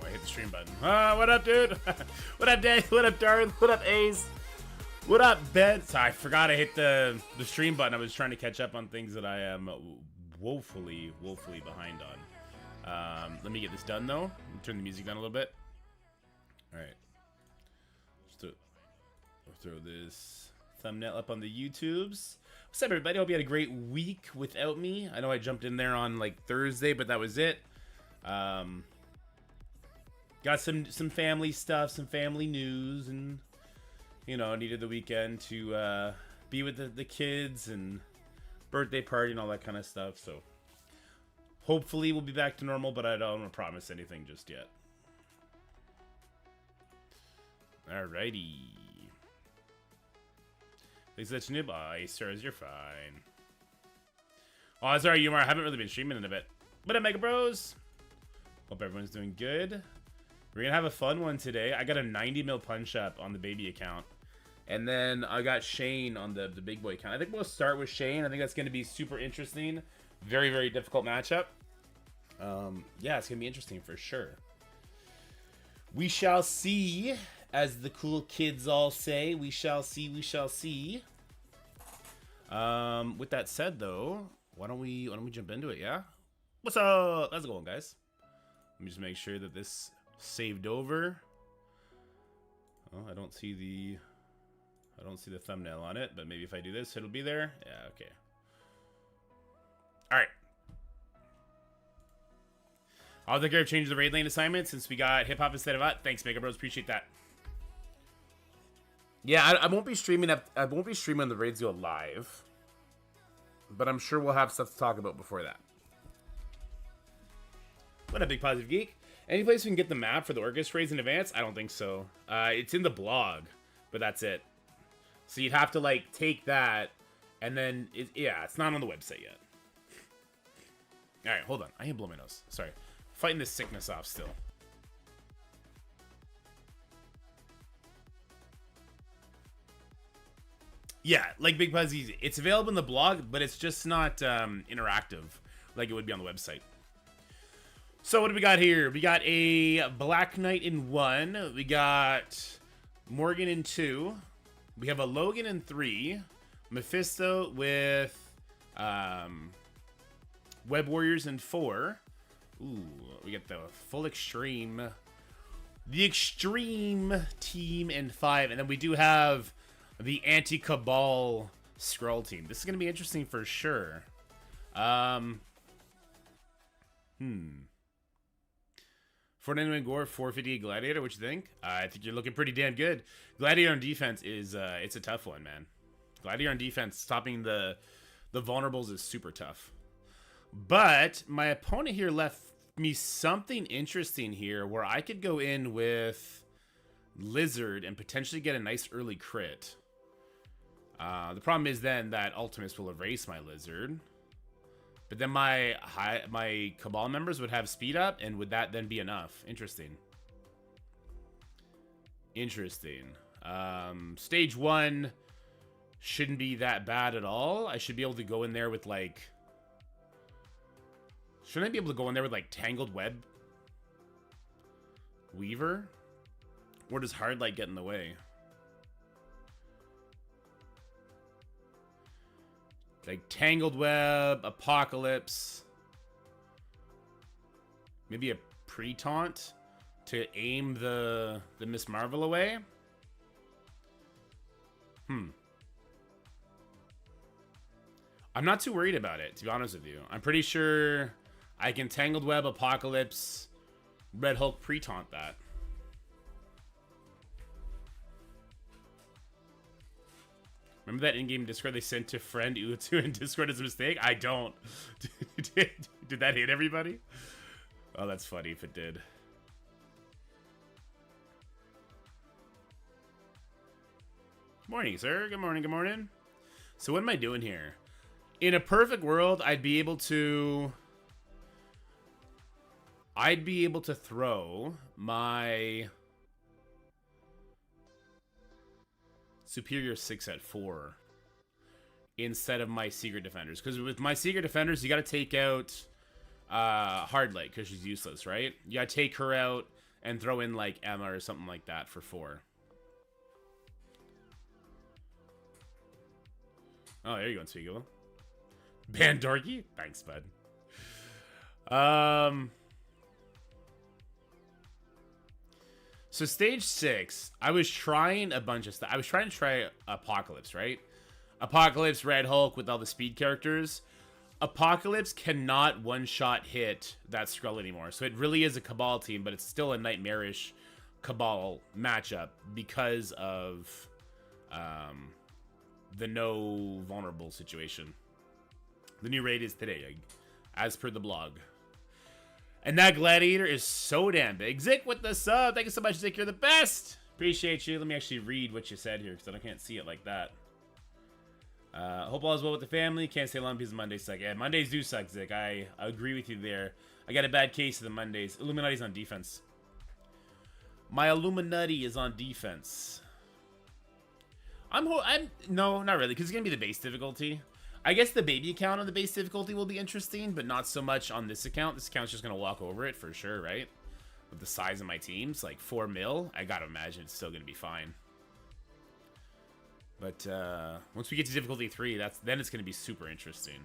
I hit the stream button. What up, dude? What up, Dave? What up, Darth? What up, Ace? What up, Ben? Sorry, I forgot I hit the stream button. I was trying to catch up on things that I am woefully behind on. Let me get this done, though. Turn the music down a little bit. All right. Just throw this thumbnail up on the YouTubes. What's up, everybody? Hope you had a great week without me. I know I jumped in there on like Thursday, but that was it. Got some family stuff, some family news, and you know, needed the weekend to be with the kids and birthday party and all that kind of stuff. So hopefully we'll be back to normal, but I don't want to promise anything just yet. Alrighty. Thanks for that new bye, sirs. You're fine. Oh, sorry, Umar. I haven't really been streaming in a bit. What up, Mega Bros? Hope everyone's doing good. We're gonna have a fun one today. I got a 90 mil punch up on the baby account. And then I got Shane on the big boy account. I think we'll start with Shane. I think that's gonna be super interesting. Very, very difficult matchup. Yeah, it's gonna be interesting for sure. We shall see, as the cool kids all say. We shall see, we shall see. With that said, though, why don't we jump into it? Yeah. What's up? How's it going, guys? Let me just make sure that this saved over. Oh, I don't see the thumbnail on it, but maybe if I do this, it'll be there. Yeah. Okay. All right. I'll take care of changing the raid lane assignment since we got hip hop instead of that. Thanks, Mega Bros. Appreciate that. Yeah, I won't be streaming I won't be streaming the raids go live, but I'm sure we'll have stuff to talk about before that. What a big positive geek. Any place we can get the map for the Orchis raids in advance? I don't think so. It's in the blog, but that's it. So you'd have to like take that, and then yeah, it's not on the website yet. All right, hold on. I ain't blowing my nose. Sorry, fighting this sickness off still. Yeah, like Big Puzzy, it's available in the blog, but it's just not interactive like it would be on the website. So what do we got here? We got a Black Knight in 1. We got Morgan in 2. We have a Logan in 3. Mephisto with Web Warriors in 4. Ooh, we got the full extreme. The extreme team in 5. And then we do have the anti-Cabal Skrull team. This is going to be interesting for sure. Fernando Gore, 458 Gladiator, what you think? I think you're looking pretty damn good. Gladiator on defense is, it's a tough one, man. Gladiator on defense, stopping the vulnerables is super tough. But my opponent here left me something interesting here where I could go in with Lizard and potentially get a nice early crit. The problem is then that Ultimates will erase my Lizard. But then my Cabal members would have speed up, and would that then be enough? Interesting. Interesting. Stage 1 shouldn't be that bad at all. I should be able to go in there with like... Shouldn't I be able to go in there with like Tangled Web? Weaver? Or does Hard Light get in the way? Like Tangled Web, Apocalypse. Maybe a pre-taunt to aim the Miss Marvel away. I'm not too worried about it, to be honest with you. I'm pretty sure I can Tangled Web, Apocalypse, Red Hulk pre-taunt that. Remember that in-game Discord they sent to friend Utu in Discord as a mistake? I don't. Did that hit everybody? Oh, that's funny if it did. Good morning, sir. Good morning, good morning. So what am I doing here? In a perfect world, I'd be able to throw my Superior 6 at 4 instead of my Secret Defenders. Because with my Secret Defenders, you got to take out Hard Light because she's useless, right? You got to take her out and throw in like Emma or something like that for 4. Oh, there you go, Spiegel. Ban Dorky? Thanks, bud. So stage 6, I was trying a bunch of stuff. I was trying to try Apocalypse, right? Apocalypse, Red Hulk with all the speed characters. Apocalypse cannot one-shot hit that Skrull anymore. So it really is a Cabal team, but it's still a nightmarish Cabal matchup because of the no vulnerable situation. The new raid is today, as per the blog. And that Gladiator is so damn big. Zick with the sub. Thank you so much, Zick. You're the best. Appreciate you. Let me actually read what you said here because I can't see it like that. Hope all is well with the family. Can't stay long because Mondays suck. Yeah, Mondays do suck, Zick. I agree with you there. I got a bad case of the Mondays. Illuminati's on defense. My Illuminati is on defense. No, not really, because it's going to be the base difficulty. I guess the baby account on the base difficulty will be interesting, but not so much on this account. This account's just going to walk over it for sure, right? With the size of my teams, like 4 mil, I got to imagine it's still going to be fine. But once we get to difficulty 3, then it's going to be super interesting.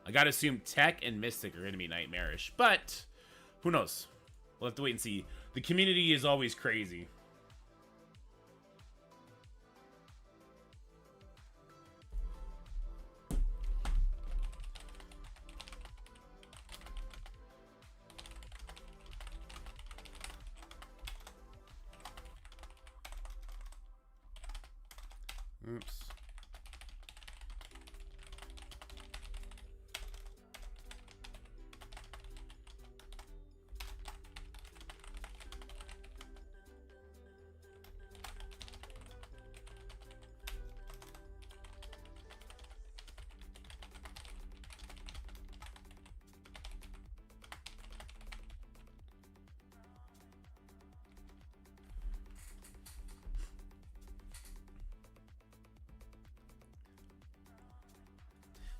I got to assume Tech and Mystic are going to be nightmarish, but who knows? We'll have to wait and see. The community is always crazy. Oops.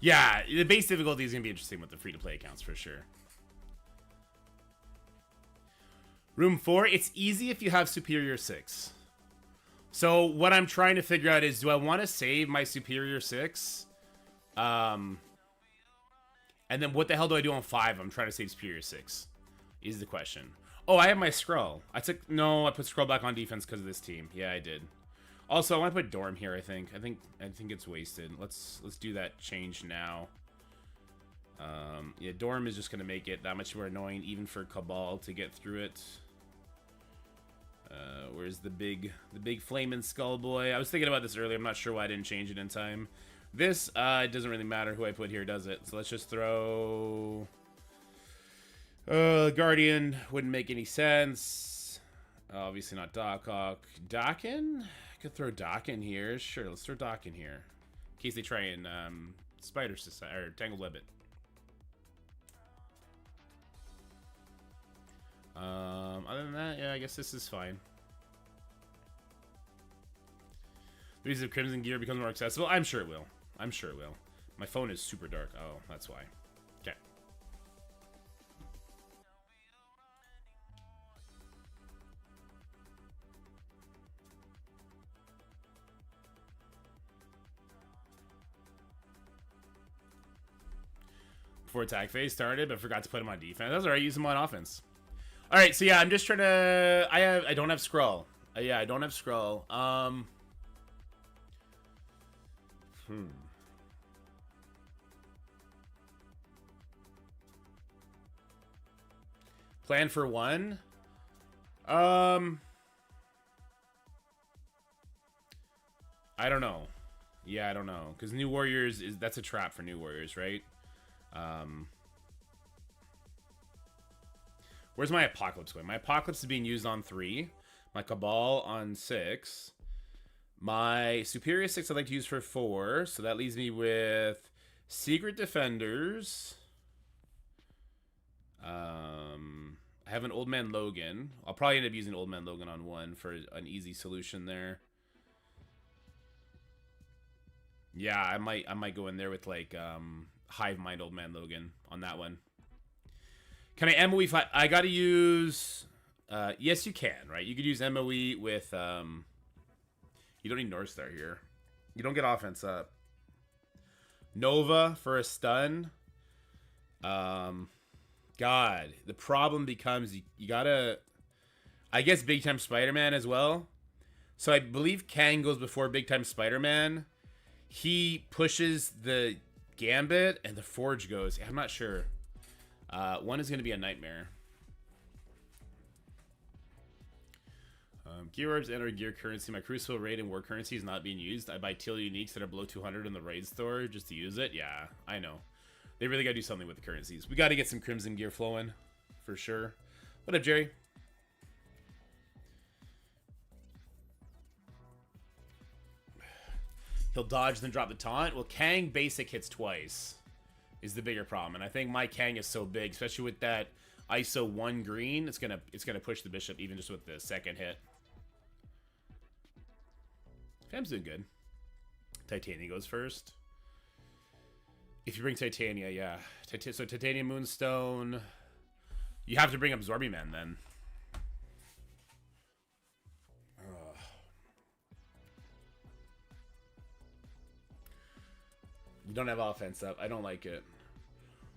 Yeah, the base difficulty is going to be interesting with the free-to-play accounts for sure. Room 4, it's easy if you have Superior 6. So what I'm trying to figure out is, do I want to save my Superior 6? And then what the hell do I do on 5? I'm trying to save Superior 6, is the question. Oh, I have my Skrull. I put Skrull back on defense because of this team. Yeah, I did. Also, I want to put Dorm here, I think it's wasted. Let's do that change now. Yeah, Dorm is just going to make it that much more annoying, even for Cabal to get through it. Where's the big flaming skull boy? I was thinking about this earlier. I'm not sure why I didn't change it in time. This, it doesn't really matter who I put here, does it? So let's just throw... Guardian wouldn't make any sense. Obviously not Doc Hawk. Dakin? Could throw Doc in here. Sure, let's throw Doc in here. In case they try and Spider Society or Tangled Web it. Other than that, yeah, I guess this is fine. The reason Crimson Gear becomes more accessible? I'm sure it will. I'm sure it will. My phone is super dark. Oh, that's why. Okay. Before attack phase started, but forgot to put him on defense. That's alright, use him on offense. Alright, so yeah, I'm just trying to... I don't have Skrull. Yeah, I don't have Skrull. Plan for 1? I don't know. Yeah, I don't know. Because New Warriors, that's a trap for New Warriors, right? Where's my Apocalypse going? My Apocalypse is being used on 3. My Cabal on 6. My Superior 6 I'd like to use for 4. So that leaves me with Secret Defenders. I have an Old Man Logan. I'll probably end up using Old Man Logan on 1 for an easy solution there. Yeah, I might go in there with like Hive Mind Old Man Logan on that one. Can I MOE5? I gotta use Yes, you can, right? You could use MOE with, you don't need North Star here. You don't get offense up. Nova for a stun. God, the problem becomes you gotta, I guess, Big Time Spider-Man as well. So I believe Kang goes before Big Time Spider-Man. He pushes the Gambit and the Forge goes. I'm not sure. One is going to be a nightmare. Gear orbs enter gear currency. My Crucible raid and war currency is not being used. I buy teal uniques that are below 200 in the raid store just to use it. Yeah, I know. They really got to do something with the currencies. We got to get some Crimson gear flowing for sure. What up, Jerry? He'll dodge, then drop the taunt. Well, Kang basic hits twice is the bigger problem. And I think my Kang is so big, especially with that ISO 1 green, it's gonna push the Bishop even just with the second hit. Fam's doing good. Titania goes first. If you bring Titania, yeah. So Titania Moonstone. You have to bring Absorbing Man then. You don't have offense up. I don't like it.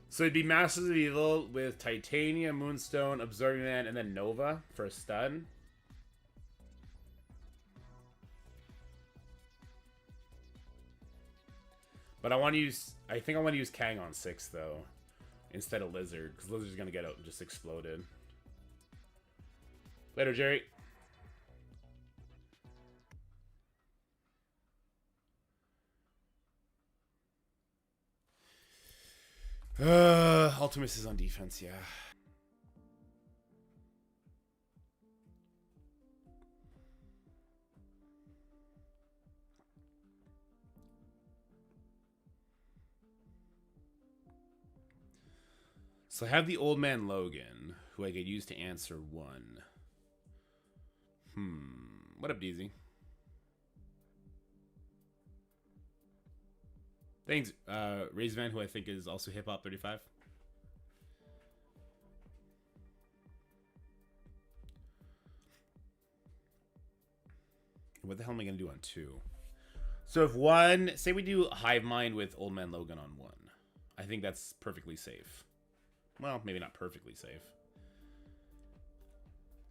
So it'd be Masters of Evil with Titania, Moonstone, Absorbing Man, and then Nova for a stun. But I think I want to use Kang on 6 though, instead of Lizard, because Lizard's gonna get out and just exploded. Later, Jerry. Ultimus is on defense, yeah. So I have the Old Man Logan, who I could use to answer 1. What up, DZ? Thanks, Razevan, who I think is also Hip Hop 35. What the hell am I going to do on 2? So if 1, say we do Hive Mind with Old Man Logan on 1. I think that's perfectly safe. Well, maybe not perfectly safe.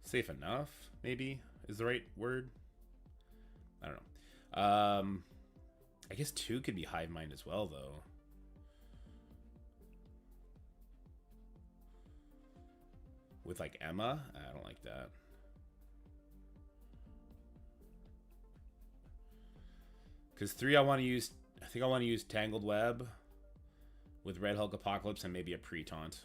Safe enough, maybe, is the right word. I don't know. I guess 2 could be Hive Mind as well, though. With, like, Emma? I don't like that. Because 3, I want to use... I think I want to use Tangled Web with Red Hulk Apocalypse and maybe a pre-taunt.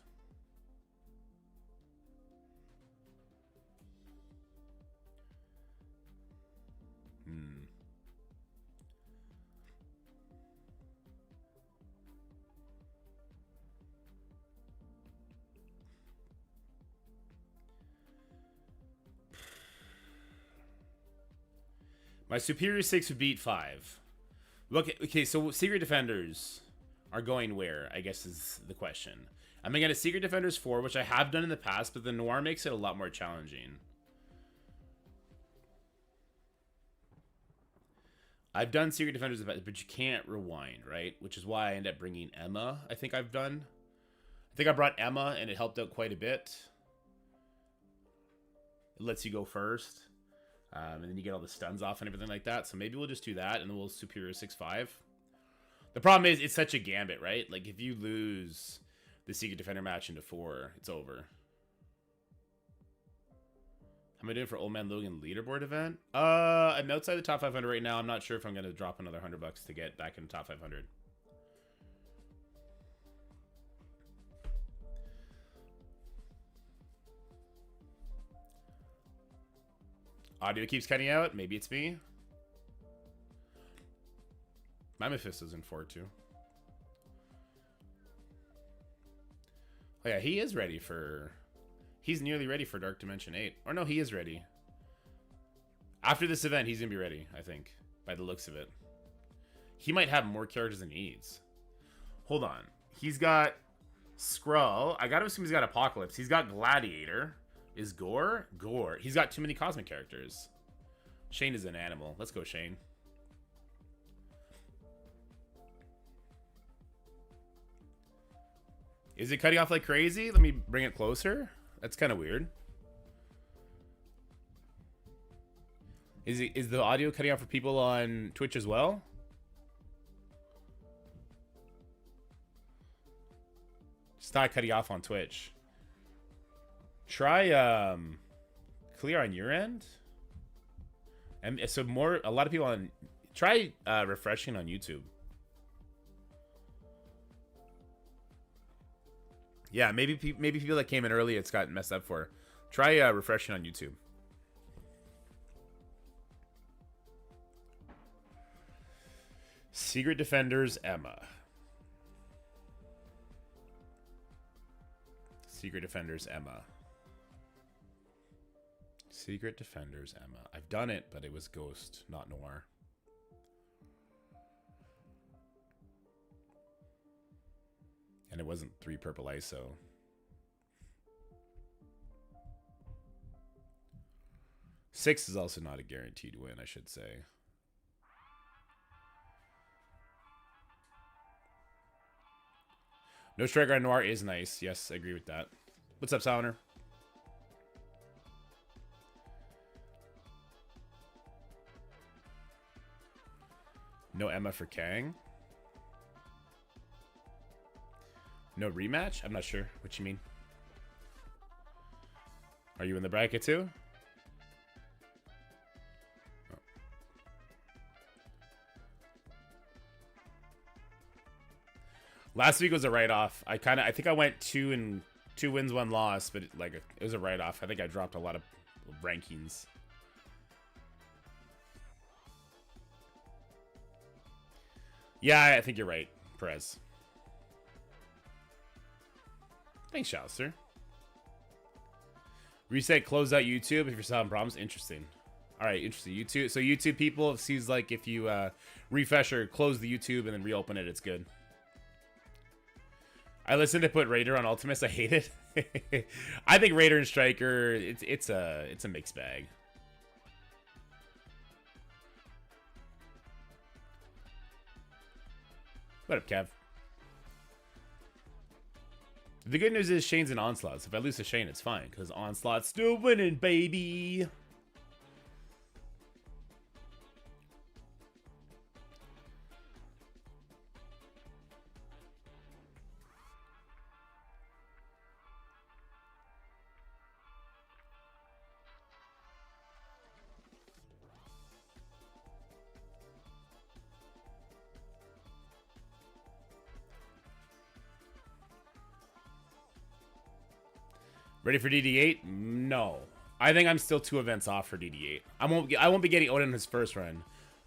My Superior 6 would beat 5. Okay, so Secret Defenders are going where, I guess is the question. I'm going to get a Secret Defenders 4, which I have done in the past, but the Noir makes it a lot more challenging. I've done Secret Defenders, but you can't rewind, right? Which is why I end up bringing Emma, I think I've done. I think I brought Emma, and it helped out quite a bit. It lets you go first. And then you get all the stuns off and everything like that. So maybe we'll just do that, and then we'll Superior 6-5. The problem is, it's such a gambit, right? Like, if you lose the Secret Defender match into 4, it's over. How am I doing for Old Man Logan leaderboard event? I'm outside the top 500 right now. I'm not sure if I'm going to drop another $100 to get back in the top 500. Audio keeps cutting out. Maybe it's me. My Mephisto's in 4 too. Oh yeah, he is ready for... He's nearly ready for Dark Dimension 8. Or no, he is ready. After this event, he's going to be ready, I think. By the looks of it. He might have more characters than he needs. Hold on. He's got Skrull. I gotta assume he's got Apocalypse. He's got Gladiator. Is Gore? Gore. He's got too many cosmic characters. Shane is an animal. Let's go, Shane. Is it cutting off like crazy? Let me bring it closer. That's kind of weird. Is the audio cutting out for people on Twitch as well? It's not cutting off on Twitch. Try clear on your end. And so a lot of people on try refreshing on YouTube. Yeah, maybe people that came in early it's got messed up for. Try refreshing on YouTube. Secret Defenders Emma. Secret Defenders Emma. Secret Defenders Emma. I've done it, but it was Ghost, not Noir. And it wasn't 3 purple ISO. Six is also not a guaranteed win, I should say. No Striker on Noir is nice. Yes, I agree with that. What's up, Sounder? No Emma for Kang. No rematch? I'm not sure what you mean. Are you in the bracket too? Oh. Last week was a write-off. I think I went 2 wins, 1 loss, but it was a write-off. I think I dropped a lot of rankings. Yeah, I think you're right, Perez. Thanks, Shouster. Reset, close out YouTube if you're still having problems. Interesting. All right, interesting. YouTube. So YouTube people, it seems like if you refresh or close the YouTube and then reopen it, it's good. I listened to put Raider on Ultimates. I hate it. I think Raider and Striker, it's a mixed bag. What up, Kev? The good news is Shane's an Onslaught. So if I lose to Shane, it's fine. Because Onslaught's still winning, baby. Ready for DD8? No. I think I'm still 2 events off for DD8. I won't be getting Odin his first run.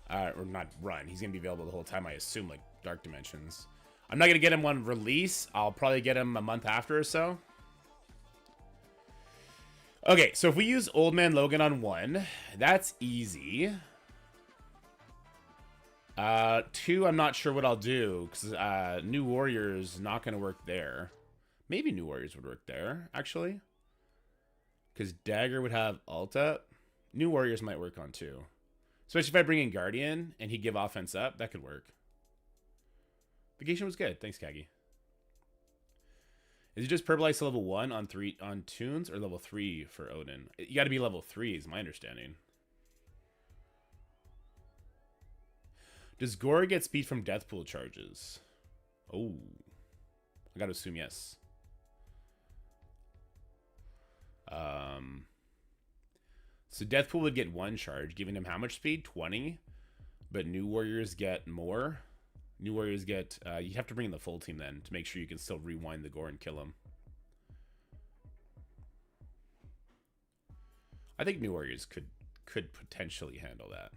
Or not run. He's going to be available the whole time, I assume, like Dark Dimensions. I'm not going to get him one release. I'll probably get him a month after or so. Okay, so if we use Old Man Logan on 1, that's easy. 2, I'm not sure what I'll do, because New Warrior's not going to work there. Maybe New Warriors would work there, actually. Because Dagger would have ult up. New Warriors might work on 2. Especially if I bring in Guardian and he'd give offense up. That could work. Vacation was good. Thanks, Kagi. Is it just Purple Ice level 1 on tunes or level 3 for Odin? You got to be level 3 is my understanding. Does Gore get speed from death pool charges? Oh. I got to assume yes. So Deathpool would get 1 charge, giving him how much speed? 20. But New Warriors get more. New Warriors get... you have to bring in the full team then to make sure you can still rewind the Gore and kill him. I think New Warriors could potentially handle that.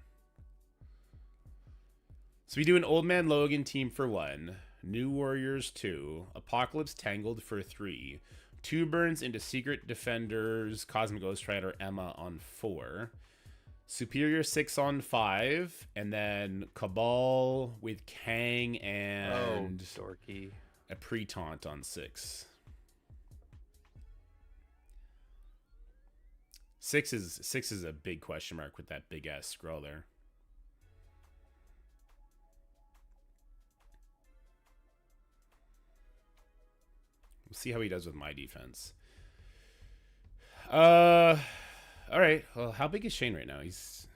So we do an Old Man Logan team for 1. New Warriors 2. Apocalypse Tangled for 3. 2 burns into Secret Defenders, Cosmic Ghost Rider, Emma on 4. Superior 6 on 5. And then Cabal with Kang and Dorky. A pre-taunt on 6. Six is a big question mark with that big ass scroll there. We'll see how he does with my defense. All right. Well, how big is Shane right now? He's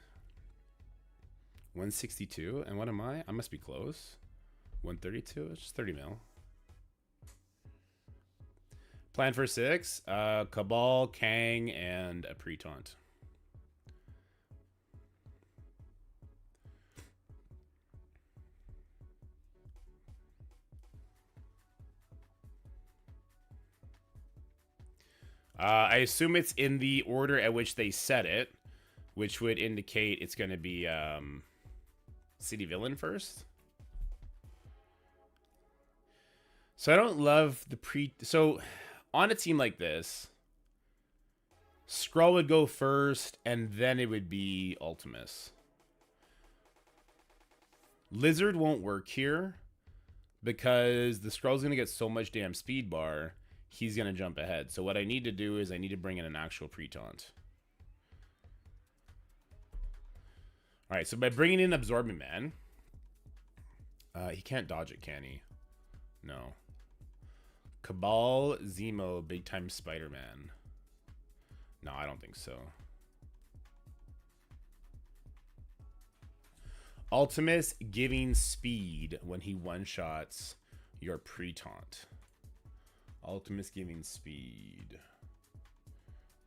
162. And what am I? I must be close. 132. It's just 30 mil. Plan for 6. Cabal, Kang, and a pre-taunt. I assume it's in the order at which they set it, which would indicate it's going to be City Villain first. So I don't love the So on a team like this, Skrull would go first, and then it would be Ultimus. Lizard won't work here because the Skrull's going to get so much damn speed bar. He's going to jump ahead. So what I need to do is I need to bring in an actual pre-taunt. All right, so by bringing in Absorbing Man, he can't dodge it, can he? No. Cabal, Zemo, Big Time Spider-Man. No, I don't think so. Ultimus giving speed when he one-shots your pre-taunt. Ultimus giving speed.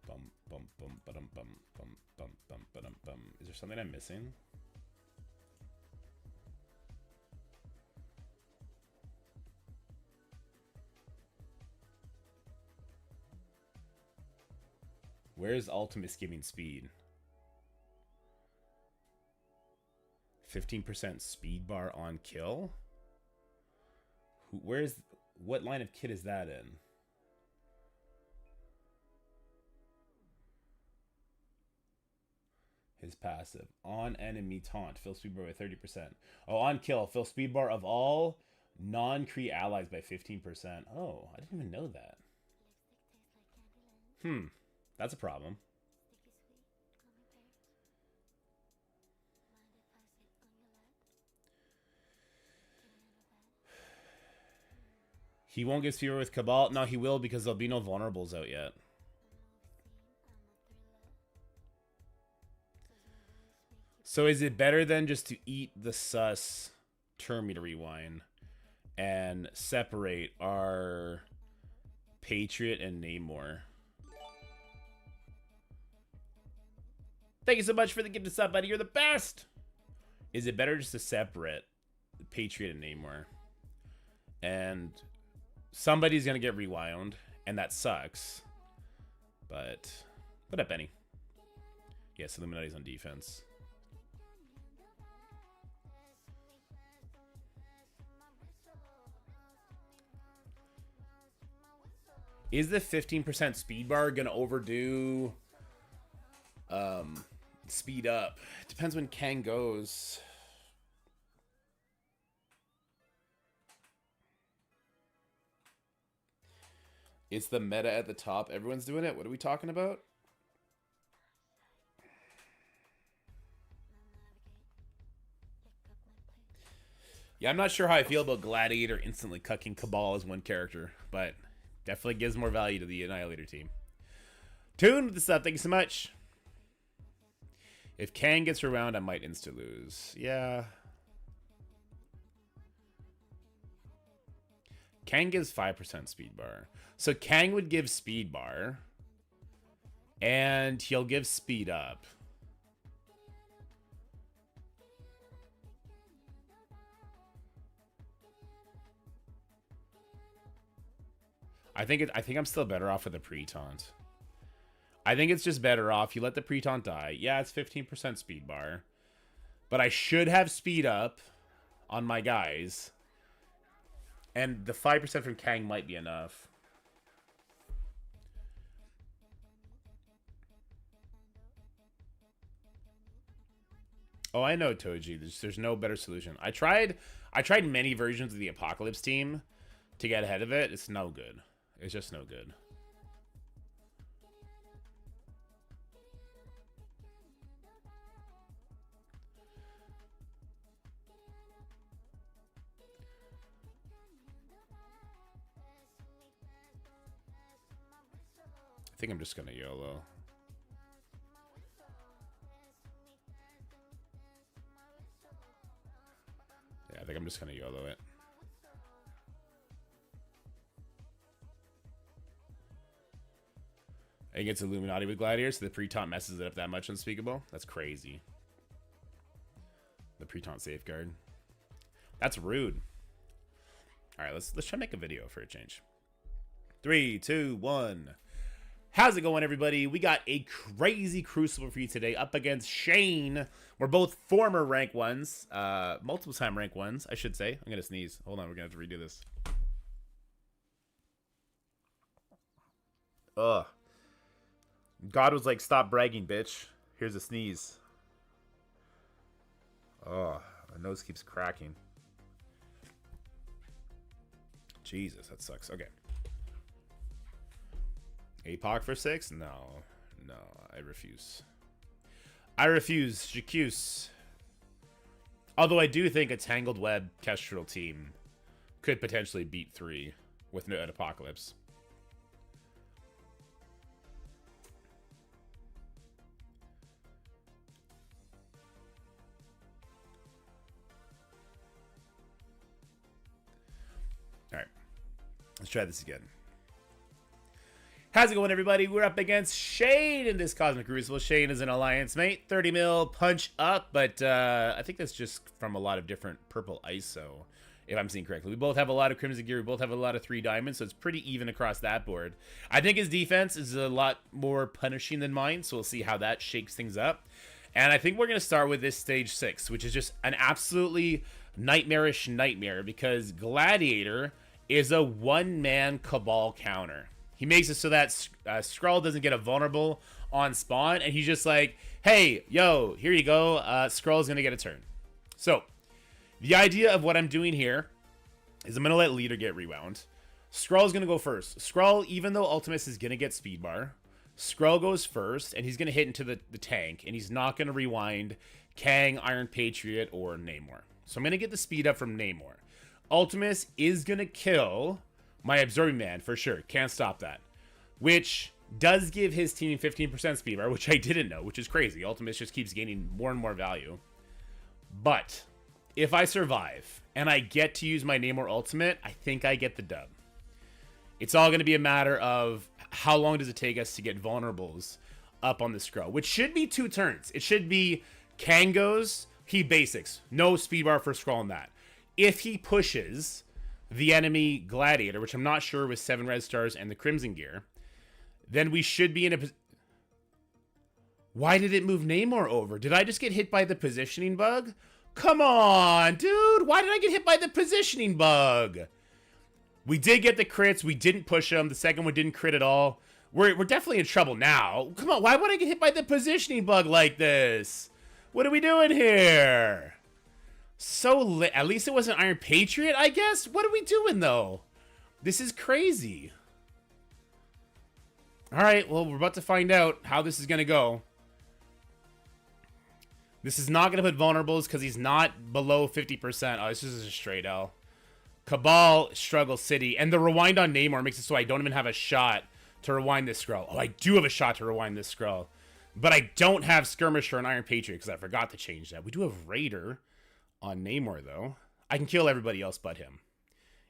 Bum bum bum ba-dum bum bum bum bum ba-dum bum. Is there something I'm missing? Where is Ultimus giving speed? 15% speed bar on kill? Where's... What line of kit is that in? His passive. On enemy taunt. Fill speed bar by 30%. Oh, on kill. Fill speed bar of all non-Kree allies by 15%. Oh, I didn't even know that. That's a problem. He won't get fewer with Cabal. No, he will because there'll be no vulnerables out yet. So is it better than just to eat the sus turn me to rewind and separate our Patriot and Namor? Thank you so much for the gift of sub, buddy. You're the best. Is it better just to separate the Patriot and Namor? And somebody's going to get rewound, and that sucks. But what up, Benny? Yes, Illuminati's on defense. Is the 15% speed bar going to overdo speed up? It depends when Kang goes. It's the meta at the top. Everyone's doing it. What are we talking about? Yeah, I'm not sure how I feel about Gladiator instantly cucking Cabal as one character, but definitely gives more value to the Annihilator team. Tune with the sub. Thank you so much. If Kang gets around, I might insta-lose. Yeah. Kang gives 5% speed bar. So Kang would give speed bar. And he'll give speed up. I think I'm still better off with a pre-taunt. I think it's just better off. You let the pre-taunt die. Yeah, it's 15% speed bar. But I should have speed up on my guys. And the 5% from Kang might be enough. Oh, I know, Toji. There's no better solution. I tried many versions of the Apocalypse team to get ahead of it. It's no good. It's just no good. I think I'm just gonna YOLO. Yeah, I think I'm just gonna YOLO it. I think it's Illuminati with Gladiator, so the pre-taunt messes it up that much unspeakable. That's crazy. The pre-taunt safeguard. That's rude. All right, let's try to make a video for a change. 3, 2, 1. How's it going, everybody? We got a crazy Crucible for you today up against Shane. We're both former rank 1s, multiple time rank 1s, I should say. I'm gonna sneeze. Hold on, we're gonna have to redo this. Ugh. God was like, stop bragging, bitch. Here's a sneeze. Oh, my nose keeps cracking. Jesus, that sucks. Okay. APOC for 6? No. No, I refuse. I refuse. J'accuse. Although I do think a Tangled Web Kestrel team could potentially beat 3 with an Apocalypse. Alright. Let's try this again. How's it going, everybody? We're up against Shane in this Cosmic Crucible. Shane is an alliance mate. 30 mil punch up, but I think that's just from a lot of different purple ISO, if I'm seeing correctly. We both have a lot of crimson gear. We both have a lot of 3 diamonds, so it's pretty even across that board. I think his defense is a lot more punishing than mine, so we'll see how that shakes things up. And I think we're going to start with this stage 6, which is just an absolutely nightmarish nightmare, because Gladiator is a one-man Cabal counter. He makes it so that Skrull doesn't get a vulnerable on spawn, and he's just like, hey, yo, here you go. Skrull's going to get a turn. So, the idea of what I'm doing here is I'm going to let Leader get rewound. Skrull's going to go first. Skrull, even though Ultimus is going to get speed bar, Skrull goes first, and he's going to hit into the tank, and he's not going to rewind Kang, Iron Patriot, or Namor. So I'm going to get the speed up from Namor. Ultimus is going to kill my Absorbing Man, for sure. Can't stop that. Which does give his team 15% speed bar, which I didn't know, which is crazy. Ultimus just keeps gaining more and more value. But if I survive and I get to use my Namor ultimate, I think I get the dub. It's all going to be a matter of how long does it take us to get vulnerables up on the Skrull, which should be 2 turns. It should be Kang goes, he basics. No speed bar for Skrull on that. If he pushes the enemy Gladiator, which I'm not sure with 7 red stars and the crimson gear, then we should be in a... Why did it move Namor over? Did I just get hit by the positioning bug? Come on, dude! Why did I get hit by the positioning bug? We did get the crits. We didn't push them. The second one didn't crit at all. We're definitely in trouble now. Come on, why would I get hit by the positioning bug like this? What are we doing here? So at least it wasn't Iron Patriot, I guess? What are we doing, though? This is crazy. Alright, well, we're about to find out how this is going to go. This is not going to put vulnerables because he's not below 50%. Oh, this is a straight L. Cabal, Struggle City. And the rewind on Namor makes it so I don't even have a shot to rewind this Skrull. Oh, I do have a shot to rewind this Skrull. But I don't have Skirmisher and Iron Patriot because I forgot to change that. We do have Raider on Namor, though. I can kill everybody else but him,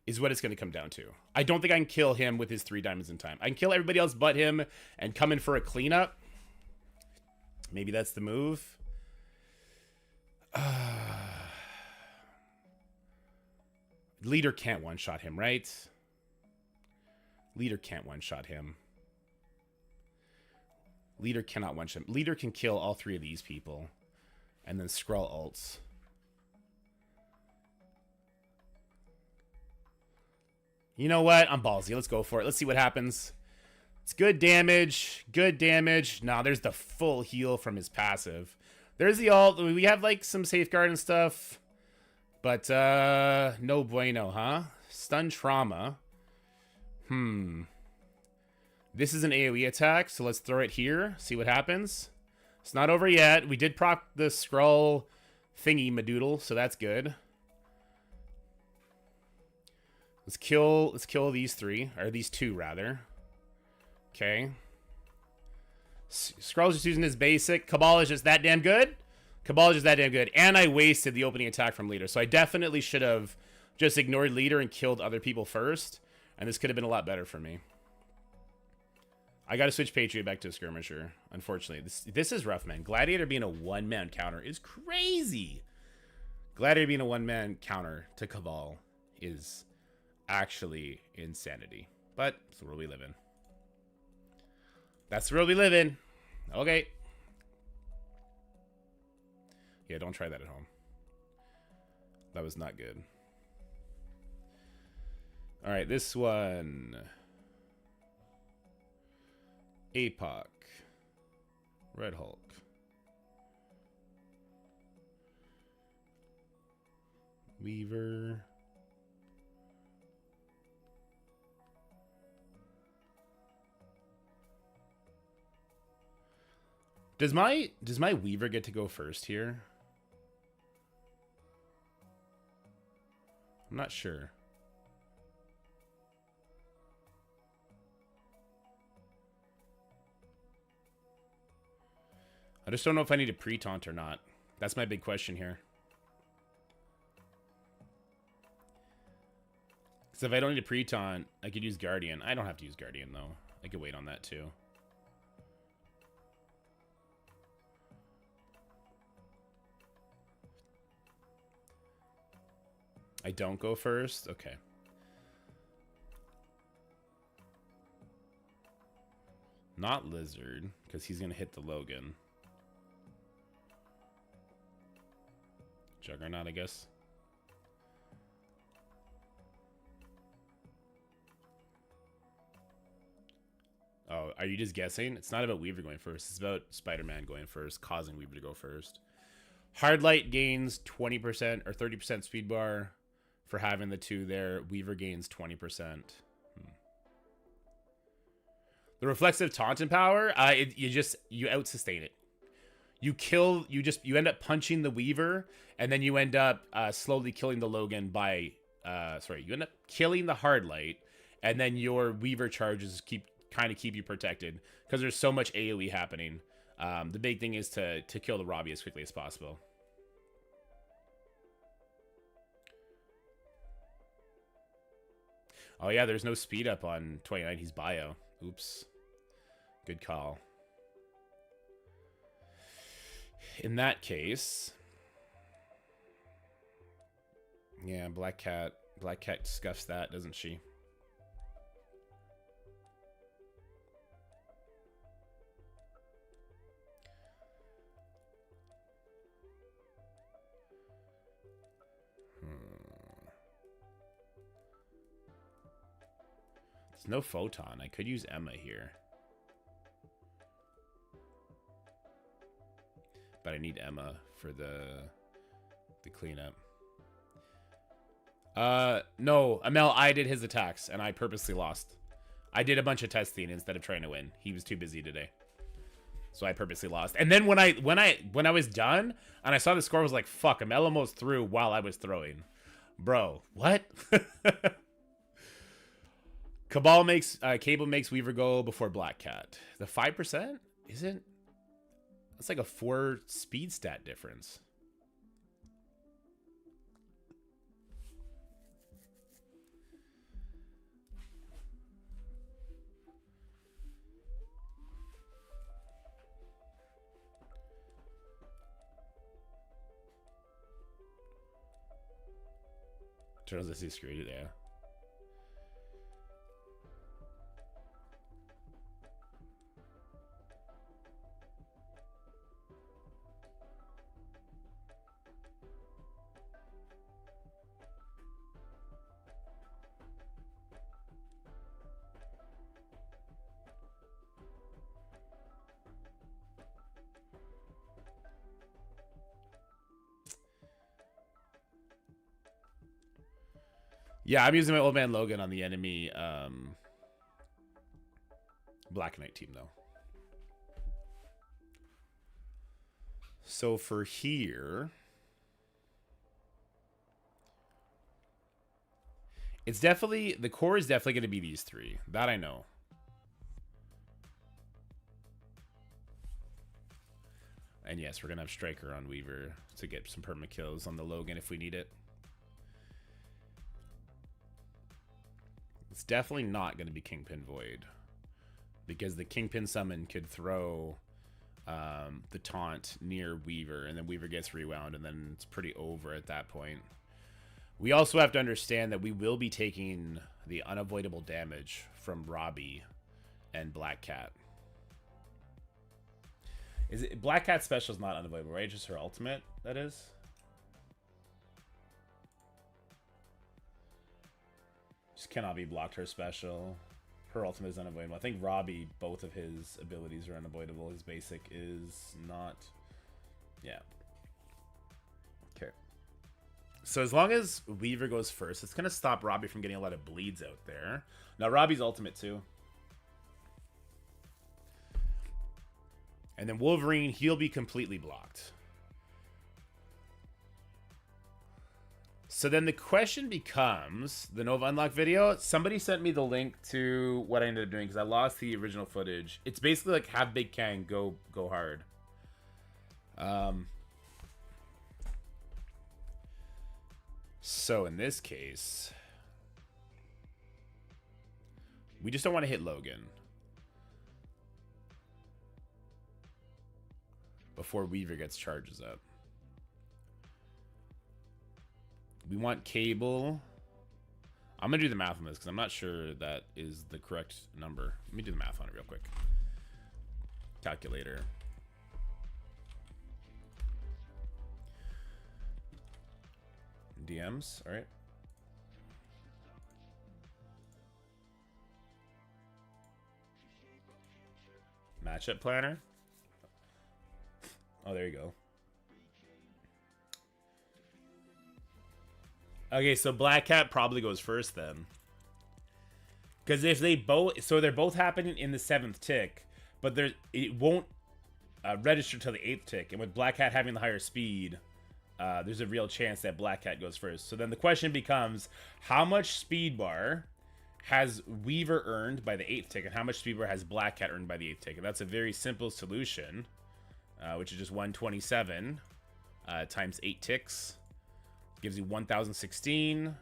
is what it's going to come down to. I don't think I can kill him with his 3 diamonds in time. I can kill everybody else but him and come in for a cleanup. Maybe that's the move. Leader can't one-shot him, right? Leader can't one-shot him. Leader cannot one-shot him. Leader can kill all 3 of these people. And then Skrull ults. You know what? I'm ballsy. Let's go for it. Let's see what happens. It's good damage. Good damage. Nah, there's the full heal from his passive. There's the ult. We have, like, some safeguard and stuff. But, no bueno, huh? Stun trauma. This is an AoE attack, so let's throw it here. See what happens. It's not over yet. We did proc the Skrull thingy madoodle, so that's good. Let's kill these 3, or these 2 rather. Okay. Skrull's just using his basic. Cabal is just that damn good. Cabal is just that damn good. And I wasted the opening attack from leader. So I definitely should have just ignored leader and killed other people first. And this could have been a lot better for me. I got to switch Patriot back to a skirmisher. Unfortunately, this is rough, man. Gladiator being a one-man counter is crazy. Gladiator being a one-man counter to Cabal is actually insanity. But it's the world we live in. That's the world we live in. Okay. Yeah, don't try that at home. That was not good. All right, this one. APOC. Red Hulk. Weaver. Does my Weaver get to go first here? I'm not sure. I just don't know if I need a pre-taunt or not. That's my big question here. Because if I don't need a pre-taunt, I could use Guardian. I don't have to use Guardian, though. I could wait on that, too. I don't go first? Okay. Not Lizard, because he's going to hit the Logan. Juggernaut, I guess. Oh, are you just guessing? It's not about Weaver going first. It's about Spider-Man going first, causing Weaver to go first. Hard Light gains 20% or 30% speed bar for having the two there. Weaver gains 20%. The reflexive taunting power, you out sustain it. You end up punching the Weaver, and then you end up slowly killing the Logan by you end up killing the Hard Light, and then your Weaver charges keep you protected because there's so much AoE happening. The big thing is to kill the Robbie as quickly as possible. Oh yeah, there's no speed up on 29. He's bio. Oops. Good call. In that case, yeah, Black Cat scuffs that, doesn't she? There's no photon. I could use Emma here. But I need Emma for the cleanup. No, Amel, I did his attacks and I purposely lost. I did a bunch of testing instead of trying to win. He was too busy today. So I purposely lost. And then when I was done and I saw the score, I was like, fuck, Amel almost threw while I was throwing. Bro, what? Cabal makes Cable makes Weaver go before Black Cat. The 5% isn't. That's like a 4 speed stat difference. Turns out he screwed it there. Yeah, I'm using my old man Logan on the enemy Black Knight team, though. So for here, it's definitely, the core is definitely going to be these three. That I know. And yes, we're going to have Striker on Weaver to get some perma kills on the Logan if we need it. It's definitely not going to be Kingpin Void, because the Kingpin summon could throw the taunt near Weaver, and then Weaver gets rewound, and then it's pretty over at that point. We also have to understand that we will be taking the unavoidable damage from Robbie and Black Cat. Is it Black Cat's special is not unavoidable, right? Just her ultimate, that is? Just cannot be blocked, her special. Her ultimate is unavoidable. I think Robbie, both of his abilities are unavoidable. His basic is not. Yeah. Okay. So as long as Weaver goes first, it's going to stop Robbie from getting a lot of bleeds out there. Now, Robbie's ultimate too. And then Wolverine, he'll be completely blocked. So then the question becomes, the Nova Unlock video, somebody sent me the link to what I ended up doing because I lost the original footage. It's basically like have Big Kang go hard. So in this case, we just don't want to hit Logan before Weaver gets charges up. We want Cable. I'm going to do the math on this because I'm not sure that is the correct number. Let me do the math on it real quick. Calculator. DMs, all right. Matchup planner. Oh, there you go. Okay, so Black Cat probably goes first then. Because if they both... So they're both happening in the 7th tick, but it won't register till the 8th tick. And with Black Cat having the higher speed, there's a real chance that Black Cat goes first. So then the question becomes, how much speed bar has Weaver earned by the 8th tick, and how much speed bar has Black Cat earned by the 8th tick? And that's a very simple solution, which is just 127 times 8 ticks. Gives you 1016.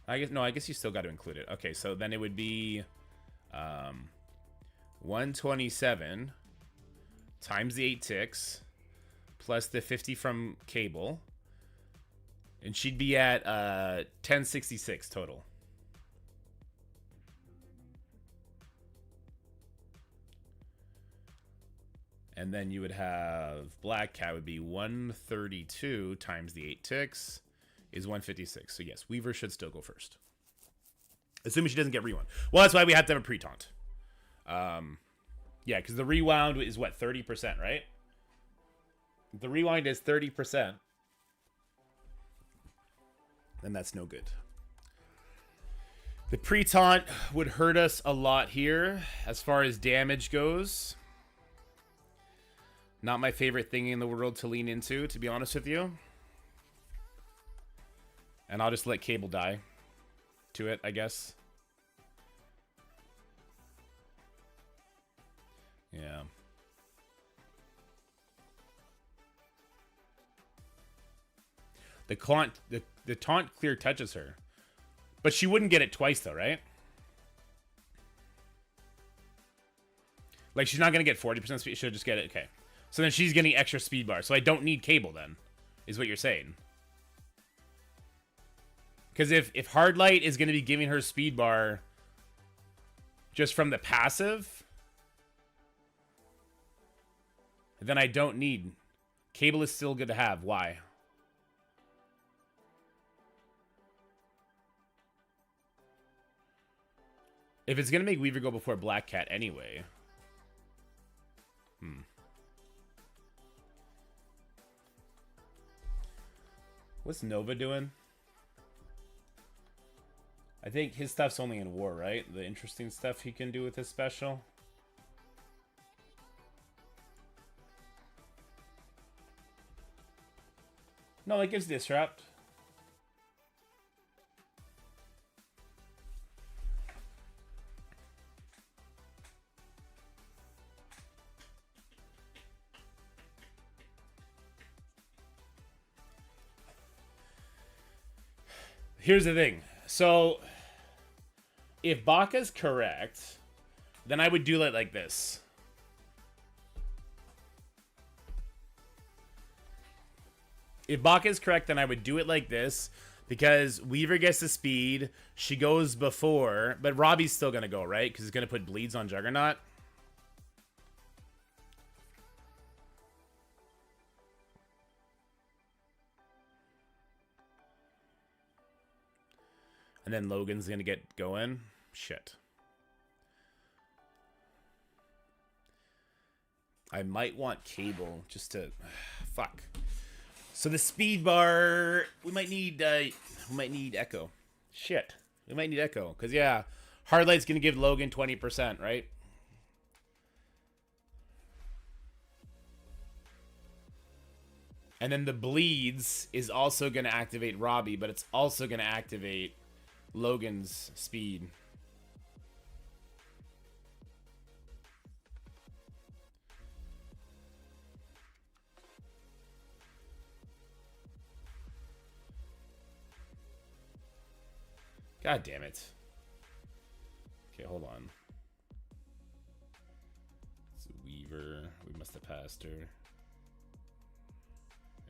I guess you still got to include it. Okay, so then it would be 127 times the 8 ticks plus the 50 from Cable, and she'd be at 1066 total. And then you would have Black Cat would be 132 times the 8 ticks is 156. So yes, Weaver should still go first. Assuming she doesn't get rewound. Well, that's why we have to have a pre-taunt. Yeah, because the rewound is what, 30%, right? The rewind is 30%. Then that's no good. The pre-taunt would hurt us a lot here as far as damage goes. Not my favorite thing in the world to lean into, to be honest with you. And I'll just let Cable die to it, I guess. Yeah. The taunt clear touches her. But she wouldn't get it twice though, right? Like she's not going to get 40% speed. She'll just get it. Okay. So then she's getting extra speed bar. So I don't need Cable then, is what you're saying. Because if Hard Light is going to be giving her speed bar just from the passive, then I don't need. Cable is still good to have. Why? If it's going to make Weaver go before Black Cat anyway. What's Nova doing? I think his stuff's only in war, right? The interesting stuff he can do with his special. No, it gives disrupt. Here's the thing. So, if Baka's correct, then I would do it like this. If Baka is correct, then I would do it like this. Because Weaver gets the speed. She goes before. But Robbie's still going to go, right? Because it's going to put bleeds on Juggernaut. And then Logan's going to get going. Shit. I might want Cable just to... Fuck. So the speed bar... We might need Echo. Shit. We might need Echo. Because, yeah, Hardlight's going to give Logan 20%, right? And then the bleeds is also going to activate Robbie, but it's also going to activate Logan's speed. God damn it. Okay, hold on. It's Weaver. We must have passed her.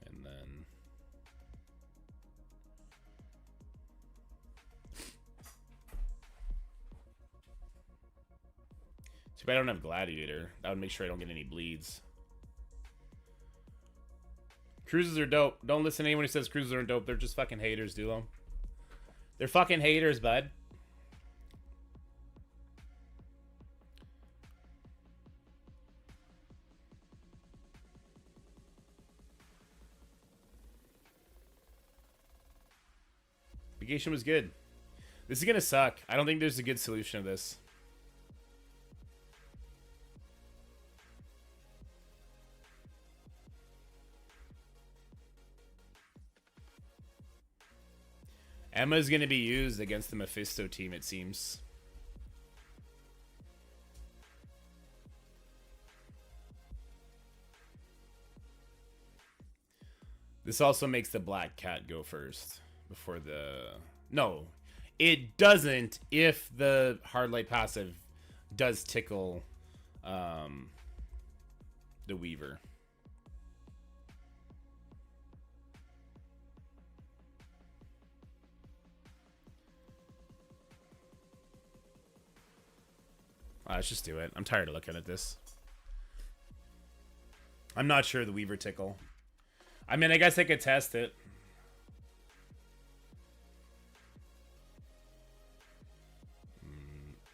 And then... Too bad I don't have Gladiator. That would make sure I don't get any bleeds. Cruises are dope. Don't listen to anyone who says cruises aren't dope. They're just fucking haters, Dulo. They're fucking haters, bud. Vacation was good. This is gonna suck. I don't think there's a good solution to this. Emma's going to be used against the Mephisto team, it seems. This also makes the Black Cat go first before the... No, it doesn't if the Hardlight passive does tickle the Weaver. Let's just do it. I'm tired of looking at this. I'm not sure the Weaver tickle. I mean, I guess I could test it.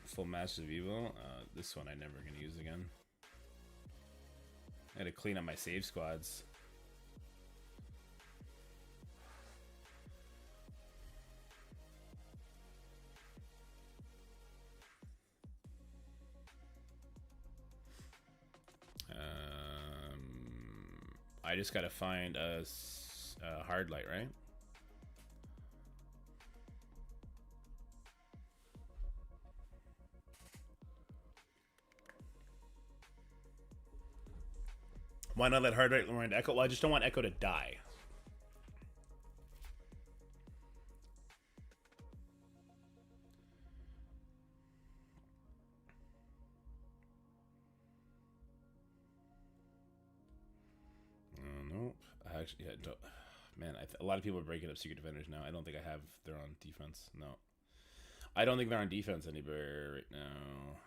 Full Massive Evil. This one I'm never going to use again. I had to clean up my save squads. I just gotta find a hard light, right? Why not let hard light run Echo? Well, I just don't want Echo to die. Nope. I actually, yeah, man, a lot of people are breaking up Secret Defenders now. I don't think I have. They're on defense. No, I don't think they're on defense anywhere right now.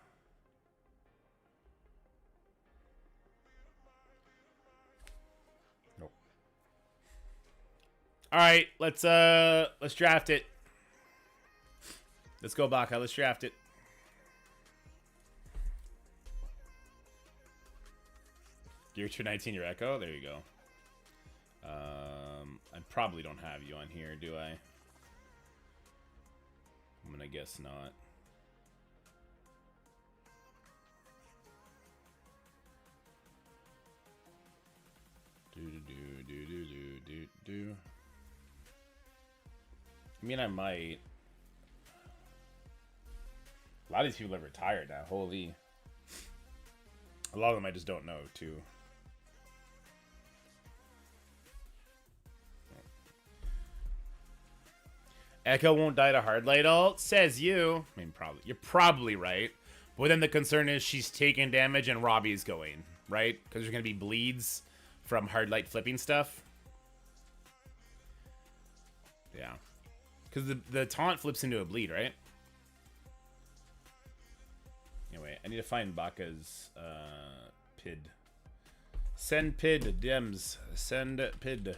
Nope. All right, let's draft it. Let's go, Baka. Let's draft it. Gear 219, your Echo. There you go. I probably don't have you on here, do I? I'm gonna guess not. Do. I mean, I might. A lot of these people have retired now. Holy. A lot of them I just don't know, too. Echo won't die to hard light ult, says you. I mean, probably you're probably right. But then the concern is she's taking damage and Robbie's going, right? Because there's gonna be bleeds from hard light flipping stuff. Yeah. Because the taunt flips into a bleed, right? Anyway, I need to find Baka's PID. Send PID, Dems. Send PID.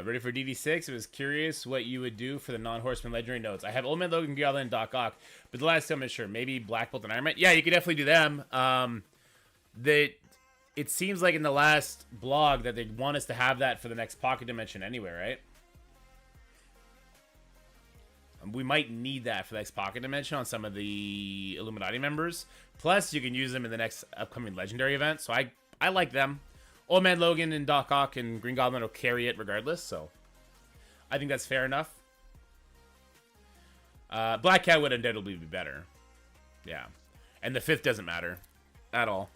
Ready for DD6? I was curious what you would do for the non-horseman legendary nodes. I have Old Man Logan, Goblin, and Doc Ock, but the last time I'm sure maybe Black Bolt and Iron Man. Yeah, you could definitely do them. It seems like in the last blog that they want us to have that for the next Pocket Dimension anyway, right? We might need that for the next Pocket Dimension on some of the Illuminati members. Plus, you can use them in the next upcoming Legendary event, so I like them. Old Man Logan and Doc Ock and Green Goblin will carry it regardless, so I think that's fair enough. Black Cat would undoubtedly be better. Yeah. And the 5th doesn't matter at all.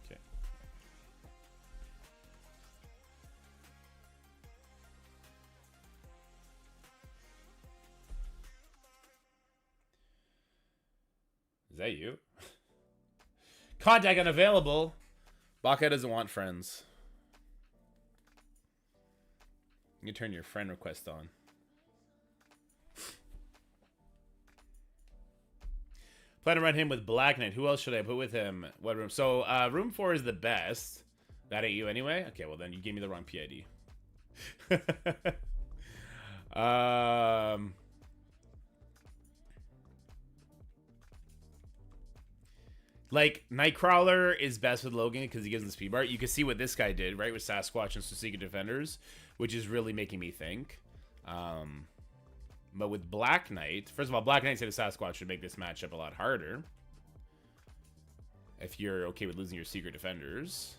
Okay. Is that you? Contact unavailable. Baka doesn't want friends. You turn your friend request on. Plan to run him with Black Knight. Who else should I put with him? What room? So, room 4 is the best. That ain't you anyway? Okay, well then you gave me the wrong PID. Like, Nightcrawler is best with Logan because he gives him the speed bar. You can see what this guy did, right, with Sasquatch and Secret Defenders, which is really making me think. But with Black Knight, first of all, Black Knight instead of Sasquatch should make this matchup a lot harder. If you're okay with losing your Secret Defenders.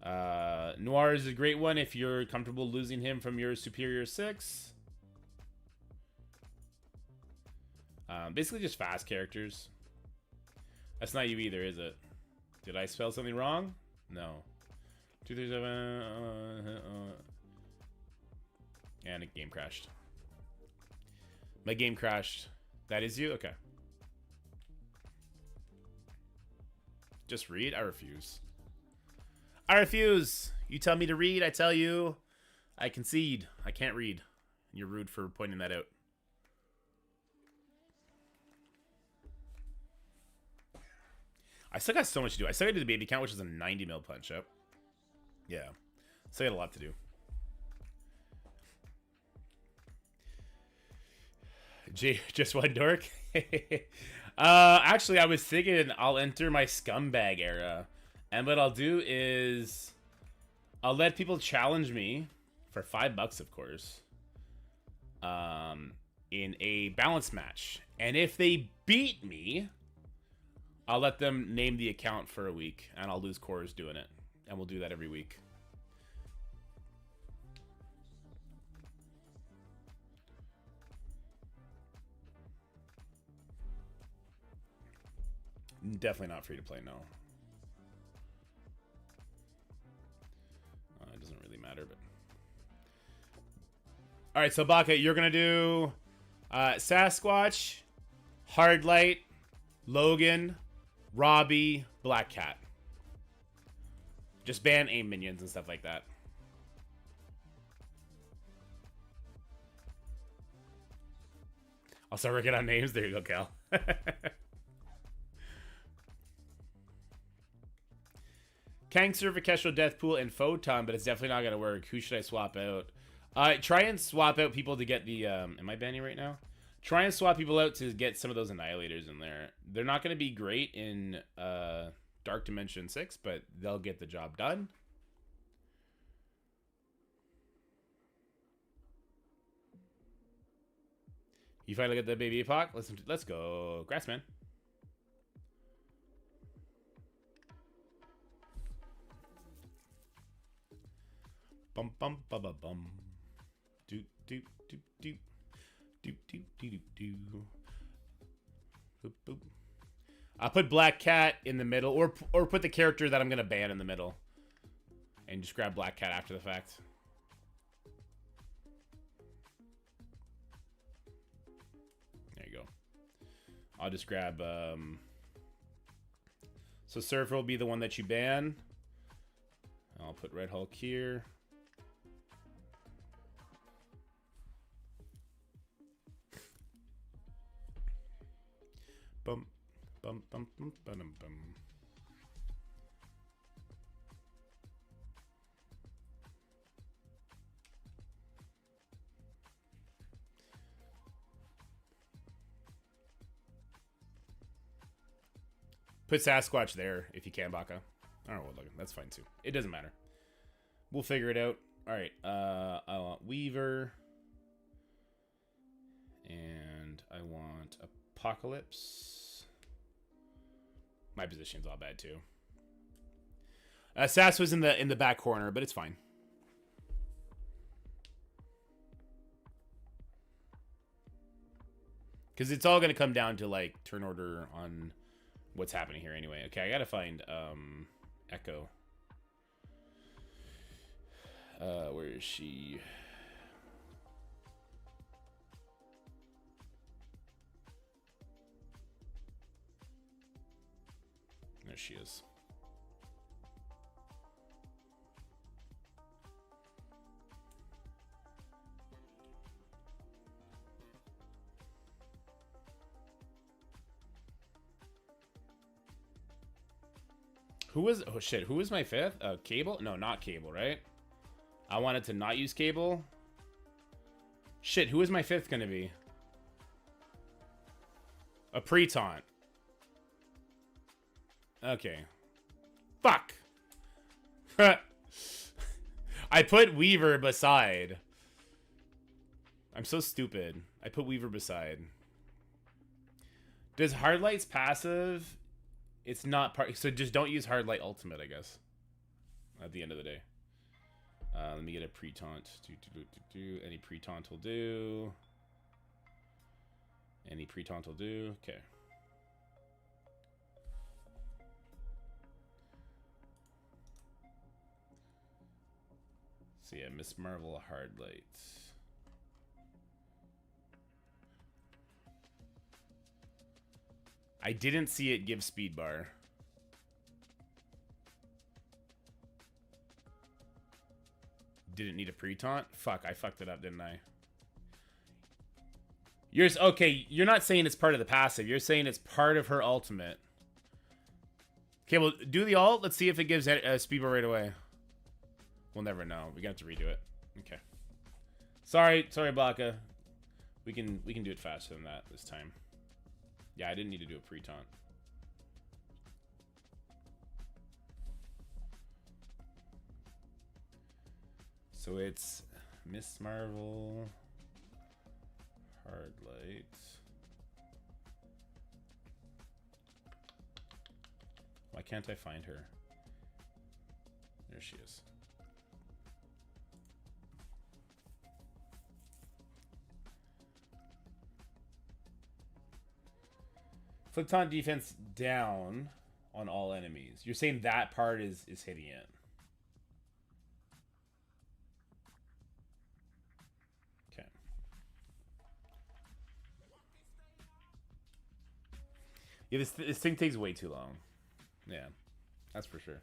Okay. Noir is a great one if you're comfortable losing him from your Superior 6. Basically just fast characters. That's not you either, is it? Did I spell something wrong? No. 237. And a game crashed. My game crashed. That is you? Okay. Just read? I refuse. I refuse! You tell me to read, I tell you. I concede. I can't read. You're rude for pointing that out. I still got so much to do. I still got to do the baby count, which is a 90 mil punch up. Yeah. Still got a lot to do. Just one dork? Actually, I was thinking I'll enter my scumbag era. And what I'll do is I'll let people challenge me for $5, of course, in a balance match. And if they beat me, I'll let them name the account for a week, and I'll lose cores doing it. And we'll do that every week. Definitely not free to play, no. It doesn't really matter, but... Alright, so Baka, you're going to do Sasquatch, Hardlight, Logan, Robbie, Black Cat. Just ban aim minions and stuff like that. I'll start working on names. There you go, Cal. Kangster, Vakeshro, Deathpool, and Photon, but it's definitely not going to work. Who should I swap out? Try and swap out people to get the... am I banning right now? Try and swap people out to get some of those Annihilators in there. They're not going to be great in Dark Dimension 6, but they'll get the job done. You finally get the baby epoch. Let's go, Grassman. Bum bum bum bum bum. Do do do do do do do do do. Boop boop. I'll put Black Cat in the middle, or put the character that I'm gonna ban in the middle, and just grab Black Cat after the fact. There you go. I'll just grab. So Surfer will be the one that you ban. I'll put Red Hulk here. Bum, bum, bum, bum, bum, bum. Put Sasquatch there if you can, Baka. I don't know what looking. That's fine too. It doesn't matter. We'll figure it out. All right. I want Weaver, and I want Apocalypse. My position's all bad too. Sass was in the back corner, but it's fine. Because it's all gonna come down to like turn order on what's happening here anyway. Okay, I gotta find Echo. Where is she? There she is. Who was, oh shit, who was my fifth? Cable? No, not Cable, right? I wanted to not use Cable. Shit, who is my fifth gonna be? A pre-taunt. Okay. Fuck. I put Weaver beside. I'm so stupid. I put Weaver beside. Does Hardlight's passive... It's not part... So just don't use Hardlight Ultimate, I guess. At the end of the day. Let me get a pre-taunt. Any pre-taunt will do. Any pre-taunt will do. Okay. So yeah, Miss Marvel, Hardlight. I didn't see it give speed bar. Didn't need a pre-taunt? Fuck, I fucked it up, didn't I? Okay, you're not saying it's part of the passive. You're saying it's part of her ultimate. Okay, well, do the ult. Let's see if it gives speed bar right away. We'll never know. We're gonna have to redo it. Okay. Sorry, Baka. We can do it faster than that this time. Yeah, I didn't need to do a pre-taunt. So it's Miss Marvel, Hardlight. Why can't I find her? There she is. Flip taunt defense down on all enemies. You're saying that part is hitting it. Okay. Yeah, this thing takes way too long. Yeah, that's for sure.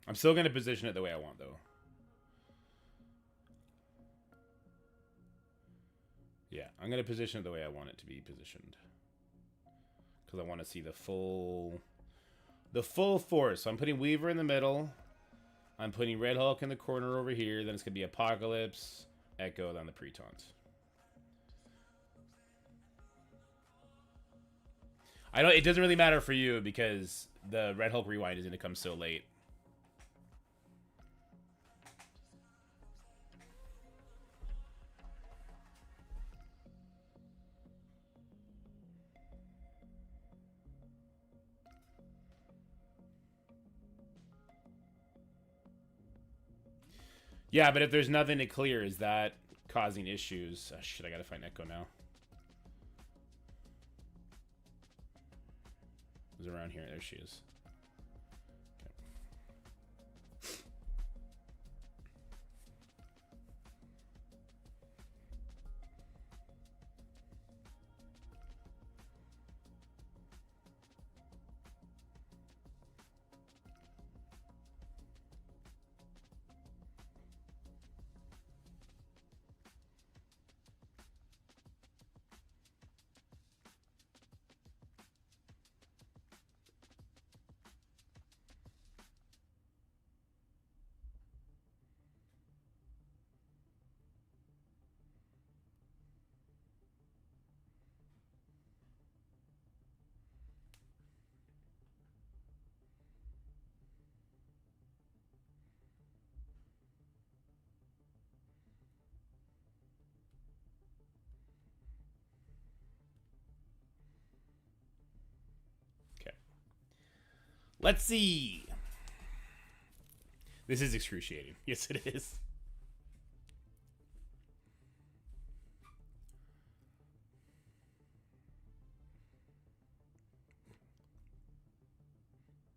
I'm still going to position it the way I want, though. Yeah, I'm going to position it the way I want it to be positioned. Because I want to see the full force. So I'm putting Weaver in the middle. I'm putting Red Hulk in the corner over here. Then it's going to be Apocalypse, Echo, then the pre-taunt. I don't. It doesn't really matter for you because the Red Hulk rewind is going to come so late. Yeah, but if there's nothing to clear, is that causing issues? Oh, shit, I gotta find Echo now. Who's around here? There she is. Let's see. This is excruciating. Yes, it is.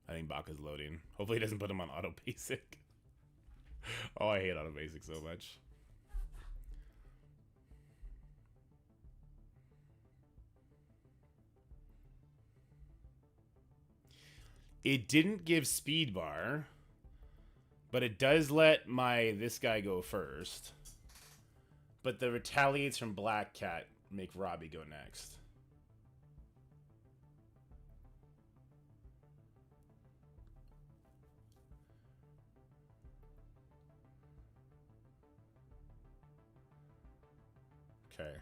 I think Baka's loading. Hopefully he doesn't put him on auto basic. Oh, I hate auto basic so much. It didn't give speed bar, but it does let this guy go first. But the retaliates from Black Cat make Robbie go next. Okay.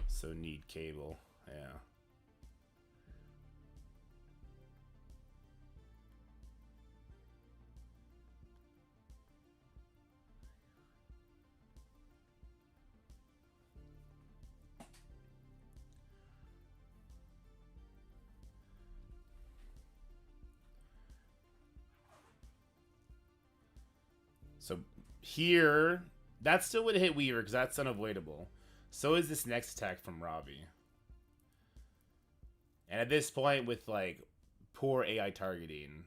So need cable, yeah. So here, that still would hit Weaver because that's unavoidable. So is this next attack from Robbie. And at this point, with like poor AI targeting,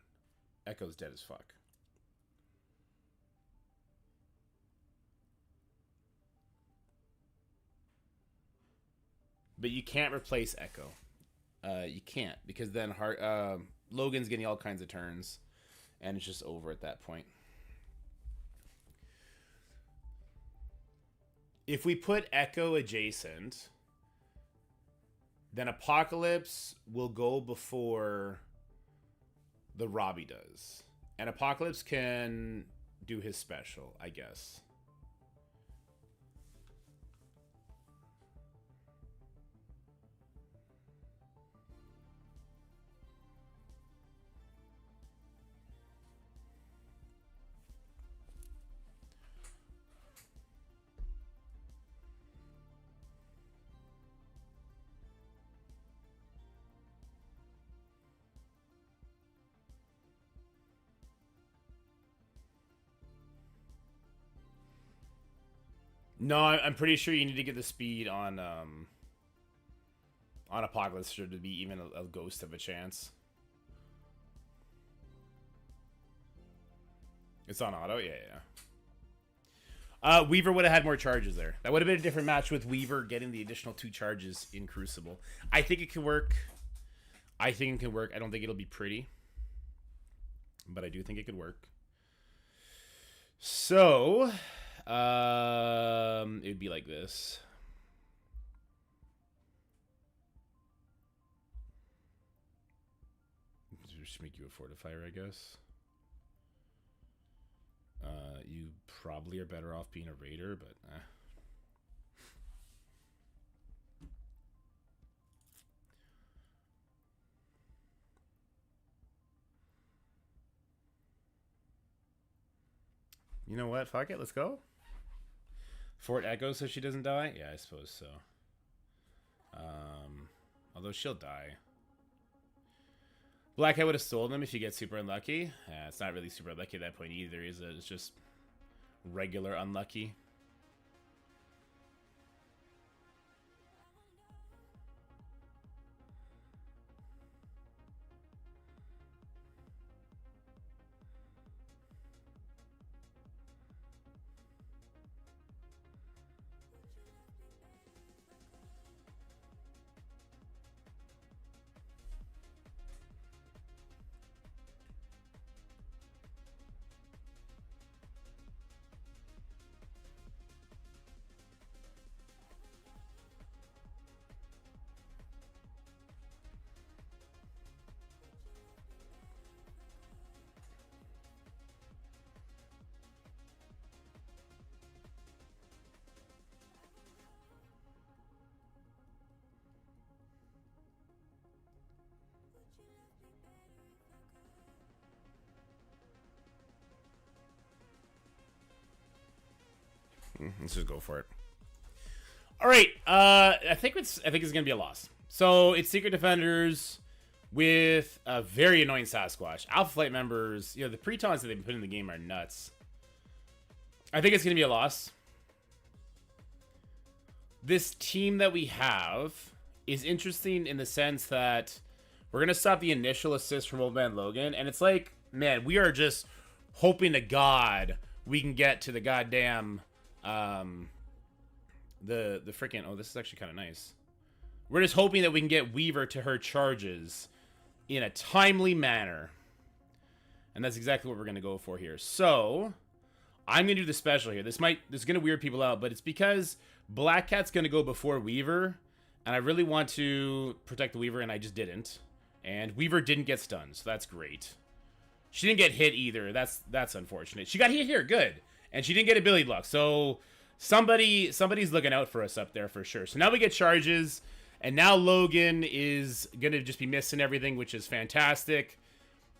Echo's dead as fuck. But you can't replace Echo. You can't because then Logan's getting all kinds of turns, and it's just over at that point. If we put Echo adjacent, then Apocalypse will go before the Robbie does. And Apocalypse can do his special, I guess. No, I'm pretty sure you need to get the speed on Apocalypse to be even a ghost of a chance. It's on auto? Yeah. Weaver would have had more charges there. That would have been a different match with Weaver getting the additional 2 charges in Crucible. I think it can work. I think it can work. I don't think it'll be pretty. But I do think it could work. So, It would be like this. Just make you a fortifier, I guess. You probably are better off being a raider, but you know what? Fuck it. Let's go. Fort Echo so she doesn't die? Yeah, I suppose so. Although she'll die. Black, I would have stolen them if you get super unlucky. It's not really super unlucky at that point either, is it? It's just regular unlucky. Let's just go for it. All right. I think it's gonna be a loss. So it's Secret Defenders with a very annoying Sasquatch. Alpha Flight members, you know, the pre-taunts that they put in the game are nuts. I think it's gonna be a loss. This team that we have is interesting in the sense that we're gonna stop the initial assist from Old Man Logan, and it's like, man, we are just hoping to God we can get to the goddamn the freaking, oh, this is actually kind of nice. We're just hoping that we can get Weaver to her charges in a timely manner. And that's exactly what we're going to go for here. So, I'm going to do the special here. This is going to weird people out, but it's because Black Cat's going to go before Weaver, and I really want to protect the Weaver, and I just didn't. And Weaver didn't get stunned, so that's great. She didn't get hit either. That's unfortunate. She got hit here, good. And she didn't get ability block, so somebody's looking out for us up there for sure. So now we get charges, and now Logan is going to just be missing everything, which is fantastic.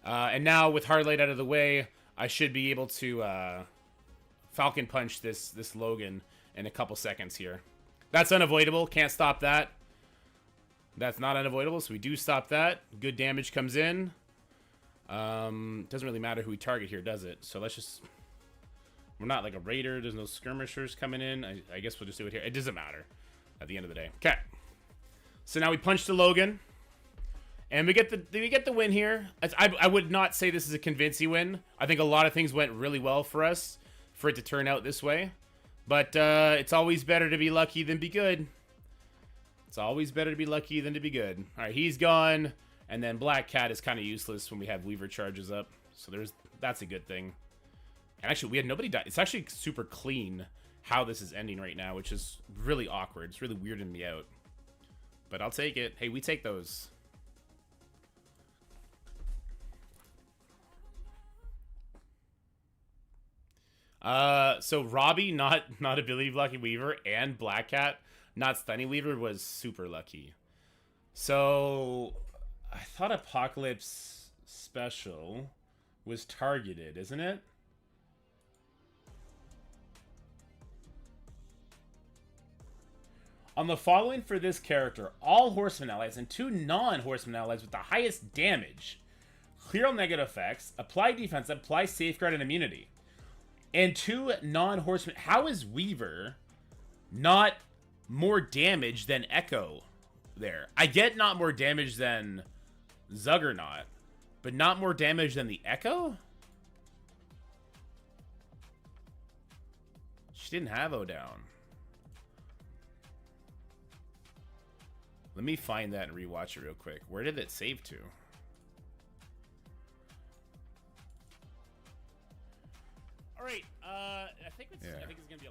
And now with Hardlight out of the way, I should be able to Falcon Punch this Logan in a couple seconds here. That's unavoidable. Can't stop that. That's not unavoidable, so we do stop that. Good damage comes in. Doesn't really matter who we target here, does it? So let's just... We're not like a raider. There's no skirmishers coming in. I guess we'll just do it here. It doesn't matter at the end of the day. Okay. So now we punch the Logan. And we get the win here. I would not say this is a convincing win. I think a lot of things went really well for us for it to turn out this way. But it's always better to be lucky than be good. It's always better to be lucky than to be good. All right, he's gone. And then Black Cat is kind of useless when we have Weaver charges up. So that's a good thing. And actually, we had nobody die. It's actually super clean how this is ending right now, which is really awkward. It's really weirding me out. But I'll take it. Hey, we take those. So Robbie, not ability blocking Weaver, and Black Cat, not stunning Weaver, was super lucky. So I thought Apocalypse Special was targeted, isn't it? On the following for this character, all Horseman allies and 2 non-Horseman allies with the highest damage clear all negative effects, apply defense, apply safeguard and immunity. And 2 non-Horseman... How is Weaver not more damage than Echo there? I get not more damage than Zuggernaut, but not more damage than the Echo? She didn't have O down. Let me find that and rewatch it real quick. Where did it save to? All right. I think it's gonna be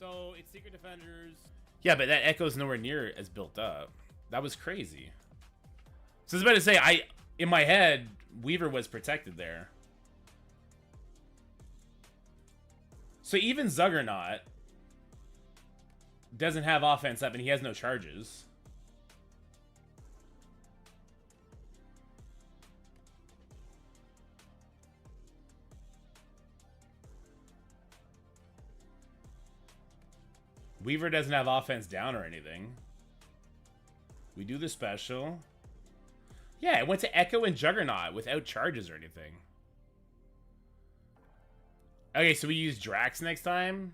So it's Secret Defenders. Yeah, but that Echo's nowhere near as built up. That was crazy. So I was about to say, in my head, Weaver was protected there. So even Zuggernaut doesn't have offense up and he has no charges. Weaver doesn't have offense down or anything. We do the special. Yeah, it went to Echo and Juggernaut without charges or anything. Okay, so we use Drax next time?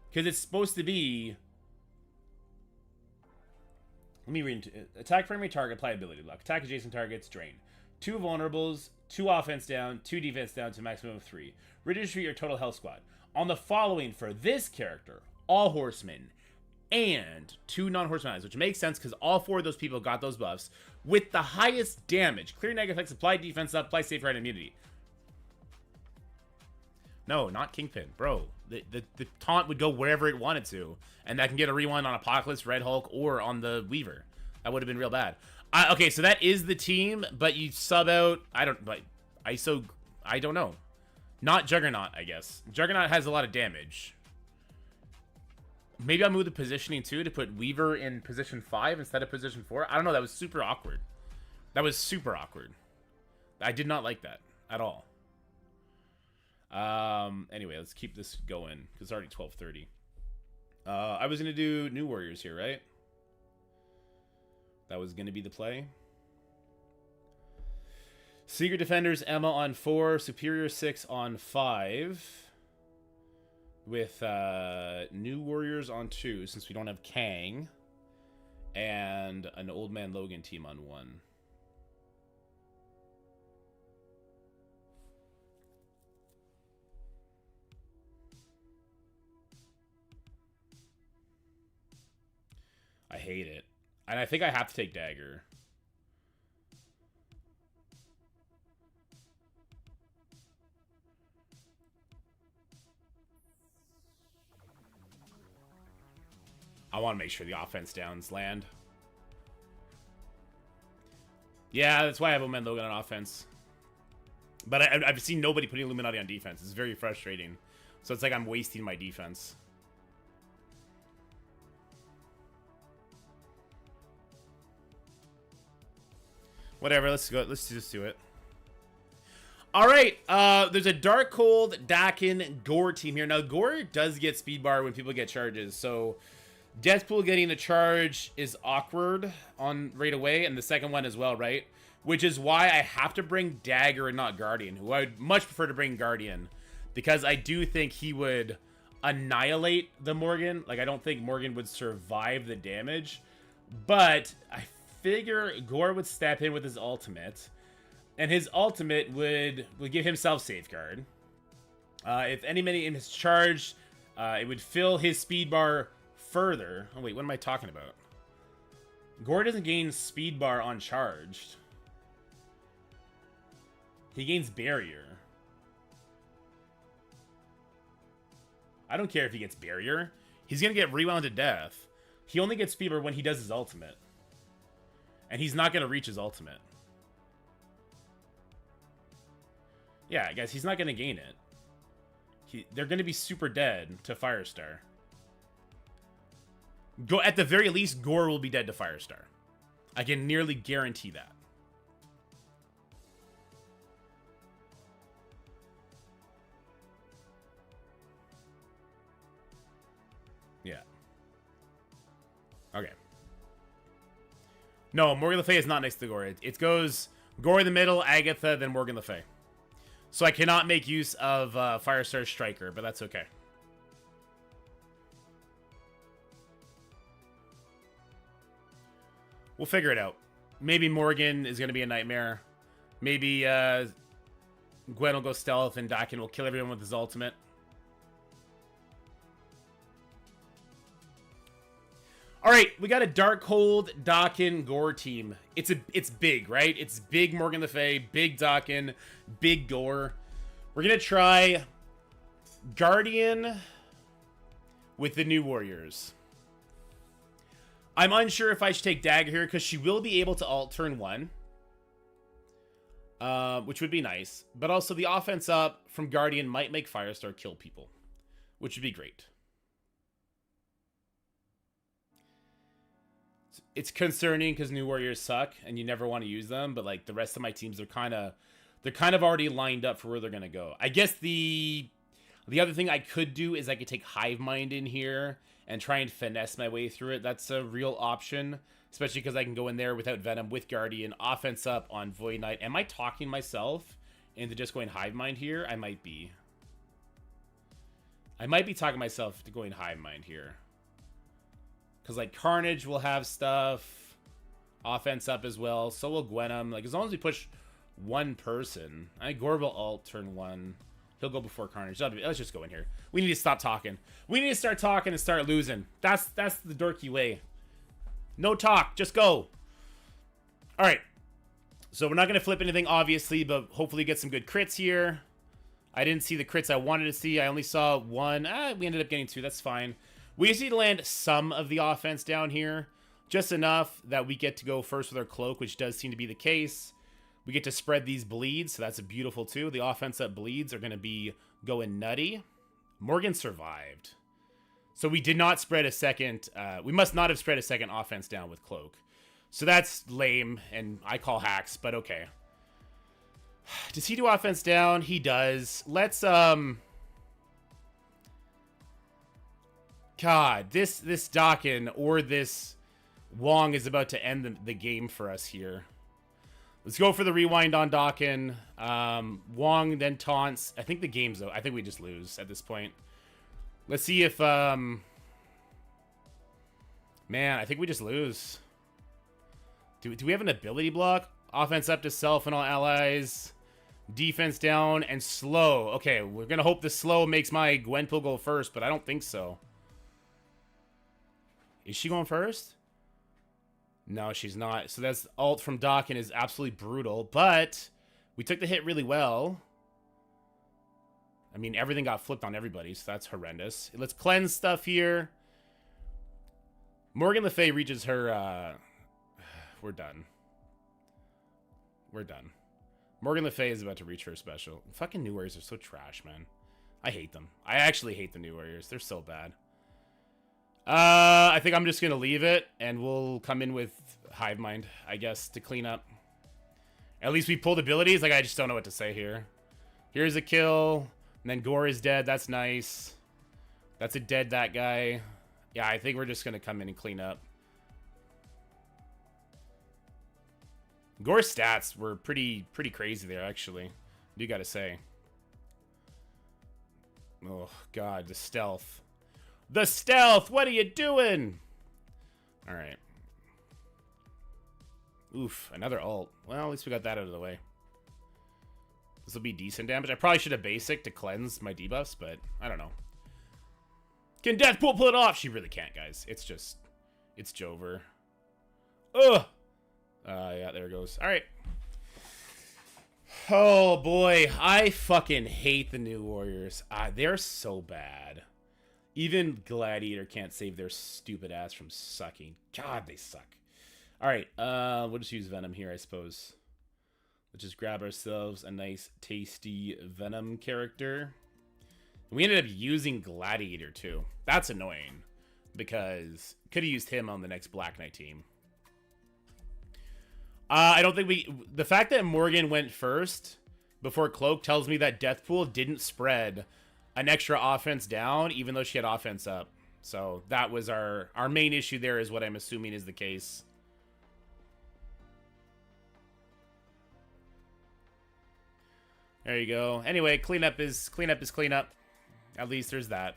Because it's supposed to be... Let me read. Attack primary target, apply ability block. Attack adjacent targets, drain. 2 vulnerables, 2 offense down, 2 defense down to a maximum of 3. Redistribute your total health squad. On the following for this character, all horsemen and 2 non-horsemen eyes, which makes sense because all 4 of those people got those buffs with the highest damage. Clear negative effects, apply defense up, apply safeguard immunity. No, not Kingpin, bro. The taunt would go wherever it wanted to, and that can get a rewind on Apocalypse, Red Hulk, or on the Weaver. That would have been real bad. Okay, so that is the team, but you sub out. I don't know. Not Juggernaut, I guess. Juggernaut has a lot of damage. Maybe I'll move the positioning too to put Weaver in position 5 instead of position 4. I don't know. That was super awkward. I did not like that at all. Anyway, let's keep this going because it's already 12:30. I was gonna do New Warriors here, right? That was gonna be the play. Secret Defenders, Emma on 4, Superior 6 on 5. With New Warriors on 2, since we don't have Kang. And an Old Man Logan team on 1. I hate it. And I think I have to take Dagger. I want to make sure the offense downs land. Yeah, that's why I have Omen Logan on offense. But I've seen nobody putting Illuminati on defense. It's very frustrating. So it's like I'm wasting my defense. Whatever, let's go. Let's just do it. All right, there's a Dark Cold, Dakin, Gore team here. Now, Gore does get speed bar when people get charges, so Deathpool getting a charge is awkward on right away, and the second one as well, right? Which is why I have to bring Dagger and not Guardian, who I would much prefer to bring Guardian, because I do think he would annihilate the Morgan. Like, I don't think Morgan would survive the damage, but I figure Gore would step in with his ultimate, and his ultimate would give himself safeguard. If anybody in his charge, it would fill his speed bar further. Oh wait, what am I talking about? Gore doesn't gain speed bar on charged. He gains barrier. I don't care if he gets barrier. He's gonna get rewound to death. He only gets speed bar when he does his ultimate. And he's not gonna reach his ultimate. Yeah, guys, he's not gonna gain it. They're gonna be super dead to Firestar. At the very least, Gore will be dead to Firestar. I can nearly guarantee that. Yeah. Okay. No, Morgan Le Fay is not next to Gore. It goes Gore in the middle, Agatha, then Morgan Le Fay. So I cannot make use of Firestar Striker, but that's okay. We'll figure it out. Maybe Morgan is going to be a nightmare. Maybe Gwen will go stealth and Dakin will kill everyone with his ultimate. All right, we got a Darkhold, Dakin, Gore team. It's big, right? It's big Morgan Le Fay, big Dakin, big Gore. We're going to try Guardian. with the new warriors. I'm unsure if I should take Dagger here because she will be able to ult turn 1. Which would be nice. But also the offense up from Guardian might make Firestar kill people, which would be great. It's concerning because new warriors suck and you never want to use them, but like the rest of my teams are kind of already lined up for where they're going to go. I guess the other thing I could do is I could take Hive Mind in here and try and finesse my way through it. That's a real option, especially because I can go in there without Venom, with Guardian, offense up on Void Knight. Am I talking myself into just going Hive Mind here? I might be. I might be talking myself to going Hive Mind here. Because, like, Carnage will have stuff. Offense up as well. So will Gwenum. Like, as long as we push one person. I think Gore will ult turn 1. He'll go before Carnage. Let's just go in here. We need to stop talking. We need to start talking and start losing. That's the dorky way. No talk. Just go. All right. So we're not going to flip anything, obviously, but hopefully get some good crits here. I didn't see the crits I wanted to see. I only saw 1. We ended up getting 2. That's fine. We just need to land some of the offense down here. Just enough that we get to go first with our cloak, which does seem to be the case. We get to spread these bleeds, so that's a beautiful too. The offense up bleeds are going to be going nutty. Morgan survived. So we did not spread a second. We must not have spread a second offense down with cloak. So that's lame, and I call hacks, but okay. Does he do offense down? He does. Let's, God, this Dakin or this Wong is about to end the game for us here. Let's go for the rewind on Dakin. Wong then taunts. I think the game's though. I think we just lose at this point. Let's see if man, I think we just lose. Do we have an ability block? Offense up to self and all allies. Defense down and slow. Okay, we're gonna hope the slow makes my Gwenpool go first, but I don't think so. Is she going first? No, she's not. So that's ult from Dakin is absolutely brutal, but we took the hit really well. I mean, everything got flipped on everybody, so that's horrendous. Let's cleanse stuff here. Morgan Le Fay reaches her, we're done. We're done. Morgan Le Fay is about to reach her special. Fucking New Warriors are so trash, man. I hate them. I actually hate the New Warriors. They're so bad. I think I'm just gonna leave it, and we'll come in with Hive Mind, I guess, to clean up. At least we pulled abilities. Like, I just don't know what to say here. Here's a kill, and then Gore is dead. That's nice. That's a dead that guy. Yeah, I think we're just gonna come in and clean up. Gore's stats were pretty crazy there, actually. You gotta say. Oh God, the stealth. The stealth! What are you doing? Alright. Oof, another ult. Well, at least we got that out of the way. This will be decent damage. I probably should have basic to cleanse my debuffs, but I don't know. Can Deathpool pull it off? She really can't, guys. It's just... It's Jover. Ugh! Yeah, there it goes. Alright. Oh, boy. I fucking hate the New Warriors. They're so bad. Even Gladiator can't save their stupid ass from sucking. God, they suck. Alright, we'll just use Venom here, I suppose. Let's just grab ourselves a nice, tasty Venom character. We ended up using Gladiator, too. That's annoying. Because could have used him on the next Black Knight team. I don't think we... The fact that Morgan went first before Cloak tells me that Deathpool didn't spread an extra offense down, even though she had offense up. So that was our main issue there, is what I'm assuming is the case. There you go. Anyway, cleanup is cleanup. At least there's that.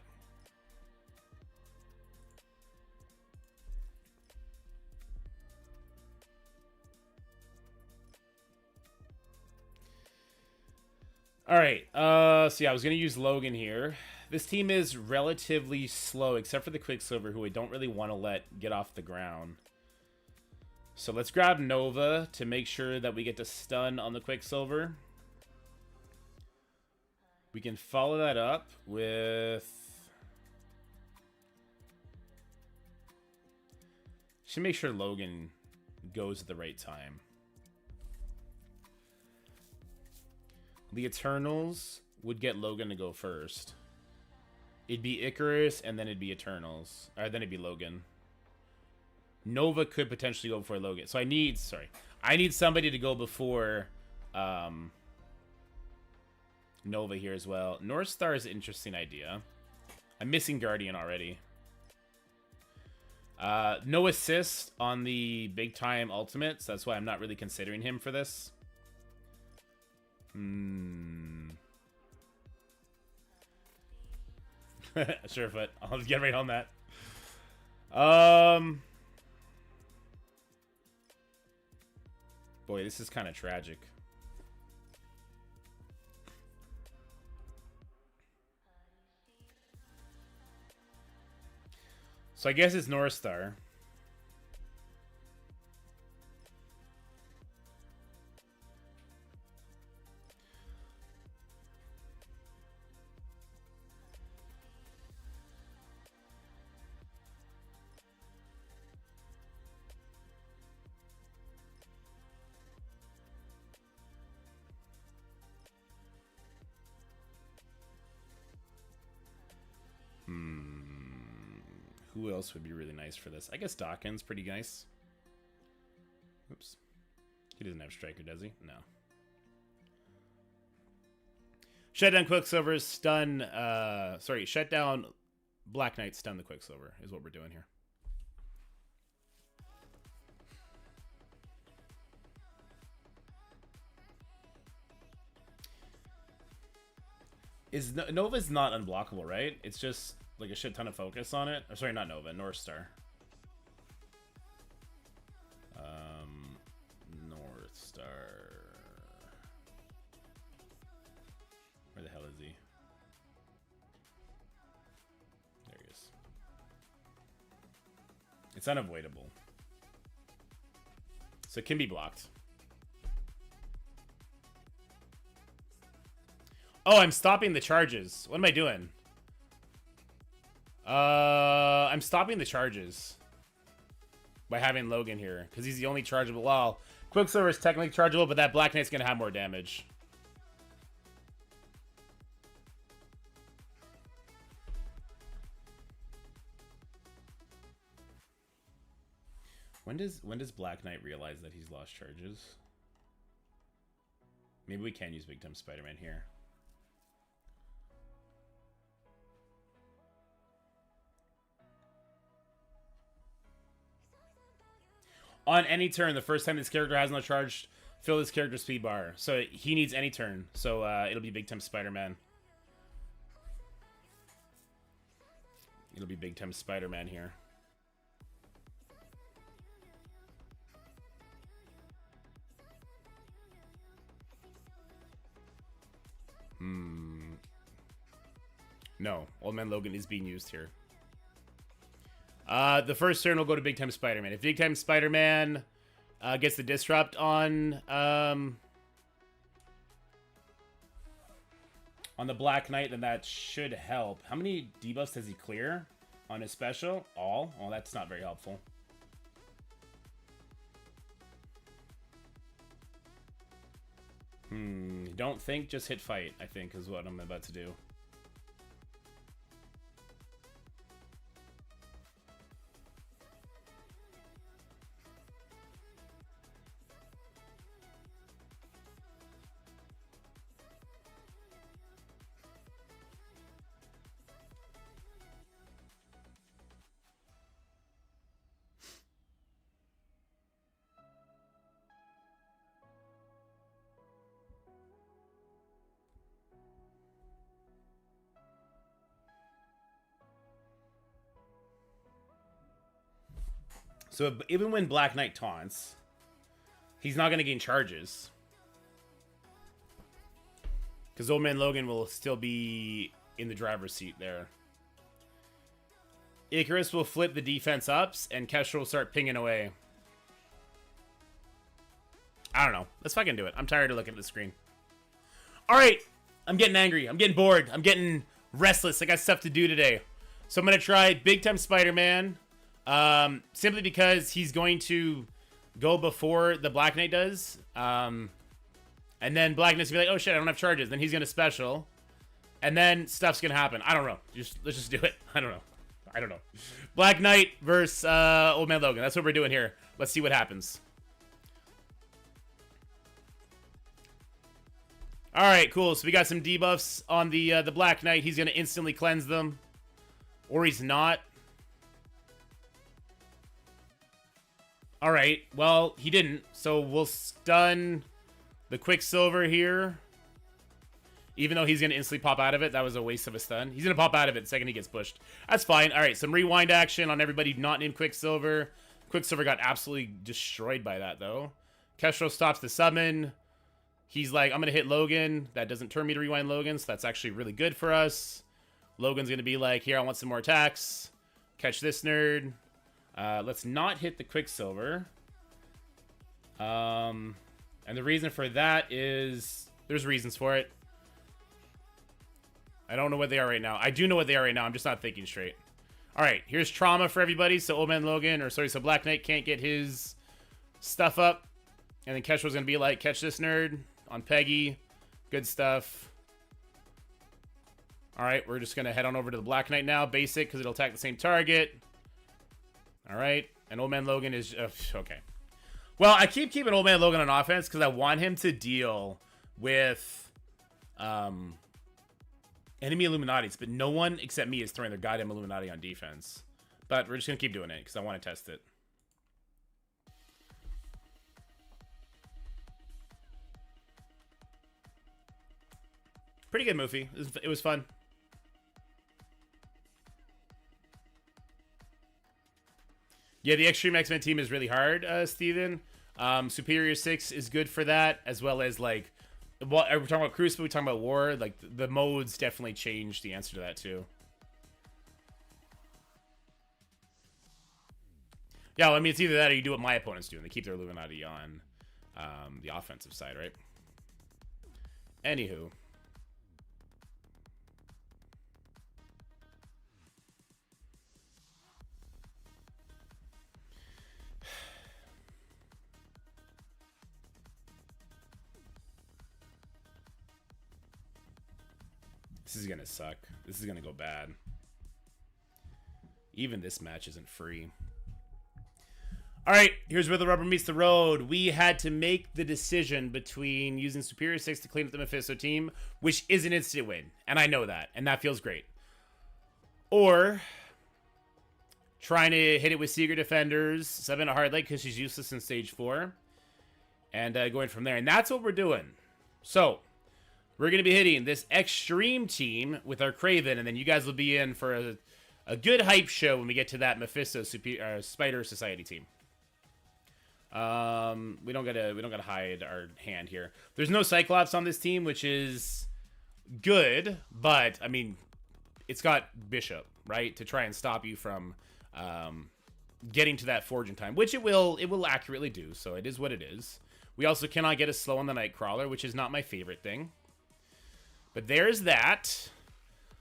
All right, so yeah, I was going to use Logan here. This team is relatively slow, except for the Quicksilver, who I don't really want to let get off the ground. So let's grab Nova to make sure that we get to stun on the Quicksilver. We can follow that up with... Should make sure Logan goes at the right time. The Eternals would get Logan to go first. It'd be Icarus, and then it'd be Eternals. Or then it'd be Logan. Nova could potentially go before Logan. So I need somebody to go before Nova here as well. North Star is an interesting idea. I'm missing Guardian already. No assist on the big time ultimates. That's why I'm not really considering him for this. Surefoot. I'll just get right on that. Boy, this is kind of tragic. So I guess it's North Star. Who else would be really nice for this? I guess Dawkins pretty nice. Oops. He doesn't have Striker, does he? No. Shut down Quicksilver, stun... shut down Black Knight, stun the Quicksilver is what we're doing here. Nova's not unblockable, right? It's just like a shit ton of focus on it. Or sorry, not Nova, North Star. North Star. Where the hell is he? There he is. It's unavoidable. So it can be blocked. Oh, I'm stopping the charges. What am I doing? I'm stopping the charges by having Logan here because he's the only chargeable. Well, Quicksilver is technically chargeable, but that Black Knight's gonna have more damage. When does Black Knight realize that he's lost charges? Maybe we can use Big Time Spider-Man here. On any turn, the first time this character has no charge, fill this character's speed bar. So he needs any turn. So it'll be Big Time Spider-Man. It'll be Big Time Spider-Man here. No, Old Man Logan is being used here. The first turn will go to Big Time Spider-Man. If Big Time Spider-Man gets the disrupt on the Black Knight, then that should help. How many debuffs does he clear on his special? All? Well, that's not very helpful. Don't think, just hit fight, I think, is what I'm about to do. So even when Black Knight taunts, he's not going to gain charges. Because Old Man Logan will still be in the driver's seat there. Icarus will flip the defense ups, and Kestrel will start pinging away. I don't know. Let's fucking do it. I'm tired of looking at the screen. Alright! I'm getting angry. I'm getting bored. I'm getting restless. I got stuff to do today. So I'm going to try Big Time Spider-Man. Simply because he's going to go before the Black Knight does. And then Black Knight's gonna be like, oh shit, I don't have charges. Then he's gonna special. And then stuff's gonna happen. I don't know. Let's just do it. I don't know. Black Knight versus Old Man Logan. That's what we're doing here. Let's see what happens. All right, cool. So we got some debuffs on the Black Knight. He's gonna instantly cleanse them, or he's not. All right. Well, he didn't. So we'll stun the Quicksilver here. Even though he's going to instantly pop out of it. That was a waste of a stun. He's going to pop out of it the second he gets pushed. That's fine. All right, some rewind action on everybody not named Quicksilver. Quicksilver got absolutely destroyed by that, though. Kestrel stops the summon. He's like, I'm going to hit Logan. That doesn't turn me to rewind Logan, so that's actually really good for us. Logan's going to be like, here, I want some more attacks. Catch this nerd. Let's not hit the Quicksilver. And the reason for that is... There's reasons for it. I don't know what they are right now. I do know what they are right now. I'm just not thinking straight. All right, here's trauma for everybody. So Old Man Logan, or sorry, so Black Knight can't get his stuff up. And then Kestrel's going to be like, catch this nerd on Peggy. Good stuff. All right, we're just going to head on over to the Black Knight now. Basic, because it'll attack the same target. All right, and Old Man Logan is... okay. Well, I keep keeping Old Man Logan on offense because I want him to deal with... enemy Illuminatis, but no one except me is throwing their goddamn Illuminati on defense. But we're just going to keep doing it because I want to test it. Pretty good movie. It was fun. Yeah, the Extreme X-Men team is really hard, Steven. Superior 6 is good for that, as well as, like... What are we talking about? Crucible? We talking about War? Like the modes definitely changed the answer to that too. Yeah, well, I mean it's either that or you do what my opponents do and they keep their Illuminati on the offensive side, right? Anywho, this is gonna suck. This is gonna go bad. Even this match isn't free. All right, here's where the rubber meets the road. We had to make the decision between using Superior 6 to clean up the Mephisto team, which is an instant win, and I know that, and that feels great. Or trying to hit it with Secret Defenders, 7 a hard leg because she's useless in stage 4, and going from there. And that's what we're doing. So we're going to be hitting this Extreme team with our Kraven, and then you guys will be in for a good hype show when we get to that Mephisto Spider Society team. We don't gotta hide our hand here. There's no Cyclops on this team, which is good, but I mean, it's got Bishop, right, to try and stop you from getting to that Forge in time, which it will accurately do. So it is what it is. We also cannot get a slow on the Nightcrawler, which is not my favorite thing. But there's that.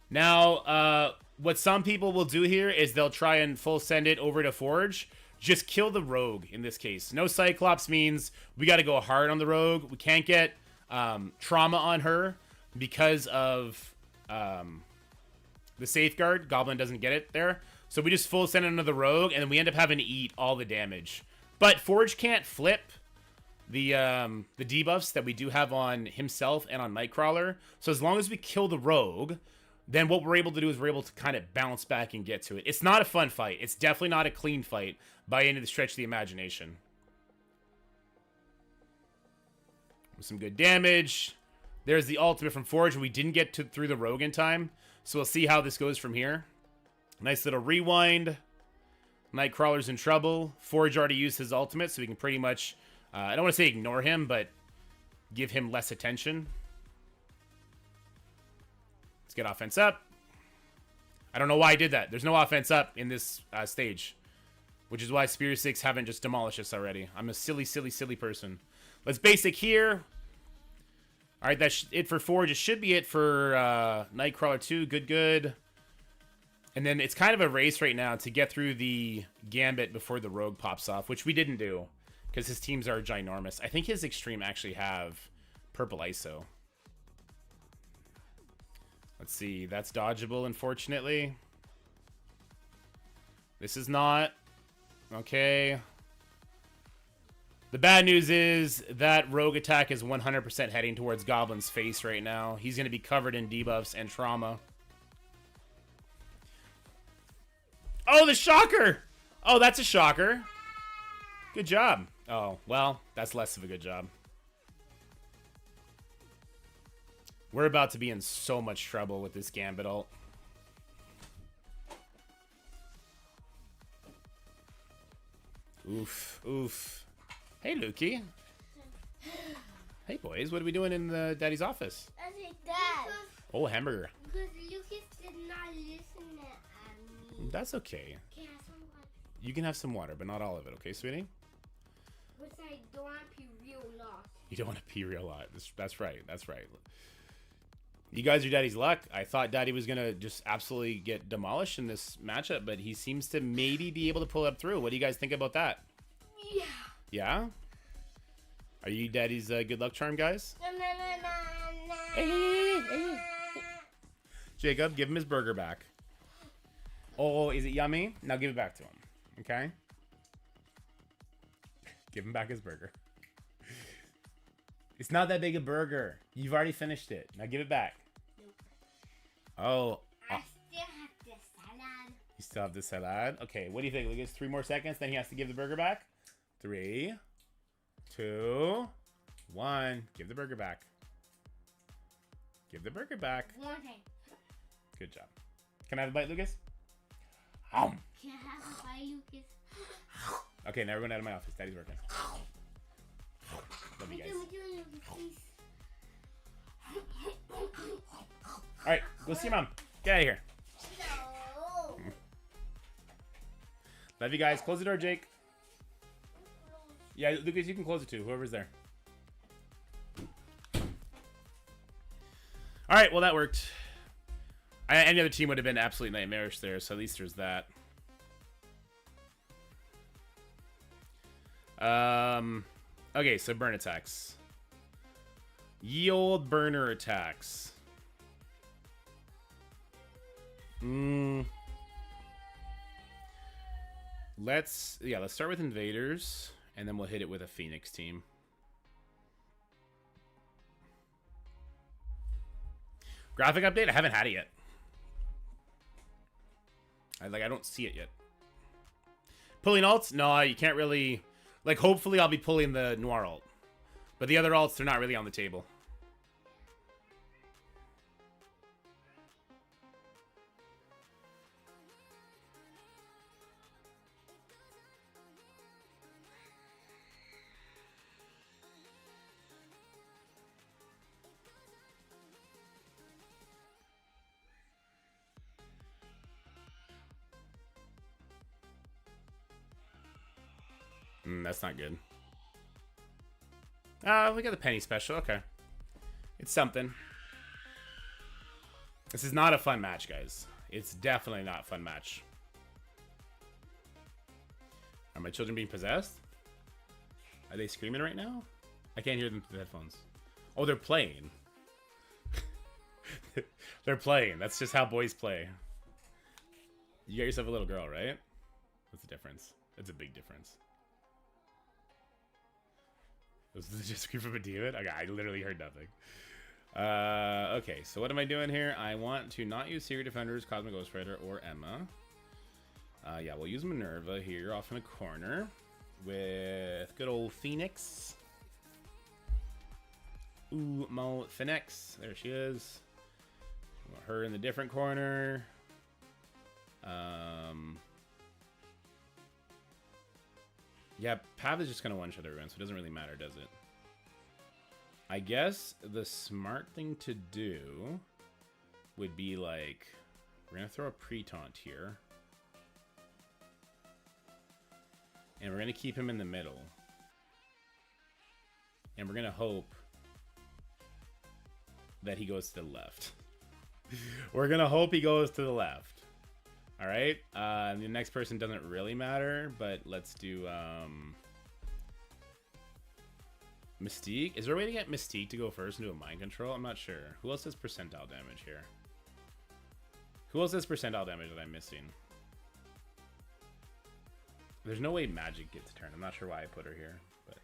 Now, what some people will do here is they'll try and full send it over to Forge. Just kill the Rogue in this case. No Cyclops means we got to go hard on the Rogue. We can't get trauma on her because of the Safeguard. Goblin doesn't get it there. So we just full send it into the Rogue, and then we end up having to eat all the damage. But Forge can't flip the debuffs that we do have on himself and on Nightcrawler. So as long as we kill the Rogue, then what we're able to do is we're able to kind of bounce back and get to it. It's not a fun fight. It's definitely not a clean fight by any stretch of the imagination. With some good damage. There's the ultimate from Forge. We didn't get through the Rogue in time, so we'll see how this goes from here. Nice little rewind. Nightcrawler's in trouble. Forge already used his ultimate, so we can pretty much... I don't want to say ignore him, but give him less attention. Let's get offense up. I don't know why I did that. There's no offense up in this stage, which is why Superior 6 haven't just demolished us already. I'm a silly, silly, silly person. Let's basic here. All right, that's it for Forge. It should be it for Nightcrawler 2. Good, good. And then it's kind of a race right now to get through the Gambit before the Rogue pops off, which we didn't do because his teams are ginormous. I think his Extreme actually have purple ISO. Let's see. That's dodgeable, unfortunately. This is not. Okay. The bad news is that Rogue attack is 100% heading towards Goblin's face right now. He's going to be covered in debuffs and trauma. Oh, the shocker! Oh, that's a shocker. Good job. Oh, well, that's less of a good job. We're about to be in so much trouble with this Gambit ult. Oof, oof. Hey, Lukey. Hey, boys. What are we doing in the daddy's office? I said Dad. Oh, hamburger. Because Lucas did not listen at me. That's okay. Can I have some water? You can have some water, but not all of it, okay, sweetie? But I don't want to pee real lot. You don't want to pee real lot. That's right. That's right. You guys are daddy's luck. I thought daddy was going to just absolutely get demolished in this matchup, but he seems to maybe be able to pull it through. What do you guys think about that? Yeah. Yeah? Are you daddy's good luck charm, guys? Hey. Jacob, give him his burger back. Oh, is it yummy? Now give it back to him. Okay? Give him back his burger. It's not that big a burger. You've already finished it. Now give it back. Nope. Oh. I still have the salad. You still have the salad? Okay, what do you think? Lucas, 3 more seconds, then he has to give the burger back. 3, 2, 1. Give the burger back. Give the burger back. One thing. Good job. Can I have a bite, Lucas? Can I have a bite, Lucas? Okay, now everyone out of my office. Daddy's working. Love you guys. Alright, go see your mom. Get out of here. No. Love you guys. Close the door, Jake. Yeah, Lucas, you can close it too. Whoever's there. Alright, well that worked. Any other team would have been absolutely nightmarish there, so at least there's that. Okay, so burn attacks. Ye old burner attacks. Let's start with invaders, and then we'll hit it with a Phoenix team. Graphic update? I haven't had it yet. I don't see it yet. Pulling alts? No, you can't really. Like, hopefully I'll be pulling the Noir ult. But the other alts, they're not really on the table. That's not good. We got the penny special. Okay. It's something. This is not a fun match, guys. It's definitely not a fun match. Are my children being possessed? Are they screaming right now? I can't hear them through the headphones. Oh, they're playing. They're playing. That's just how boys play. You got yourself a little girl, right? What's the difference? It's a big difference. Was this just a scream from a demon? Okay, I literally heard nothing. Okay, so what am I doing here? I want to not use Secret Defenders, Cosmic Ghost Rider, or Emma. Yeah, we'll use Minerva here off in a corner with good old Phoenix. Ooh, Mo Phoenix. There she is. Want her in the different corner. Yeah, Pav is just going to one-shot everyone, so it doesn't really matter, does it? I guess the smart thing to do would be, like, we're going to throw a pre-taunt here. And we're going to keep him in the middle. And we're going to hope that he goes to the left. We're going to hope he goes to the left. All right. The next person doesn't really matter, but let's do Mystique. Is there a way to get Mystique to go first and do a mind control? I'm not sure. Who else has percentile damage here? Who else has percentile damage that I'm missing? There's no way Magic gets a turn. I'm not sure why I put her here, but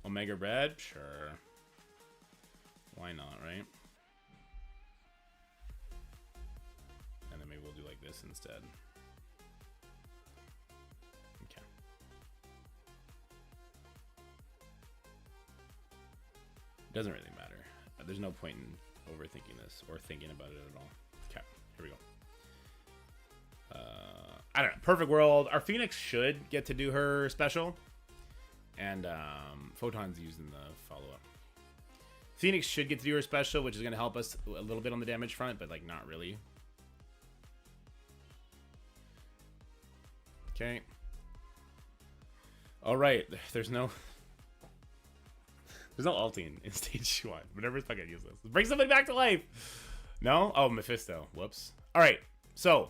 Omega Red? Sure. Why not, right? And then maybe we'll do like this instead. Okay. Doesn't really matter. There's no point in overthinking this or thinking about it at all. Okay, here we go. I don't know. Perfect world. Our Phoenix should get to do her special. And Photon's using the follow-up. Phoenix should get to do her special, which is going to help us a little bit on the damage front, but like not really. Okay. All right. There's no ulting in stage 1. Whenever it's fucking useless. Bring somebody back to life. No? Oh, Mephisto. Whoops. All right. So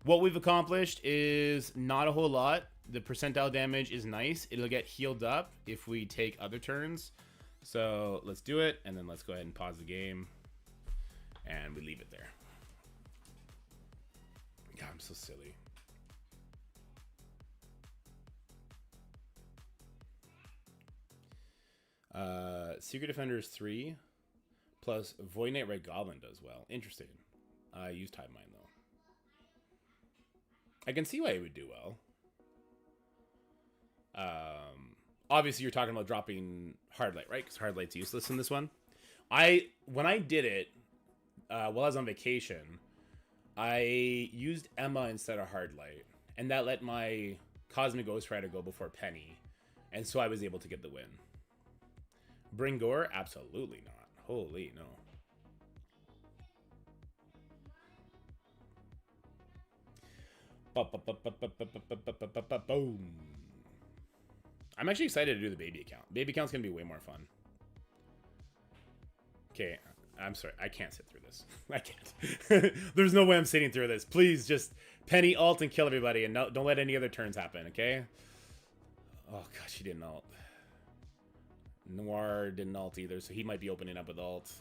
what we've accomplished is not a whole lot. The percentile damage is nice. It'll get healed up if we take other turns. So let's do it, and then let's go ahead and pause the game, and we leave it there. God, I'm so silly. Secret Defenders 3 plus Void Knight Red Goblin does well. Interesting. I used Hive Mind though. I can see why it would do well. Obviously you're talking about dropping Hard Light, right? Because Hard Light's useless in this one. When I did it, while I was on vacation, I used Emma instead of Hard Light, and that let my Cosmic Ghost Rider go before Penny, and so I was able to get the win. Bring Gore? Absolutely not. Holy no. Boom. I'm actually excited to do the baby account. Baby account's gonna be way more fun. Okay, I'm sorry. I can't sit through this. I can't. There's no way I'm sitting through this. Please just Penny ult and kill everybody, and don't let any other turns happen, okay? Oh god, she didn't ult. Noir didn't ult either, so he might be opening up with ult.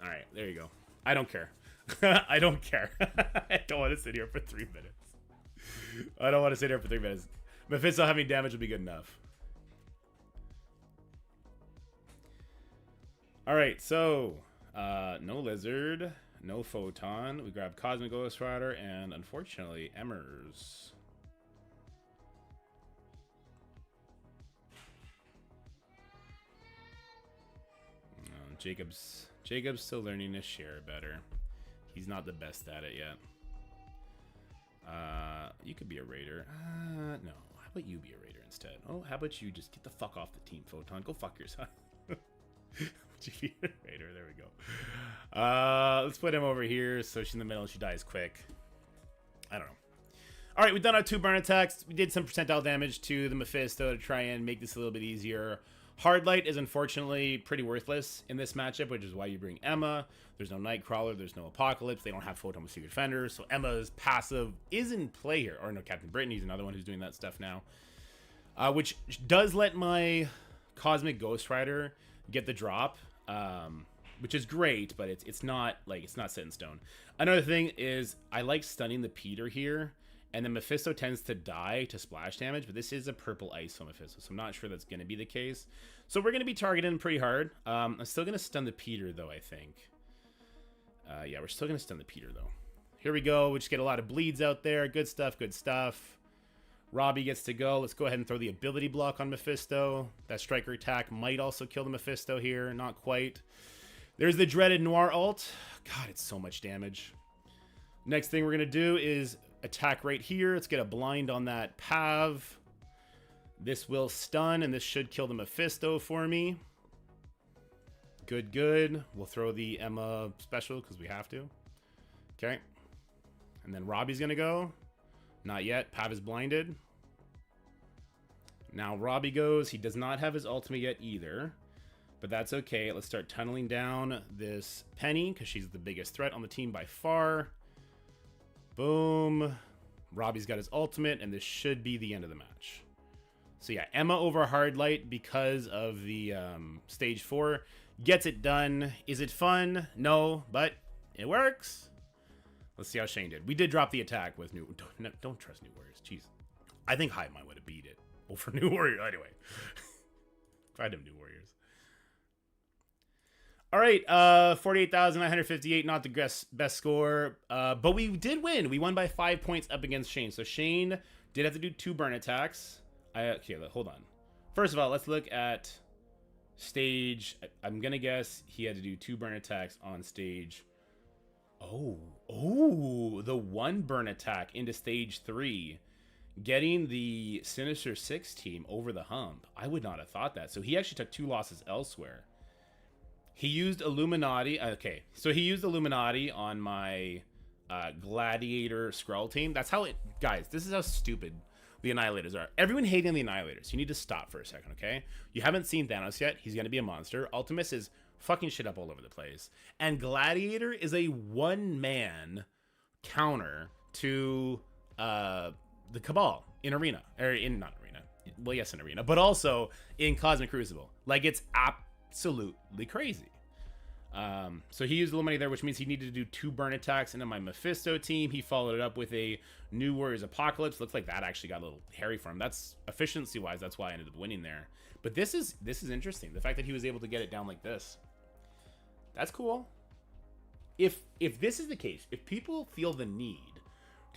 Alright, there you go. I don't care. I don't care. I don't want to sit here for 3 minutes. I don't want to sit here for 3 minutes. Mephisto having damage will be good enough. Alright, so no Lizard, no Photon. We grab Cosmic Ghost Rider and unfortunately Emmers. Jacob's still learning to share better. He's not the best at it yet. You could be a raider. No. How about you be a raider instead? Oh, how about you just get the fuck off the team, Photon? Go fuck yourself. Would you be a raider? There we go. Let's put him over here so she's in the middle and she dies quick. I don't know. All right, we've done our 2 burn attacks. We did some percentile damage to the Mephisto to try and make this a little bit easier. Hard Light is unfortunately pretty worthless in this matchup, which is why you bring Emma. There's no Nightcrawler, there's no Apocalypse, they don't have Photon with Secret Defenders, so Emma's passive is in play here. Or no, Captain Brittany's another one who's doing that stuff now. Which does let my Cosmic Ghost Rider get the drop, which is great, but it's not set in stone. Another thing is I like stunning the Peter here. And then Mephisto tends to die to splash damage, but this is a purple ice on Mephisto, so I'm not sure that's going to be the case. So we're going to be targeting him pretty hard. I'm still going to stun the Peter, though, I think. Yeah, we're still going to stun the Peter, though. Here we go. We just get a lot of bleeds out there. Good stuff, good stuff. Robbie gets to go. Let's go ahead and throw the ability block on Mephisto. That striker attack might also kill the Mephisto here. Not quite. There's the dreaded Noir ult. God, it's so much damage. Next thing we're going to do is attack right here. Let's get a blind on that Pav. This will stun, and this should kill the Mephisto for me. Good, good. We'll throw the Emma special because we have to. Okay. And then Robbie's going to go. Not yet. Pav is blinded. Now Robbie goes. He does not have his ultimate yet either. But that's okay. Let's start tunneling down this Penny, because she's the biggest threat on the team by far. Boom. Robbie's got his ultimate, and this should be the end of the match. So yeah, Emma over Hardlight because of the stage 4. Gets it done. Is it fun? No, but it works. Let's see how Shane did. We did drop the attack with New... Don't trust New Warriors. Jeez. I think Hive Mind would have beat it over New Warriors. Anyway. Tried him, New Warriors. All right, 48,958, not the best score, but we did win. We won by 5 points up against Shane. So Shane did have to do 2 burn attacks. Okay, hold on. First of all, let's look at stage. I'm going to guess he had to do 2 burn attacks on stage. Oh, the 1 burn attack into stage 3. Getting the Sinister 6 team over the hump. I would not have thought that. So he actually took 2 losses elsewhere. He used Illuminati. Okay, so he used Illuminati on my Gladiator Skrull team. That's how it... Guys, this is how stupid the Annihilators are. Everyone hating the Annihilators. You need to stop for a second, okay? You haven't seen Thanos yet. He's going to be a monster. Ultimus is fucking shit up all over the place. And Gladiator is a one-man counter to the Cabal in Arena. Or in... Not Arena. Well, yes, in Arena. But also in Cosmic Crucible. Like, it's absolutely crazy. So he used Illuminati there, which means he needed to do 2 burn attacks into my Mephisto team. He followed it up with a New Warriors Apocalypse. Looks like that actually got a little hairy for him. That's efficiency wise, that's why I ended up winning there. But this is interesting. The fact that he was able to get it down like this. That's cool. If this is the case, if people feel the need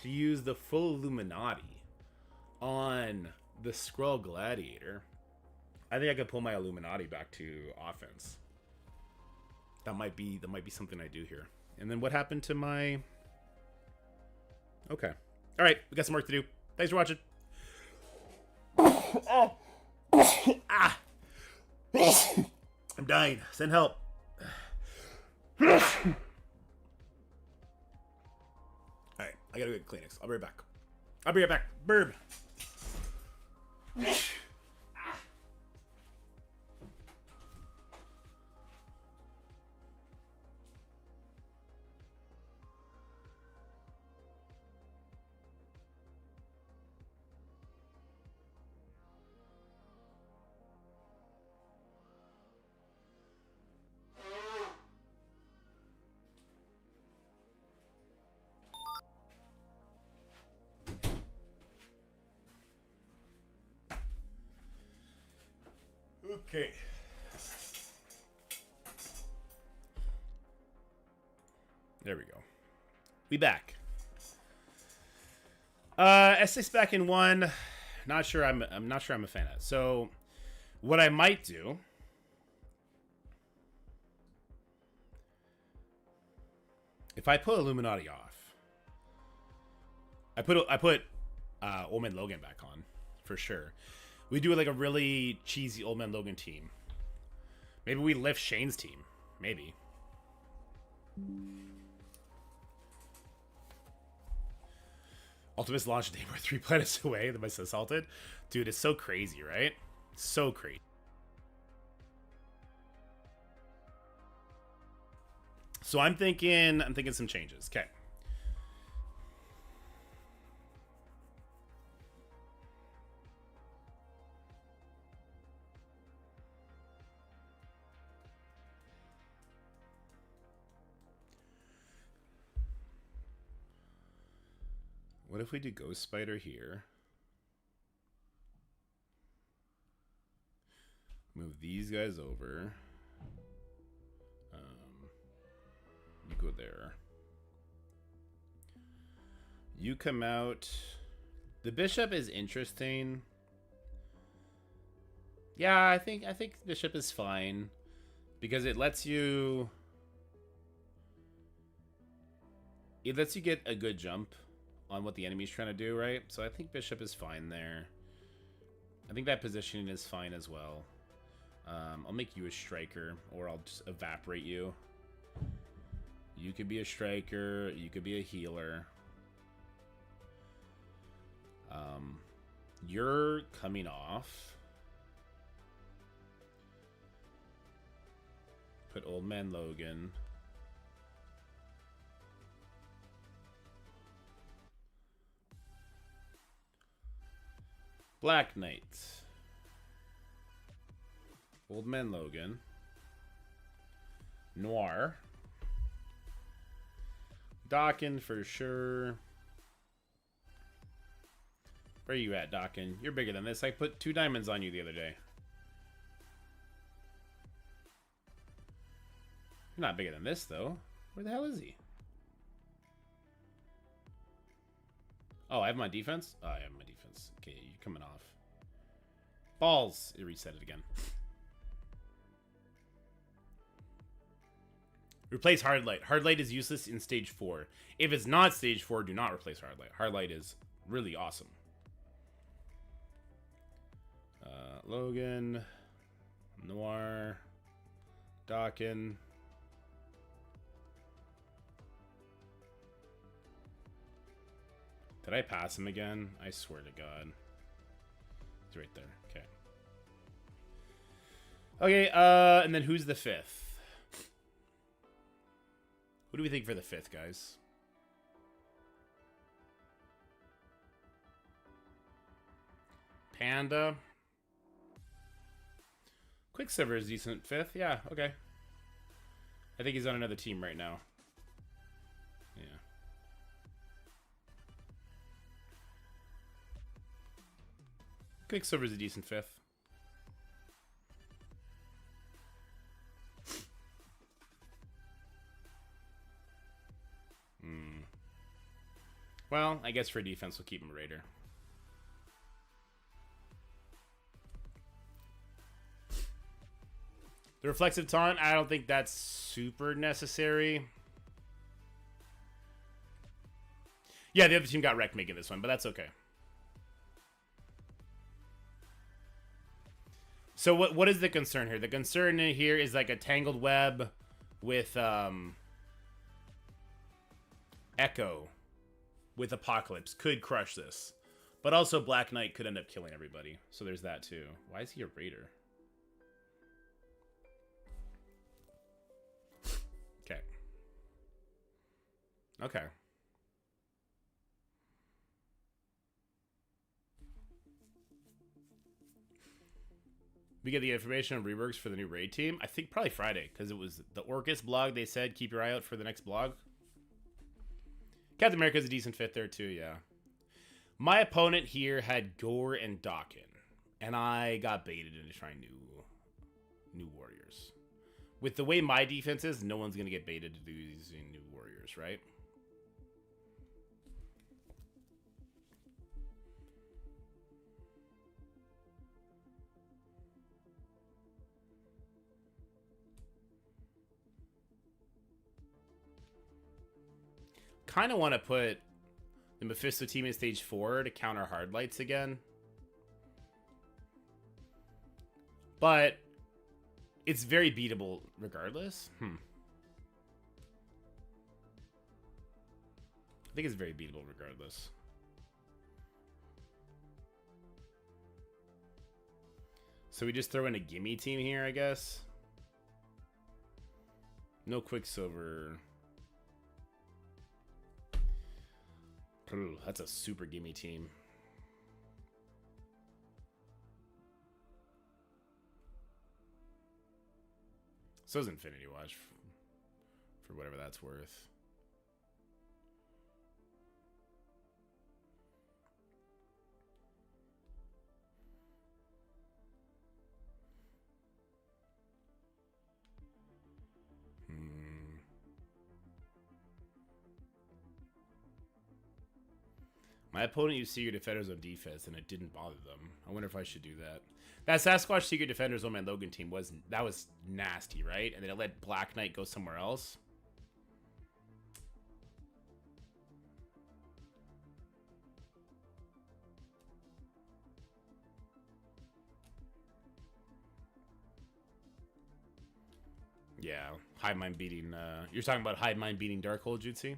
to use the full Illuminati on the Skrull Gladiator, I think I could pull my Illuminati back to offense. That might be something I do here. And then what happened to my... Okay. All right, we got some work to do. Thanks for watching. I'm dying. Send help. All right, I gotta go get Kleenex. I'll be right back. Burb. Okay. There we go. We back. S6 back in 1. Not sure I'm not sure I'm a fan of it. So what I might do, if I put Illuminati off, I put Old Man Logan back on for sure. We do like a really cheesy Old Man Logan team. Maybe we lift Shane's team. Maybe. Ultimus launched a day. We're 3 planets away. The most assaulted. Dude, it's so crazy, right? So crazy. So I'm thinking some changes. Okay. What if we do Ghost Spider here? Move these guys over. You go there. You come out. The Bishop is interesting. Yeah, I think Bishop is fine because it lets you get a good jump on what the enemy's trying to do, right? So I think Bishop is fine there. I think that positioning is fine as well. I'll make you a striker, or I'll just evaporate you. You could be a striker, you could be a healer. You're coming off. Put Old Man Logan. Black Knight. Old Man Logan. Noir. Dawkin for sure. Where are you at, Dawkin? You're bigger than this. I put 2 diamonds on you the other day. You're not bigger than this, though. Where the hell is he? Oh, I have my defense? Oh, I have my defense. Okay, you're coming off. Balls. It reset it again. Replace Hard Light. Hard Light is useless in stage 4. If it's not stage 4, do not replace Hard Light. Hard Light is really awesome. Logan. Noir. Dawkin. Did I pass him again? I swear to God. He's right there. Okay. Okay, and then who's the 5th? Who do we think for the 5th, guys? Panda. Quicksilver is decent 5th. Yeah, okay. I think he's on another team right now. Yeah. Quicksilver's a decent 5th. Well, I guess for defense, we'll keep him Raider. The reflexive taunt, I don't think that's super necessary. Yeah, the other team got wrecked making this one, but that's okay. So what is the concern here? The concern here is like a tangled web with Echo with Apocalypse could crush this. But also Black Knight could end up killing everybody. So there's that too. Why is he a Raider? Okay. Okay. We get the information on reworks for the new raid team. I think probably Friday, because it was the Orchis blog. They said keep your eye out for the next blog. Captain America's a decent fit there too, yeah. My opponent here had Gore and Dawkin, and I got baited into trying new warriors. With the way my defense is, no one's gonna get baited to do these new warriors, right? Kind of want to put the Mephisto team in stage 4 to counter hard lights again. But it's very beatable regardless. I think it's very beatable regardless. So we just throw in a gimme team here, I guess. No Quicksilver. Ooh, that's a super gimme team. So is Infinity Watch, for whatever that's worth. My opponent used Secret Defenders on defense, and it didn't bother them. I wonder if I should do that. That Sasquatch Secret Defenders Old Man Logan team was nasty, right? And then it let Black Knight go somewhere else. Yeah, Hive Mind beating. You're talking about Hive Mind beating Darkhold Jutsu?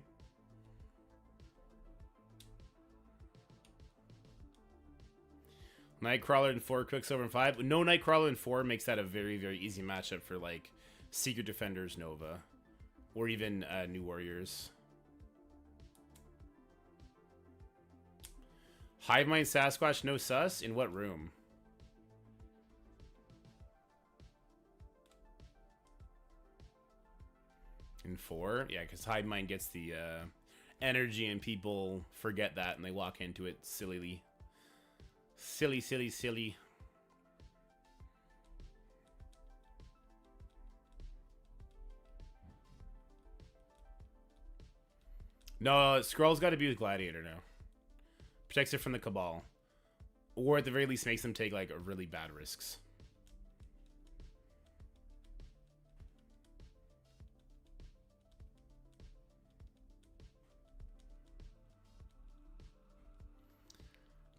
Nightcrawler in 4, Quicksilver in 5. No Nightcrawler in 4 makes that a very, very easy matchup for, like, Secret Defenders Nova, or even New Warriors. Hive Mind Sasquatch no sus? In what room? In 4? Yeah, because Hive Mind gets the energy and people forget that and they walk into it sillily. Silly, silly, silly. No, Skrull's got to be with Gladiator now. Protects it from the Cabal. Or at the very least makes them take, like, really bad risks.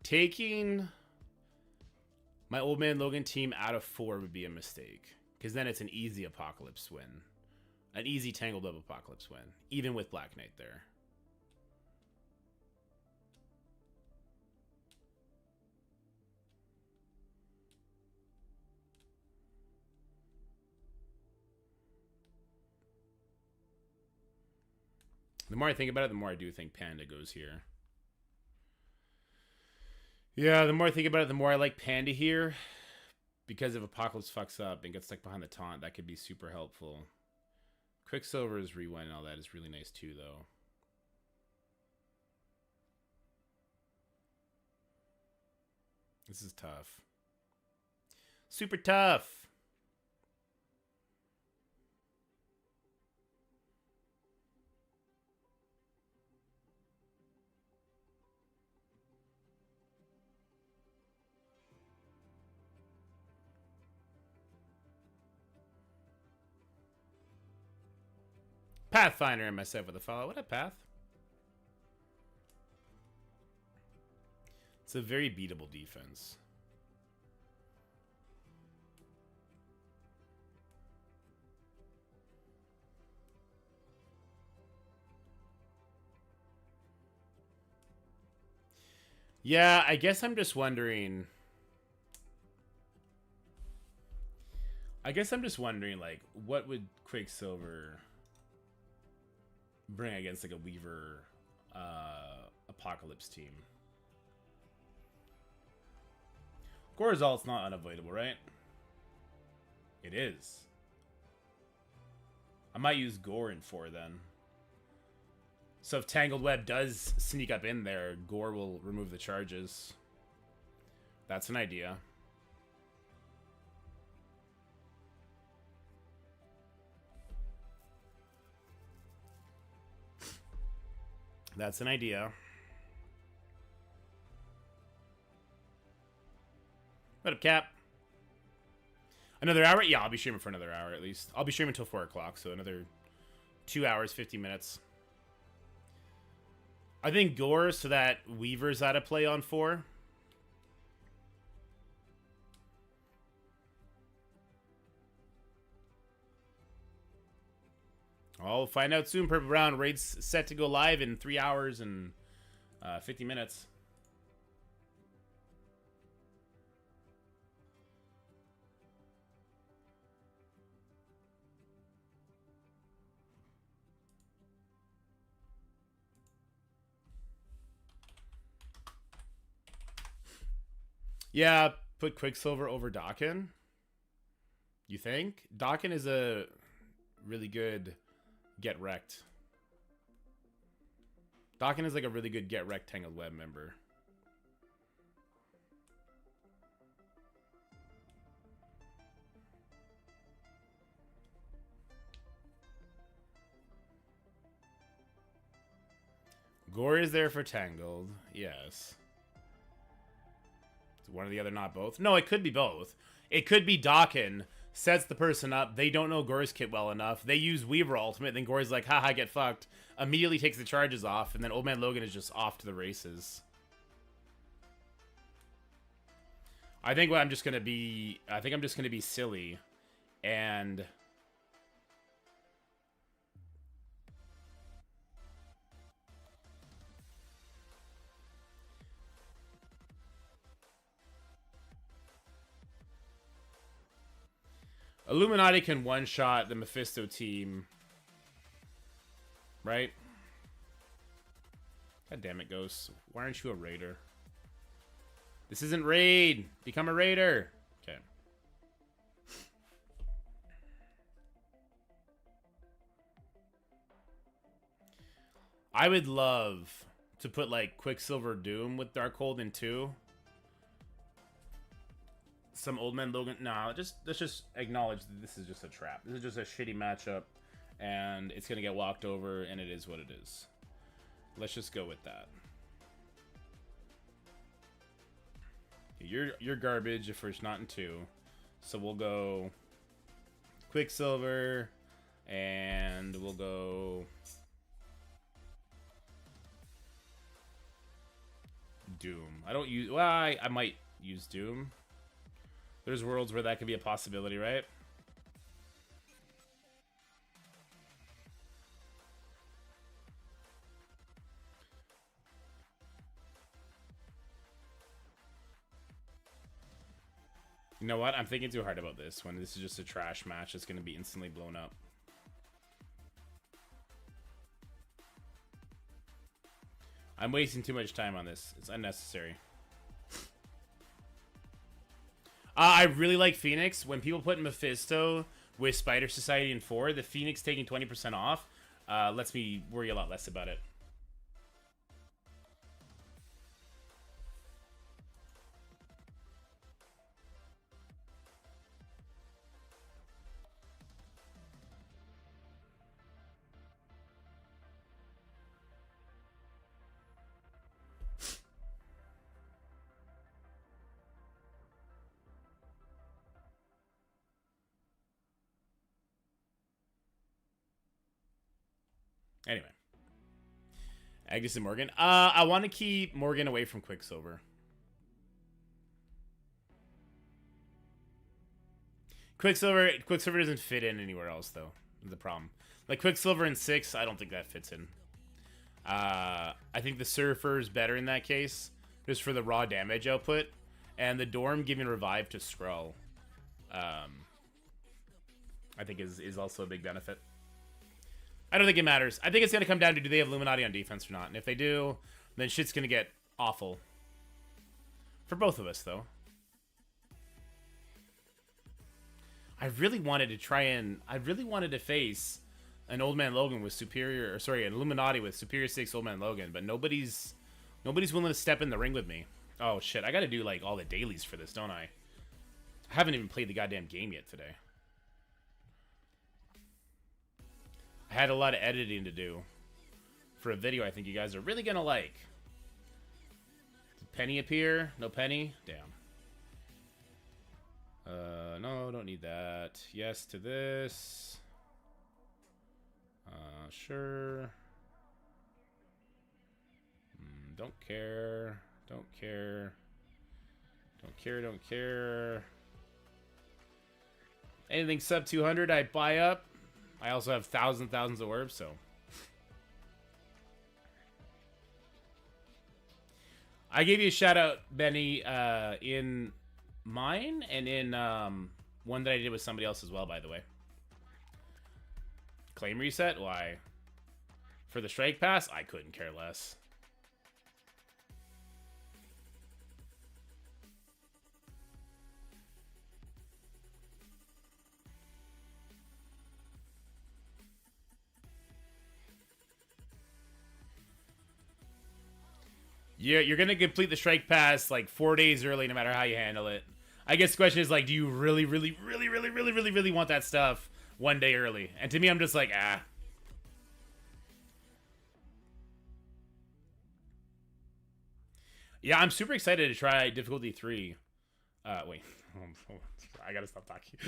Taking my Old Man Logan team out of 4 would be a mistake. Because then it's an easy Apocalypse win. An easy Tangled Web Apocalypse win. Even with Black Knight there. The more I think about it, the more I do think Panda goes here. Yeah, the more I think about it, the more I like Panda here. Because if Apocalypse fucks up and gets stuck behind the taunt, that could be super helpful. Quicksilver's rewind and all that is really nice too, though. This is tough. Super tough. Pathfinder and myself with a follow. What up, Path? It's a very beatable defense. Yeah, I guess I'm just wondering. Like, what would Quicksilver bring against, like, a Weaver Apocalypse team? Gorzal's not unavoidable, right? It is. I might use Gore in 4 then. So if Tangled Web does sneak up in there, Gore will remove the charges. That's an idea. That's an idea. What up, Cap? Another hour? Yeah, I'll be streaming for another hour at least. I'll be streaming until 4 o'clock, so another 2 hours, 50 minutes. I think Gore, so that Weaver's out of play on 4. I'll find out soon. Purple Brown raid's set to go live in 3 hours and 50 minutes. Yeah, put Quicksilver over Dawkin. You think? Dawkin is a really good get wrecked. Dawkin is like a really good get wrecked Tangled Web member. Gore is there for Tangled. Yes. Is one or the other not both? No, it could be both. It could be Dawkin sets the person up. They don't know Gore's kit well enough. They use Weaver ultimate. Then Gore's like, haha, get fucked. Immediately takes the charges off. And then Old Man Logan is just off to the races. I think I'm just going to be silly. And Illuminati can one-shot the Mephisto team. Right? God damn it, Ghost. Why aren't you a raider? This isn't raid. Become a raider. Okay. I would love to put like Quicksilver Doom with Darkhold in 2. Some Old Man Logan. Nah, let's just acknowledge that this is just a trap. This is just a shitty matchup, and it's gonna get walked over, and it is what it is. Let's just go with that. You're garbage if it's not in 2, so we'll go Quicksilver, and we'll go Doom. I don't use. Well, I might use Doom. There's worlds where that could be a possibility, right? You know what? I'm thinking too hard about this when this is just a trash match that's going to be instantly blown up. I'm wasting too much time on this. It's unnecessary. I really like Phoenix. When people put Mephisto with Spider Society in 4, the Phoenix taking 20% off lets me worry a lot less about it. Anyway. Agnes and Morgan. I want to keep Morgan away from Quicksilver. Quicksilver doesn't fit in anywhere else, though. Is the problem. Like, Quicksilver in 6, I don't think that fits in. I think the Surfer is better in that case, just for the raw damage output. And the Dorm giving Revive to Skrull, I think is also a big benefit. I don't think it matters. I think it's going to come down to do they have Illuminati on defense or not. And if they do, then shit's going to get awful. For both of us, though. I really wanted to face an Old Man Logan with superior, or sorry, an Illuminati with superior 6 Old Man Logan, but nobody's willing to step in the ring with me. Oh shit, I got to do like all the dailies for this, don't I? I haven't even played the goddamn game yet today. I had a lot of editing to do for a video I think you guys are really gonna like. Did Penny appear? No Penny? Damn. No, don't need that. Yes to this. Sure. Don't care. Don't care. Don't care, don't care. Anything sub 200 I buy up. I also have thousands of orbs, so. I gave you a shout out, Benny, in mine and in one that I did with somebody else as well, by the way. Claim reset? Why? For the strike pass? I couldn't care less. Yeah, you're gonna complete the strike pass like 4 days early, no matter how you handle it. I guess the question is like, do you really want that stuff 1 day early? And to me, I'm just like, ah. Yeah, I'm super excited to try difficulty 3. Wait, I gotta stop talking.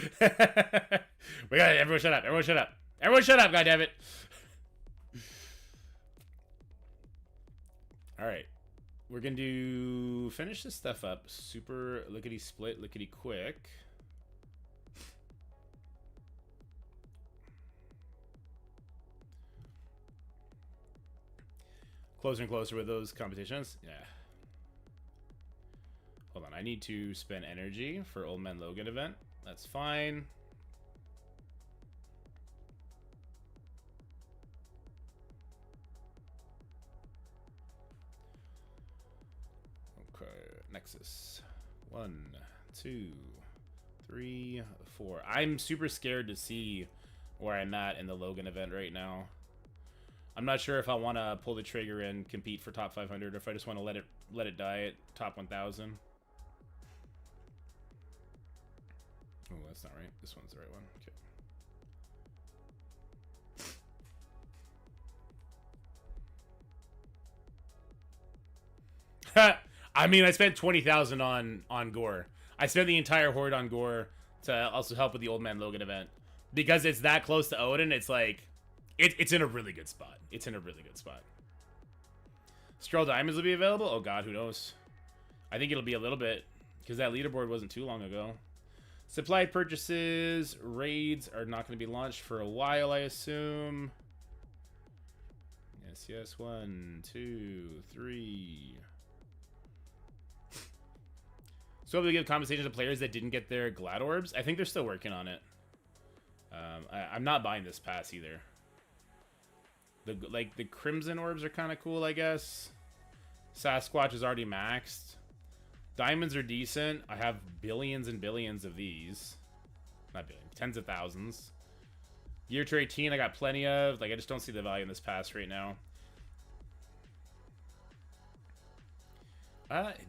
We got everyone shut up. Everyone shut up. Everyone shut up. Goddammit. All right. We're going to finish this stuff up super lickety-split, lickety-quick. Closer and closer with those competitions. Yeah. Hold on. I need to spend energy for Old Man Logan event. That's fine. Nexus. 1, 2, 3, 4. I'm super scared to see where I'm at in the Logan event right now. I'm not sure if I want to pull the trigger and compete for top 500, or if I just want to let it die at top 1,000. Oh, that's not right. This one's the right one. Okay. I mean, I spent 20,000 on Gore. I spent the entire horde on Gore to also help with the Old Man Logan event. Because it's that close to Odin, it's like... It's in a really good spot. It's in a really good spot. Stroll Diamonds will be available? Oh god, who knows? I think it'll be a little bit. Because that leaderboard wasn't too long ago. Supply purchases, raids are not going to be launched for a while, I assume. Yes, 1, 2, 3... So we give compensation to players that didn't get their Glad Orbs. I think they're still working on it. I'm not buying this pass either. The Crimson Orbs are kind of cool, I guess. Sasquatch is already maxed. Diamonds are decent. I have billions and billions of these. Not billions, tens of thousands. Gear to 18, I got plenty of. Like, I just don't see the value in this pass right now.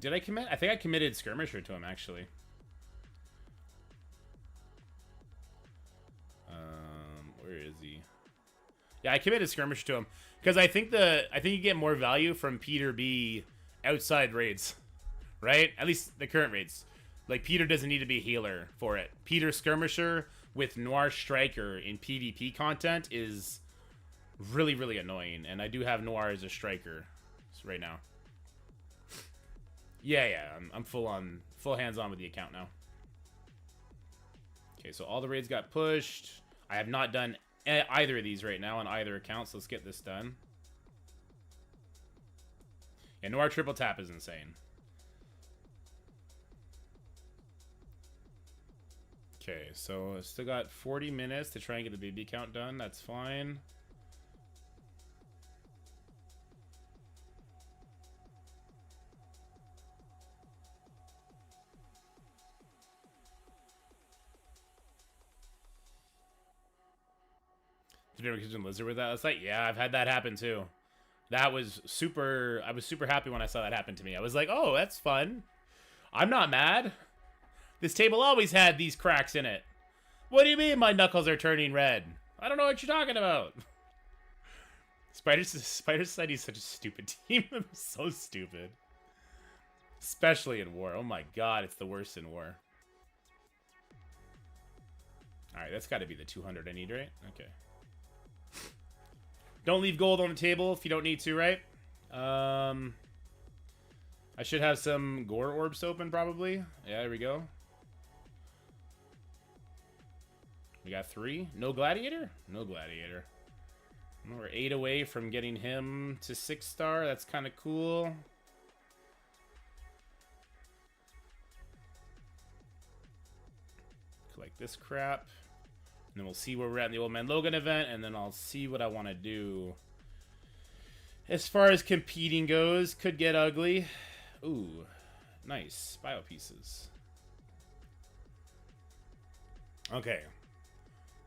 Did I commit? I think I committed Skirmisher to him, actually. Where is he? Yeah, I committed Skirmisher to him because I think you get more value from Peter B outside raids, right? At least the current raids. Like, Peter doesn't need to be a healer for it. Peter Skirmisher with Noir Striker in PvP content is really, really annoying, and I do have Noir as a striker right now. Yeah, I'm full hands-on with the account now. Okay, so all the raids got pushed. I have not done either of these right now on either account, so let's get this done. Yeah, Noir triple tap is insane. Okay, so I still got 40 minutes to try and get the BB count done. That's fine. Did you ever Kitchen Lizard with that? It's like, yeah, I've had that happen too. That was super. I was super happy when I saw that happen to me. I was like, oh, that's fun. I'm not mad. This table always had these cracks in it. What do you mean my knuckles are turning red? I don't know what you're talking about. Spider Society is such a stupid team. So stupid. Especially in war. Oh my god, it's the worst in war. Alright, that's got to be the 200 I need, right? Okay. Don't leave gold on the table if you don't need to, right? I should have some Gore Orbs open, probably. Yeah, there we go. We got 3. No Gladiator? No Gladiator. We're 8 away from getting him to 6-star. That's kind of cool. Collect this crap. And then we'll see where we're at in the Old Man Logan event, and then I'll see what I want to do. As far as competing goes, could get ugly. Ooh, nice. Bio pieces. Okay.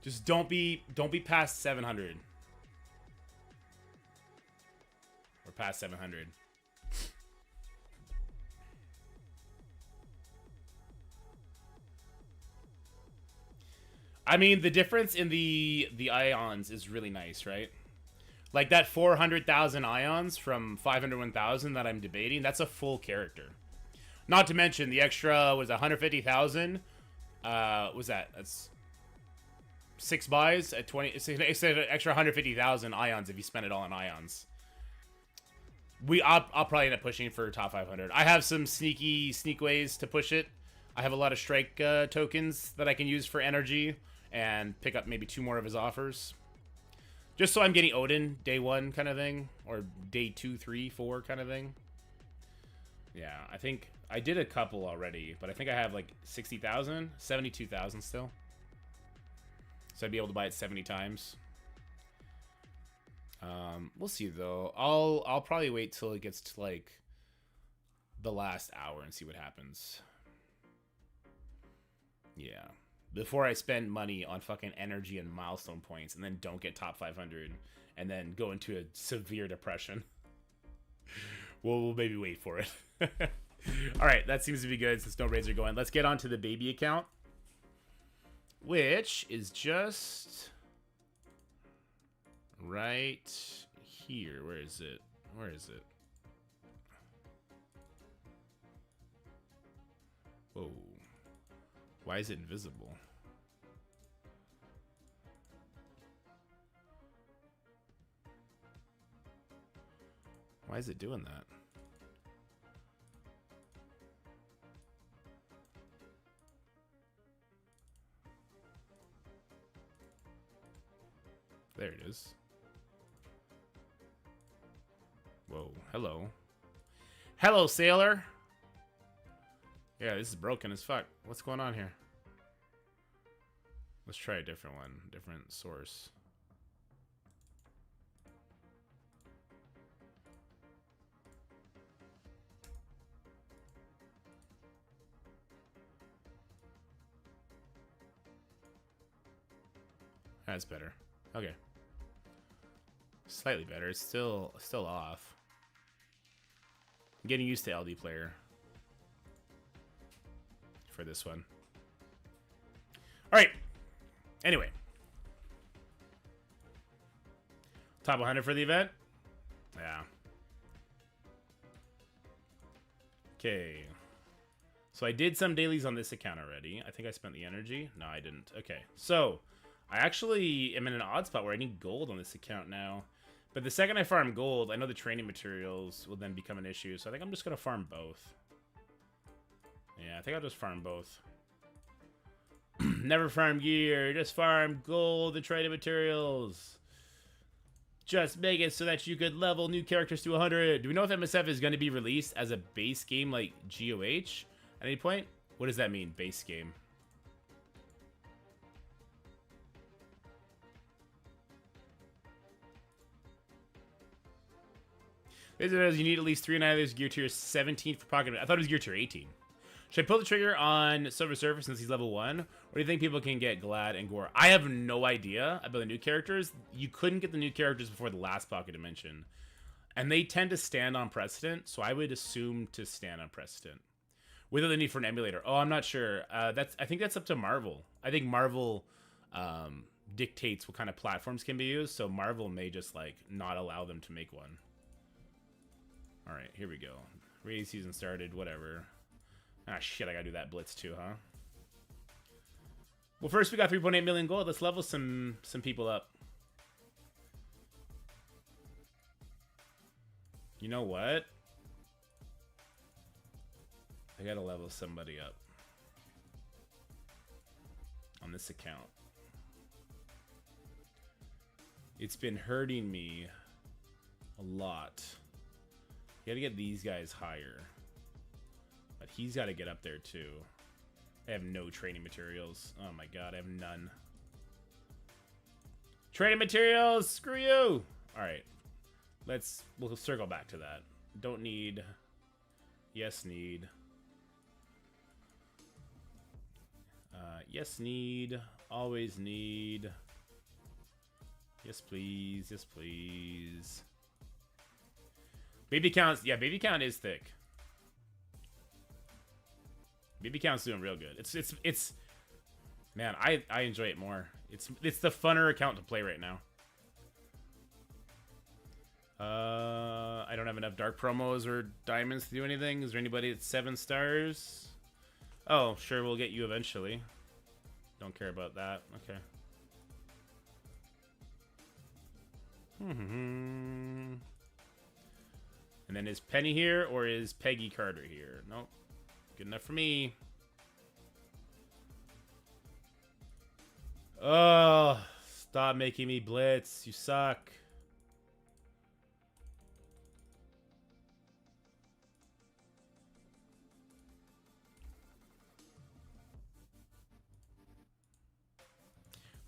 Just don't be past 700. Or past 700. I mean, the difference in the ions is really nice, right? Like that 400,000 ions from 501,000 that I'm debating, that's a full character. Not to mention the extra was 150,000. Was that? That's 6 buys at 20. It's an extra 150,000 ions if you spend it all on ions. I'll probably end up pushing for top 500. I have some sneak ways to push it. I have a lot of strike tokens that I can use for energy and pick up maybe 2 more of his offers. Just so I'm getting Odin day 1 kind of thing, or day 2, 3, 4 kind of thing. Yeah, I think I did a couple already, but I think I have like 60,000, 72,000 still. So I'd be able to buy it 70 times. We'll see though. I'll probably wait till it gets to like the last hour and see what happens. Yeah. Before I spend money on fucking energy and milestone points and then don't get top 500 and then go into a severe depression. We'll maybe wait for it. All right, that seems to be good since no raids are going. Let's get on to the baby account, which is just right here. Where is it? Where is it? Whoa. Why is it invisible? Why is it doing that? There it is. Whoa. Hello. Hello, sailor. Yeah, this is broken as fuck. What's going on here? Let's try a different one. Different source. That's better. Okay. Slightly better. It's still off. I'm getting used to LD player for this one. All right. Anyway. Top 100 for the event? Yeah. Okay. So I did some dailies on this account already. I think I spent the energy. No, I didn't. Okay. So I actually am in an odd spot where I need gold on this account now. But the second I farm gold, I know the training materials will then become an issue. So I think I'm just going to farm both. Yeah, I think I'll just farm both. Never farm gear. Just farm gold and training materials. Just make it so that you could level new characters to 100. Do we know if MSF is going to be released as a base game like GOH at any point? What does that mean, base game? You need at least 3 Annihilars gear tier 17 for pocket. I thought it was gear tier 18. Should I pull the trigger on Silver Surfer since he's level 1? Or do you think people can get Glad and Gore? I have no idea about the new characters. You couldn't get the new characters before the last pocket dimension. And they tend to stand on precedent, so I would assume to stand on precedent. Without the need for an emulator. Oh, I'm not sure. I think that's up to Marvel. I think Marvel dictates what kind of platforms can be used, so Marvel may just like not allow them to make one. All right, here we go. Raid season started, whatever. Ah, shit, I gotta do that blitz too, huh? Well, first we got 3.8 million gold. Let's level some people up. You know what? I gotta level somebody up on this account. It's been hurting me a lot. You gotta get these guys higher. But he's gotta get up there too. I have no training materials. Oh my god, I have none. Training materials! Screw you! Alright. We'll circle back to that. Don't need. Yes, need. Yes, need. Always need. Yes, please. Yes, please. Baby counts. Yeah, baby count is thick. Baby count's doing real good. It's man, I enjoy it more. It's the funner account to play right now. I don't have enough dark promos or diamonds to do anything. Is there anybody at 7 stars? Oh, sure, we'll get you eventually. Don't care about that. Okay. And then is Penny here or is Peggy Carter here? Nope. Good enough for me. Oh, stop making me blitz. You suck.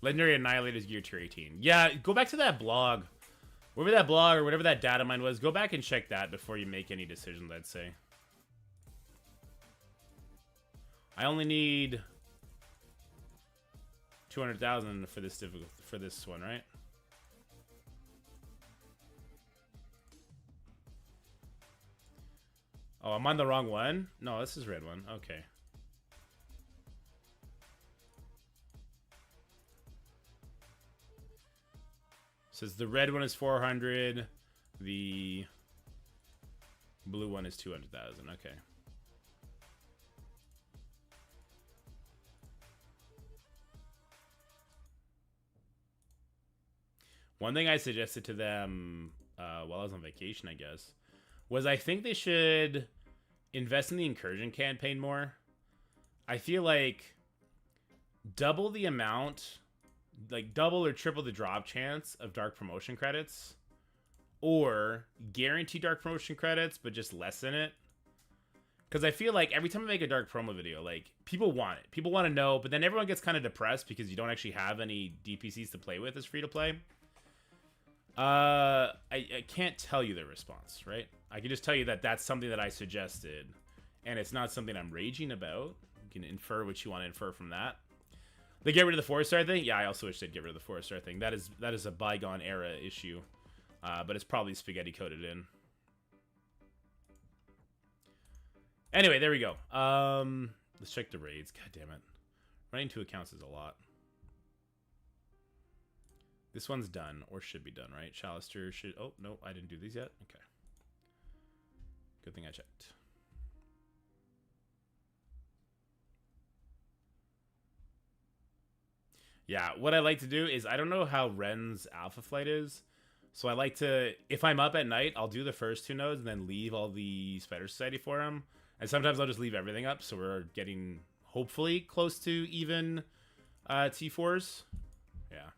Legendary Annihilator's gear tier 18. Yeah, go back to that blog. Whatever that blog or whatever that data mine was, go back and check that before you make any decisions, I'd say. I only need 200,000 for this one, right? Oh, I'm on the wrong one? No, this is red one. Okay. Says the red one is 400, the blue one is 200,000. Okay. One thing I suggested to them while I was on vacation, I guess, was I think they should invest in the incursion campaign more. I feel like double the amount, like double or triple the drop chance of dark promotion credits, or guarantee dark promotion credits but just lessen it. Because I feel like every time I make a dark promo video, like, people want it. People want to know, but then everyone gets kind of depressed because you don't actually have any DPCs to play with as free to play. I can't tell you the response, right? I can just tell you that that's something that I suggested, and it's not something I'm raging about. You can infer what you want to infer from that. They get rid of the 4-star thing? Yeah, I also wish they'd get rid of the 4-star thing. That is a bygone era issue, but it's probably spaghetti coated in. Anyway, there we go. Let's check the raids. God damn it. Running 2 accounts is a lot. This one's done, or should be done, right? Chalister should... Oh, no, I didn't do these yet. Okay. Good thing I checked. Yeah, what I like to do is... I don't know how Ren's Alpha Flight is. So I like to... If I'm up at night, I'll do the first 2 nodes and then leave all the Spider Society for him. And sometimes I'll just leave everything up, so we're getting, hopefully, close to even T4s. Yeah.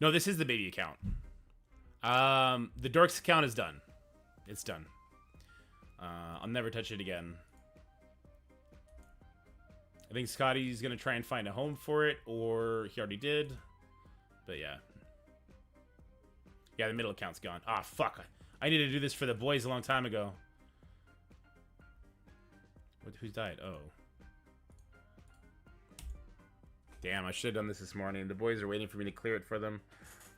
No, this is the baby account. The Dorks account is done. It's done. I'll never touch it again. I think Scotty's going to try and find a home for it, or he already did. But yeah. Yeah, the middle account's gone. Ah, fuck. I needed to do this for the boys a long time ago. Who's died? Oh. Damn, I should have done this morning. The boys are waiting for me to clear it for them.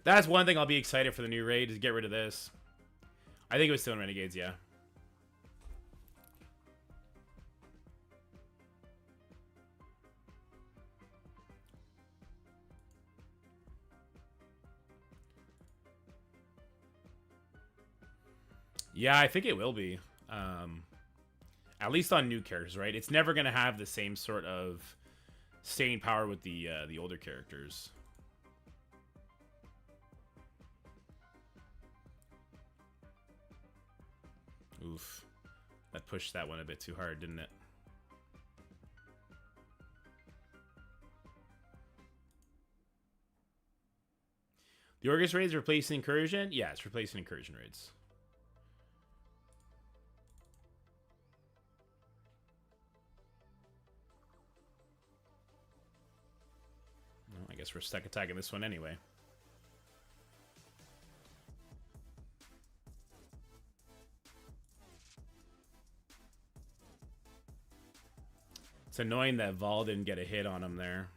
That's one thing I'll be excited for the new raid, is get rid of this. I think it was still in Renegades, yeah. Yeah, I think it will be. At least on new characters, right? It's never going to have the same sort of staying power with the older characters. Oof. That pushed that one a bit too hard, didn't it? The Orchis raids replacing Incursion? Yeah, it's replacing Incursion raids. Well, I guess we're stuck attacking this one anyway. It's annoying that Vol didn't get a hit on him there.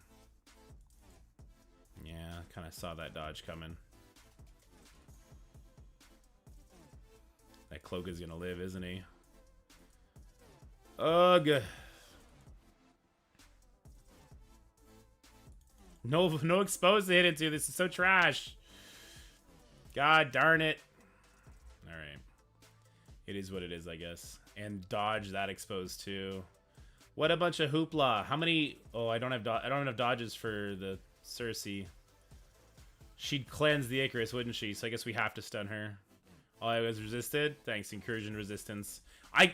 Yeah, kind of saw that dodge coming. That cloak is going to live, isn't he? Ugh. No exposed to hit into. This is so trash. God darn it. Alright. It is what it is, I guess. And dodge that exposed too. What a bunch of hoopla. How many... Oh, I don't have dodges for the Cersei. She'd cleanse the Icarus, wouldn't she? So I guess we have to stun her. Oh, I was resisted? Thanks, Incursion resistance.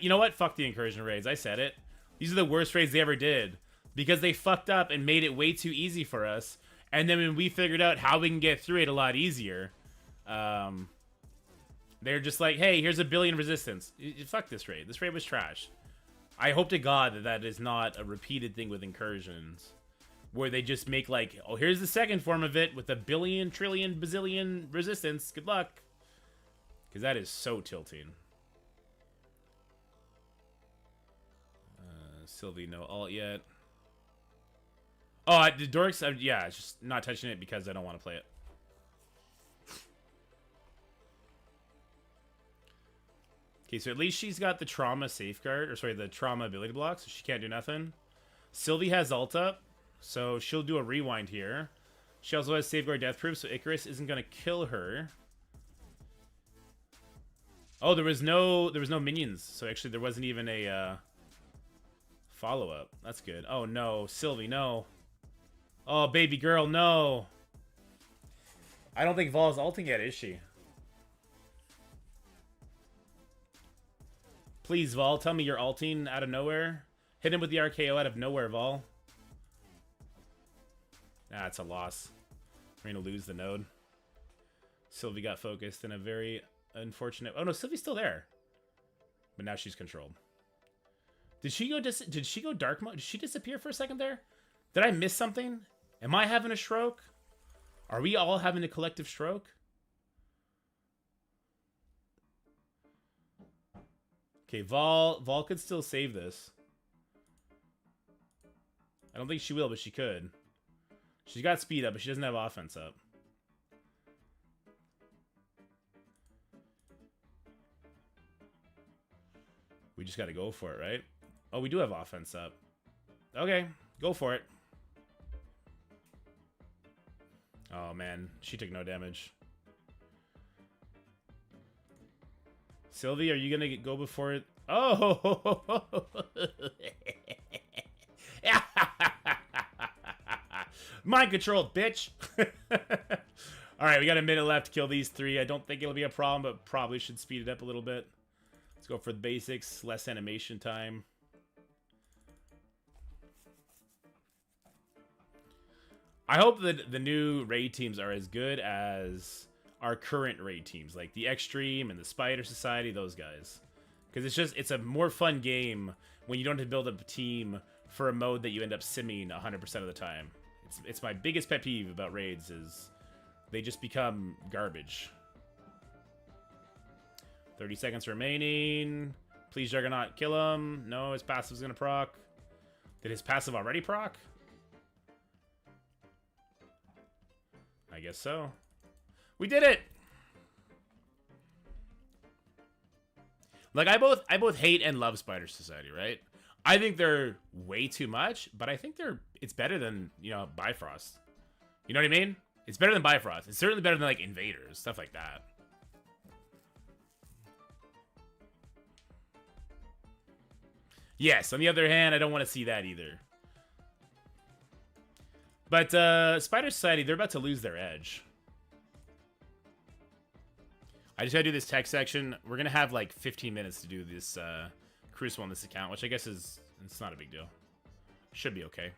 You know what? Fuck the Incursion raids. I said it. These are the worst raids they ever did. Because they fucked up and made it way too easy for us. And then when we figured out how we can get through it a lot easier, they're just like, hey, here's a billion resistance. Fuck this raid. This raid was trash. I hope to God that that is not a repeated thing with Incursions. Where they just make like, oh, here's the second form of it with a billion, trillion, bazillion resistance. Good luck. Because that is so tilting. Sylvie, no ult yet. Oh, the Dorks, yeah, it's just not touching it because I don't want to play it. Okay, so at least she's got the trauma safeguard, or sorry, the trauma ability block, so she can't do nothing. Sylvie has ult up, so she'll do a rewind here. She also has safeguard death proof, so Icarus isn't gonna kill her. Oh, there was no minions, so actually there wasn't even a follow-up. That's good. Oh no, Sylvie, no. Oh, baby girl, no. I don't think Vol's ulting yet, is she? Please, Vol, tell me you're ulting out of nowhere. Hit him with the RKO out of nowhere, Vol. Ah, it's a loss. We're going to lose the node. Sylvie got focused in a very unfortunate... Oh, no, Sylvie's still there. But now she's controlled. Did she go dark mode? Did she disappear for a second there? Did I miss something? Am I having a stroke? Are we all having a collective stroke? Okay, Vol could still save this. I don't think she will, but she could. She's got speed up, but she doesn't have offense up. We just got to go for it, right? Oh, we do have offense up. Okay, go for it. Oh, man. She took no damage. Sylvie, are you going to go before it? Oh! Mind controlled, bitch! Alright, we got a minute left to kill these three. I don't think it'll be a problem, but probably should speed it up a little bit. Let's go for the basics. Less animation time. I hope that the new raid teams are as good as our current raid teams, like the Extreme and the Spider Society, those guys. Because it's a more fun game when you don't have to build up a team for a mode that you end up simming 100% of the time. It's my biggest pet peeve about raids is they just become garbage. 30 seconds remaining. Please, Juggernaut, kill him. No, his passive's gonna proc. Did his passive already proc? I guess so. We did it! Like, I both hate and love Spider Society, right? I think they're way too much, but I think it's better than, you know, Bifrost. You know what I mean? It's better than Bifrost. It's certainly better than, like, Invaders, stuff like that. Yes, on the other hand, I don't want to see that either. But Spider Society, they're about to lose their edge. I just gotta do this tech section. We're gonna have like 15 minutes to do this Crucible on this account, which I guess it's not a big deal. Should be okay.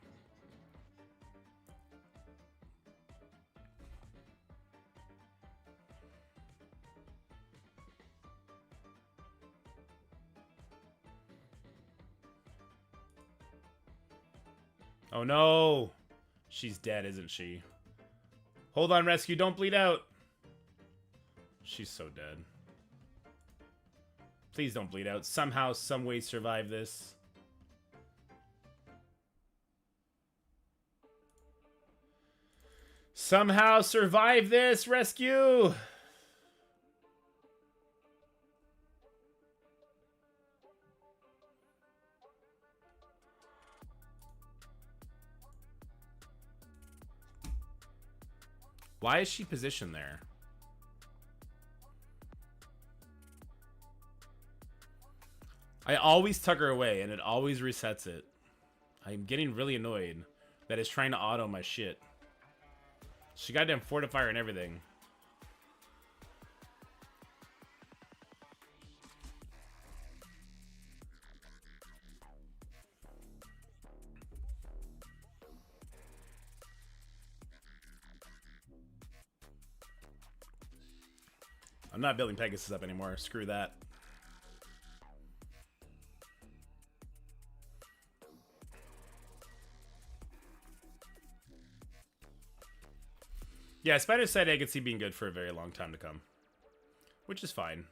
Oh no! She's dead, isn't she? Hold on, rescue, don't bleed out! She's so dead. Please don't bleed out. Somehow, some way survive this. Somehow survive this, rescue! Why is she positioned there? I always tuck her away, and it always resets it. I'm getting really annoyed that it's trying to auto my shit. She goddamn fortifier and everything. I'm not building Pegasus up anymore. Screw that. Yeah, Spider said I could see being good for a very long time to come. Which is fine.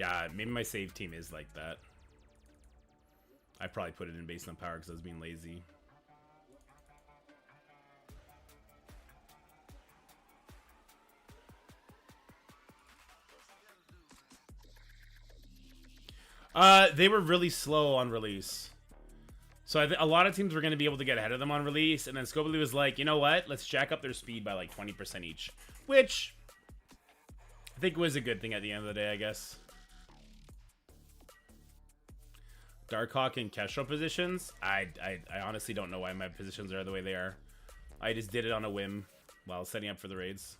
Yeah, maybe my save team is like that. I probably put it in based on power because I was being lazy. They were really slow on release. So a lot of teams were going to be able to get ahead of them on release, and then Scopely was like, you know what? Let's jack up their speed by like 20% each. Which I think was a good thing at the end of the day, I guess. Darkhawk and Kestrel positions? I honestly don't know why my positions are the way they are. I just did it on a whim while setting up for the raids.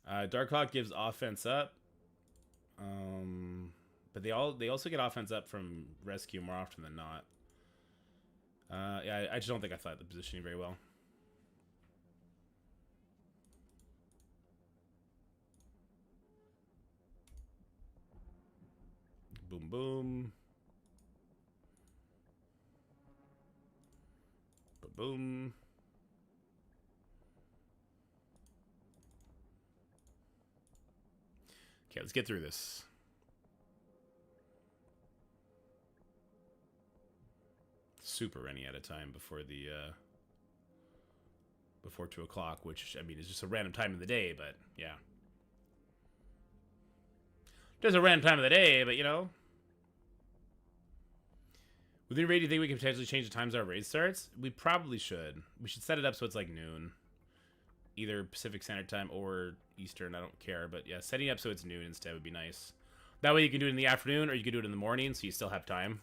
Darkhawk gives offense up. But they also get offense up from rescue more often than not. Yeah, I just don't think I thought the positioning very well. Boom, boom. Boom. Okay, let's get through this. Super running out of time before the before 2 o'clock, which I mean is just a random time of the day, but yeah. Just a random time of the day, but you know. Within a raid, do you think we can potentially change the times our raid starts? We probably should. We should set it up so it's like noon. Either Pacific Standard Time or Eastern, I don't care. But yeah, setting up so it's noon instead would be nice. That way you can do it in the afternoon or you can do it in the morning so you still have time.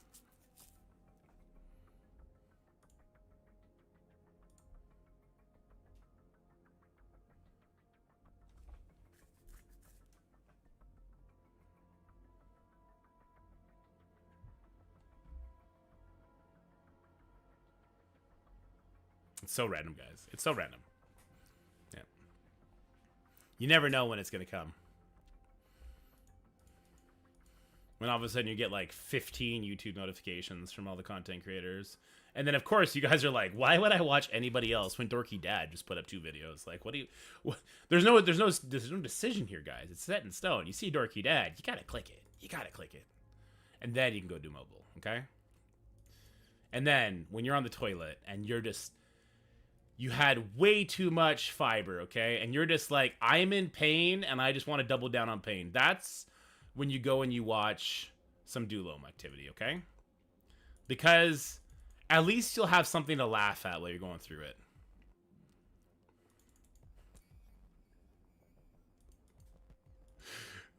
It's so random, guys. It's so random. Yeah. You never know when it's going to come. When all of a sudden you get like 15 YouTube notifications from all the content creators. And then, of course, you guys are like, why would I watch anybody else when Dorky Dad just put up 2 videos? Like, what do you... What? There's no decision here, guys. It's set in stone. You see Dorky Dad, you got to click it. You got to click it. And then you can go do mobile, okay? And then, when you're on the toilet and you're just... You had way too much fiber, okay? And you're just like, I'm in pain, and I just want to double down on pain. That's when you go and you watch some Dulome activity, okay? Because at least you'll have something to laugh at while you're going through it.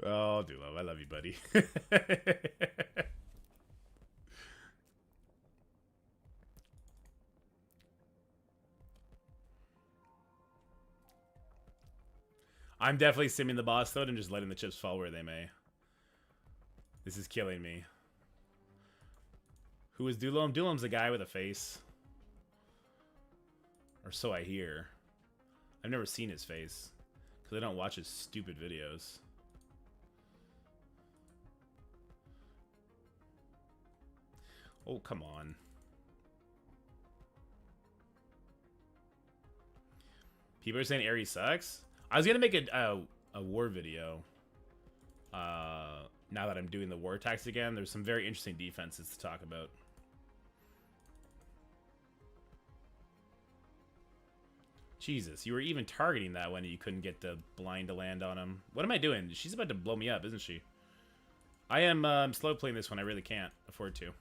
Oh, Dulome, I love you, buddy. I'm definitely simming the boss, though, and just letting the chips fall where they may. This is killing me. Who is Dulome? Dulome's a guy with a face. Or so I hear. I've never seen his face. Because I don't watch his stupid videos. Oh, come on. People are saying Ares sucks? I was gonna make a war video. Now that I'm doing the war attacks again, there's some very interesting defenses to talk about. Jesus, you were even targeting that when you couldn't get the blind to land on him. What am I doing? She's about to blow me up, isn't she? I am slow playing this one. I really can't afford to.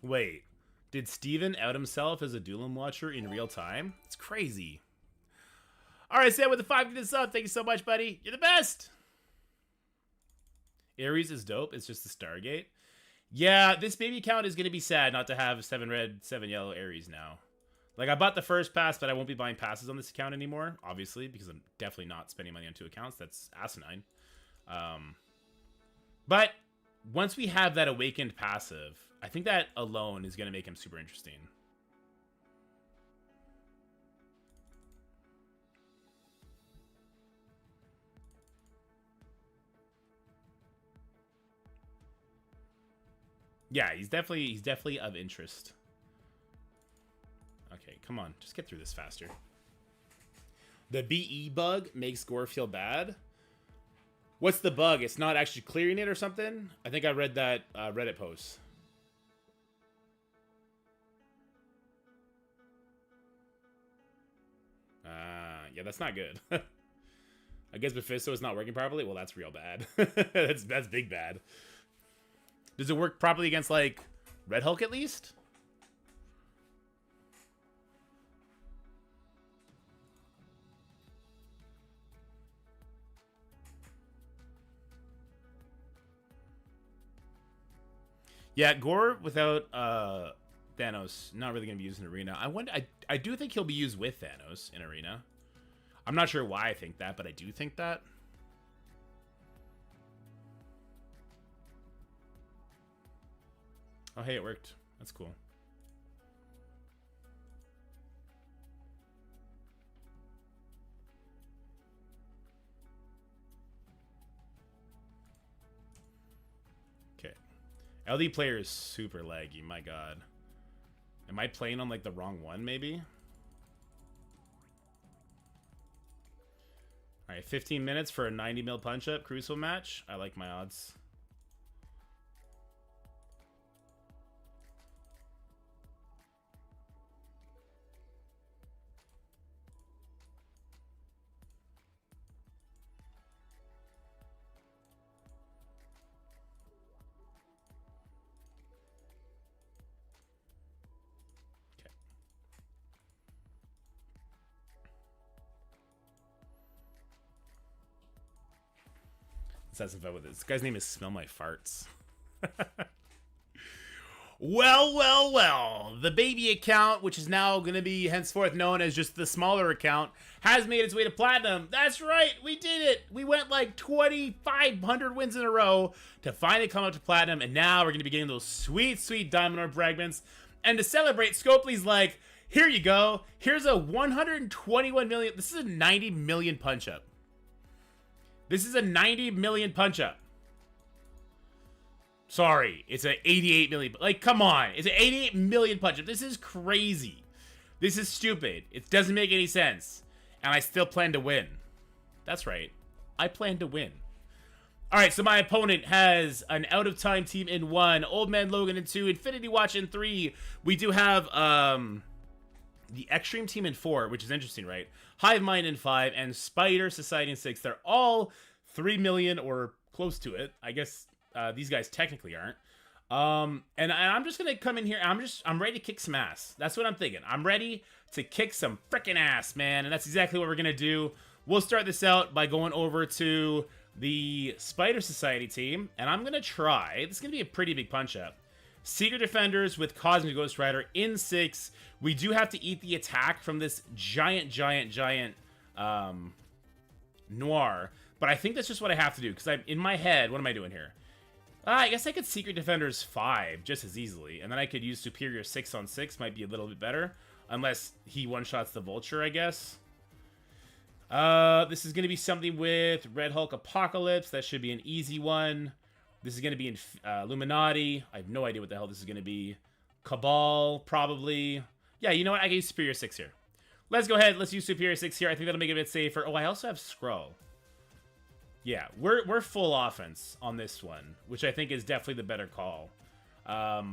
Wait. Did Steven out himself as a Dulome watcher in real time? It's crazy. Alright, Sam with the 5 to sub. Thank you so much, buddy. You're the best. Ares is dope. It's just the Stargate. Yeah, this baby count is going to be sad not to have 7 red, 7 yellow Ares now. Like, I bought the first pass, but I won't be buying passes on this account anymore, obviously, because I'm definitely not spending money on 2 accounts. That's asinine. But once we have that awakened passive, I think that alone is going to make him super interesting. Yeah, he's definitely of interest. Okay, come on. Just get through this faster. The BE bug makes Gore feel bad. What's the bug? It's not actually clearing it or something? I think I read that Reddit post. Yeah, that's not good. I guess Mephisto is not working properly? Well, that's real bad. That's big bad. Does it work properly against, like, Red Hulk at least? Yeah, Gore without Thanos, not really going to be used in Arena. I do think he'll be used with Thanos in Arena. I'm not sure why I think that, but I do think that. Oh, hey, it worked. That's cool. Okay. LD player is super laggy, my god. Am I playing on, like, the wrong one, maybe? Alright, 15 minutes for a 90 mil punch-up Crucible match. I like my odds. Let's have some fun with it. This guy's name is Smell My Farts. Well. The baby account, which is now going to be henceforth known as just the smaller account, has made its way to Platinum. That's right. We did it. We went like 2,500 wins in a row to finally come up to Platinum. And now we're going to be getting those sweet, sweet Diamond Orb fragments. And to celebrate, Scopely's like, here you go. Here's a 121 million. This is a 90 million punch-up. This is a 90 million punch-up. Sorry, it's an 88 million. Like, come on. It's an 88 million punch-up. This is crazy. This is stupid. It doesn't make any sense. And I still plan to win. That's right. I plan to win. Alright, so my opponent has an out-of-time team in 1, Old Man Logan in 2, Infinity Watch in 3. We do have the Extreme team in 4, which is interesting, right? Hive Mind in 5, and Spider Society in 6. They're all 3 million or close to it. I guess these guys technically aren't. And I'm just gonna come in here. I'm ready to kick some ass. That's what I'm thinking. I'm ready to kick some freaking ass, man. And that's exactly what we're gonna do. We'll start this out by going over to the Spider Society team, and I'm gonna try. This is gonna be a pretty big punch up. Secret Defenders with Cosmic Ghost Rider in 6. We do have to eat the attack from this giant Noir. But I think that's just what I have to do, because I'm in my head. What am I doing here? I guess I could Secret Defenders 5 just as easily, and then I could use Superior 6 on 6. Might be a little bit better, unless he one-shots the Vulture, I guess. This is going to be something with Red Hulk Apocalypse. That should be an easy one. This is going to be in Illuminati. I have no idea what the hell this is going to be. Cabal, probably. Yeah, you know what? I can use Superior 6 here. Let's go ahead. Let's use Superior 6 here. I think that'll make it a bit safer. Oh, I also have Skrull. Yeah, we're full offense on this one, which I think is definitely the better call. But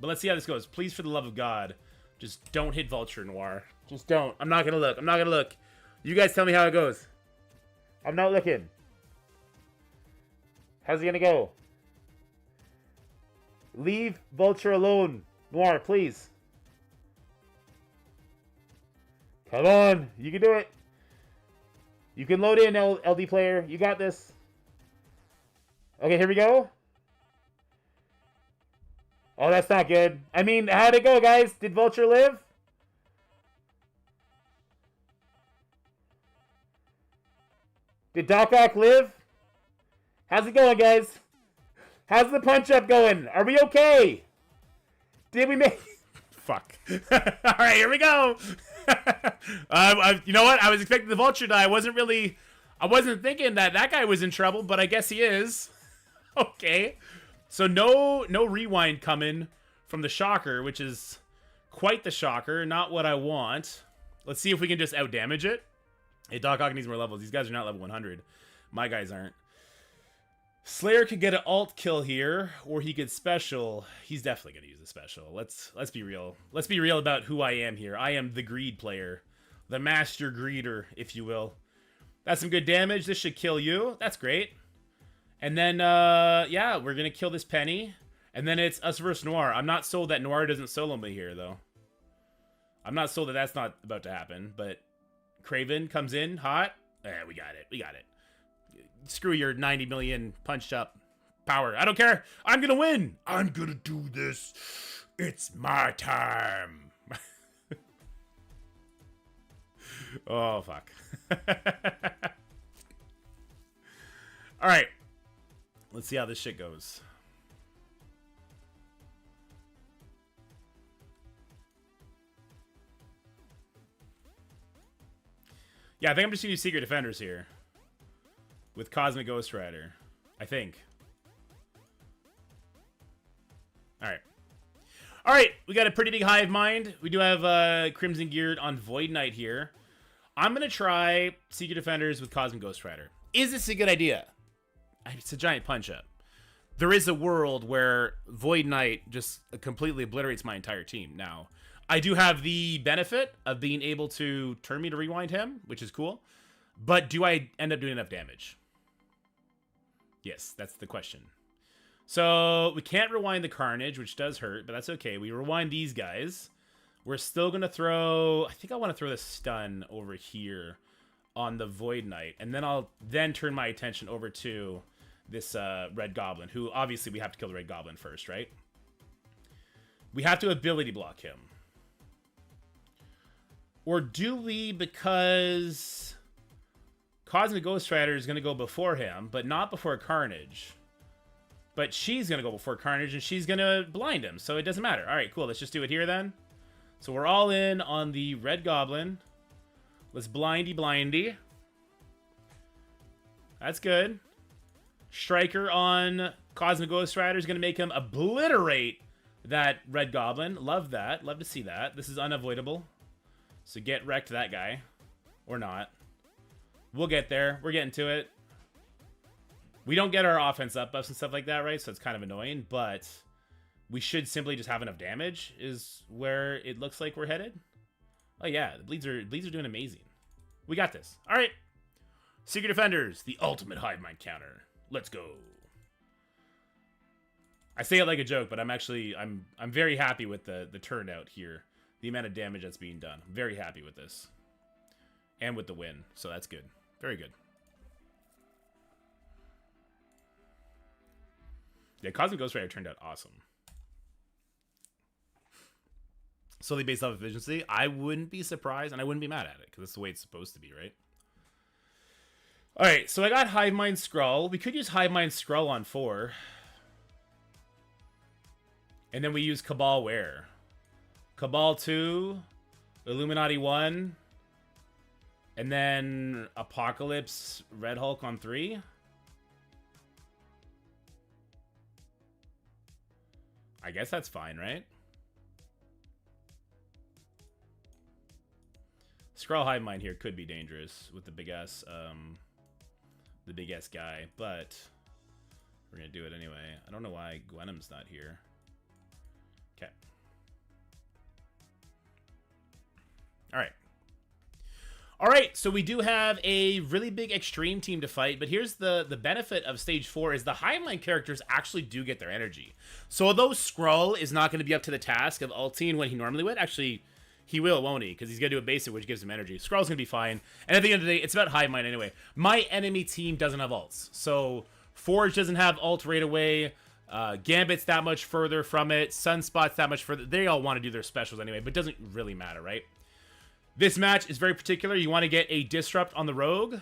let's see how this goes. Please, for the love of God, just don't hit Vulture Noir. Just don't. I'm not going to look. I'm not going to look. You guys tell me how it goes. I'm not looking. How's it going to go? Leave Vulture alone, Noir, please. Come on. You can do it. You can load in, LD player. You got this. Okay, here we go. Oh, that's not good. I mean, how'd it go, guys? Did Vulture live? Did Dork Out live? How's it going, guys? How's the punch-up going? Are we okay? Did we make... Fuck. All right, here we go. You know what? I was expecting the Vulture to die. I wasn't thinking that guy was in trouble, but I guess he is. Okay. So no rewind coming from the Shocker, which is Quite the shocker. Not what I want. Let's see if we can just outdamage it. Hey, Doc Ock needs more levels. These guys are not level 100. My guys aren't. Slayer could get an alt kill here, or he could special. He's definitely going to use a special. Let's be real. Let's be real about who I am here. I am the greed player. The master greeder, if you will. That's some good damage. This should kill you. That's great. And then, yeah, we're going to kill this Penny. And then it's us versus Noir. I'm not sold that Noir doesn't solo me here, though. I'm not sold that that's not about to happen. But Craven comes in hot. We got it. We got it. Screw your 90 million punched up power. I don't care. I'm going to win. I'm going to do this. It's my time. Oh, fuck. All right. Let's see how this shit goes. Yeah, I think I'm just going to use Secret Defenders here. With Cosmic Ghost Rider. I think. Alright. Alright, we got a pretty big hive mind. We do have Crimson Geared on Void Knight here. I'm going to try Secret Defenders with Cosmic Ghost Rider. Is this a good idea? It's a giant punch-up. There is a world where Void Knight just completely obliterates my entire team. Now, I do have the benefit of being able to turn me to rewind him, which is cool. But do I end up doing enough damage? Yes, that's the question. So, we can't rewind the Carnage, which does hurt, but that's okay. We rewind these guys. We're still going to throw... I think I want to throw the stun over here on the Void Knight. And then I'll then turn my attention over to this Red Goblin, who obviously we have to kill the Red Goblin first, right? We have to ability block him. Or do we, because Cosmic Ghost Rider is going to go before him, but not before Carnage. But she's going to go before Carnage, and she's going to blind him, so it doesn't matter. All right, cool. Let's just do it here then. So we're all in on the Red Goblin. Let's blindy. That's good. Striker on Cosmic Ghost Rider is going to make him obliterate that Red Goblin. Love that. Love to see that. This is unavoidable. So get wrecked, that guy. Or not. We'll get there. We're getting to it. We don't get our offense up buffs and stuff like that, right? So it's kind of annoying, but we should simply just have enough damage is where it looks like we're headed. Oh yeah, the bleeds are doing amazing. We got this. All right. Secret Defenders, the ultimate hive mind counter. Let's go. I say it like a joke, but I'm very happy with the turnout here. The amount of damage that's being done. I'm very happy with this. And with the win. So that's good. Very good. Yeah, Cosmic Ghost Rider turned out awesome. Solely based off efficiency, I wouldn't be surprised, and I wouldn't be mad at it, because that's the way it's supposed to be, right? Alright, so I got Hive Mind Skrull. We could use Hive Mind Skrull on 4. And then we use Cabal where? Cabal 2, Illuminati 1, and then Apocalypse Red Hulk on 3. I guess that's fine, right? Skrull Hive Mind here could be dangerous with the big ass guy, but we're gonna do it anyway. I don't know why Gwenum's not here. Okay. All right, so we do have a really big extreme team to fight, but here's the benefit of stage 4 is the Hive Mind characters actually do get their energy. So although Skrull is not going to be up to the task of ulting when he normally would, actually he will, won't he? Because he's going to do a basic which gives him energy. Skrull's going to be fine, and at the end of the day, it's about Hive Mind anyway. My enemy team doesn't have ults, so Forge doesn't have ult right away. Gambit's that much further from it. Sunspot's that much further. They all want to do their specials anyway, but it doesn't really matter, right? This match is very particular. You want to get a Disrupt on the Rogue,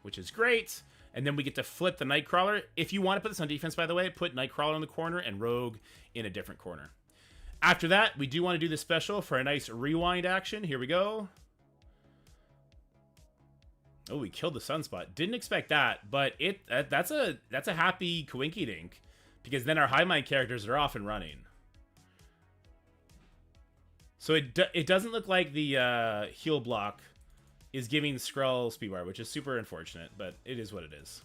which is great. And then we get to flip the Nightcrawler. If you want to put this on defense, by the way, put Nightcrawler in the corner and Rogue in a different corner. After that, we do want to do the special for a nice rewind action. Here we go. Oh, we killed the Sunspot. Didn't expect that, but that's a happy coinky dink because then our Hive Mind characters are off and running. So it doesn't look like the heal block is giving Skrull speed bar, which is super unfortunate, but it is what it is.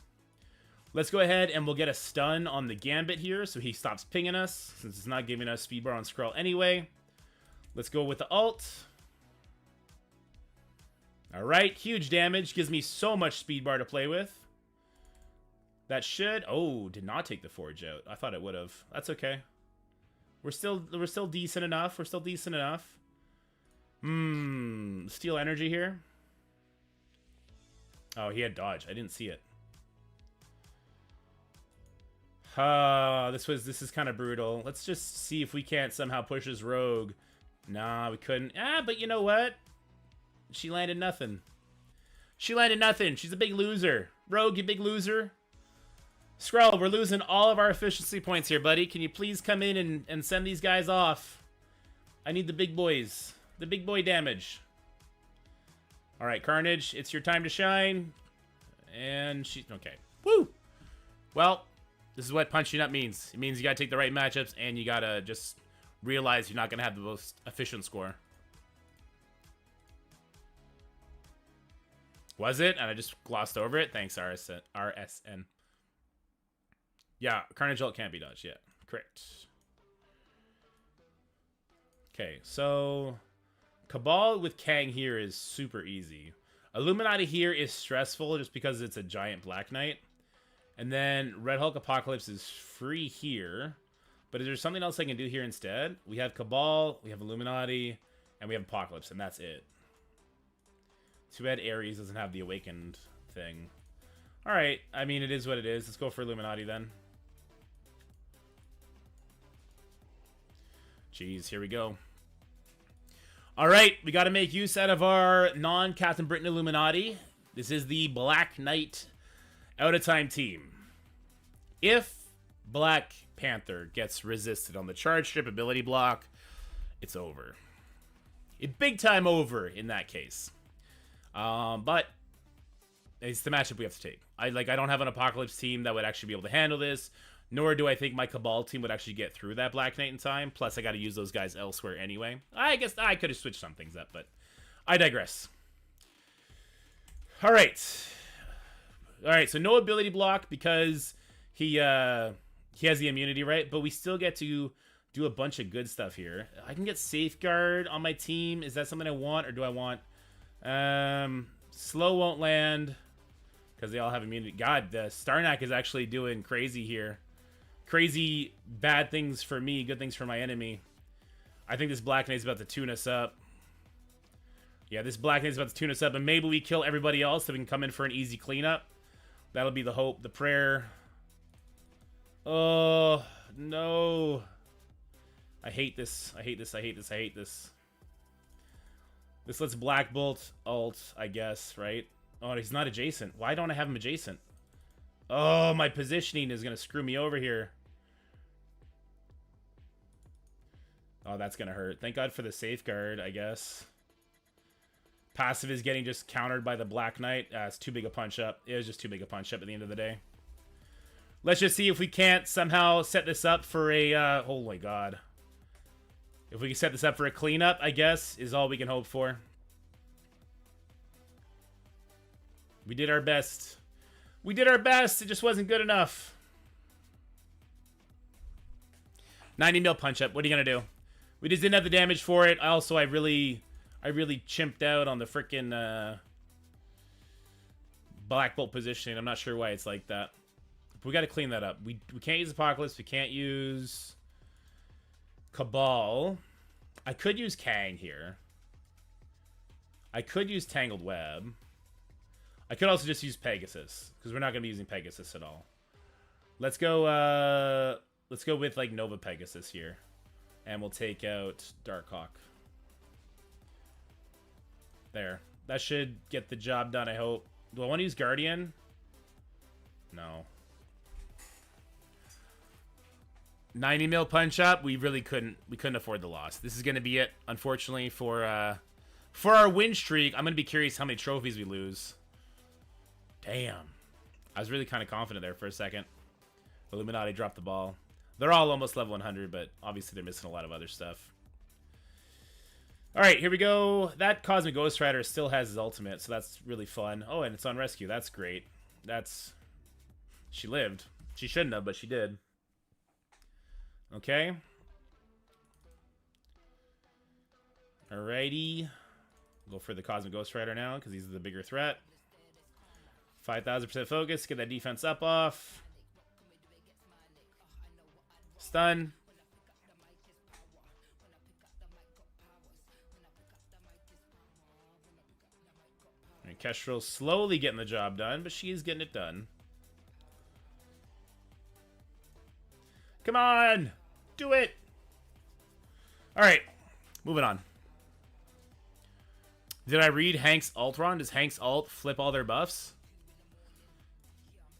Let's go ahead and we'll get a stun on the Gambit here so he stops pinging us, since it's not giving us speed bar on Skrull anyway. Let's go with the ult. Alright, huge damage. Gives me so much speed bar to play with. That should... Oh, did not take the Forge out. I thought it would have. That's okay. We're still decent enough. We're still decent enough. Steal energy here. Oh, he had dodge. I didn't see it. This is kind of brutal. Let's just see if we can't somehow push his rogue. Nah, we couldn't. But you know what? She landed nothing. She landed nothing. She's a big loser. Rogue, you big loser. Skrull, we're losing all of our efficiency points here, buddy. Can you please come in and send these guys off? I need the big boys. The big boy damage. Alright, Carnage, it's your time to shine. And she... Okay. Woo! Well, this is what punching up means. It means you gotta take the right matchups, and you gotta just realize you're not gonna have the most efficient score. Was it? And I just glossed over it? Thanks, RSN. Yeah, Carnage ult can't be dodged yet. Correct. Okay, so Cabal with Kang here is super easy. Illuminati here is stressful just because it's a giant Black Knight. And then Red Hulk Apocalypse is free here. But is there something else I can do here instead? We have Cabal, we have Illuminati, and we have Apocalypse, and that's it. Too bad Ares doesn't have the Awakened thing. Alright, I mean, it is what it is. Let's go for Illuminati then. Jeez, here we go. Alright, we got to make use out of our non-Captain Britain Illuminati. This is the Black Knight out-of-time team. If Black Panther gets resisted on the charge strip ability block, it's over. It's big time over in that case. But it's the matchup we have to take. I don't have an Apocalypse team that would actually be able to handle this. Nor do I think my Cabal team would actually get through that Black Knight in time. Plus, I got to use those guys elsewhere anyway. I guess I could have switched some things up, but I digress. All right, so no ability block because he has the immunity, right? But we still get to do a bunch of good stuff here. I can get Safeguard on my team. Is that something I want, or do I want... Slow won't land because they all have immunity. God, the Starnak is actually doing crazy here. Crazy bad things for me, good things for my enemy. I think this Black Knight's about to tune us up. Yeah, this Black Knight's about to tune us up, and maybe we kill everybody else so we can come in for an easy cleanup. That'll be the hope, the prayer. Oh, no. I hate this. I hate this. I hate this. I hate this. This lets Black Bolt ult, I guess, right? Oh, he's not adjacent. Why don't I have him adjacent? Oh, my positioning is going to screw me over here. Oh, that's going to hurt. Thank God for the Safeguard, I guess. Passive is getting just countered by the Black Knight. It's too big a punch up. It was just too big a punch up at the end of the day. Let's just see if we can't somehow set this up for a... oh my God. If we can set this up for a cleanup, I guess, is all we can hope for. We did our best. We did our best. It just wasn't good enough. 90 mil punch up. What are you going to do? We just didn't have the damage for it. Also, I really chimped out on the frickin' Black Bolt positioning. I'm not sure why it's like that. But we got to clean that up. We can't use Apocalypse. We can't use Cabal. I could use Kang here. I could use Tangled Web. I could also just use Pegasus, because we're not going to be using Pegasus at all. Let's go with, like, Nova Pegasus here. And we'll take out Darkhawk. There. That should get the job done, I hope. Do I want to use Guardian? No. 90 mil punch up. We really couldn't afford the loss. This is going to be it, unfortunately, for our win streak. I'm going to be curious how many trophies we lose. Damn. I was really kind of confident there for a second. Illuminati dropped the ball. They're all almost level 100, but obviously they're missing a lot of other stuff. All right, here we go. That Cosmic Ghost Rider still has his ultimate, so that's really fun. Oh, and it's on rescue. That's great. That's... She lived. She shouldn't have, but she did. Okay. Alrighty. Go for the Cosmic Ghost Rider now, because he's the bigger threat. 5,000% focus. Get that defense up off. Stun. And Kestrel slowly getting the job done, but she's getting it done. Come on! Do it! Alright. Moving on. Did I read Hank's ult wrong? Does Hank's ult flip all their buffs?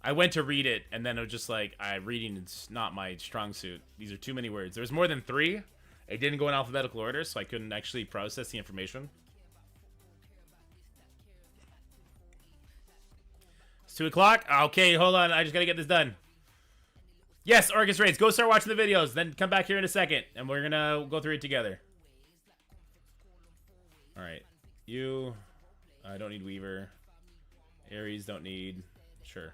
I went to read it, and then it was just like, reading is not my strong suit. These are too many words. There's more than 3. It didn't go in alphabetical order, so I couldn't actually process the information. It's 2 o'clock? Okay, hold on. I just gotta get this done. Yes, Orchis raids. Go start watching the videos. Then come back here in a second, and we're gonna go through it together. Alright. You. I don't need Weaver. Ares don't need. Sure.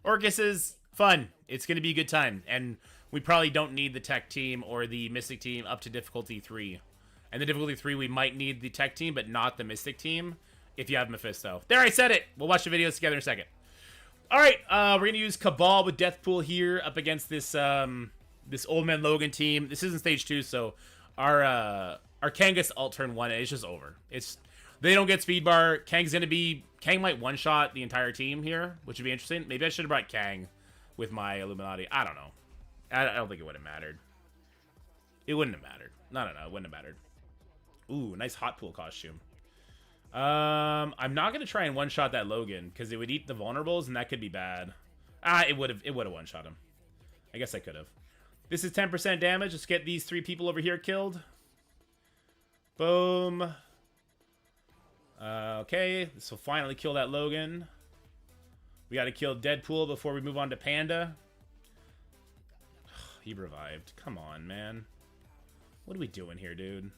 Orchis is fun. It's going to be a good time. And we probably don't need the tech team or the mystic team up to difficulty 3. And the difficulty 3, we might need the tech team, but not the mystic team if you have Mephisto. There, I said it. We'll watch the videos together in a second. All right, we're going to use Cabal with Deathpool here up against this this Old Man Logan team. This isn't stage 2, so our Kangas ult turn 1, it's just over. They don't get speed bar. Kang might one-shot the entire team here, which would be interesting. Maybe I should have brought Kang with my Illuminati. I don't know. I don't think it would have mattered. It wouldn't have mattered. No, it wouldn't have mattered. Ooh, nice hot pool costume. I'm not gonna try and one-shot that Logan because it would eat the vulnerables and that could be bad. It would have one-shot him. I guess I could have. This is 10% damage. Let's get these 3 people over here killed. Boom. Okay, this will finally kill that Logan. We got to kill Deadpool before we move on to Panda. He revived. Come on, man. What are we doing here, dude?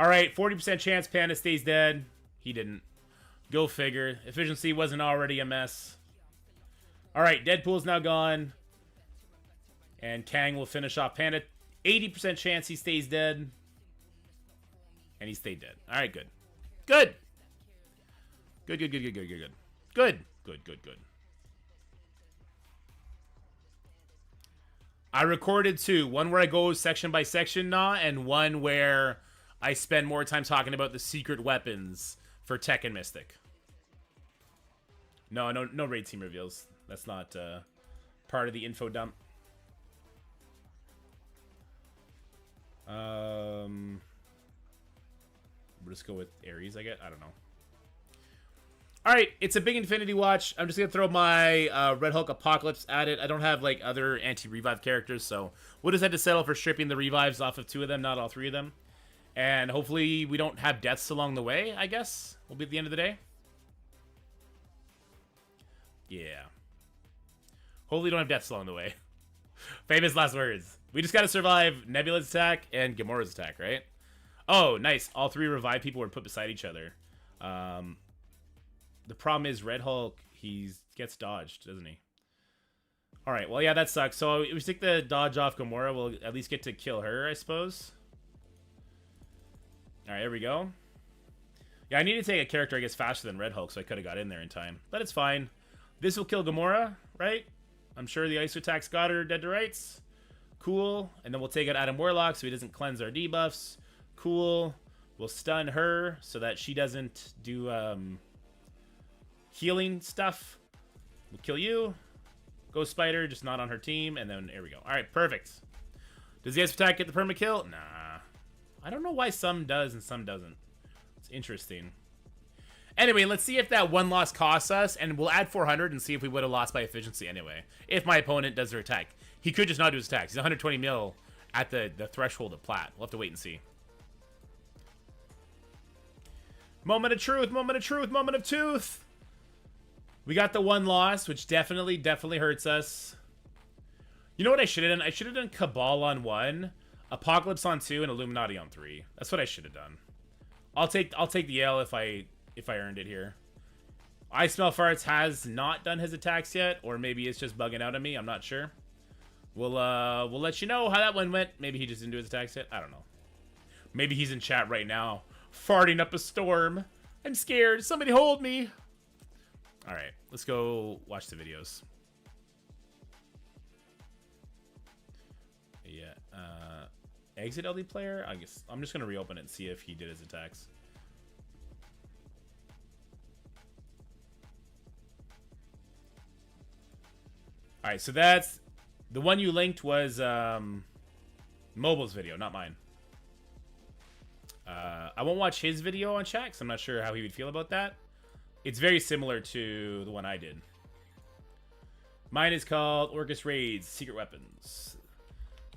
Alright, 40% chance Panda stays dead. He didn't. Go figure. Efficiency wasn't already a mess. Alright, Deadpool's now gone. And Kang will finish off Panda. 80% chance he stays dead. And he stayed dead. Alright, good. Good! Good. I recorded 2. One where I go section by section now, and one where I spend more time talking about the secret weapons for Tech and Mystic. No raid team reveals. That's not part of the info dump. We'll just go with Ares, I guess. I don't know. Alright, it's a big Infinity Watch. I'm just going to throw my Red Hulk Apocalypse at it. I don't have, like, other anti-revive characters, so we'll just have to settle for stripping the revives off of 2 of them, not all 3 of them. And hopefully we don't have deaths along the way, I guess. Will be at the end of the day. Yeah. Hopefully we don't have deaths along the way. Famous last words. We just got to survive Nebula's attack and Gamora's attack, right? Oh, nice. All 3 revive people were put beside each other. The problem is Red Hulk, he gets dodged, doesn't he? Alright, well, yeah, that sucks. So if we take the dodge off Gamora, we'll at least get to kill her, I suppose. Alright, there we go. Yeah, I need to take a character, I guess, faster than Red Hulk, so I could have got in there in time. But it's fine. This will kill Gamora, right? I'm sure the ice attack's got her dead to rights. Cool. And then we'll take out Adam Warlock so he doesn't cleanse our debuffs. Cool. We'll stun her so that she doesn't do healing stuff. We'll kill you. Ghost Spider, just not on her team. And then, there we go. Alright, perfect. Does the ice attack get the perma kill? Nah. I don't know why some does and some doesn't. It's interesting. Anyway, let's see if that 1 loss costs us, and we'll add 400 and see if we would have lost by efficiency anyway. If my opponent does their attack. He could just not do his attacks. He's 120 mil at the threshold of plat. We'll have to wait and see. Moment of truth, moment of truth, moment of tooth. We got the 1 loss, which definitely hurts us. You know what I should have done? I should have done Cabal on 1. Apocalypse on 2 and Illuminati on 3. That's what I should have done. I'll take the L if I earned it here. I Smell Farts has not done his attacks yet, or maybe it's just bugging out on me. I'm not sure. We'll let you know how that one went. Maybe he just didn't do his attacks yet. I don't know. Maybe he's in chat right now, farting up a storm. I'm scared. Somebody hold me. All right, let's go watch the videos. Yeah. Exit LD player. I guess I'm just gonna reopen it and see if he did his attacks. All right, so that's the one you linked was Mobile's video, not mine. I won't watch his video on chat because I'm not sure how he would feel about that. It's very similar to the one I did. Mine is called Orchis Raids Secret Weapons.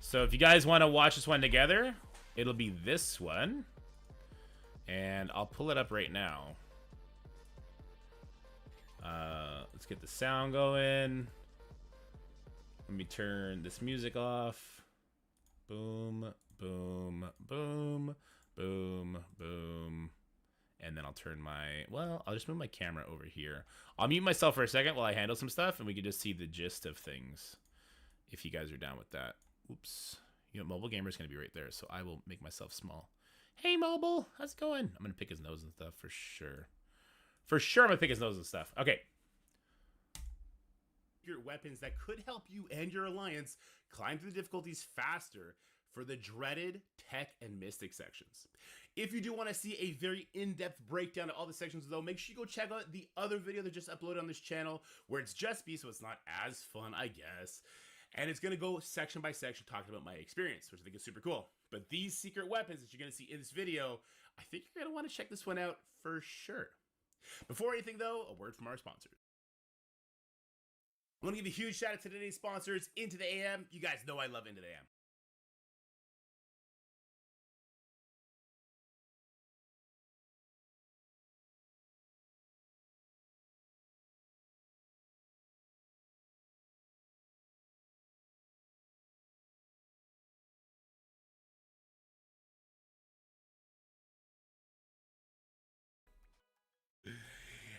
So if you guys want to watch this one together, it'll be this one. And I'll pull it up right now. Let's get the sound going. Let me turn this music off. Boom, boom, boom, boom, boom. And then I'll turn my... Well, I'll just move my camera over here. I'll mute myself for a second while I handle some stuff, and we can just see the gist of things. If you guys are down with that. Oops. You know, Mobile Gamer's going to be right there, so I will make myself small. Hey, Mobile. How's it going? I'm going to pick his nose and stuff for sure. For sure, I'm going to pick his nose and stuff. Okay. Your weapons that could help you and your alliance climb through the difficulties faster for the dreaded tech and mystic sections. If you do want to see a very in-depth breakdown of all the sections, though, make sure you go check out the other video that just uploaded on this channel where it's just me, so it's not as fun, I guess. And it's going to go section by section talking about my experience, which I think is super cool. But these secret weapons that you're going to see in this video, I think you're going to want to check this one out for sure. Before anything, though, a word from our sponsors. I want to give a huge shout out to today's sponsors, Into the AM. You guys know I love Into the AM.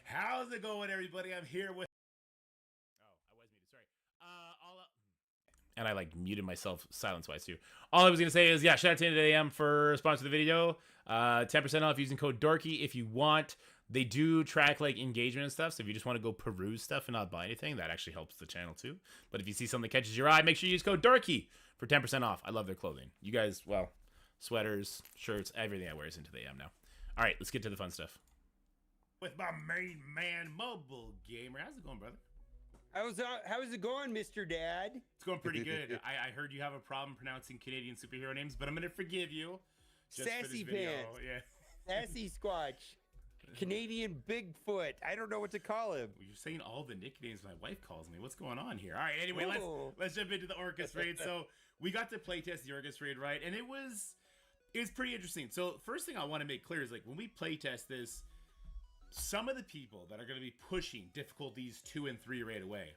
How's it going, everybody? I'm here with... Oh, I was muted. Sorry. And I like muted myself silence-wise too. All I was gonna say is, yeah, shout out to AM for sponsor the video. 10% off using code Dorky if you want. They do track like engagement and stuff, so if you just want to go peruse stuff and not buy anything, that actually helps the channel too. But if you see something that catches your eye, make sure you use code Dorky for 10% off. I love their clothing. You guys, well, sweaters, shirts, everything I wear is Into the AM now. All right, let's get to the fun stuff. With my main man, Mobile Gamer. How's it going, brother? How's it going, Mr. Dad? It's going pretty good. I heard you have a problem pronouncing Canadian superhero names, but I'm going to forgive you. Sassy Pants. Yeah. Sassy Squatch. Canadian Bigfoot. I don't know what to call him. Well, you're saying all the nicknames my wife calls me. What's going on here? All right, anyway, let's jump into the Orchis raid. So we got to playtest the Orchis raid, right? And it was pretty interesting. So first thing I want to make clear is, like, when we playtest this, some of the people that are going to be pushing difficulties 2 and 3 right away,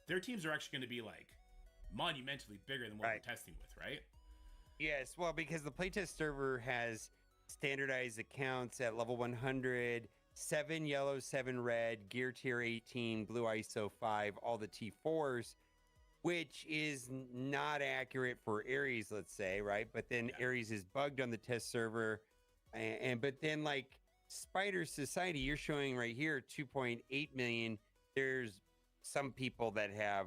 their teams are actually going to be like monumentally bigger than what we're testing with, right? Yes, well, because the playtest server has standardized accounts at level 100, 7 yellow, 7 red, gear tier 18, blue ISO 5, all the T4s, which is not accurate for Ares, let's say, right? But then Ares is bugged on the test server, but then like Spider Society, you're showing right here 2.8 million. There's some people that have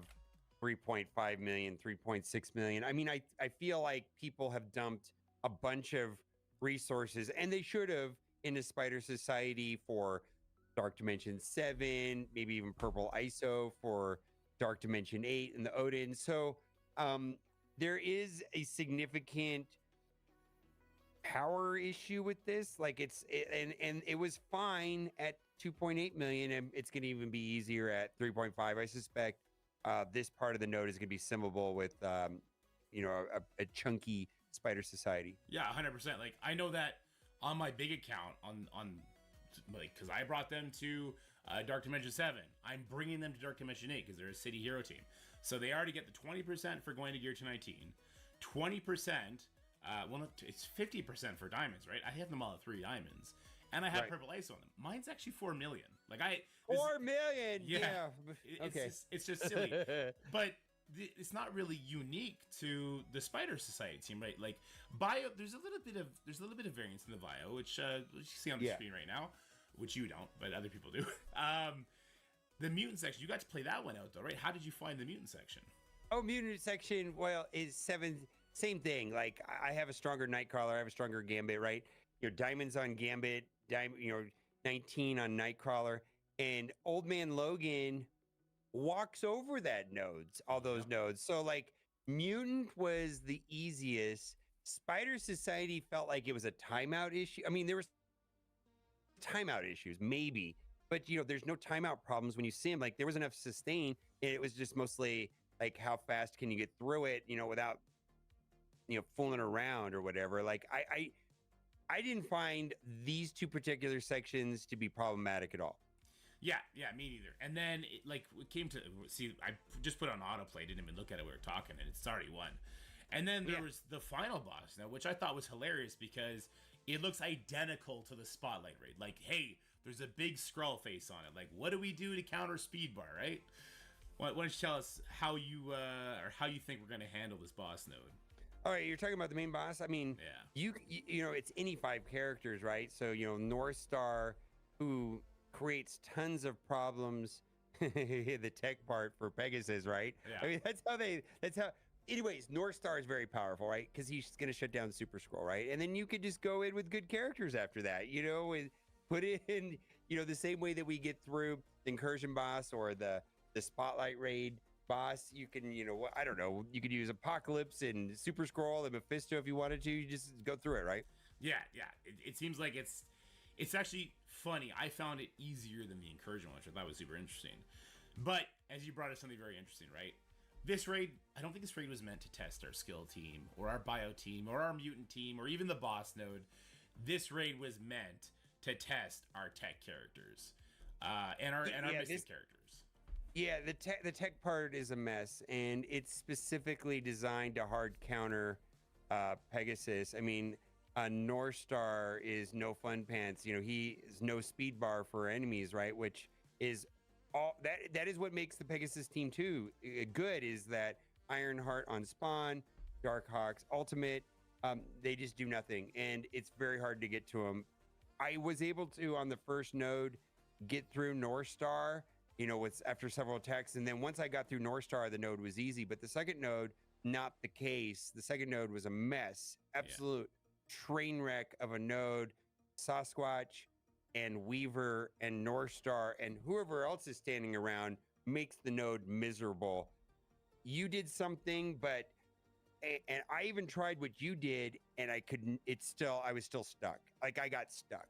3.5 million, 3.6 million. I mean, I feel like people have dumped a bunch of resources, and they should have, into Spider Society for Dark Dimension 7, maybe even Purple ISO for Dark Dimension 8 and the Odin. So there is a significant power issue with this. Like and it was fine at 2.8 million, and it's going to even be easier at 3.5. I suspect this part of the node is going to be simulable with you know, a chunky Spider Society. Yeah, 100%. Like, I know that on my big account on like, because I brought them to Dark Dimension 7, I'm bringing them to Dark Dimension 8 because they're a city hero team. So they already get the 20% for going to Gear 219, 20% It's 50% for diamonds, right? I have them all at 3 diamonds, and I have Right. purple ice on them. Mine's actually 4 million. Like 4 million. Yeah. Yeah. Okay. It's just silly, but it's not really unique to the Spider Society team, right? Like bio, there's a little bit of variance in the bio, which you see on the screen right now, which you don't, but other people do. The mutant section, you got to play that one out though, right? How did you find the mutant section? Oh, mutant section. Well, is 7. Same thing. Like I have a stronger Nightcrawler. I have a stronger Gambit, right? Diamonds on Gambit. 19 on Nightcrawler, and Old Man Logan walks over all those nodes. So like mutant was the easiest. Spider Society felt like it was a timeout issue. I mean, there was timeout issues, maybe, but there's no timeout problems when you see them. Like there was enough sustain, and it was just mostly like how fast can you get through it, without fooling around or whatever. Like I didn't find these 2 particular sections to be problematic at all. Yeah, me neither. And then it came to see. I just put on autoplay, didn't even look at it. We were talking, and it's already won. And then there was the final boss now, which I thought was hilarious because it looks identical to the Spotlight raid. Like, hey, there's a big Skrull face on it. Like, what do we do to counter Speed Bar, right? Why don't you tell us how you think we're gonna handle this boss node? All right, you're talking about the main boss. I mean, you it's any 5 characters, right? So North Star, who creates tons of problems, the tech part for Pegasus, right? Yeah. I mean, that's how. Anyways, North Star is very powerful, right? Because he's going to shut down Super Skrull, right? And then you could just go in with good characters after that, and put in, the same way that we get through the Incursion boss or the Spotlight raid boss. You can, I don't know, you could use Apocalypse and Super Skrull and Mephisto if you wanted to. You just go through it, right? Yeah. It seems like it's actually funny. I found it easier than the Incursion one, which I thought was super interesting. But as you brought up something very interesting, right? This raid, I don't think this raid was meant to test our skill team or our bio team or our mutant team or even the boss node. This raid was meant to test our tech characters and our mystic characters. Yeah, the tech part is a mess, and it's specifically designed to hard counter Pegasus. I mean, North Star is no fun pants. He is no speed bar for enemies, right? Which is all that is what makes the Pegasus team too good. Is that Ironheart on spawn, Darkhawk's ultimate? They just do nothing, and it's very hard to get to them. I was able to on the first node get through North Star. After several attacks. And then once I got through North Star, the node was easy. But the second node, not the case. The second node was a mess. Absolute train wreck of a node. Sasquatch and Weaver and North Star and whoever else is standing around makes the node miserable. You did something, and I even tried what you did, and I couldn't. I was still stuck. Like I got stuck.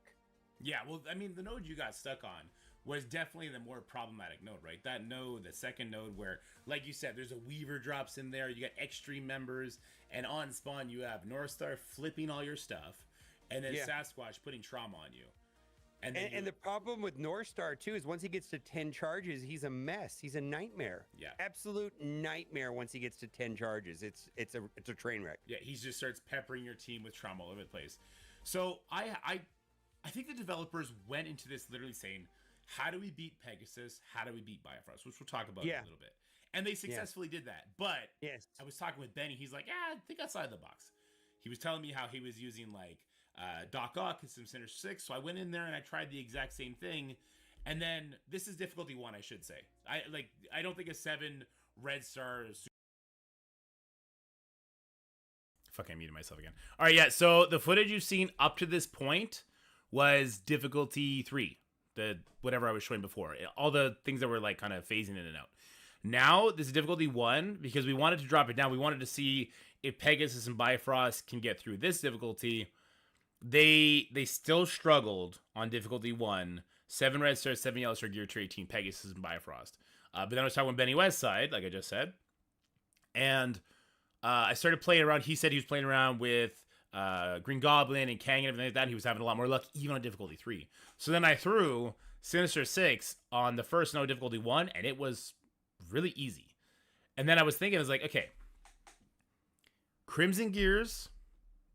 Yeah, well, I mean, the node you got stuck on was definitely the more problematic node, right? That node, the second node where, like you said, there's a Weaver drops in there, you got extreme members, and on spawn you have North Star flipping all your stuff, and then Sasquatch putting trauma on you. And the problem with North Star, too, is once he gets to 10 charges, he's a mess. He's a nightmare. Yeah. Absolute nightmare once he gets to 10 charges. It's a train wreck. Yeah, he just starts peppering your team with trauma all over the place. So I think the developers went into this literally saying, how do we beat Pegasus? How do we beat Bifrost? Which we'll talk about in a little bit. And they successfully did that. But I was talking with Benny. He's like, think outside the box. He was telling me how he was using like Dork Out and some Sinister 6. So I went in there and I tried the exact same thing. And then this is difficulty 1, I should say. I don't think a 7 red star is super. Fuck, I muted myself again. All right, yeah. So the footage you've seen up to this point was difficulty 3. The whatever I was showing before, all the things that were like kind of phasing in and out. Now this is difficulty 1 because we wanted to drop it down. We wanted to see if Pegasus and Bifrost can get through this difficulty. They still struggled on difficulty 1. 7 red stars, 7 yellow star, gear tier 18, Pegasus and Bifrost. But then I was talking with Benny West's side, like I just said, and I started playing around. He said he was playing around with Green Goblin and Kang and everything like that. He was having a lot more luck, even on difficulty 3. So then I threw Sinister 6 on the first node, difficulty 1, and it was really easy. And then I was thinking, I was like, okay, Crimson Gears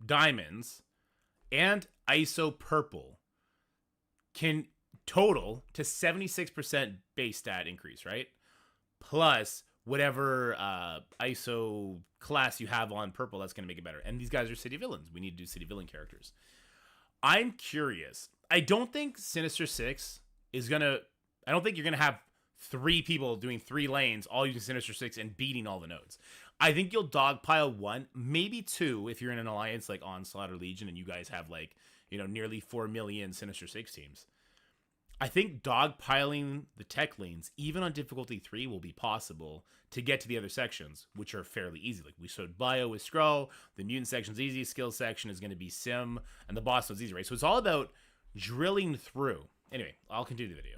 diamonds and ISO purple can total to 76% base stat increase, right? Plus whatever ISO class you have on purple, that's going to make it better. And these guys are city villains. We need to do city villain characters. I'm curious. I don't think Sinister Six is going to... I don't think you're going to have 3 people doing 3 lanes, all using Sinister Six and beating all the nodes. I think you'll dogpile 1, maybe 2 if you're in an alliance like Onslaught or Legion and you guys have like, you know, nearly 4 million Sinister Six teams. I think dogpiling the tech lanes, even on difficulty 3, will be possible to get to the other sections, which are fairly easy. Like we showed bio with Skrull, the mutant section's easy, skill section is going to be sim, and the boss one's easy, right? So it's all about drilling through. Anyway, I'll continue the video.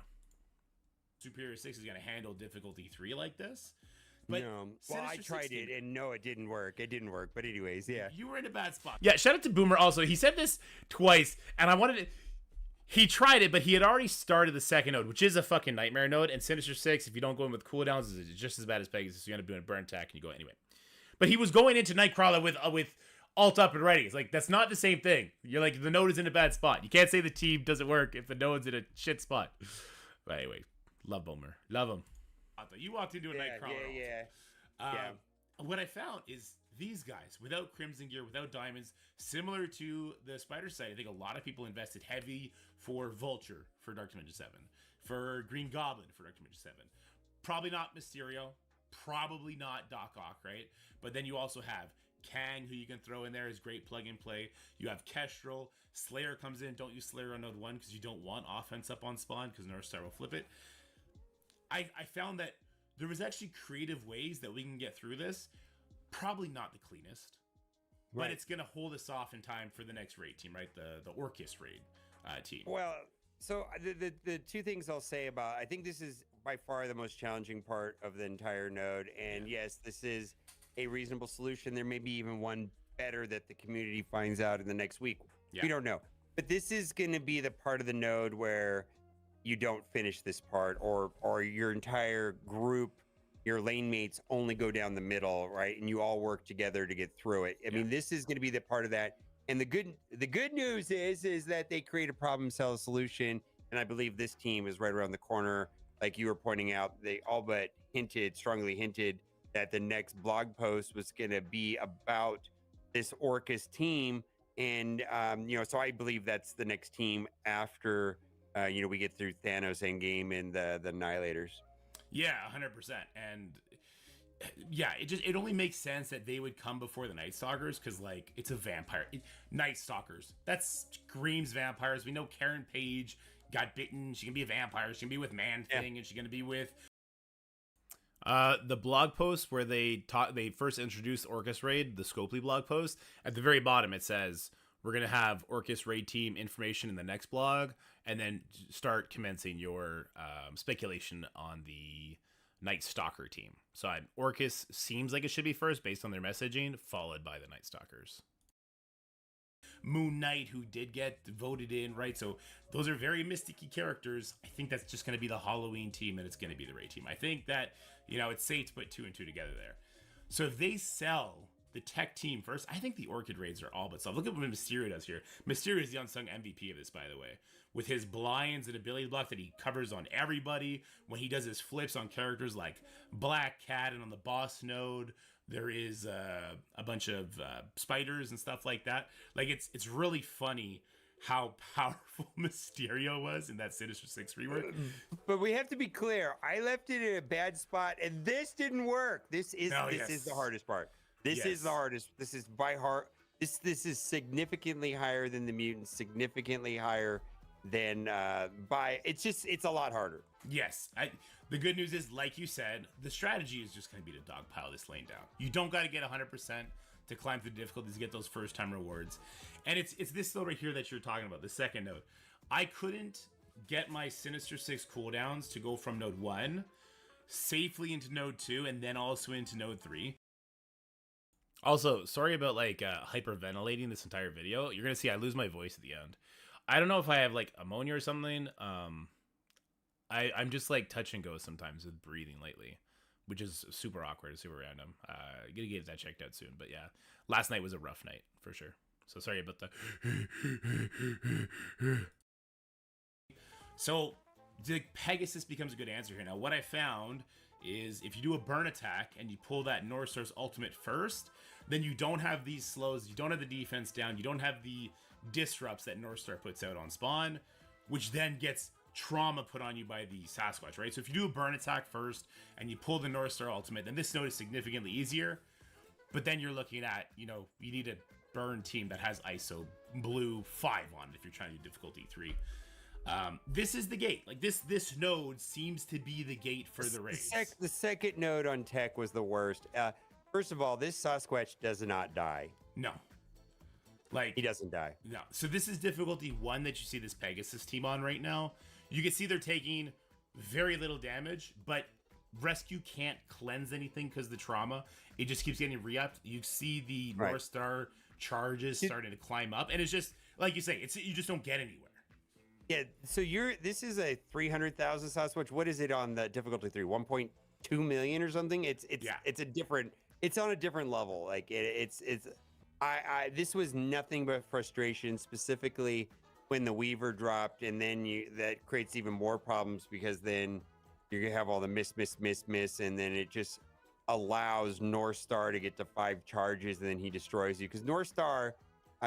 Superior 6 is going to handle difficulty 3 like this. But no. Well, I tried it, and no, it didn't work. It didn't work. But anyways, yeah. You were in a bad spot. Yeah, shout out to Boomer also. He said this twice, and I wanted to... He tried it, but he had already started the second node, which is a fucking nightmare node. And Sinister 6, if you don't go in with cooldowns, is just as bad as Pegasus. So you end up doing a burn attack and you go anyway. But he was going into Nightcrawler with alt up and ready. It's like, that's not the same thing. You're like, the node is in a bad spot. You can't say the team doesn't work if the node's in a shit spot. But anyway, love Boomer. Love him. You walked into a Nightcrawler. Yeah. What I found is these guys, without Crimson Gear, without diamonds, similar to the Spider side, I think a lot of people invested heavy for Vulture for Dark Dimension 7, for Green Goblin for Dark Dimension 7. Probably not Mysterio, probably not Doc Ock, right? But then you also have Kang, who you can throw in there as great plug and play. You have Kestrel. Slayer comes in. Don't use Slayer on node 1 because you don't want offense up on spawn because North Star will flip it. I found that there was actually creative ways that we can get through this. Probably not the cleanest, but it's going to hold us off in time for the next raid team, right? The Orchis raid team. Well, so the 2 things I'll say about, I think this is by far the most challenging part of the entire node. And yes, this is a reasonable solution. There may be even one better that the community finds out in the next week. Yeah. We don't know. But this is going to be the part of the node where you don't finish this part, or your entire group, your lane mates only go down the middle, right? And you all work together to get through it. I mean, this is going to be the part of that. And the good news is that they create a problem, sell a solution. And I believe this team is right around the corner. Like you were pointing out, they all but strongly hinted that the next blog post was going to be about this Orchis team. And, so I believe that's the next team after, we get through Thanos Endgame and the Annihilators. Yeah, 100%. And yeah, it only makes sense that they would come before the Night Stalkers because, like, it's a vampire. Night Stalkers. That screams vampires. We know Karen Page got bitten. She can be a vampire. She can be with Man-Thing, and she's going to be with... the blog post where they first introduced Orchis Raid, the Scopely blog post, at the very bottom it says, we're going to have Orchis Raid team information in the next blog, and then start commencing your speculation on the Night Stalker team. So Orchis seems like it should be first based on their messaging, followed by the Night Stalkers. Moon Knight, who did get voted in, right? So those are very mysticky characters. I think that's just going to be the Halloween team, and it's going to be the Raid team. I think that, it's safe to put 2 and 2 together there. So if they sell the tech team first, I think the Orchid Raids are all but solved. Look at what Mysterio does here. Mysterio is the unsung MVP of this, by the way. With his blinds and ability block that he covers on everybody. When he does his flips on characters like Black Cat and on the boss node, there is a bunch of spiders and stuff like that. Like, it's really funny how powerful Mysterio was in that Sinister Six rework. But we have to be clear. I left it in a bad spot, and this didn't work. This is the hardest part. This is the hardest. This is by heart. This is significantly higher than the mutants. Significantly higher than it's a lot harder. Yes. The good news is, like you said, the strategy is just going to be to dogpile this lane down. You don't got to get 100% to climb through the difficulties to get those first time rewards. And it's this though right here that you're talking about, the second node. I couldn't get my Sinister 6 cooldowns to go from node 1 safely into node 2 and then also into node 3. Also, sorry about hyperventilating this entire video. You're going to see I lose my voice at the end. I don't know if I have ammonia or something. I'm just touch and go sometimes with breathing lately, which is super awkward, super random. Gonna get that checked out soon. But yeah, last night was a rough night for sure. So sorry about the. So the Pegasus becomes a good answer here. Now, what I found is if you do a burn attack and you pull that North Star's ultimate first, then you don't have these slows, you don't have the defense down, you don't have the disrupts that North Star puts out on spawn, which then gets trauma put on you by the Sasquatch, right? So if you do a burn attack first and you pull the North Star ultimate, then this node is significantly easier. But then you're looking at, you need a burn team that has ISO blue 5 on it if you're trying to do difficulty 3. This is the gate. Like this node seems to be the gate for the race. The second node on tech was the worst. First of all, this Sasquatch does not die. No. Like he doesn't die. No. So this is difficulty 1 that you see this Pegasus team on right now. You can see they're taking very little damage, but Rescue can't cleanse anything because the trauma. It just keeps getting re-upped. You see the North Star charges starting to climb up, and it's just like you say, you just don't get anywhere. Yeah. So this is a 300,000 Sasquatch. What is it on the difficulty 3? 1.2 million or something? It's a different. It's on a different level. Like this was nothing but frustration, specifically when the Weaver dropped, and then that creates even more problems because then you're gonna have all the miss, and then it just allows North Star to get to 5 charges, and then he destroys you because North Star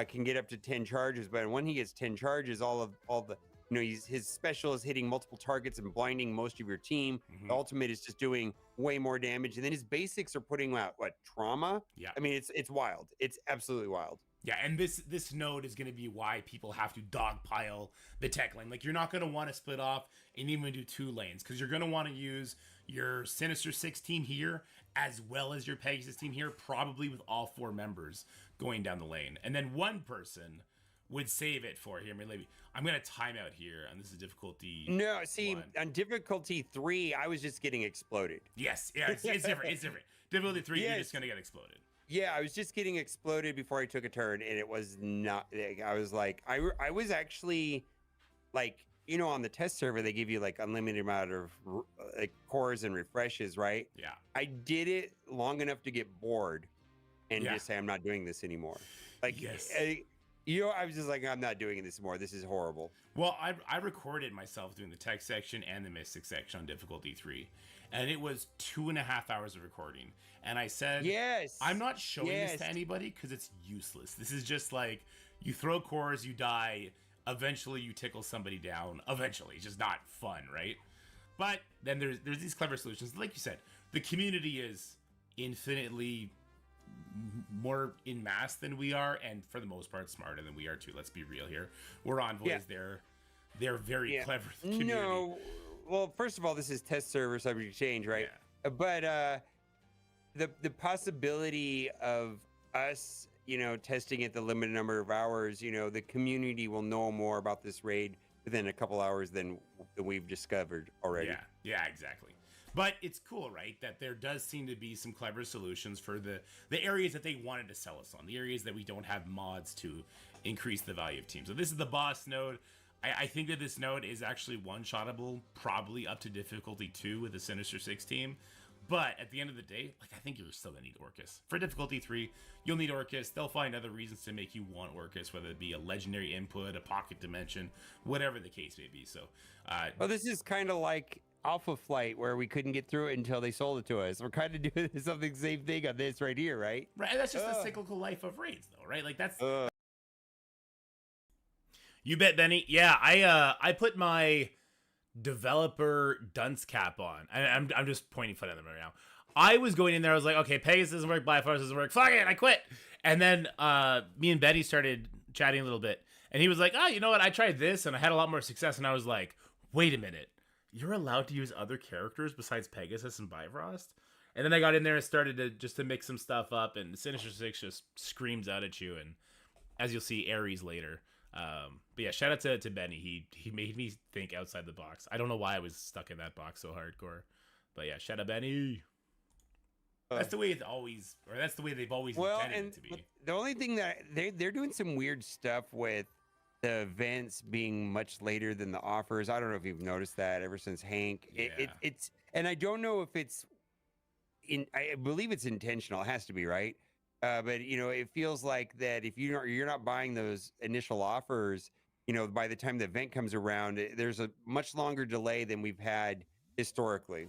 can get up to 10 charges, but when he gets 10 charges, all the his special is hitting multiple targets and blinding most of your team. The ultimate is just doing way more damage, and then his basics are putting out trauma. Yeah, I mean it's wild. It's absolutely wild. Yeah, and this node is going to be why people have to dogpile the tech lane. Like, you're not going to want to split off and even do 2 lanes because you're going to want to use your Sinister 6 team here as well as your Pegasus team here, probably with all 4 members going down the lane. And then one person would save it for here. I'm going to time out here, and this is difficulty. No, see, 1. On difficulty 3, I was just getting exploded. Yes, yeah, it's different. It's different. Difficulty 3, you're just going to get exploded. Yeah, I was just getting exploded before I took a turn, and it was not. I was like, I was actually like, on the test server they give you like unlimited amount of cores and refreshes, right? Yeah. I did it long enough to get bored, and just say I'm not doing this anymore. Like, yes. I was just like, I'm not doing this anymore. This is horrible. Well, I recorded myself doing the tech section and the Mystic section on difficulty 3. And it was 2.5 hours of recording. And I said, yes, I'm not showing this to anybody because it's useless. This is just like, you throw cores, you die, eventually you tickle somebody down. Eventually. It's just not fun, right? But then there's these clever solutions. Like you said, the community is infinitely more in mass than we are, and for the most part smarter than we are too. Let's be real here. We're envoys. They're very clever community. No, well, first of all, this is test server subject to change, right? Yeah. But the possibility of us, testing it the limited number of hours, the community will know more about this raid within a couple hours than we've discovered already. Yeah, exactly. But it's cool, right, that there does seem to be some clever solutions for the areas that they wanted to sell us on, the areas that we don't have mods to increase the value of teams. So this is the boss node. I think that this node is actually one-shottable, probably up to difficulty 2 with the Sinister 6 team. But at the end of the day, I think you're still going to need Orchis. For difficulty 3, you'll need Orchis. They'll find other reasons to make you want Orchis, whether it be a legendary input, a pocket dimension, whatever the case may be. So, well, this is kind of like Alpha Flight, where we couldn't get through it until they sold it to us. We're kind of doing something same thing on this right here, right? Right, that's just the cyclical life of raids, though, right? Like, that's... You bet, Benny. Yeah, I put my developer dunce cap on. I'm just pointing fun at them right now. I was going in there, I was like, okay, Pegasus doesn't work, Bifrost doesn't work, fuck it, I quit. And then me and Benny started chatting a little bit, and he was like, you know what, I tried this, and I had a lot more success, and I was like, wait a minute, you're allowed to use other characters besides Pegasus and Bifrost? And then I got in there and started to mix some stuff up, and Sinister 6 just screams out at you, and as you'll see, Ares later. But yeah, shout out to Benny. He made me think outside the box. I don't know why I was stuck in that box so hardcore, but yeah, shout out Benny. That's the way it's always, or that's the way they've always intended it to be. The only thing that they're doing some weird stuff with the events being much later than the offers. I don't know if you've noticed that ever since Hank. It's and I don't know if it's I believe it's intentional. It has to be, right? But it feels like that if you're not buying those initial offers, by the time the event comes around, there's a much longer delay than we've had historically.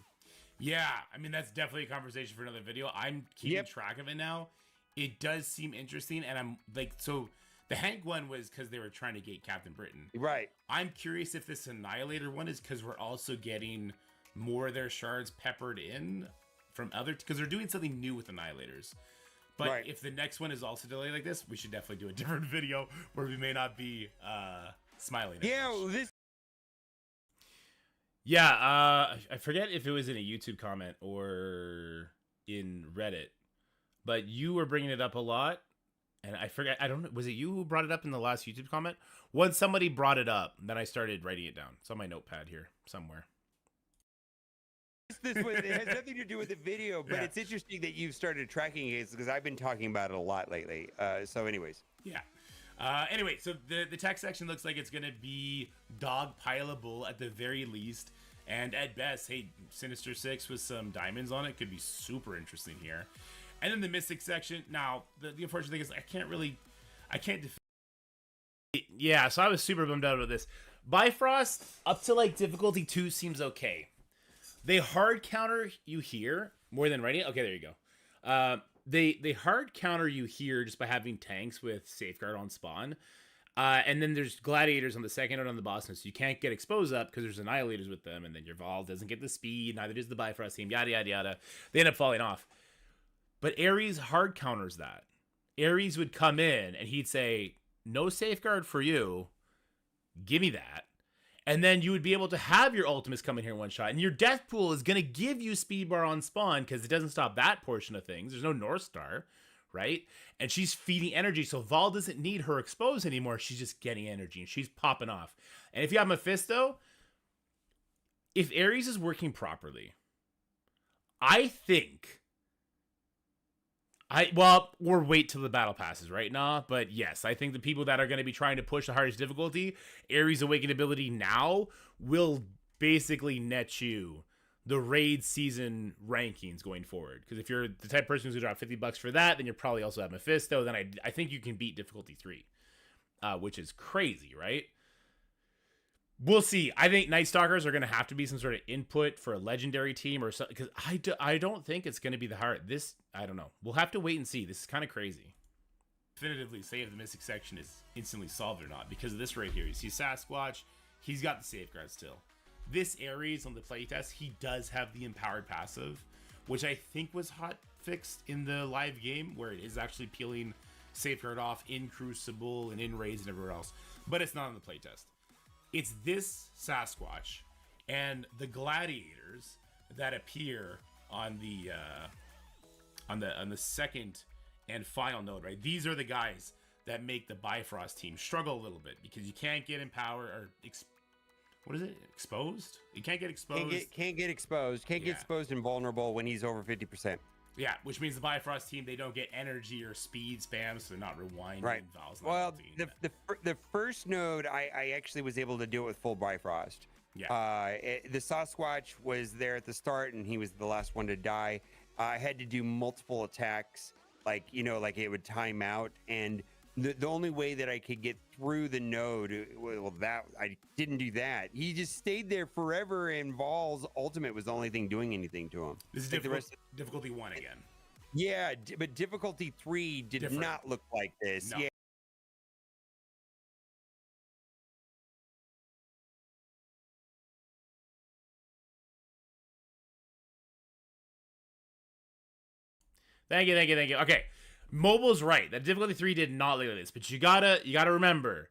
Yeah, I mean that's definitely a conversation for another video. I'm keeping Yep. track of it now. It does seem interesting, and I'm like, so the Hank one was because they were trying to gate Captain Britain. Right. I'm curious if this Annihilator one is because we're also getting more of their shards peppered in from other, because they're doing something new with Annihilators. But Right. if the next one is also delayed like this, we should definitely do a different video where we may not be smiling. Yeah. This. Yeah, I forget if it was in a YouTube comment or in Reddit, but you were bringing it up a lot, and I forget. I don't know. Was it you who brought it up in the last YouTube comment? Once somebody brought it up, then I started writing it down. It's on my notepad here somewhere. It has nothing to do with the video, but Yeah. it's interesting that you've started tracking it because I've been talking about it a lot lately. So, anyways. Yeah. Anyway, so the tech section looks like it's gonna be dogpileable at the very least, and at best, hey, Sinister 6 with some diamonds on it could be super interesting here. And then the Mystic section. Now, the unfortunate thing is I can't yeah, so I was super bummed out about this. Bifrost up to like difficulty 2 seems okay. They hard counter you here more than ready. Okay, there you go. They hard counter you here just by having tanks with safeguard on spawn. And then there's gladiators on the second node on the boss node, so you can't get exposed up because there's annihilators with them, and then your Vol doesn't get the speed, neither does the Bifrost team, yada yada yada. They end up falling off. But Ares hard counters that. Ares would come in and he'd say, no safeguard for you. Give me that. And then you would be able to have your ultimates come in here in one shot. And your death pool is going to give you speed bar on spawn because it doesn't stop that portion of things. There's no North Star, right? And she's feeding energy. So Vol doesn't need her exposed anymore. She's just getting energy and she's popping off. And if you have Mephisto, if Ares is working properly, I think... or wait till the battle passes, right? Nah, but yes, I think the people that are going to be trying to push the hardest difficulty, Ares Awakened ability now will basically net you the raid season rankings going forward. Because if you're the type of person who's going to drop $50 for that, then you probably also have Mephisto. Then I think you can beat difficulty 3, which is crazy, right? We'll see. I think Night Stalkers are going to have to be some sort of input for a legendary team or something, because I don't think it's going to be the hard. This, I don't know. We'll have to wait and see. This is kind of crazy. Definitively say if the Mystic section is instantly solved or not, because of this right here. You see Sasquatch, he's got the safeguard still. This Ares on the playtest, he does have the empowered passive, which I think was hot fixed in the live game, where it is actually peeling safeguard off in Crucible and in raids and everywhere else, but it's not on the playtest. It's this Sasquatch and the gladiators that appear on the second and final node, right? These are the guys that make the Bifrost team struggle a little bit because you can't get empowered or what is it? Exposed? You can't get exposed. Can't get exposed. Can't get exposed and vulnerable when he's over 50%. Yeah, which means the Bifrost team, they don't get energy or speed spam, so they're not rewinding. Right. Val's Well, the first node, I actually was able to do it with full Bifrost. Yeah. The Sasquatch was there at the start, and he was the last one to die. I had to do multiple attacks, like it would time out, and the only way that I could get through the node, well, that I didn't do that. He just stayed there forever, and Vol's ultimate was the only thing doing anything to him. This is difficulty 1 again. Yeah, but difficulty 3 did not look like this. No. Yeah. Thank you. Okay, Mobile's right. That difficulty 3 did not look like this, but you gotta remember,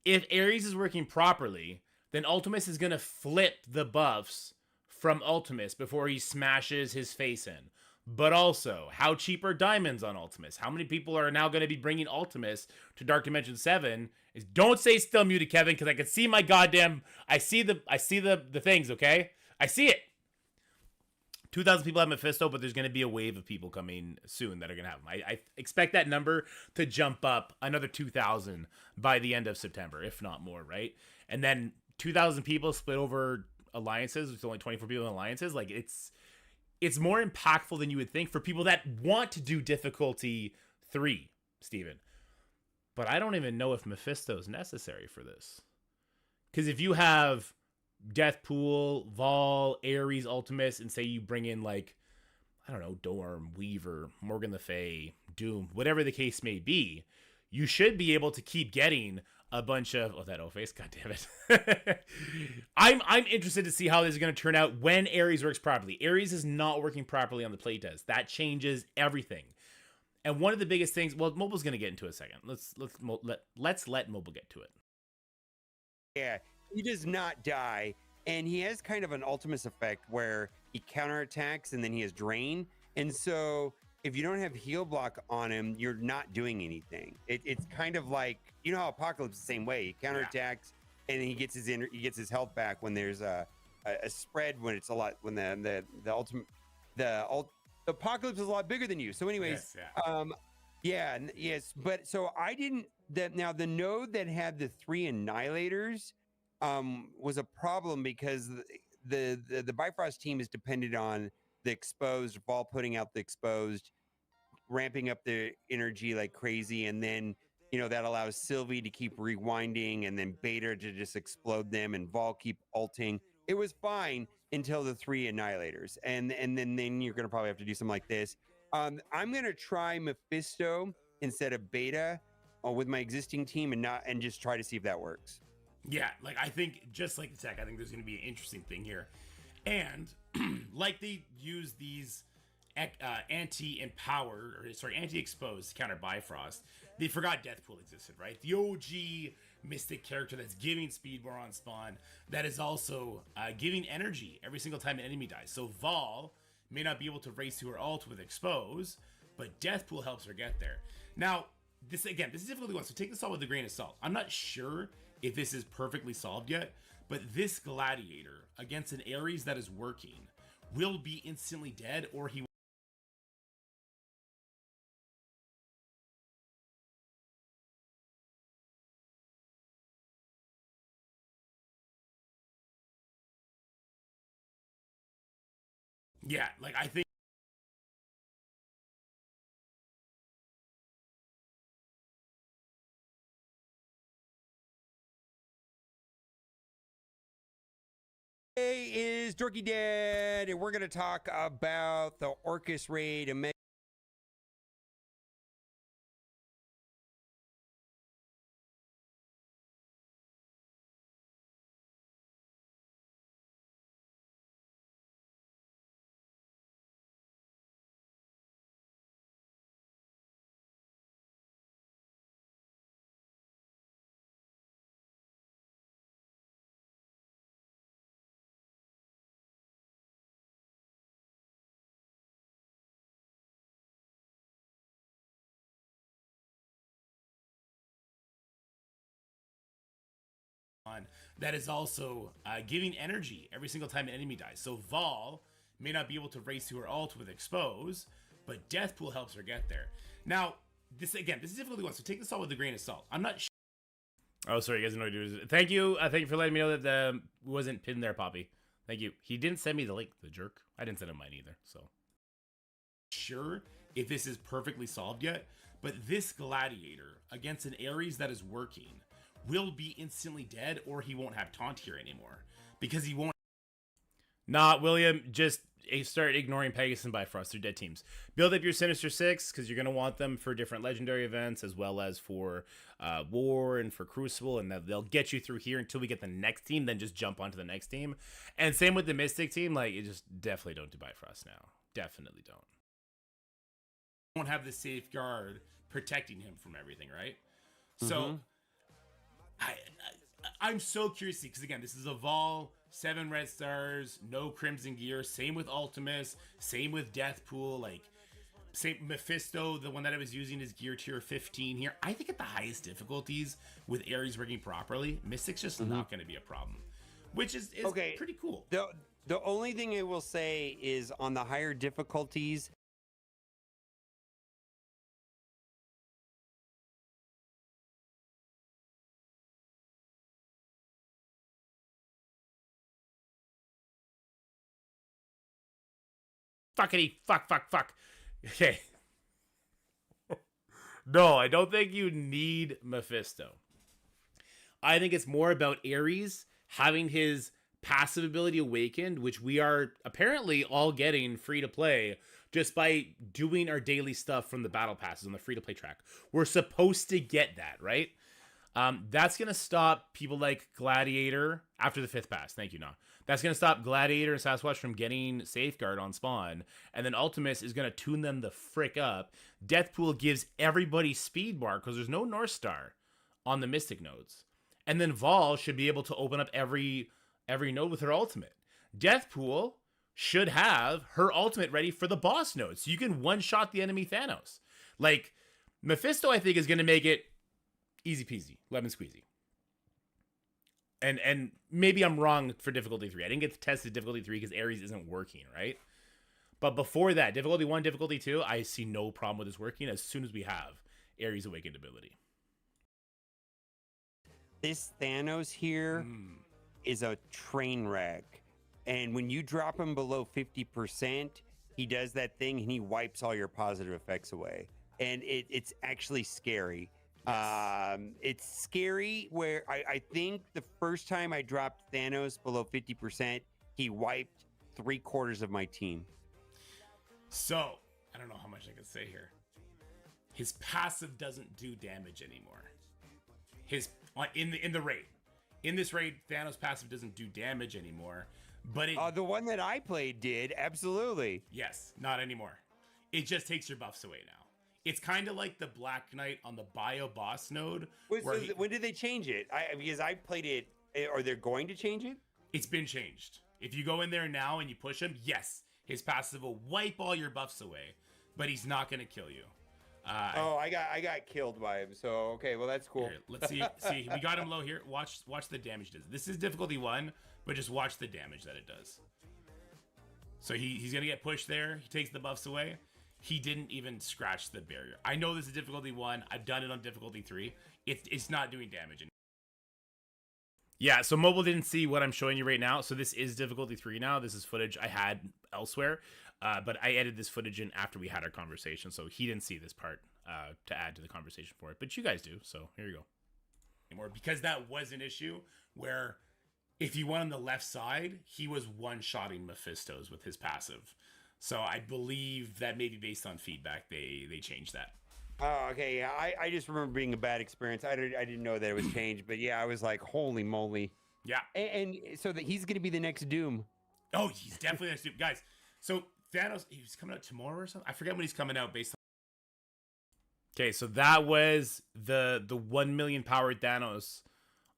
if Ares is working properly, then Ultimus is gonna flip the buffs from Ultimus before he smashes his face in. But also, how cheap are diamonds on Ultimus? How many people are now going to be bringing Ultimus to Dark Dimension 7? Don't say still muted, Kevin, because I can see my goddamn... I see the things, okay? I see it. 2,000 people have Mephisto, but there's going to be a wave of people coming soon that are going to have him. I expect that number to jump up another 2,000 by the end of September, if not more, right? And then 2,000 people split over alliances, with only 24 people in alliances. Like, it's more impactful than you would think for people that want to do difficulty 3, Steven. But I don't even know if Mephisto is necessary for this. Because if you have Deathpool, Vol, Ares, Ultimus, and say you bring in, like, I don't know, Dorm, Weaver, Morgan Le Fay, Doom, whatever the case may be, you should be able to keep getting a bunch of... Oh, that O-Face, god damn it. I'm interested to see how this is going to turn out when Ares works properly. Ares is not working properly on the playtest. That changes everything. And one of the biggest things... Well, Mobile's going to get into it in a second. Let's let Mobile get to it. Yeah, he does not die, and he has kind of an Ultimus effect where he counterattacks and then he has Drain. And so if you don't have heal block on him, you're not doing anything. It's kind of like, you know how Apocalypse is the same way. He counterattacks and then he gets his health back when there's a spread, when it's a lot, when the Apocalypse is a lot bigger than you. So anyways, yes, but so I didn't now the node that had the 3 annihilators was a problem because the Bifrost team is dependent on the exposed, Vol putting out the exposed, ramping up the energy like crazy, and then that allows Sylvie to keep rewinding, and then Beta to just explode them, and Vol keep ulting. It was fine until the 3 annihilators, and then you're gonna probably have to do something like this. I'm gonna try Mephisto instead of Beta with my existing team, and just try to see if that works. Yeah, like I think just like the tech, I think there's going to be an interesting thing here, and like they use these anti-exposed to counter Bifrost. They forgot Deathpool existed, right? The OG Mystic character that's giving speed more on spawn, that is also giving energy every single time an enemy dies. So Vol may not be able to race to her ult with expose, but Deathpool helps her get there. Now, this is a difficult one, so take this all with a grain of salt. I'm not sure if this is perfectly solved yet, but this Gladiator against an Ares that is working will be instantly dead, or he... Yeah, like I think... Today is Dorky Dead, and we're going to talk about the Orchis raid. that is also giving energy every single time an enemy dies. So Vol may not be able to race to her ult with expose, but Deathpool helps her get there. Now, this is a difficult one, so take this all with a grain of salt. I'm not sure. Oh, sorry, you guys know what to do. Thank you for letting me know that the wasn't pinned there, Poppy. Thank you. He didn't send me the link, the jerk. I didn't send him mine either, so. Sure if this is perfectly solved yet, but this Gladiator against an Ares that is working will be instantly dead, or he won't have taunt here anymore because he won't. Nah, William, just start ignoring Pegasus and Bifrost. They're dead teams. Build up your Sinister Six because you're going to want them for different legendary events as well as for War and for Crucible, and they'll get you through here until we get the next team. Then just jump onto the next team. And same with the Mystic team. Like, you just definitely don't do Bifrost now. Definitely don't. Won't have the safeguard protecting him from everything, right? So I'm so curious because again, this is a Vol, 7 red stars, no crimson gear. Same with Ultimus, same with Deathpool. Like, same Mephisto, the one that I was using is gear tier 15 here. I think at the highest difficulties with Ares working properly, Mystic's just not going to be a problem, which is okay. Pretty cool. The only thing I will say is on the higher difficulties. Fuckity, fuck. Okay. No, I don't think you need Mephisto. I think it's more about Ares having his passive ability awakened, which we are apparently all getting free to play just by doing our daily stuff from the battle passes on the free to play track. We're supposed to get that, right? That's going to stop people like Gladiator after the 5th pass. Thank you, Nah. That's going to stop Gladiator and Sasquatch from getting Safeguard on spawn. And then Ultimus is going to tune them the frick up. Deathpool gives everybody speed bar because there's no North Star on the Mystic nodes. And then Vol should be able to open up every node with her ultimate. Deathpool should have her ultimate ready for the boss node, so you can one-shot the enemy Thanos. Like, Mephisto, I think, is going to make it easy peasy, lemon squeezy. And maybe I'm wrong for difficulty 3. I didn't get to test the difficulty 3 because Ares isn't working, right? But before that, difficulty 1, difficulty 2, I see no problem with this working as soon as we have Ares awakened ability. This Thanos here is a train wreck. And when you drop him below 50%, he does that thing and he wipes all your positive effects away. And it's actually scary. Yes. It's scary where I think the first time I dropped Thanos below 50%, he wiped 3/4 of my team. So, I don't know how much I can say here. His passive doesn't do damage anymore. In the raid. In this raid, Thanos' passive doesn't do damage anymore. But the one that I played did, absolutely. Yes, not anymore. It just takes your buffs away now. It's kind of like the Black Knight on the Bio Boss node. When did they change it? Because I played it. Are they going to change it? It's been changed. If you go in there now and you push him, yes, his passive will wipe all your buffs away, but he's not going to kill you. I got killed by him. So okay, well that's cool. Here, let's see. See, we got him low here. Watch the damage it does. This is difficulty 1, but just watch the damage that it does. So he's gonna get pushed there. He takes the buffs away. He didn't even scratch the barrier. I know this is difficulty 1. I've done it on difficulty 3. It's not doing damage. Yeah, so mobile didn't see what I'm showing you right now. So this is difficulty 3 now. This is footage I had elsewhere. But I edited this footage in after we had our conversation, so he didn't see this part to add to the conversation for it. But you guys do, so here you go. Because that was an issue where if you went on the left side, he was one-shotting Mephistos with his passive. So I believe that maybe based on feedback, they changed that. Oh, okay. Yeah, I just remember being a bad experience. I didn't know that it was changed, but yeah, I was like, holy moly. Yeah. And so that he's going to be the next Doom. Oh, he's definitely the next Doom. Guys, so Thanos, he's coming out tomorrow or something? I forget when he's coming out based on... Okay, so that was the 1 million powered Thanos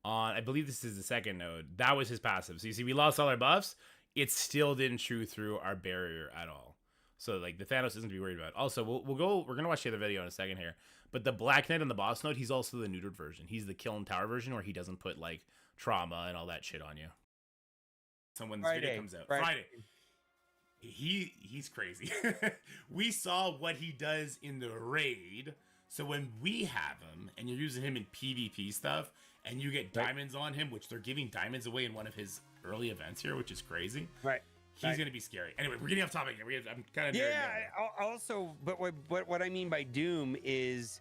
on, I believe this is the second node. That was his passive. So you see, we lost all our buffs. It still didn't chew through our barrier at all. So like the Thanos isn't to be worried about. Also, we're gonna watch the other video in a second here. But the Black Knight on the boss node, he's also the neutered version. He's the kill and tower version where he doesn't put like trauma and all that shit on you. So when this video comes out, Friday. He's crazy. We saw what he does in the raid. So when we have him and you're using him in PvP stuff and you get diamonds on him, which they're giving diamonds away in one of his early events here, which is crazy. Right. He's going to be scary. Anyway, we're getting off topic here. I'm kind of also, but what I mean by Doom is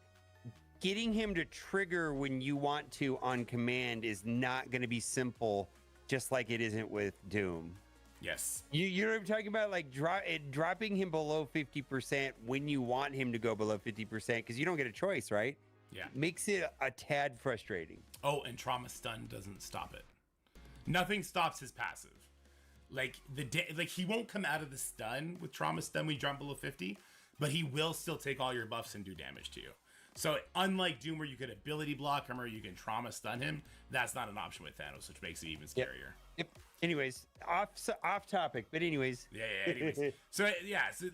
getting him to trigger when you want to on command is not going to be simple, just like it isn't with Doom. Yes. You know what I'm talking about? Like dropping him below 50% when you want him to go below 50% because you don't get a choice, right? Yeah. Makes it a tad frustrating. Oh, and trauma stun doesn't stop it. Nothing stops his passive. Like he won't come out of the stun with trauma stun when you drop below 50, but he will still take all your buffs and do damage to you. So unlike Doom where you could ability block him or you can trauma stun him, that's not an option with Thanos, which makes it even scarier. Yep. Anyways, off topic, but anyways. Yeah, anyways. So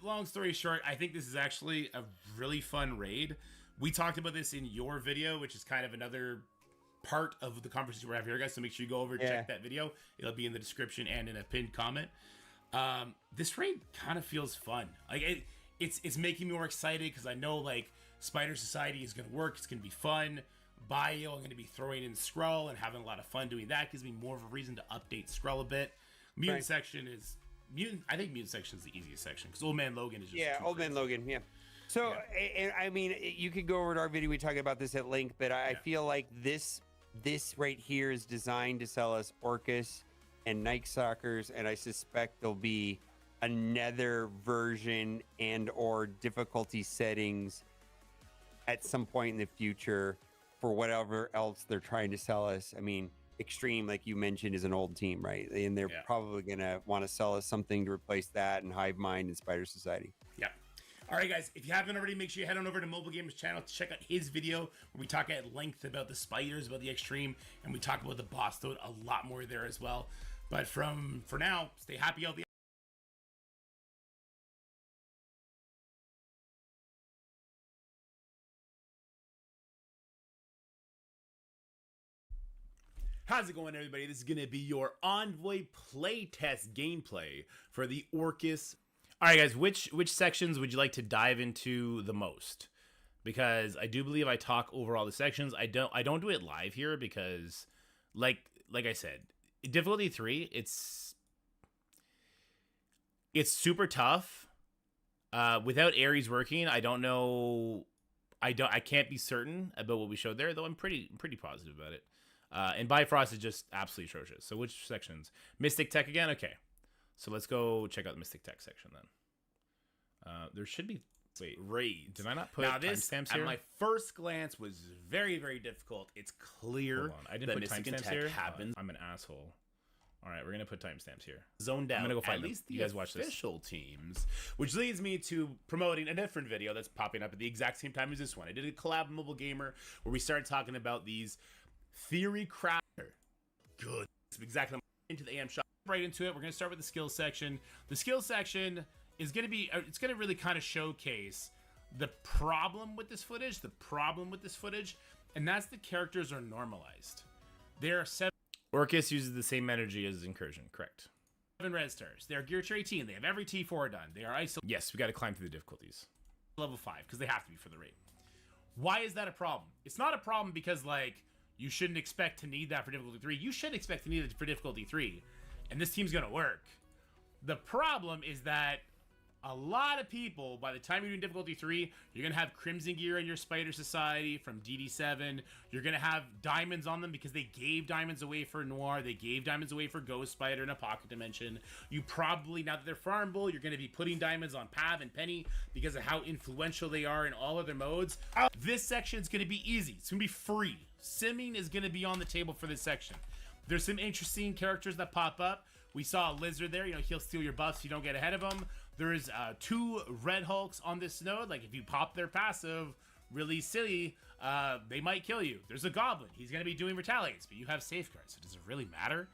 long story short, I think this is actually a really fun raid. We talked about this in your video, which is kind of another part of the conversation we're having here, guys. So make sure you go over and check that video. It'll be in the description and in a pinned comment. This raid kind of feels fun. Like it's making me more excited because I know like Spider Society is going to work. It's going to be fun. Bio, I'm going to be throwing in Skrull and having a lot of fun doing that. Gives me more of a reason to update Skrull a bit. Mutant section is mutant. I think mutant section is the easiest section because Old Man Logan is just Old Man Logan. Yeah. So, I mean, you could go over to our video. We talk about this at length, but I feel like this right here is designed to sell us Orchis and Night Stalkers, and I suspect there'll be another version and or difficulty settings at some point in the future for whatever else they're trying to sell us. I mean, Extreme, like you mentioned, is an old team, right? And they're probably going to want to sell us something to replace that and Hive Mind and Spider Society. Yeah. All right, guys, if you haven't already, make sure you head on over to Mobile Gamer's channel to check out his video where we talk at length about the spiders, about the Extreme, and we talk about the boss load a lot more there as well. But for now, stay happy out there. How's it going, everybody? This is going to be your Envoy playtest gameplay for the Orchis. All right, guys, which sections would you like to dive into the most? Because I do believe I talk over all the sections. I don't do it live here because, like I said, difficulty 3, it's super tough. Without Ares working, I don't know. I can't be certain about what we showed there, though. I'm pretty positive about it. And Bifrost is just absolutely atrocious. So which sections? Mystic Tech again? Okay. So let's go check out the Mystic Tech section then. There should be... Wait, raids. Did I not put timestamps here? At my first glance was very, very difficult. It's clear I didn't put timestamps here. Happens. I'm an asshole. All right, we're going to put timestamps here. Zoned out. I'm going to go find at them. least You guys watch this. official teams, which leads me to promoting a different video that's popping up at the exact same time as this one. I did a collab with Mobile Gamer where we started talking about these theory crafter. Good. That's exactly into the AM shop. Right into it. We're going to start with the skill section. The skill section is going to be, it's going to really kind of showcase the problem with this footage, and that's the characters are normalized. There are 7. Orchis uses the same energy as Incursion, correct. 7 red stars. They are gear tier 18. They have every T4 done. They are ISO. Yes, we got to climb through the difficulties. Level 5, because they have to be for the raid. Why is that a problem? It's not a problem because, like, you shouldn't expect to need that for difficulty 3. You should expect to need it for difficulty 3. And this team's gonna work. The problem is that a lot of people, by the time you're doing difficulty 3, you're gonna have Crimson gear in your Spider Society from DD7. You're gonna have diamonds on them because they gave diamonds away for Noir. They gave diamonds away for Ghost Spider in a pocket dimension. You probably, now that they're farmable, you're gonna be putting diamonds on Pav and Penny because of how influential they are in all other modes. This section's gonna be easy. It's gonna be free. Simming is gonna be on the table for this section. There's some interesting characters that pop up. We saw a lizard there. You know, he'll steal your buffs. You don't get ahead of him. There's 2 Red Hulks on this node. Like, if you pop their passive really silly, they might kill you. There's a Goblin. He's going to be doing retaliates, but you have safeguards, so does it really matter?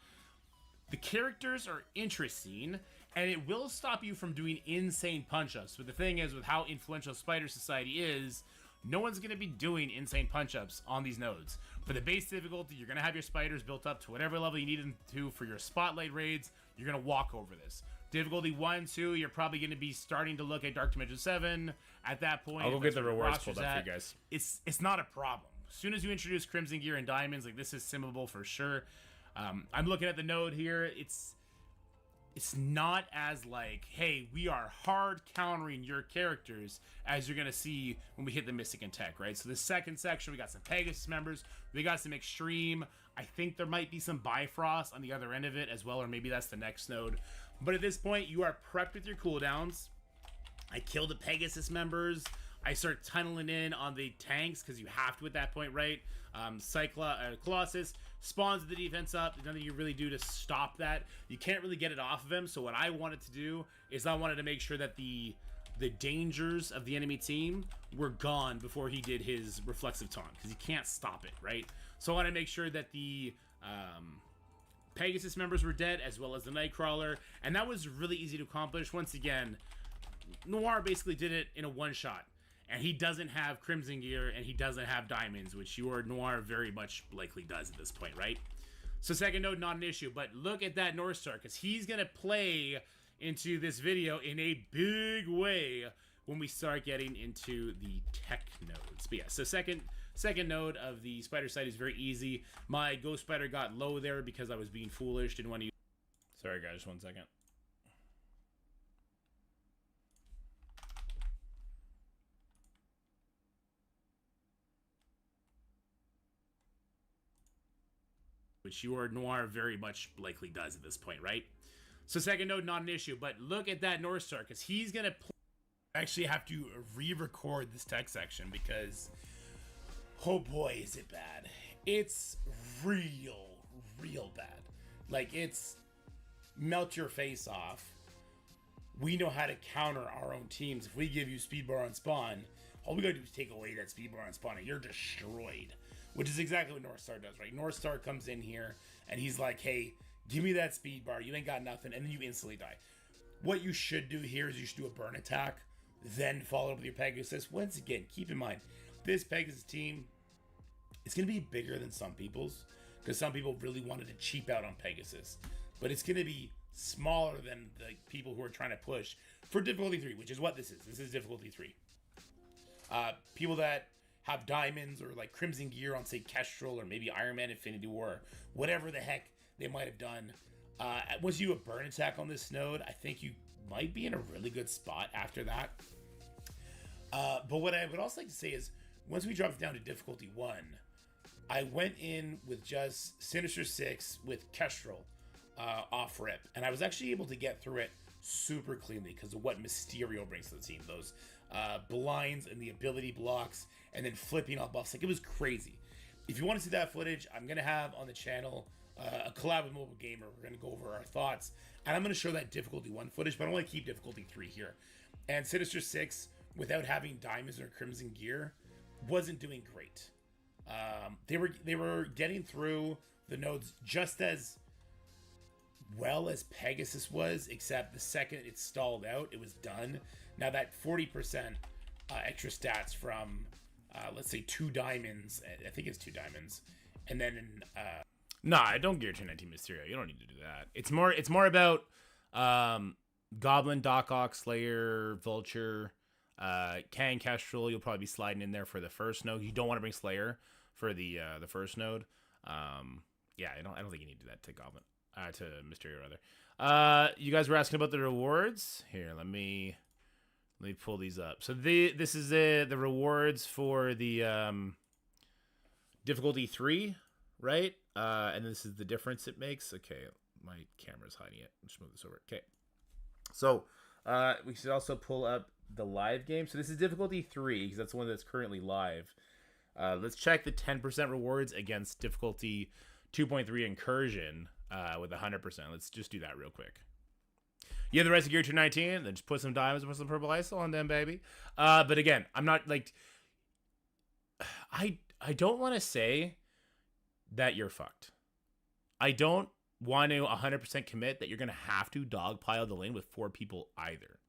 The characters are interesting, and it will stop you from doing insane punch-ups. But the thing is, with how influential Spider Society is, no one's going to be doing insane punch-ups on these nodes. For the base difficulty, you're going to have your spiders built up to whatever level you need them to for your spotlight raids. You're going to walk over this. Difficulty 1, 2, you're probably going to be starting to look at Dark Dimension 7 at that point. I'll go get the rewards pulled up for you guys. It's not a problem. As soon as you introduce Crimson Gear and Diamonds, like, this is simmable for sure. I'm looking at the node here. It's not as like, hey, we are hard countering your characters as you're going to see when we hit the Mystic and Tech, right? So the second section, we got some Pegasus members. We got some Extreme. I think there might be some Bifrost on the other end of it as well, or maybe that's the next node. But at this point, you are prepped with your cooldowns. I killed the Pegasus members. I start tunneling in on the tanks because you have to at that point, right? Colossus spawns the defense up. There's nothing you really do to stop that. You can't really get it off of him. So what I wanted to do is I wanted to make sure that the dangers of the enemy team were gone before he did his reflexive taunt, because you can't stop it, right? So I want to make sure that the Pegasus members were dead, as well as the Nightcrawler, and that was really easy to accomplish. Once again, Noir basically did it in a one-shot. And he doesn't have Crimson Gear, and he doesn't have Diamonds, which your Noir very much likely does at this point, right? So second node, not an issue. But look at that North Star, because he's going to play into this video in a big way when we start getting into the tech nodes. But yeah, so second node of the Spider side is very easy. My Ghost Spider got low there because I was being foolish. Didn't want to use... Sorry, guys, just 1 second. which your Noir very much likely does at this point, right? So second node, not an issue, but look at that North Star, because he's going to actually have to re-record this text section because, oh boy, is it bad. It's real bad. Like, it's melt your face off. We know how to counter our own teams. If we give you speed bar on spawn, all we gotta do is take away that speed bar on spawn and you're destroyed. Which is exactly what North Star does, right? North Star comes in here and he's like, hey, give me that speed bar. You ain't got nothing. And then you instantly die. What you should do here is you should do a burn attack, then follow up with your Pegasus. Once again, keep in mind, this Pegasus team is going to be bigger than some people's, because some people really wanted to cheap out on Pegasus. But it's going to be smaller than the people who are trying to push for difficulty 3, which is what this is. This is difficulty 3. People that have diamonds or like Crimson Gear on, say, Kestrel or maybe Iron Man Infinity War, whatever the heck they might have done. Once you do a burn attack on this node, I think you might be in a really good spot after that. But what I would also like to say is, once we dropped down to difficulty 1, I went in with just Sinister 6 with Kestrel off rip, and I was actually able to get through it super cleanly because of what Mysterio brings to the team. Those blinds and the ability blocks, and then flipping off buffs. Like, it was crazy. If you want to see that footage, I'm going to have on the channel a collab with Mobile Gamer. We're going to go over our thoughts, and I'm going to show that difficulty 1 footage, but I want to keep difficulty 3 here. And Sinister 6, without having diamonds or Crimson Gear, wasn't doing great. They were getting through the nodes just as well as Pegasus was, except the second it stalled out, it was done. Now that 40% extra stats from let's say 2 diamonds, I think it's 2 diamonds, and then nah, don't gear to 19 Mysterio. You don't need to do that. It's more about Goblin, Doc Ock, Slayer, Vulture, Kang, Kestrel. You'll probably be sliding in there for the first node. You don't want to bring Slayer for the first node. Yeah, I don't think you need to do that to Goblin, to Mysterio rather. You guys were asking about the rewards. Here, let me pull these up. So this is the rewards for the difficulty 3, right? And this is the difference it makes. Okay, my camera's hiding it. Let's move this over. Okay, so we should also pull up the live game. So this is difficulty 3 because that's the one that's currently live. Let's check the 10% rewards against difficulty 2.3 incursion with 100%. Let's just do that real quick. You have the rest of gear to 19, then just put some diamonds and put some purple ice on them, baby. But again, I'm not like, I don't want to say that you're fucked. I don't want to 100% commit that you're going to have to dogpile the lane with 4 people either.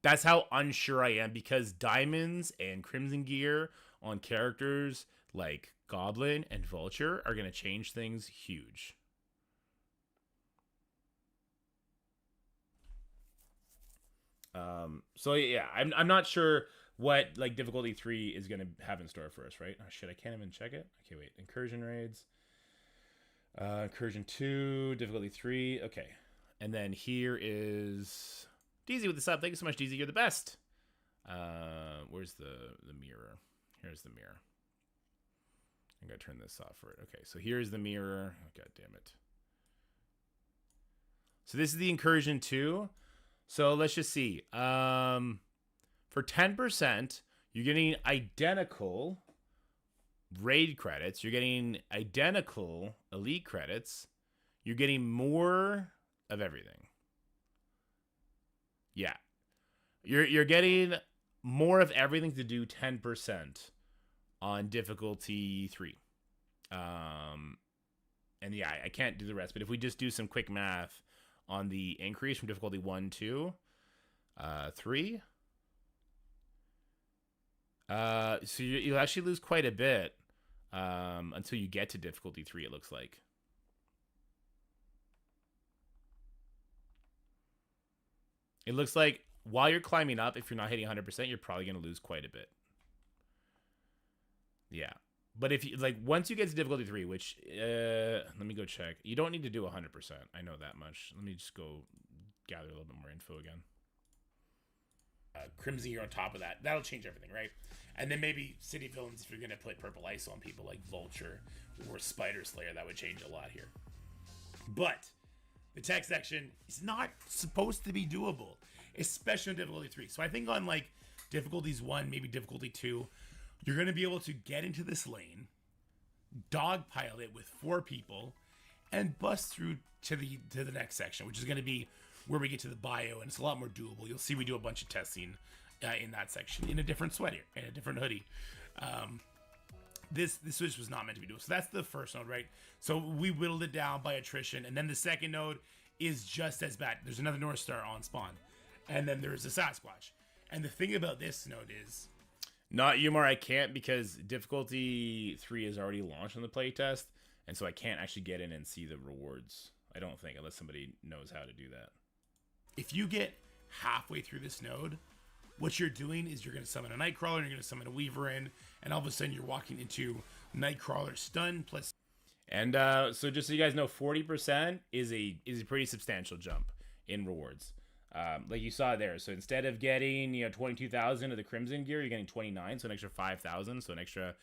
That's how unsure I am, because diamonds and Crimson Gear on characters like Goblin and Vulture are going to change things huge. So yeah, I'm not sure what like difficulty 3 is going to have in store for us, right? Oh shit, I can't even check it. Okay, wait. Incursion raids. Incursion 2, difficulty 3. Okay. And then here is DZ with the sub. Thank you so much, DZ. You're the best. Where's the mirror? Here's the mirror. I'm going to turn this off for it. Okay, so here's the mirror. Oh, God damn it. So this is the Incursion 2. So let's just see. For 10%, you're getting identical raid credits. You're getting identical elite credits. You're getting more of everything. Yeah. You're getting more of everything to do 10% on difficulty 3. And yeah, I can't do the rest, but if we just do some quick math on the increase from difficulty 1 to 3, so you'll actually lose quite a bit until you get to difficulty 3, it looks like. It looks like while you're climbing up, if you're not hitting 100%, you're probably going to lose quite a bit. Yeah. But if you like, once you get to difficulty 3, which let me go check. You don't need to do 100%. I know that much. Let me just go gather a little bit more info again. Crimson Gear on top of that. That'll change everything, right? And then maybe City Villains, if you're going to put Purple ISO on people like Vulture or Spider Slayer, that would change a lot here. But the tech section is not supposed to be doable, especially on difficulty 3. So I think on like difficulties 1, maybe difficulty 2, you're going to be able to get into this lane, dogpile it with 4 people, and bust through to the next section, which is going to be where we get to the bio, and it's a lot more doable. You'll see we do a bunch of testing in that section in a different sweater, in a different hoodie. This switch was not meant to be doable. So that's the first node, right? So we whittled it down by attrition, and then the second node is just as bad. There's another North Star on spawn, and then there's a Sasquatch. And the thing about this node is, not Umar, I can't, because difficulty 3 is already launched on the playtest, and so I can't actually get in and see the rewards. I don't think, unless somebody knows how to do that. if you get halfway through this node, what you're doing is you're going to summon a Nightcrawler, and you're going to summon a Weaver in, and all of a sudden you're walking into Nightcrawler stun plus. And so just so you guys know, 40% is a pretty substantial jump in rewards. Like you saw there. So instead of getting 22,000 of the Crimson gear, you're getting 29, so an extra 5,000, so an extra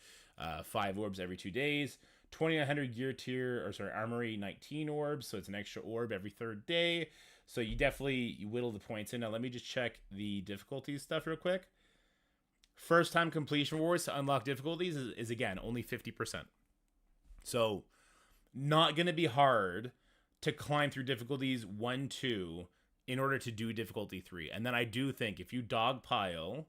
5 orbs every 2 days. 2,900 gear tier, or sorry, armory 19 orbs, so it's an extra orb every 3rd day. So you whittle the points in. Now let me just check the difficulty stuff real quick. First time completion rewards to unlock difficulties is again only 50%. So not going to be hard to climb through difficulties 1, 2 in order to do difficulty 3. And then I do think if you dogpile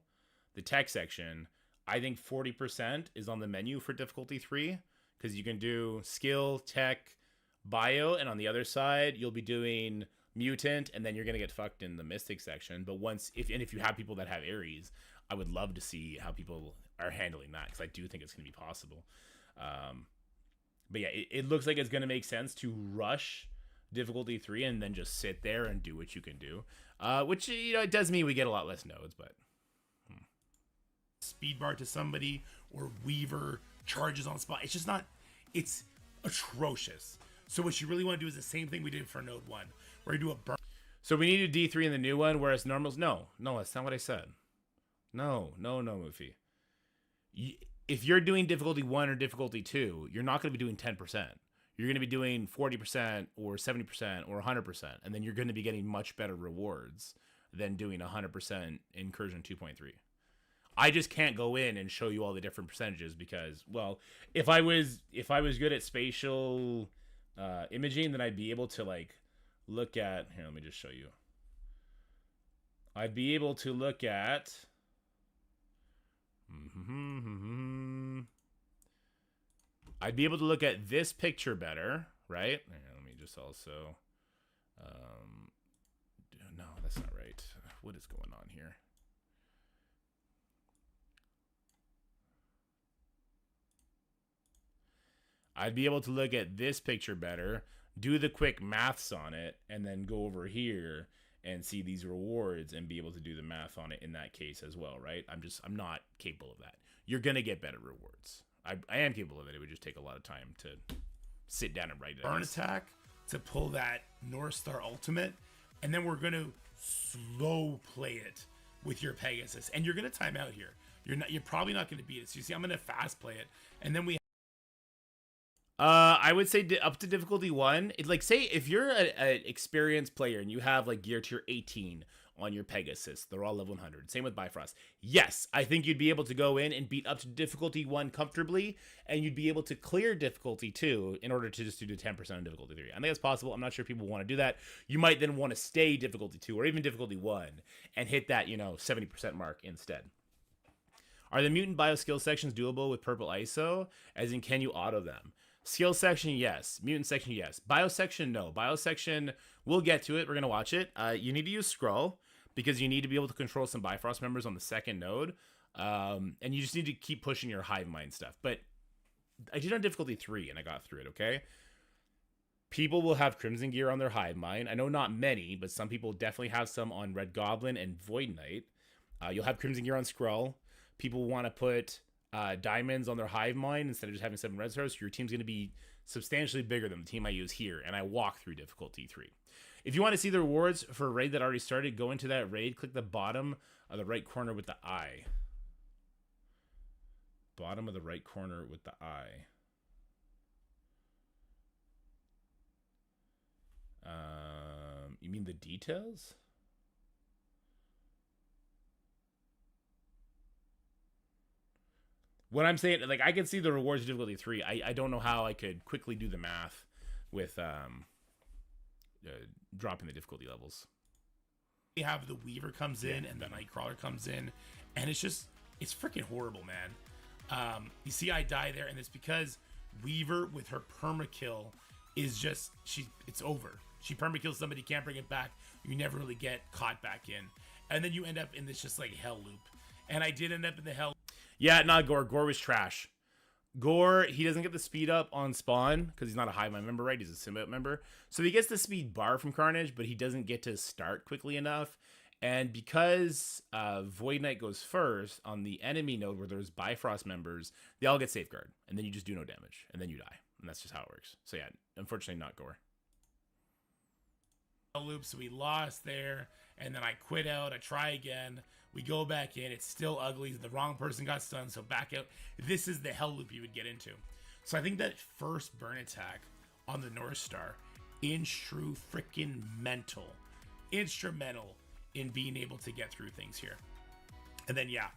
the tech section, I think 40% is on the menu for difficulty 3, because you can do skill, tech, bio, and on the other side you'll be doing mutant, and then you're gonna get fucked in the mystic section. But if you have people that have Ares, I would love to see how people are handling that, because I do think it's gonna be possible. But yeah, it looks like it's gonna make sense to rush difficulty 3 and then just sit there and do what you can do, which it does mean we get a lot less nodes, but speed bar to somebody, or Weaver charges on spot. It's just not, it's atrocious. So what you really want to do is the same thing we did for node 1, where you do a burn. So we need a D3 in the new one, whereas normals, no, that's not what I said. No, Mufi. If you're doing difficulty 1 or difficulty 2, you're not going to be doing 10%. You're going to be doing 40% or 70% or 100%, and then you're going to be getting much better rewards than doing 100% incursion 2.3. I just can't go in and show you all the different percentages because, well, if I was good at spatial imaging, then I'd be able to look at, here, let me just show you. I'd be able to look at I'd be able to look at this picture better, right? Here, let me just also no, that's not right. What is going on here? I'd be able to look at this picture better, do the quick maths on it, and then go over here and see these rewards and be able to do the math on it in that case as well, right? I'm not capable of that. You're going to get better rewards. I am capable of it. It would just take a lot of time to sit down and write it. Burn attack to pull that North Star ultimate, and then we're going to slow play it with your Pegasus. And you're going to time out here. You're probably not going to beat it. So you see, I'm going to fast play it, and then we I would say up to difficulty 1. Say if you're an experienced player and you have gear tier 18 on your Pegasus, they're all level 100. Same with Bifrost. Yes, I think you'd be able to go in and beat up to difficulty 1 comfortably, and you'd be able to clear difficulty 2 in order to just do 10% on difficulty 3. I think it's possible. I'm not sure people want to do that. You might then want to stay difficulty 2 or even difficulty 1 and hit that 70% mark instead. Are the mutant bio skill sections doable with purple ISO? As in, can you auto them? Skill section, yes. Mutant section, yes. Bio section, no. Bio section, we'll get to it. We're going to watch it. You need to use Scroll because you need to be able to control some Bifrost members on the second node. And you just need to keep pushing your Hive Mind stuff. But I did on difficulty 3 and I got through it, okay? People will have Crimson gear on their Hive Mind. I know not many, but some people definitely have some on Red Goblin and Void Knight. You'll have Crimson gear on Scroll. People want to put diamonds on their Hive Mind instead of just having 7 red stars. So your team's going to be substantially bigger than the team I use here, and I walk through difficulty 3. If you want to see the rewards for a raid that already started, go into that raid, click the bottom The right corner with the eye. Bottom of the right corner with the eye. You mean the details? What I'm saying, like, I can see the rewards difficulty 3. I don't know how I could quickly do the math with dropping the difficulty levels. We have the Weaver comes in and the Nightcrawler comes in, and it's freaking horrible, man. You see I die there, and it's because Weaver with her permakill is just, it's over. She permakills somebody, can't bring it back. You never really get caught back in. And then you end up in this just like hell loop. And I did end up in the hell. Yeah, not Gore. Gore was trash. Gore, he doesn't get the speed up on spawn because he's not a Hive Mind member, right? He's a symbiote member. So he gets the speed bar from Carnage, but he doesn't get to start quickly enough. And because Void Knight goes first on the enemy node where there's Bifrost members, they all get Safeguard. And then you just do no damage. And then you die. And that's just how it works. So yeah, unfortunately not Gore. Loop, so we lost there, and then I quit out. I try again. We go back in. It's still ugly. The wrong person got stunned, so back out. This is the hell loop you would get into. So I think that first burn attack on the North Star, in true freaking mental, instrumental in being able to get through things here. And then yeah,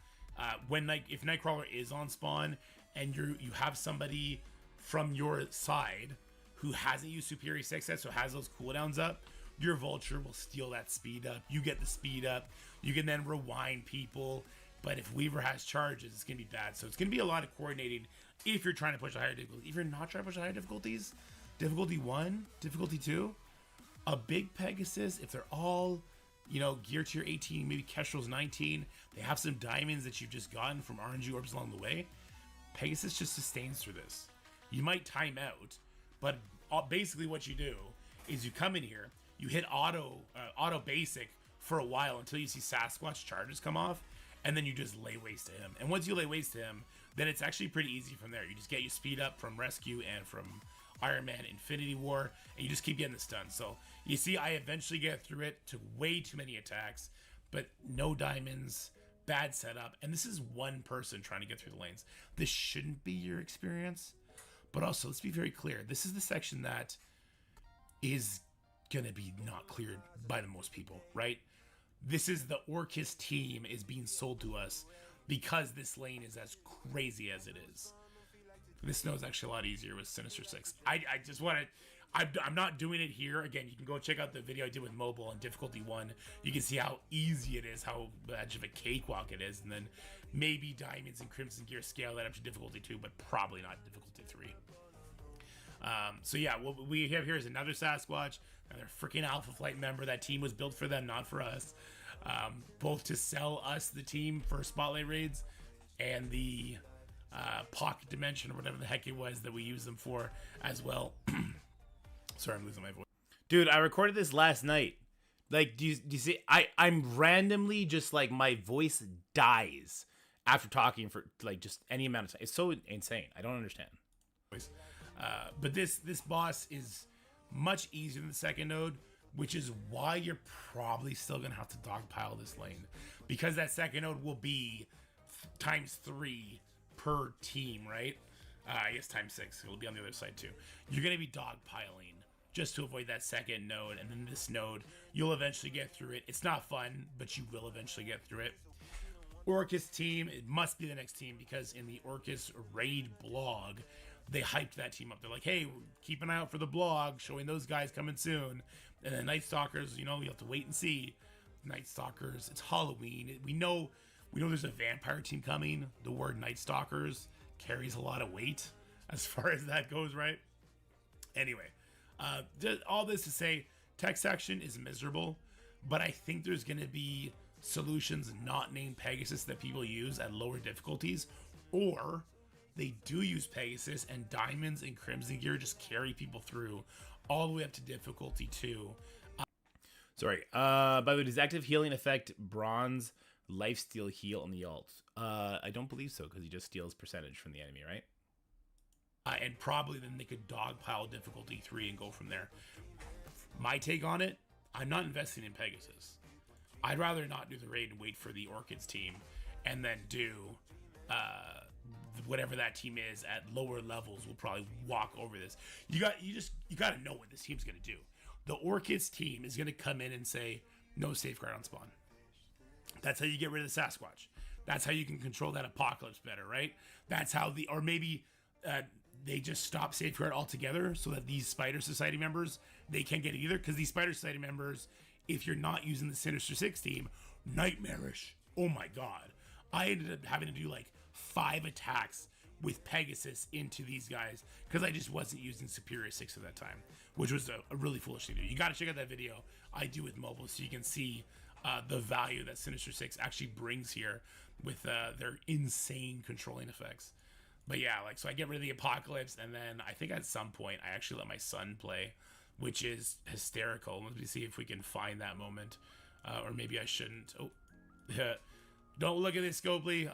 if Nightcrawler is on spawn and you have somebody from your side who hasn't used Superior 6 yet, so has those cooldowns up, your Vulture will steal that speed up. You get the speed up. You can then rewind people. But if Weaver has charges, it's going to be bad. So it's going to be a lot of coordinating if you're trying to push a higher difficulty. If you're not trying to push higher difficulties, difficulty 1, difficulty 2, a big Pegasus, if they're all, gear tier 18, maybe Kestrel's 19, they have some diamonds that you've just gotten from RNG orbs along the way, Pegasus just sustains through this. You might time out, but basically what you do is you come in here, you hit auto basic for a while until you see Sasquatch charges come off, and then you just lay waste to him. And once you lay waste to him, then it's actually pretty easy from there. You just get your speed up from Rescue and from Iron Man Infinity War, and you just keep getting the stun. So you see I eventually get through it to way too many attacks, but no diamonds, bad setup, and this is one person trying to get through the lanes. This shouldn't be your experience, but also let's be very clear. This is the section that is gonna be not cleared by the most people, right? This is the Orchis team is being sold to us because this lane is as crazy as it is. This snow is actually a lot easier with Sinister 6. I just want to, I'm not doing it here. Again, you can go check out the video I did with mobile on difficulty 1. You can see how easy it is, how much of a cakewalk it is, and then maybe Diamonds and Crimson Gear scale that up to difficulty 2, but probably not difficulty 3. So yeah, what we have here is another Sasquatch, another freaking Alpha Flight member. That team was built for them, not for us. Both to sell us the team for spotlight raids and the pocket dimension or whatever the heck it was that we use them for as well. Sorry, I'm losing my voice. Dude, I recorded this last night. Like, do you see? I'm randomly just like my voice dies after talking for like just any amount of time. It's so insane. I don't understand. But this boss is much easier than the second node, which is why you're probably still gonna have to dogpile this lane, because that second node will be times 3 per team, right? I guess times 6. It'll be on the other side too. You're gonna be dogpiling just to avoid that second node, and then this node, you'll eventually get through it. It's not fun, but you will eventually get through it. Orchis team, it must be the next team, because in the Orchis raid blog, they hyped that team up. They're like, hey, keep an eye out for the blog showing those guys coming soon. And then Night Stalkers, you have to wait and see. Night Stalkers, it's Halloween. We know there's a vampire team coming. The word Night Stalkers carries a lot of weight as far as that goes, right? Anyway, all this to say, tech section is miserable, but I think there's going to be solutions not named Pegasus that people use at lower difficulties, or they do use Pegasus and Diamonds and Crimson Gear just carry people through all the way up to difficulty 2. Sorry. By the way, does active healing affect bronze lifesteal heal on the alt? I don't believe so, because he just steals percentage from the enemy, right? And probably then they could dogpile difficulty 3 and go from there. My take on it, I'm not investing in Pegasus. I'd rather not do the raid and wait for the Orchids team and then do whatever that team is at lower levels. Will probably walk over this. You got to know what this team's gonna do. The Orchids team is gonna come in and say no safeguard on spawn. That's how you get rid of the Sasquatch. That's how you can control that apocalypse better, right? That's how or maybe they just stop safeguard altogether so that these Spider Society members, they can't get it either, because these Spider Society members, if you're not using the Sinister Six team, nightmarish. Oh my god. I ended up having to do like 5 attacks with Pegasus into these guys because I just wasn't using Superior 6 at that time, which was a really foolish thing to do. You got to check out that video I do with mobile so you can see the value that Sinister 6 actually brings here with their insane controlling effects. But yeah, like, so I get rid of the Apocalypse, and then I think at some point I actually let my son play, which is hysterical. Let me see if we can find that moment. Or maybe I shouldn't. Oh, don't look at this, Scopely.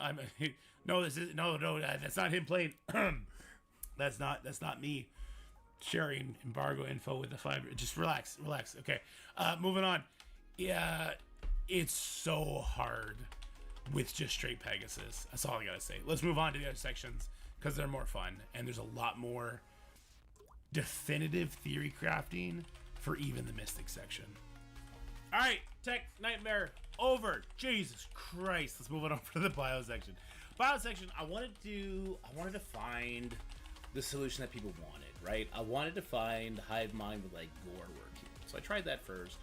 No, that's not him playing. That's not me sharing embargo info with the fiber. Just relax. Okay, moving on. Yeah, it's so hard with just straight Pegasus. That's all I gotta say. Let's move on to the other sections because they're more fun and there's a lot more definitive theory crafting for even the Mystic section. All right, Tech Nightmare over. Jesus Christ. Let's move on over to the Bio section. Bio section, I wanted to find the solution that people wanted, right? I wanted to find Hive Mind with like Gore working. So I tried that first.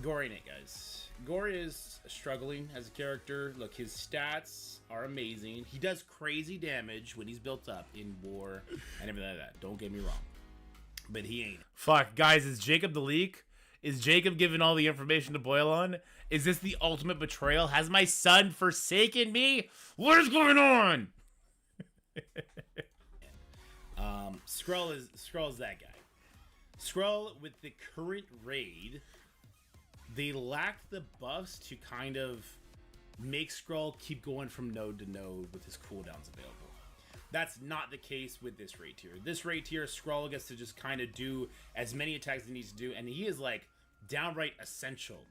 Gore ain't it, guys. Gore is struggling as a character. Look, his stats are amazing. He does crazy damage when he's built up in war and everything like that. Don't get me wrong. But he ain't. Fuck, guys, is Jacob the leak? Is Jacob giving all the information to Boil on? Is this the ultimate betrayal? Has my son forsaken me? What is going on? Skrull is that guy. Skrull, with the current raid, they lack the buffs to kind of make Skrull keep going from node to node with his cooldowns available. That's not the case with this raid tier. This raid tier, Skrull gets to just kind of do as many attacks as he needs to do, and he is like downright essential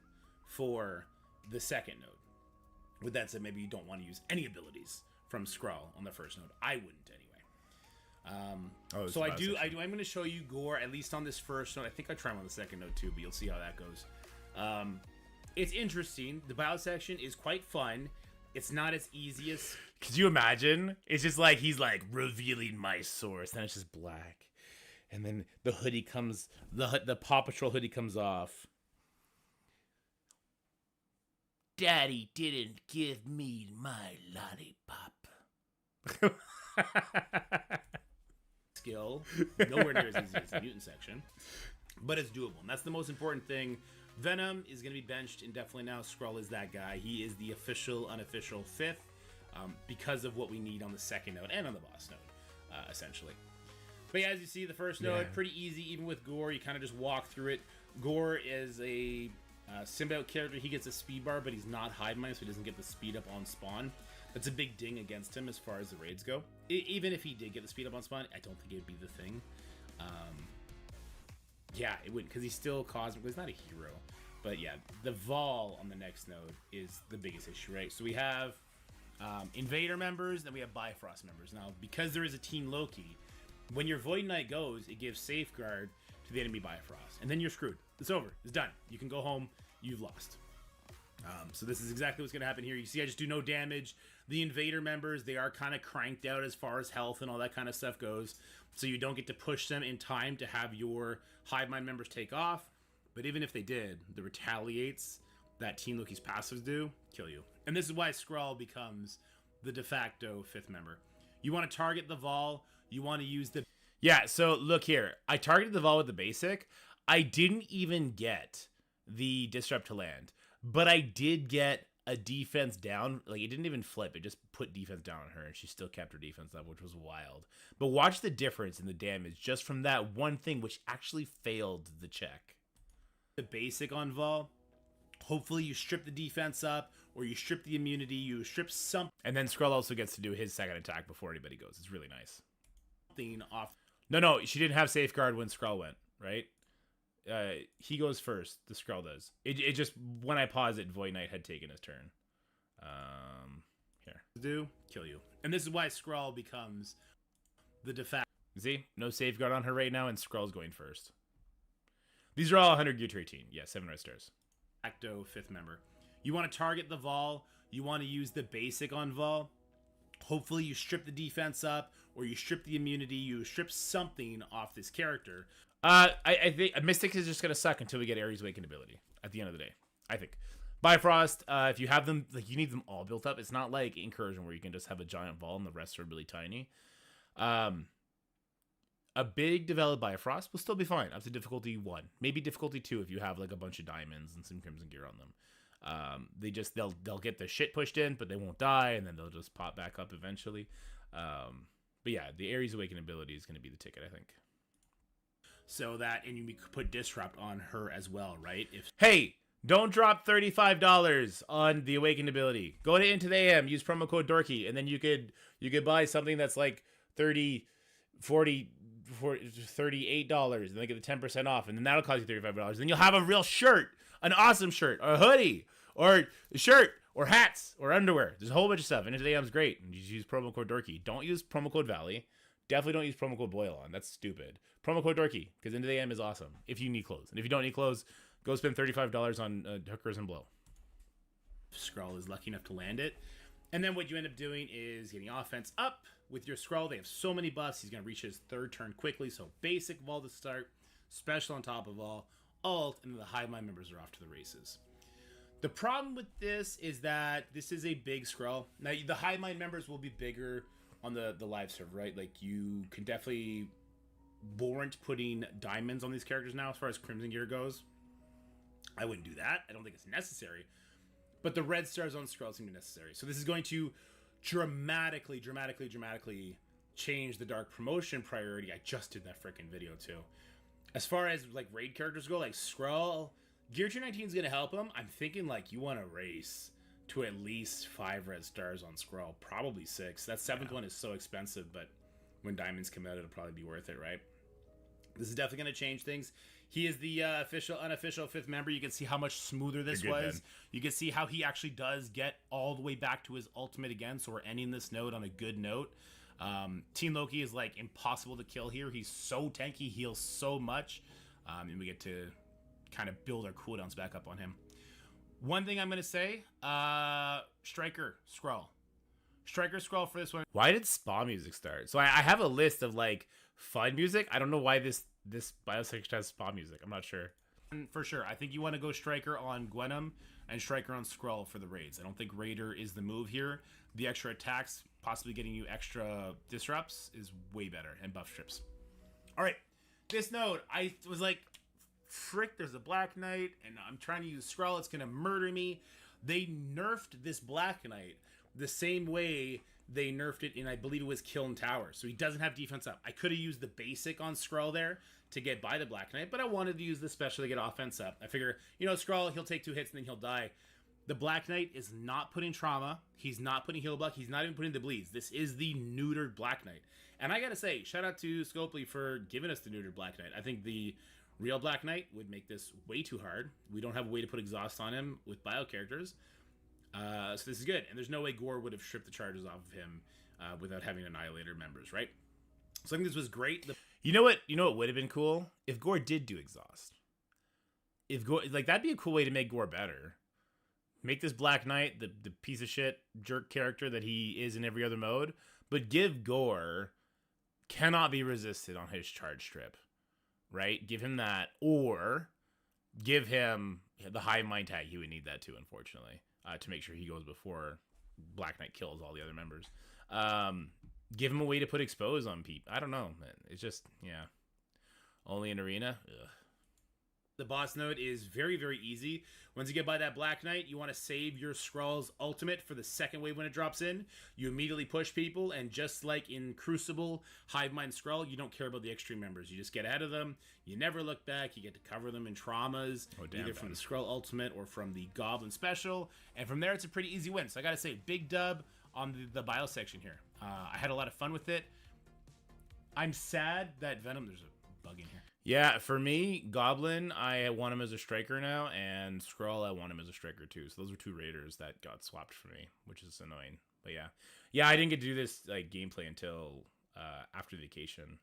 for the second node. With that said, maybe you don't want to use any abilities from Skrull on the first node. I wouldn't anyway. So I'm going to show you Gore at least on this first node. I think I try him on the second node too, but you'll see how that goes. It's interesting. The bio section is quite fun. It's not as easy as... Could you imagine? It's just like, he's like, revealing my source. Then it's just black. And then the hoodie comes... The Paw Patrol hoodie comes off. Daddy didn't give me my lollipop. Skill. Nowhere near as easy as the mutant section. But it's doable. And that's the most important thing. Venom is going to be benched indefinitely now. Skrull is that guy. He is the official, unofficial 5th because of what we need on the second node and on the boss node, essentially. But yeah, as you see, the first node, pretty easy. Even with Gore, you kind of just walk through it. Gore is a symbiote character. He gets a speed bar, but he's not Hive Mind, so he doesn't get the speed up on spawn. That's a big ding against him as far as the raids go. Even if he did get the speed up on spawn, I don't think it would be the thing. Yeah, it wouldn't, because he's still cosmic. He's not a hero. But yeah, the Vol on the next node is the biggest issue, right? So we have Invader members, then we have Bifrost members. Now, because there is a Team Loki, when your Void Knight goes, it gives Safeguard to the enemy Bifrost. And then you're screwed. It's over. It's done. You can go home. You've lost. So this is exactly what's going to happen here. You see, I just do no damage. The Invader members, they are kind of cranked out as far as health and all that kind of stuff goes. So you don't get to push them in time to have your Hive Mind members take off. But even if they did, the retaliates that Team Loki's passives do kill you. And this is why Skrull becomes the de facto 5th member. You want to target the Vol. You want to use the... Yeah, so look here. I targeted the Vol with the basic. I didn't even get the Disrupt to land. But I did get a defense down. Like, it didn't even flip. It just put defense down on her, and she still kept her defense up, which was wild. But watch the difference in the damage just from that one thing, which actually failed the check. The basic on Vol, hopefully you strip the defense up, or you strip the immunity, you strip something. And then Skrull also gets to do his second attack before anybody goes. It's really nice. Something off. No, she didn't have Safeguard when Skrull went, right? he goes first. The Skrull does. It just, when I pause it, Void Knight had taken his turn. Here. Do kill you. And this is why Skrull becomes the de facto. See? No safeguard on her right now, and Skrull's going first. These are all 100 gear to 18. Yeah, 7 red stars. Acto 5th member. You want to target the Vol. You want to use the basic on Vol. Hopefully you strip the defense up, or you strip the immunity. You strip something off this character. I think Mystic is just going to suck until we get Ares Awakened ability at the end of the day. I think. Bifrost, if you have them, like, you need them all built up. It's not like Incursion where you can just have a giant Vol and the rest are really tiny. A big developed Bifrost will still be fine up to difficulty 1, maybe difficulty 2 if you have like a bunch of diamonds and some crimson gear on them. They'll get the shit pushed in, but they won't die, and then they'll just pop back up eventually. But yeah, the Ares Awakened ability is going to be the ticket, I think. So that, and you could put Disrupt on her as well, right? Hey, don't drop $35 on the Awakened ability. Go to Into the AM, use promo code Dorky, and then you could buy something that's like $38, and then get the 10% off, and then that'll cost you $35. Then you'll have a real shirt, an awesome shirt, or a hoodie, or a shirt, or hats, or underwear. There's a whole bunch of stuff. Into the AM's great. And you just use promo code Dorky. Don't use promo code Valley. Definitely don't use promo code Boil on. That's stupid. Promo code Dorky, because Into the AM is awesome if you need clothes. And if you don't need clothes, go spend $35 on hookers and blow. Skrull is lucky enough to land it. And then what you end up doing is getting offense up with your Skrull. They have so many buffs. He's going to reach his 3rd turn quickly. So basic Vol to start, special on top of all, ult, and then the Hive Mind members are off to the races. The problem with this is that this is a big Skrull. Now, the Hive Mind members will be bigger on the live server, right? Like, you can definitely warrant putting diamonds on these characters now as far as Crimson Gear goes. I wouldn't do that. I don't think it's necessary. But the red stars on Skrull seem necessary. So this is going to dramatically change the Dark promotion priority. I just did that freaking video too. As far as like raid characters go, like Skrull, Gear Tier 19 is going to help him. I'm thinking like you want to race to at least 5 red stars on Skrull, probably 6. That 7th one is so expensive, but when diamonds come out, it'll probably be worth it, right? This is definitely going to change things. He is the unofficial 5th member. You can see how much smoother this was. You can see how he actually does get all the way back to his ultimate again. So we're ending this node on a good note. Teen Loki is like impossible to kill here. He's so tanky, heals so much. And we get to kind of build our cooldowns back up on him. One thing I'm going to say, Striker Skrull. Striker Skrull for this one. Why did spa music start? So I have a list of like fun music. I don't know why this biosection has spa music. I'm not sure. And for sure, I think you want to go Striker on Gwenum and Striker on Skrull for the raids. I don't think Raider is the move here. The extra attacks, possibly getting you extra disrupts, is way better, and buff strips. All right, this node, I was like, frick, there's a Black Knight, and I'm trying to use Skrull. It's going to murder me. They nerfed this Black Knight the same way they nerfed it in, I believe it was Kiln Tower. So he doesn't have defense up. I could have used the basic on Skrull there to get by the Black Knight, but I wanted to use the special to get offense up. I figure, you know, Skrull, he'll take 2 hits and then he'll die. The Black Knight is not putting trauma. He's not putting heal buck. He's not even putting the bleeds. This is the neutered Black Knight. And I gotta say, shout out to Scopely for giving us the neutered Black Knight. I think the real Black Knight would make this way too hard. We don't have a way to put exhaust on him with bio characters. So this is good. And there's no way Gore would have stripped the charges off of him without having Annihilator members, right? So I think this was great. You know what would have been cool? If Gore did do exhaust. If Gore, like, that'd be a cool way to make Gore better. Make this Black Knight the piece of shit jerk character that he is in every other mode, but give Gore cannot be resisted on his charge strip, right? Give him that, or give him the Hive Mind tag. He would need that too, unfortunately, to make sure he goes before Black Knight kills all the other members. Give him a way to put expose on people. I don't know, man. It's just, yeah. Only in arena? Ugh. The boss node is very, very easy. Once you get by that Black Knight, you want to save your Skrull's ultimate for the second wave when it drops in. You immediately push people, and just like in Crucible, Hive Mind Skrull, you don't care about the extreme members. You just get ahead of them. You never look back. You get to cover them in traumas, either from the Skrull ultimate or from the Goblin special. And from there, it's a pretty easy win. So I got to say, big dub on the bio section here. I had a lot of fun with it. I'm sad that Venom... There's a bug in here. Yeah, for me, Goblin, I want him as a striker now, and Skrull, I want him as a striker too. So those are two raiders that got swapped for me, which is annoying. But yeah, I didn't get to do this like gameplay until after vacation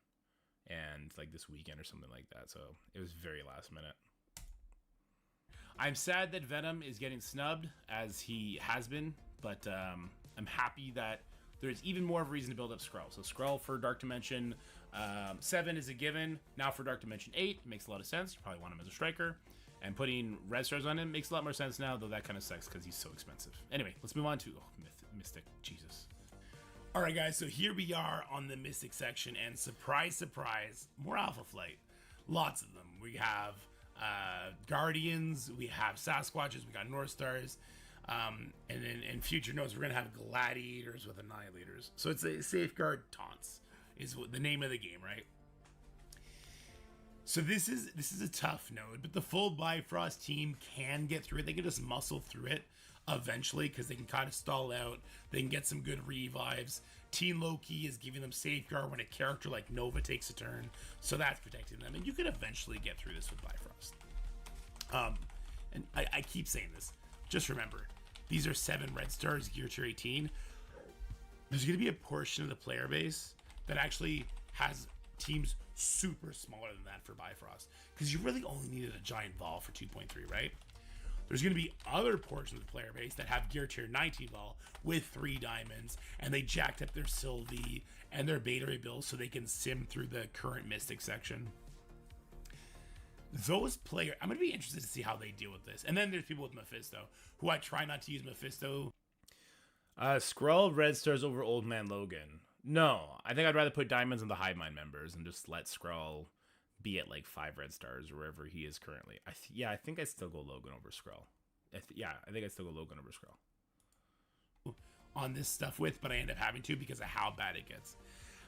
and like this weekend or something like that. So it was very last minute. I'm sad that Venom is getting snubbed as he has been, but I'm happy that there's even more of a reason to build up Skrull. So Skrull for Dark Dimension 7 is a given. Now for Dark Dimension 8, makes a lot of sense. You probably want him as a striker. And putting red stars on him makes a lot more sense now, though that kind of sucks because he's so expensive. Anyway, let's move on to Mystic. Jesus. All right, guys, so here we are on the Mystic section, and surprise, surprise, more Alpha Flight. Lots of them. We have Guardians, we have Sasquatches, we got North Stars. And then in future notes, we're gonna have Gladiators with Annihilators. So it's a Safeguard Taunts is what the name of the game, right? So this is a tough node, but the full Bifrost team can get through it. They can just muscle through it eventually because they can kind of stall out. They can get some good revives. Teen Loki is giving them Safeguard when a character like Nova takes a turn, so that's protecting them. And you can eventually get through this with Bifrost. And I keep saying this. Just remember, these are 7 red stars, gear tier 18. There's going to be a portion of the player base that actually has teams super smaller than that for Bifrost. Because you really only needed a giant Vol for 2.3, right? There's going to be other portions of the player base that have gear tier 19 Vol with 3 diamonds, and they jacked up their Sylvie and their beta rebuilds so they can sim through the current Mystic section. Those players, I'm going to be interested to see how they deal with this. And then there's people with Mephisto, who I try not to use Mephisto. Skrull red stars over Old Man Logan. No, I think I'd rather put diamonds on the Hive Mind members and just let Skrull be at like 5 red stars or wherever he is currently. I think I'd still go Logan over Skrull. I think I'd still go Logan over Skrull. On this stuff with, but I end up having to because of how bad it gets.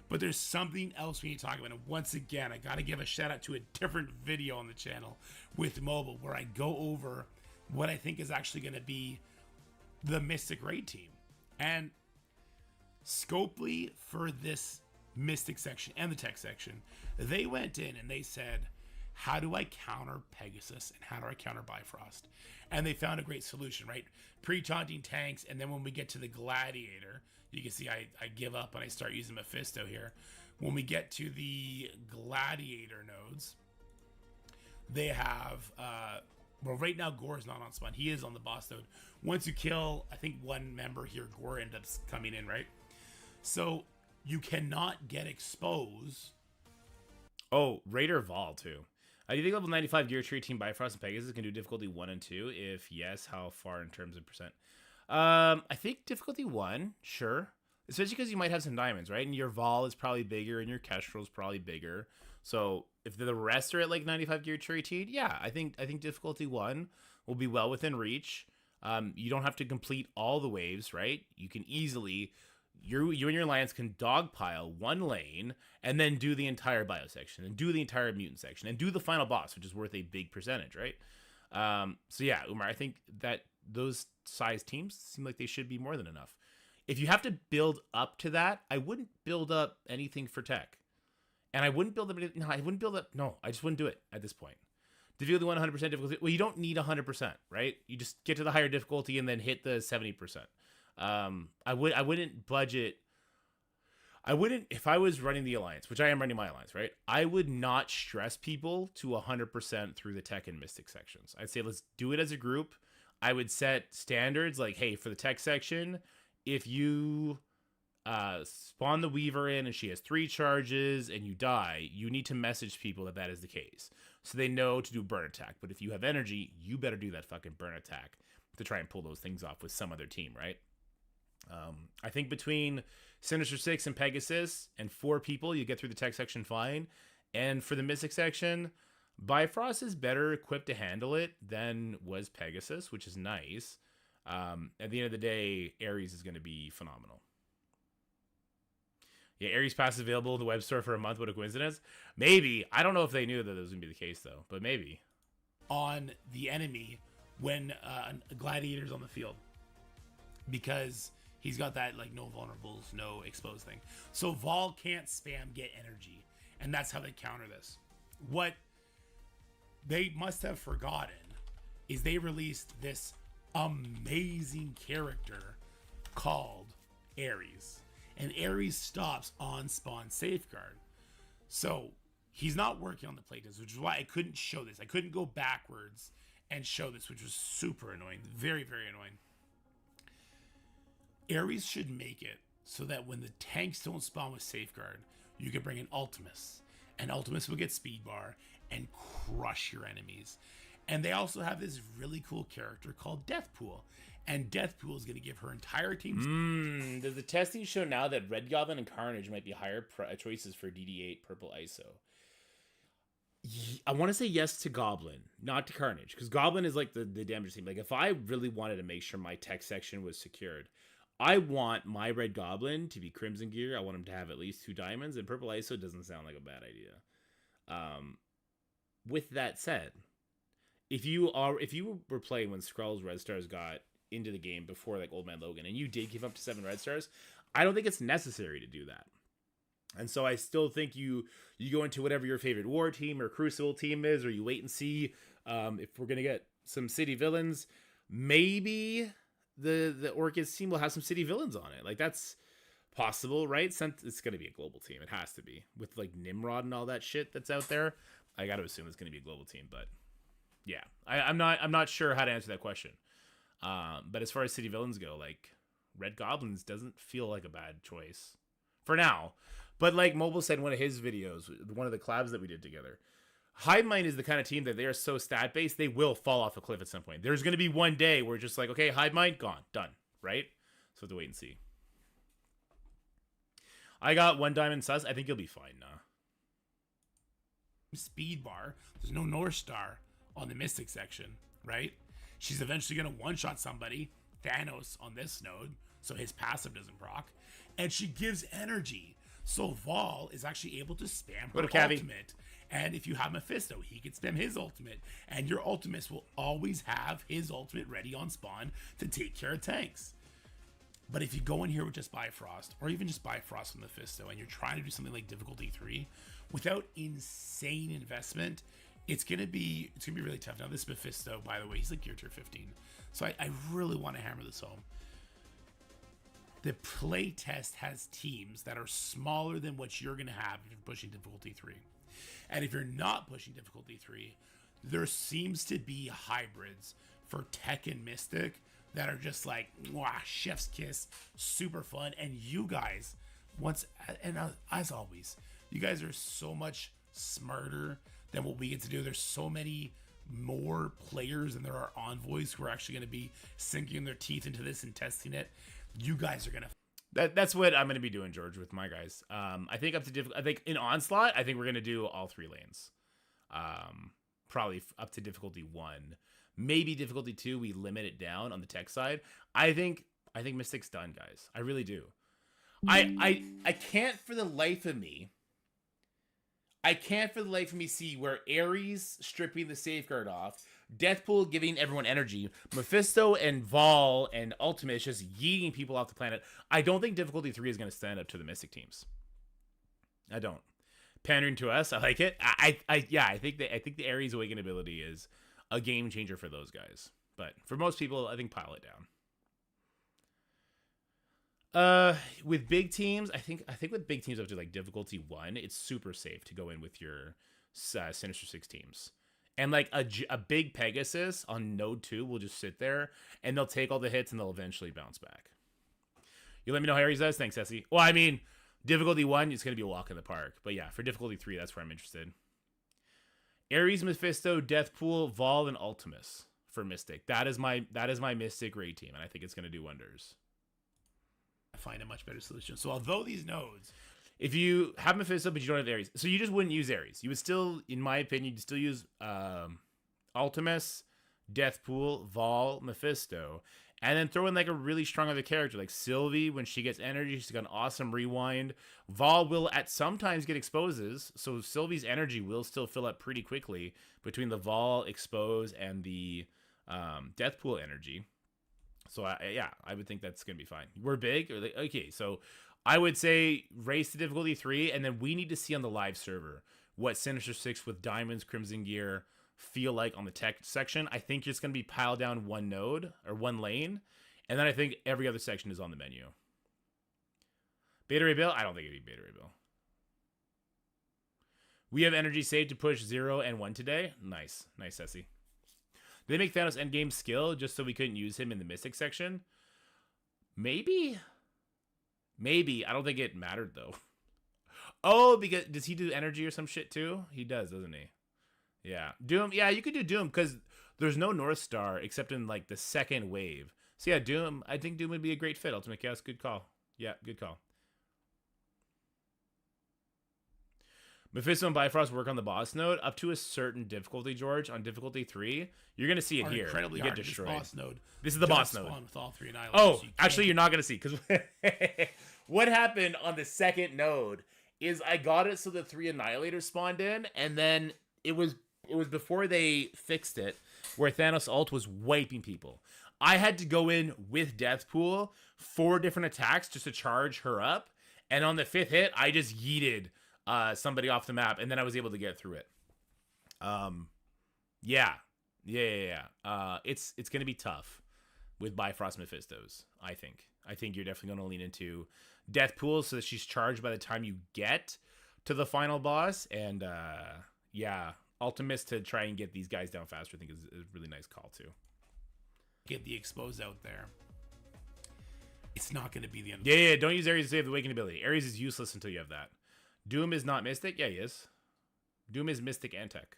But there's something else we need to talk about. And once again, I got to give a shout out to a different video on the channel with mobile where I go over what I think is actually going to be the Mystic Raid team. And Scopely for this Mystic section and the tech section, they went in and they said, how do I counter Pegasus and how do I counter Bifrost? And they found a great solution, right? Pre-taunting tanks, and then when we get to the Gladiator, you can see I give up and I start using Mephisto here. When we get to the Gladiator nodes, they have, well, right now Gore's not on spawn. He is on the boss node. Once you kill, I think one member here, Gore ends up coming in, right? So you cannot get exposed. Oh, Raider Vol too. Do you think level 95 Gear Tree Team Bifrost and Pegasus can do difficulty 1 and 2? If yes, how far in terms of percent? I think difficulty 1, sure. Especially because you might have some diamonds, right? And your Vol is probably bigger and your Kestrel is probably bigger. So if the rest are at like 95 Gear Tree Team, yeah, I think difficulty 1 will be well within reach. You don't have to complete all the waves, right? You can easily... You and your alliance can dogpile one lane and then do the entire bio section and do the entire mutant section and do the final boss, which is worth a big percentage, right? So yeah, Umar, I think that those size teams seem like they should be more than enough. If you have to build up to that, I wouldn't build up anything for tech. And I wouldn't build up, I just wouldn't do it at this point. Difficulty 100% difficulty. Well, you don't need 100%, right? You just get to the higher difficulty and then hit the 70%. I wouldn't budget. I wouldn't, if I was running the alliance, which I am running my alliance, right? I would not stress people to 100% through the tech and mystic sections. I'd say, let's do it as a group. I would set standards like, hey, for the tech section, if you spawn the Weaver in and she has 3 charges and you die, you need to message people that is the case. So they know to do burn attack. But if you have energy, you better do that fucking burn attack to try and pull those things off with some other team, right? I think between Sinister 6 and Pegasus and 4 people, you get through the tech section fine. And for the Mystic section, Bifrost is better equipped to handle it than was Pegasus, which is nice. At the end of the day, Ares is going to be phenomenal. Yeah, Ares Pass is available in the web store for a month. What a coincidence. Maybe. I don't know if they knew that it was going to be the case, though. But maybe. On the enemy when a gladiator's on the field. Because he's got that, like, no vulnerables, no exposed thing. So Vol can't spam get energy. And that's how they counter this. what they must have forgotten is they released this amazing character called Ares. And Ares stops on spawn safeguard. So he's not working on the playtest, which is why I couldn't show this. I couldn't go backwards and show this, which was super annoying. Very, very annoying. Ares should make it so that when the tanks don't spawn with safeguard, you can bring in Ultimus. And Ultimus will get speed bar and crush your enemies. And they also have this really cool character called Deathpool. And Deathpool is going to give her entire team... Does the testing show now that Red Goblin and Carnage might be higher choices for DD8 Purple ISO? I want to say yes to Goblin, not to Carnage. Because Goblin is like the damage team. Like, if I really wanted to make sure my tech section was secured, I want my Red Goblin to be Crimson Gear. I want him to have at least 2 diamonds. And Purple ISO doesn't sound like a bad idea. With that said, if you were playing when Skrull's Red Stars got into the game before like Old Man Logan and you did give up to 7 Red Stars, I don't think it's necessary to do that. And so I still think you go into whatever your favorite war team or Crucible team is, or you wait and see if we're gonna get some city villains. Maybe the Orchis team will have some city villains on it. Like, that's possible, right? Since it's gonna be a global team, it has to be, with like Nimrod and all that shit that's out there. I got to assume it's gonna be a global team, but yeah, I'm not sure how to answer that question. But as far as city villains go, like, Red Goblins doesn't feel like a bad choice for now. But like Mobile said in one of his videos, one of the collabs that we did together, Hive Mind is the kind of team that they are so stat based, they will fall off a cliff at some point. There's going to be one day where it's just like, okay, Hive Mind gone, done, right? So we have to wait and see. I got 1 diamond sus. I think you'll be fine now. Speed bar. There's no North Star on the Mystic section, right? She's eventually going to one-shot somebody, Thanos, on this node, so his passive doesn't proc. And she gives energy. So Vol is actually able to spam her ultimate. And if you have Mephisto, he can spam his ultimate. And your Ultimus will always have his ultimate ready on spawn to take care of tanks. But if you go in here with just Bifrost, or even just Bifrost with Mephisto, and you're trying to do something like difficulty 3, without insane investment, it's gonna be really tough. Now this Mephisto, by the way, he's like gear tier 15, so I really want to hammer this home. The playtest has teams that are smaller than what you're gonna have if you're pushing difficulty 3, and if you're not pushing difficulty 3, there seems to be hybrids for Tech and Mystic that are just like, wow, chef's kiss, super fun. And you guys, as always, you guys are so much smarter than what we get to do. There's so many more players than there are envoys who are actually going to be sinking their teeth into this and testing it. You guys are going to... That's what I'm going to be doing, George, with my guys. I think I think in Onslaught, I think we're going to do all 3 lanes. Probably up to difficulty 1. Maybe difficulty 2, we limit it down on the tech side. I think Mystic's done, guys. I really do. I can't for the life of me... see where Ares stripping the safeguard off, Deathpool giving everyone energy, Mephisto and Vol and Ultimus just yeeting people off the planet. I don't think difficulty 3 is going to stand up to the Mystic teams. I don't. Pandering to us, I like it. I think the Ares Awaken ability is a game changer for those guys. But for most people, I think pile it down. With big teams, I think with big teams up to like difficulty 1, it's super safe to go in with your Sinister 6 teams. And like a big Pegasus on node 2 will just sit there and they'll take all the hits and they'll eventually bounce back. You let me know how Ares does? Thanks, Essie. Well, I mean, difficulty 1, it's going to be a walk in the park. But yeah, for difficulty 3, that's where I'm interested. Ares, Mephisto, Deathpool, Vol, and Ultimus for Mystic. That is my Mystic raid team, and I think it's going to do wonders. I find a much better solution. So although these nodes, if you have Mephisto but you don't have Ares, so you just wouldn't use Ares. You would still, in my opinion, you'd still use Ultimus, Deathpool, Vol, Mephisto, and then throw in like a really strong other character like Sylvie. When she gets energy, she's got an awesome rewind. Vol will at sometimes get exposes, so Sylvie's energy will still fill up pretty quickly between the Vol, expose, and the Deathpool energy. So I would think that's gonna be fine. We're big. Okay, so I would say race to difficulty 3, and then we need to see on the live server what Sinister Six with Diamonds, Crimson Gear feel like on the tech section. I think it's going to be piled down one node or one lane, and then I think every other section is on the menu. Beta Ray Bill? I don't think it'd be Beta Ray Bill. We have energy saved to push 0 and 1 today. Nice. Nice, Ceci. Did they make Thanos endgame skill just so we couldn't use him in the Mystic section? Maybe. Maybe. I don't think it mattered, though. Oh, because does he do energy or some shit, too? He does, doesn't he? Yeah. Doom. Yeah, you could do Doom, because there's no North Star except in, like, the second wave. So, yeah, Doom. I think Doom would be a great fit. Ultimate Chaos, good call. Yeah, good call. Mephisto and Bifrost work on the boss node up to a certain difficulty, George. On difficulty 3, you're going to see it here. Incredibly you get hard. destroyed. This boss node. This is the boss node. With all 3 annihilators, Oh, so actually, you're not going to see. Because what happened on the second node is I got it so the 3 annihilators spawned in. And then it was before they fixed it where Thanos ult was wiping people. I had to go in with Deathpool 4 different attacks just to charge her up. And on the 5th hit, I just yeeted somebody off the map, and then I was able to get through it. Yeah. It's gonna be tough with Bifrost Mephistos. I think you're definitely gonna lean into Deathpool so that she's charged by the time you get to the final boss. And yeah, Ultimus to try and get these guys down faster. I think is a really nice call too. Get the expose out there. It's not going to be the end. Yeah. Don't use Ares to save the Awakening ability. Ares is useless until you have that. Doom is not Mystic? Yeah, he is. Doom is Mystic and Tech.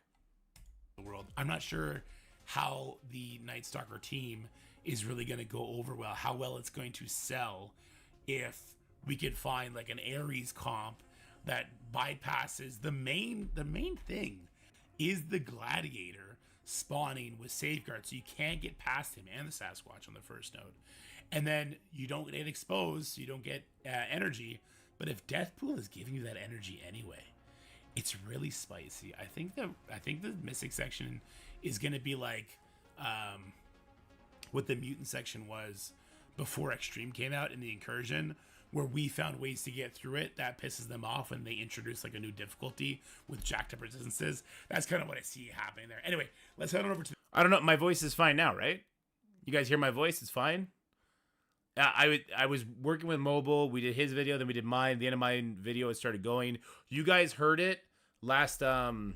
The world. I'm not sure how the Night Stalker team is really going to go over well, how well it's going to sell if we could find like an Ares comp that bypasses the main thing is the Gladiator spawning with Safeguard, so you can't get past him and the Sasquatch on the first node. And then you don't get exposed, so you don't get energy. But if Deathpool is giving you that energy anyway, it's really spicy. I think the Mystic section is going to be like what the Mutant section was before Extreme came out in the Incursion, where we found ways to get through it. That pisses them off when they introduce like a new difficulty with jacked up resistances. That's kind of what I see happening there. Anyway, let's head on over to... I don't know. My voice is fine now, right? You guys hear my voice? It's fine? I was working with Mobile. We did his video, then we did mine. The end of my video, it started going. You guys heard it last on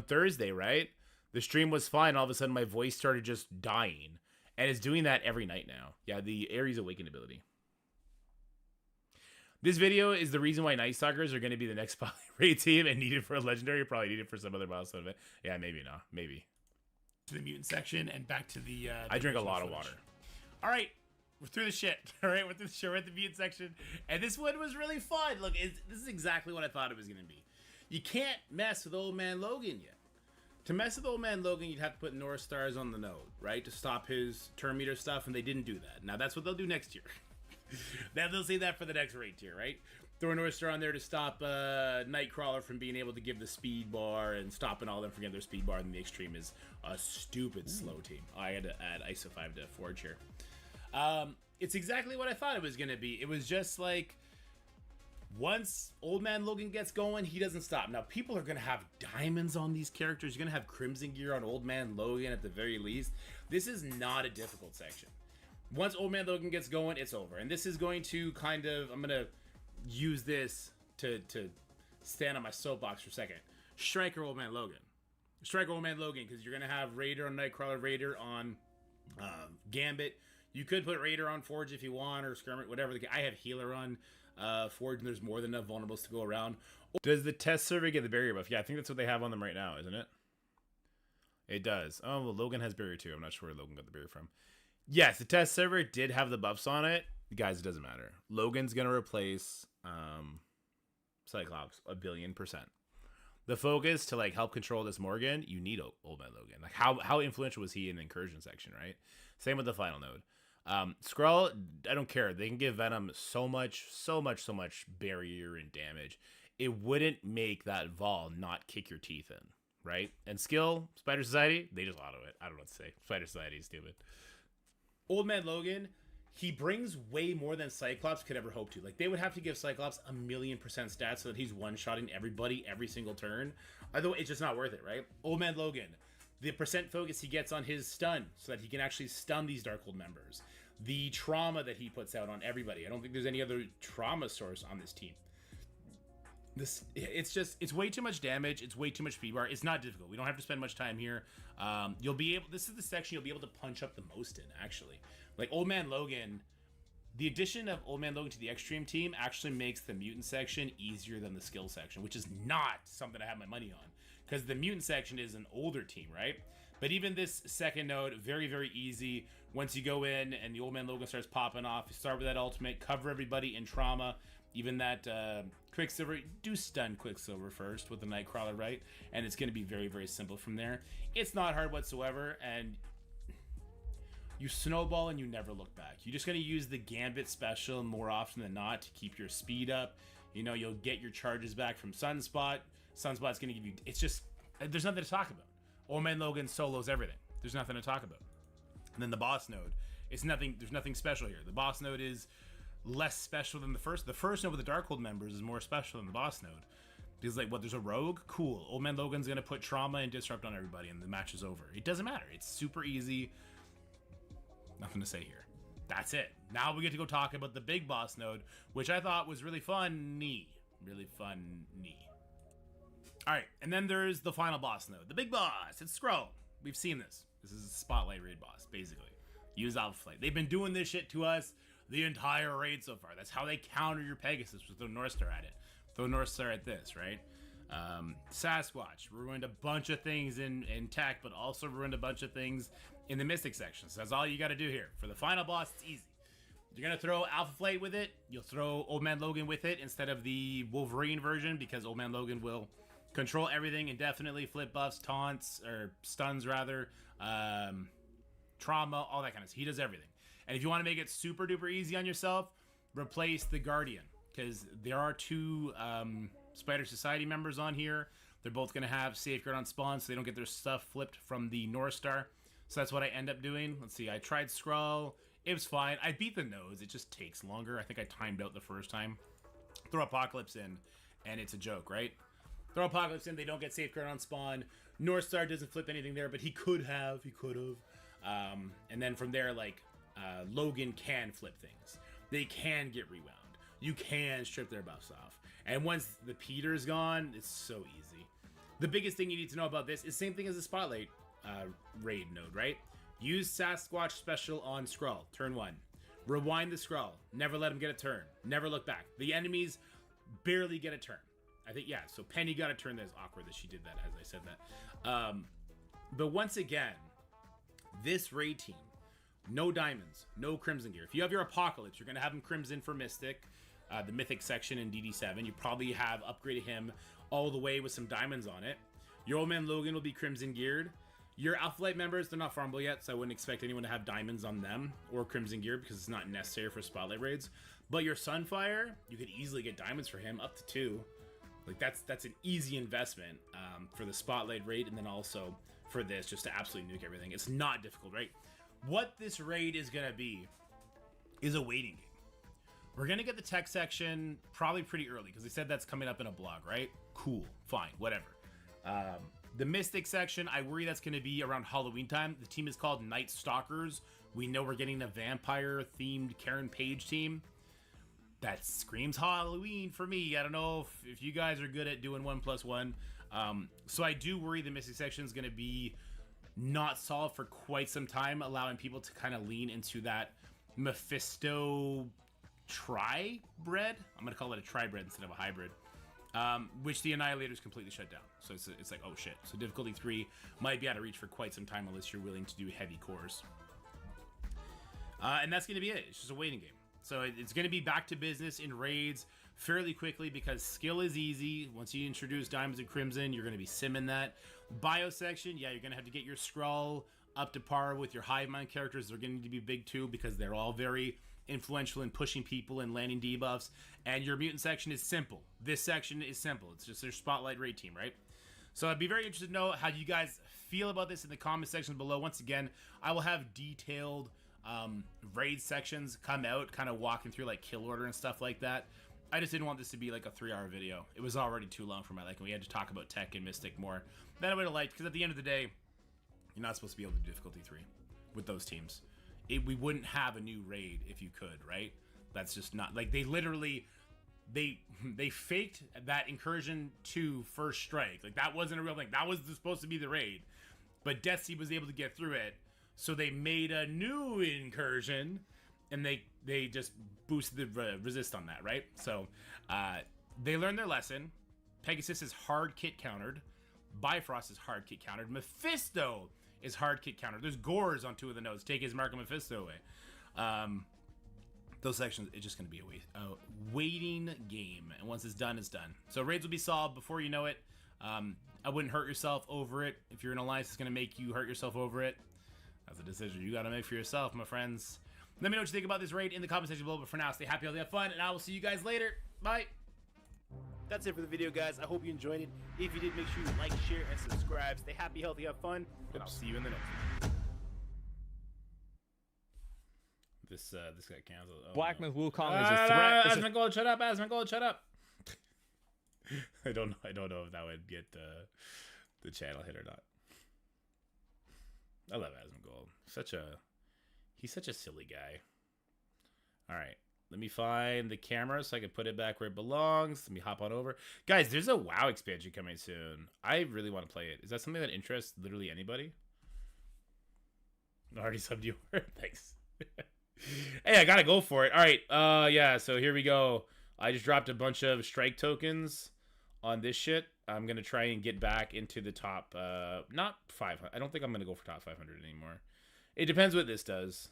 Thursday, right? The stream was fine. All of a sudden, my voice started just dying, and it's doing that every night now. Yeah, the Ares Awaken ability. This video is the reason why Night Stalkers are going to be the next Spotlight Raid team and needed for a legendary. Probably needed for some other milestone event. Yeah, maybe not. Maybe. To the Mutant section and back to the I drink a lot of water. All right. We're through the shit. All right, we're through the shit. We're at the Mutant section. And this one was really fun. Look, this is exactly what I thought it was going to be. You can't mess with Old Man Logan yet. To mess with Old Man Logan, you'd have to put North Stars on the node, right? To stop his turn meter stuff, and they didn't do that. Now, that's what they'll do next year. They'll say that for the next raid tier, right? Throw a North Star on there to stop Nightcrawler from being able to give the speed bar and stopping all them from getting their speed bar. And the Extreme is a stupid slow team. I had to add ISO 5 to Forge here. It's exactly what I thought it was going to be. It was just like, once Old Man Logan gets going, he doesn't stop. Now, people are going to have diamonds on these characters. You're going to have Crimson Gear on Old Man Logan at the very least. This is not a difficult section. Once Old Man Logan gets going, it's over. And this is going to kind of, I'm going to use this to stand on my soapbox for a second. Striker Old Man Logan. Striker Old Man Logan, because you're going to have Raider on Nightcrawler, Raider on Gambit. You could put Raider on Forge if you want, or Skirmish, whatever. I have Healer on Forge, and there's more than enough vulnerables to go around. Does the test server get the barrier buff? Yeah, I think that's what they have on them right now, isn't it? It does. Oh, well, Logan has barrier too. I'm not sure where Logan got the barrier from. Yes, the test server did have the buffs on it. Guys, it doesn't matter. Logan's going to replace Cyclops 1,000,000,000%. The focus to like help control this Morgan, you need Old Man Logan. Like how influential was he in the Incursion section, right? Same with the final node. Skrull, I don't care. They can give Venom so much barrier and damage. It wouldn't make that Vol not kick your teeth in, right? And skill, Spider Society, they just auto it. I don't know what to say. Spider Society is stupid. Old Man Logan, he brings way more than Cyclops could ever hope to. Like, they would have to give Cyclops 1,000,000% stats so that he's one-shotting everybody every single turn. Although it's just not worth it, right? Old Man Logan, the percent focus he gets on his stun so that he can actually stun these Darkhold members. The trauma that he puts out on everybody. I don't think there's any other trauma source on this team. It's way too much damage. It's way too much speed bar. It's not difficult. We don't have to spend much time here. This is the section you'll be able to punch up the most in, actually. Like, Old Man Logan, the addition of Old Man Logan to the Extreme team actually makes the mutant section easier than the skill section, which is not something I have my money on, because the mutant section is an older team, right? But even this second node, very, very easy. Once you go in and the Old Man Logan starts popping off, you start with that ultimate, cover everybody in trauma. Even that Quicksilver, do stun Quicksilver first with the Nightcrawler, right? And it's going to be very, very simple from there. It's not hard whatsoever, and you snowball and you never look back. You're just going to use the Gambit special more often than not to keep your speed up. You know, you'll get your charges back from Sunspot. Sunspot's going to give you... It's just... There's nothing to talk about. Old Man Logan solos everything. There's nothing to talk about. And then the boss node. It's nothing... There's nothing special here. The boss node is less special than the first. The first node with the Darkhold members is more special than the boss node. Because, like, what, there's a rogue? Cool. Old Man Logan's going to put trauma and disrupt on everybody and the match is over. It doesn't matter. It's super easy. Nothing to say here. That's it. Now we get to go talk about the big boss node, which I thought was really funny. Really funny. Alright, and then there's the final boss node. The big boss. It's Skrull. We've seen this. This is a Spotlight raid boss, basically. Use Alpha Flight. They've been doing this shit to us the entire raid so far. That's how they counter your Pegasus, with the North Star at it. Throw North Star at this, right? Sasquatch ruined a bunch of things in tech, but also ruined a bunch of things in the Mystic section. So that's all you got to do here. For the final boss, it's easy. You're going to throw Alpha Flight with it. You'll throw Old Man Logan with it instead of the Wolverine version, because Old Man Logan will control everything indefinitely, flip buffs, taunts, or stuns rather, trauma, all that kind of stuff. He does everything. And if you want to make it super duper easy on yourself, replace the Guardian, because there are two Spider Society members on here. They're both going to have Safeguard on spawn, so they don't get their stuff flipped from the North Star. So that's what I end up doing. Let's see, I tried Skrull. It was fine. I beat the nose. It just takes longer. I think I timed out the first time. Throw Apocalypse in, and it's a joke, right? Throw Apocalypse in, they don't get Safeguard on spawn. North Star doesn't flip anything there, but he could have. He could have. And then from there, like, Logan can flip things. They can get rewound. You can strip their buffs off. And once the Peter's gone, it's so easy. The biggest thing you need to know about this is same thing as the Spotlight raid node, right? Use Sasquatch special on Skrull, turn 1. Rewind the Skrull. Never let him get a turn. Never look back. The enemies barely get a turn. I think, yeah, so Penny got a turn. That's awkward that she did that as I said that. But once again, this raid team, no diamonds, no Crimson gear. If you have your Apocalypse, you're going to have him Crimson for Mystic, the Mythic section in DD7. You probably have upgraded him all the way with some diamonds on it. Your Old Man Logan will be Crimson geared. Your Alpha Flight members, they're not farmable yet, so I wouldn't expect anyone to have diamonds on them or Crimson gear because it's not necessary for Spotlight raids. But your Sunfire, you could easily get diamonds for him, up to 2. Like, that's an easy investment for the Spotlight raid, and then also for this, just to absolutely nuke everything. It's not difficult, right? What this raid is going to be is a waiting game. We're going to get the tech section probably pretty early, because they said that's coming up in a blog, right? Cool, fine, whatever. The Mystic section, I worry that's going to be around Halloween time. The team is called Night Stalkers. We know we're getting a vampire-themed Karen Page team. That screams Halloween for me. I don't know if you guys are good at doing 1+1. So I do worry the Mystic section is going to be not solid for quite some time, allowing people to kind of lean into that Mephisto tri-bread. I'm going to call it a tri-bread instead of a hybrid. Which the Annihilator's completely shut down. So it's like, oh shit. So difficulty 3 might be out of reach for quite some time unless you're willing to do heavy cores. And that's going to be it. It's just a waiting game. So it's going to be back to business in raids fairly quickly because skill is easy. Once you introduce Diamonds and Crimson, you're going to be simming that. Bio section, yeah, you're going to have to get your Skrull up to par with your Hive Mind characters. They're going to be big too because they're all very influential in pushing people and landing debuffs. And your Mutant section is simple. This section is simple. It's just their Spotlight raid team, right? So I'd be very interested to know how you guys feel about this in the comment section below. Once again, I will have detailed raid sections come out, kind of walking through like kill order and stuff like that. I just didn't want this to be like a 3-hour video. It was already too long for my liking. We had to talk about tech and Mystic more than I would have liked, because at the end of the day, you're not supposed to be able to do difficulty 3 with those teams. We wouldn't have a new raid if you could, right? That's just not, like, they literally, they faked that incursion to first strike. Like, that wasn't a real thing. That was supposed to be the raid, but Death Seed was able to get through it, so they made a new incursion, and they just boosted the resist on that, right? So they learned their lesson. Pegasus is hard kit countered. Bifrost is hard kit countered. Mephisto is hard kit countered. There's gores on 2 of the nodes. Take his Mark of Mephisto away. Those sections, it's just going to be a waiting game. And once it's done, it's done. So raids will be solved before you know it. I wouldn't hurt yourself over it. If you're in alliance, it's going to make you hurt yourself over it. That's a decision you got to make for yourself, my friends. Let me know what you think about this raid in the comment section below. But for now, stay happy, healthy, have fun, and I will see you guys later. Bye. That's it for the video, guys. I hope you enjoyed it. If you did, make sure you like, share, and subscribe. Stay happy, healthy, have fun, and I'll see you in the next one. This got canceled. Oh, Blackmouth no. Wukong is a threat. Asmongold, shut up! Asmongold, shut up! I don't know if that would get the channel hit or not. I love Asmongold. He's such a silly guy. All right. Let me find the camera so I can put it back where it belongs. Let me hop on over. Guys, there's a WoW expansion coming soon. I really want to play it. Is that something that interests literally anybody? I already subbed you. Thanks. Hey, I gotta go for it. All right. Yeah, so here we go. I just dropped a bunch of strike tokens on this shit. I'm going to try and get back into the top, not 500. I don't think I'm going to go for top 500 anymore. It depends what this does.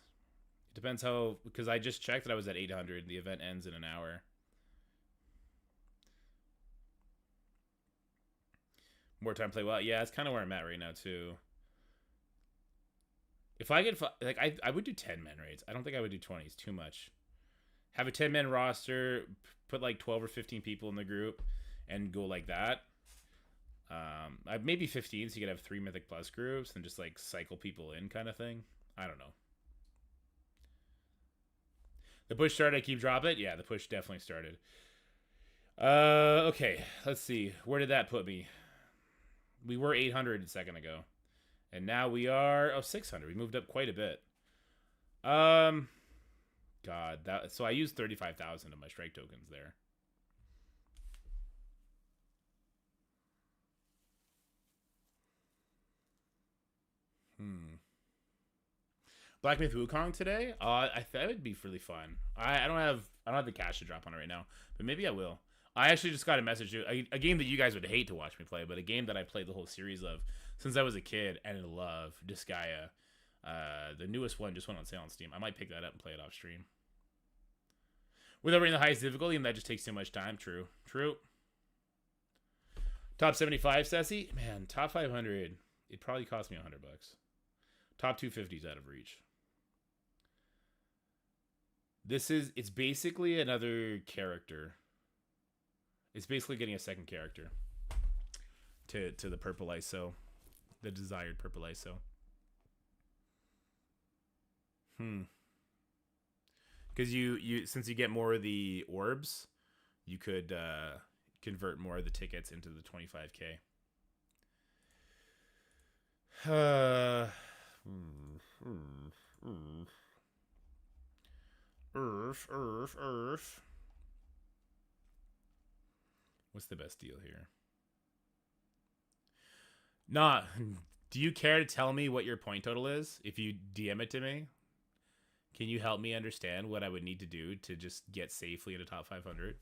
It depends how, because I just checked that I was at 800. The event ends in an hour. More time play well. Yeah, that's kind of where I'm at right now too. If I get, like, I would do 10 man raids. I don't think I would do 20. It's too much. Have a 10-man roster, put like 12 or 15 people in the group, and go like that. Maybe 15, so you could have 3 Mythic Plus groups and just like cycle people in, kind of thing. I don't know. The push started. I keep dropping it. Yeah, the push definitely started. Okay, let's see. Where did that put me? We were 800 a second ago, and now we are 600. We moved up quite a bit. God, so I used 35,000 of my strike tokens there. Blackmouth Wukong today? I thought it would be really fun. I don't have the cash to drop on it right now, but maybe I will. I actually just got a message, a game that you guys would hate to watch me play, but a game that I played the whole series of since I was a kid and love, Disgaea. The newest one just went on sale on Steam. I might pick that up and play it off stream. Without running the highest difficulty, and that just takes too much time. True. Top 75, Sassy? Man, top 500. It probably cost me $100. Top 250 is out of reach. It's basically another character. It's basically getting a second character to the purple ISO, the desired purple ISO. Because you since you get more of the orbs, you could convert more of the tickets into the 25K. Earth. What's the best deal here? Nah, do you care to tell me what your point total is? If you DM it to me, can you help me understand what I would need to do to just get safely into top 500?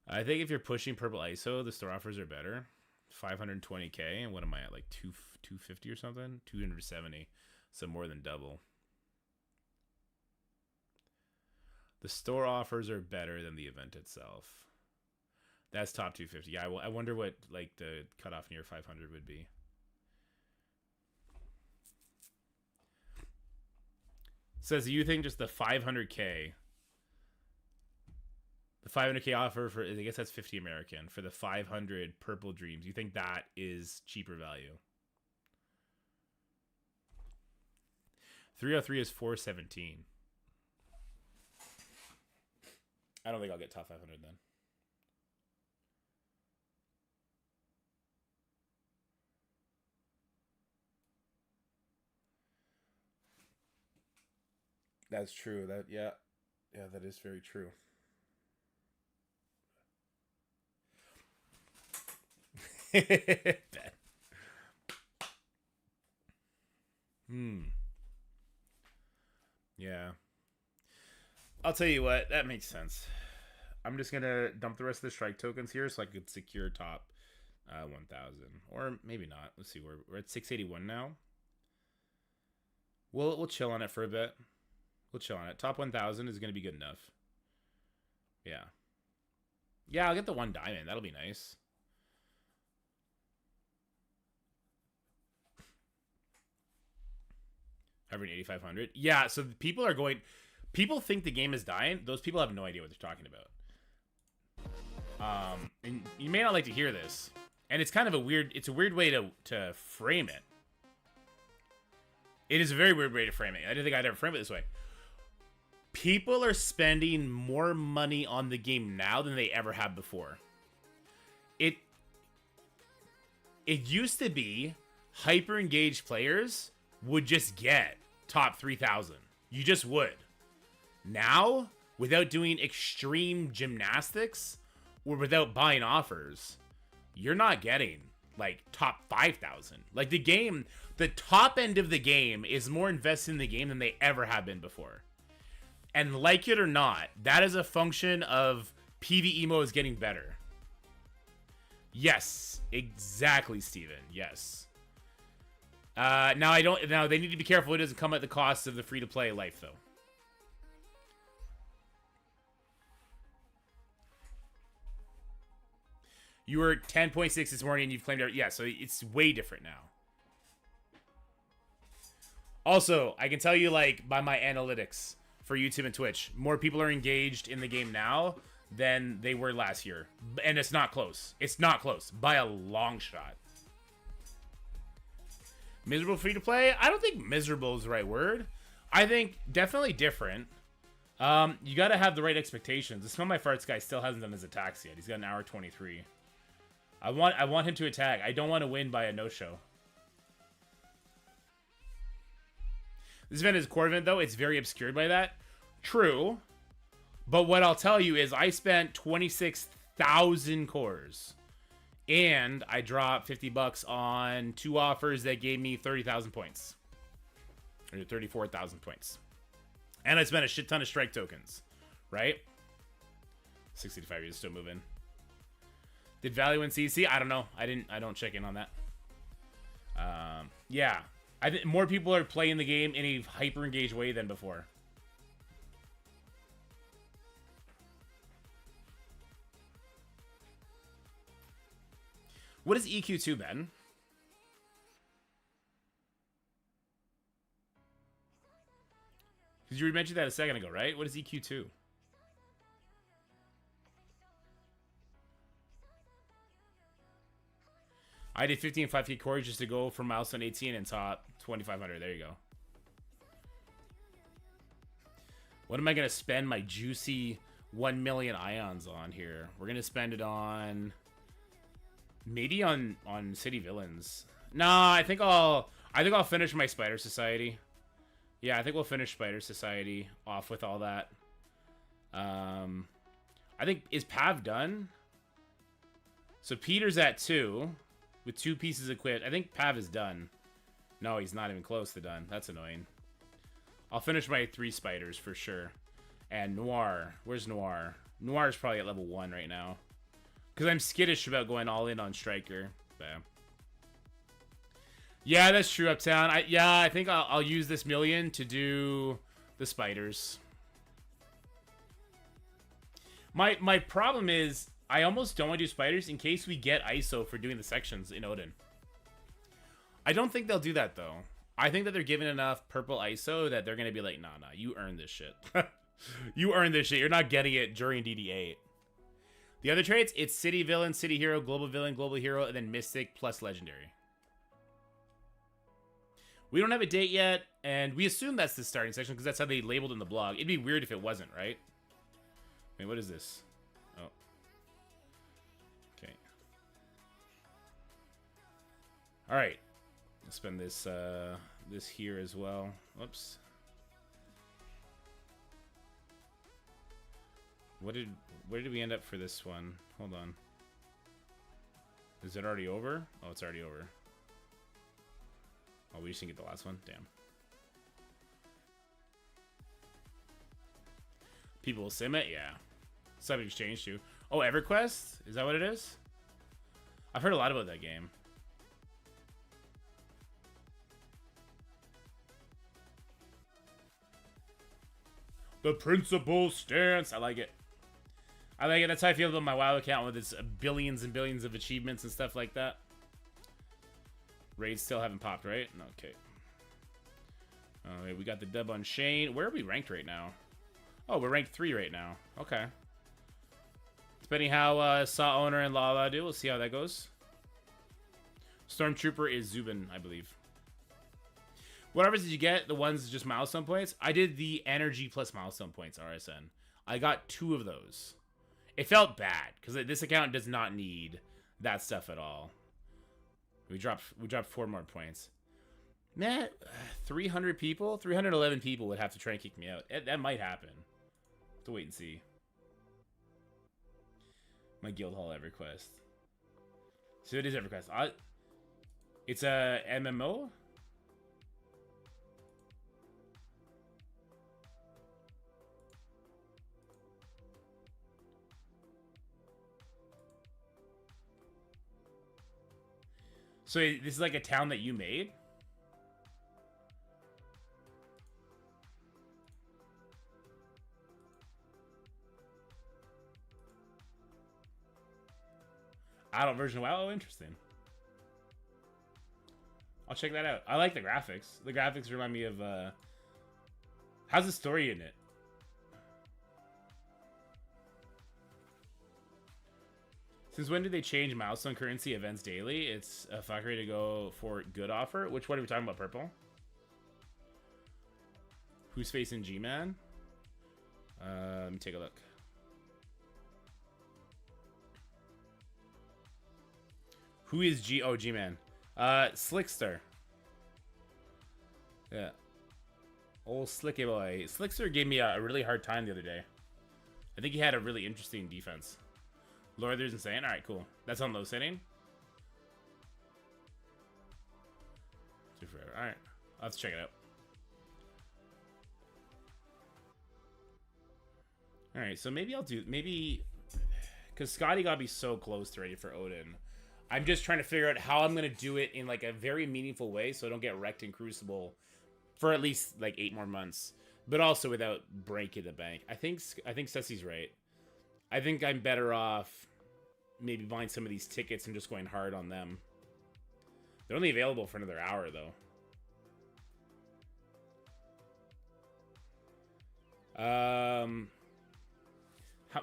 I think if you're pushing purple ISO, the store offers are better. 520K, and what am I at, like 250 or something? 270, so more than double. The store offers are better than the event itself. That's top 250. Yeah, I wonder what like the cutoff near 500 would be. Says, you think just the 500K, the 500K offer for, I guess that's 50 American, for the 500 Purple Dreams, you think that is cheaper value? 303 is 417. I don't think I'll get top 500 then. That's true. Yeah, that is very true. Yeah. I'll tell you what, that makes sense. I'm just gonna dump the rest of the strike tokens here so I could secure top 1,000. Or maybe not. Let's see, we're at 681 now. We'll chill on it for a bit. We'll chill on it. Top 1,000 is gonna be good enough. Yeah. Yeah, I'll get the 1 diamond. That'll be nice. Hovering 8,500. Yeah, so people are going... People think the game is dying. Those people have no idea what they're talking about. And you may not like to hear this. And it's kind of a weird... It's a weird way to frame it. It is a very weird way to frame it. I didn't think I'd ever frame it this way. People are spending more money on the game now than they ever have before. It used to be hyper-engaged players would just get top 3,000. You just would. Now, without doing extreme gymnastics or without buying offers, you're not getting like top 5,000. Like the game, the top end of the game is more invested in the game than they ever have been before. And like it or not, that is a function of PvE modes getting better. Yes, exactly, Steven. Yes. Now they need to be careful it doesn't come at the cost of the free-to-play life, though. You were 10.6 this morning and you've claimed it. Yeah, so it's way different now. Also, I can tell you, like, by my analytics for YouTube and Twitch, more people are engaged in the game now than they were last year. And it's not close. It's not close. By a long shot. Miserable free-to-play? I don't think miserable is the right word. I think definitely different. You got to have the right expectations. The Smell My Farts guy still hasn't done his attacks yet. He's got an hour 23. I want him to attack. I don't want to win by a no-show. This event is a core event, though. It's very obscured by that. True. But what I'll tell you is I spent 26,000 cores. And I dropped 50 bucks on 2 offers that gave me 30,000 points. Or 34,000 points. And I spent a shit ton of strike tokens. Right? 65 is still moving. Did value win CC? I don't know. I don't check in on that. Yeah. I think more people are playing the game in a hyper engaged way than before. What is EQ2, Ben? Because you mentioned that a second ago, right? What is EQ2? I did 15 and 5K cores just to go from milestone 18 and top 2,500. There you go. What am I going to spend my juicy 1 million ions on here? We're going to spend it on... Maybe on City Villains. Nah, I think I'll finish my Spider Society. Yeah, I think we'll finish Spider Society off with all that. I think, is Pav done? So Peter's at 2 with 2 pieces equipped. I think Pav is done. No, he's not even close to done. That's annoying. I'll finish my 3 spiders for sure. And Noir. Where's Noir? Noir is probably at level 1 right now. Because I'm skittish about going all in on Striker. But yeah, that's true, Uptown. I think I'll use this million to do the spiders. My problem is I almost don't want to do spiders in case we get ISO for doing the sections in Odin. I don't think they'll do that, though. I think that they're giving enough purple ISO that they're going to be like, nah, you earned this shit. You earned this shit. You're not getting it during DD8. The other traits, it's City Villain, City Hero, Global Villain, Global Hero, and then Mystic plus Legendary. We don't have a date yet, and we assume that's the starting section because that's how they labeled in the blog. It'd be weird if it wasn't, right? Wait, what is this? Oh. Okay. All right. Let's spend this this here as well. Whoops. Where did we end up for this one? Hold on. Is it already over? Oh, it's already over. Oh, we just didn't get the last one? Damn. People will sim it? Yeah. Sub exchange too. Oh, EverQuest? Is that what it is? I've heard a lot about that game. The principal stance. I like it. I like it. That's how I feel about my WoW account with its billions and billions of achievements and stuff like that. Raids still haven't popped, right? Okay. We got the dub on Shane. Where are we ranked right now? Oh, we're ranked 3 right now. Okay. Depending how Saw Owner and Lala do, we'll see how that goes. Stormtrooper is Zubin, I believe. What others did you get? The ones just milestone points? I did the energy plus milestone points, RSN. I got 2 of those. It felt bad, because this account does not need that stuff at all. We dropped 4 more points. Man, 300 people? 311 people would have to try and kick me out. That might happen. Have to wait and see. My guild hall EverQuest. So it is EverQuest. It's a MMO? So this is like a town that you made? Adult version of WoW? Oh, interesting. I'll check that out. I like the graphics. The graphics remind me of, how's the story in it? Since when did they change milestone currency events daily? It's a fuckery to go for good offer. Which one are we talking about? Purple? Who's facing G-Man? Let me take a look. Who is G? Oh, G-Man. Slickster. Yeah. Old Slicky boy. Slickster gave me a really hard time the other day. I think he had a really interesting defense. Lorther's insane. Alright, cool. That's on low setting. Alright. I'll have to check it out. Alright, so maybe I'll do... Maybe... Because Scotty got to be so close to ready for Odin. I'm just trying to figure out how I'm going to do it in like a very meaningful way so I don't get wrecked in Crucible for at least like 8 more months. But also without breaking the bank. I think Ceci's right. I think I'm better off maybe buying some of these tickets and just going hard on them. They're only available for another hour, though.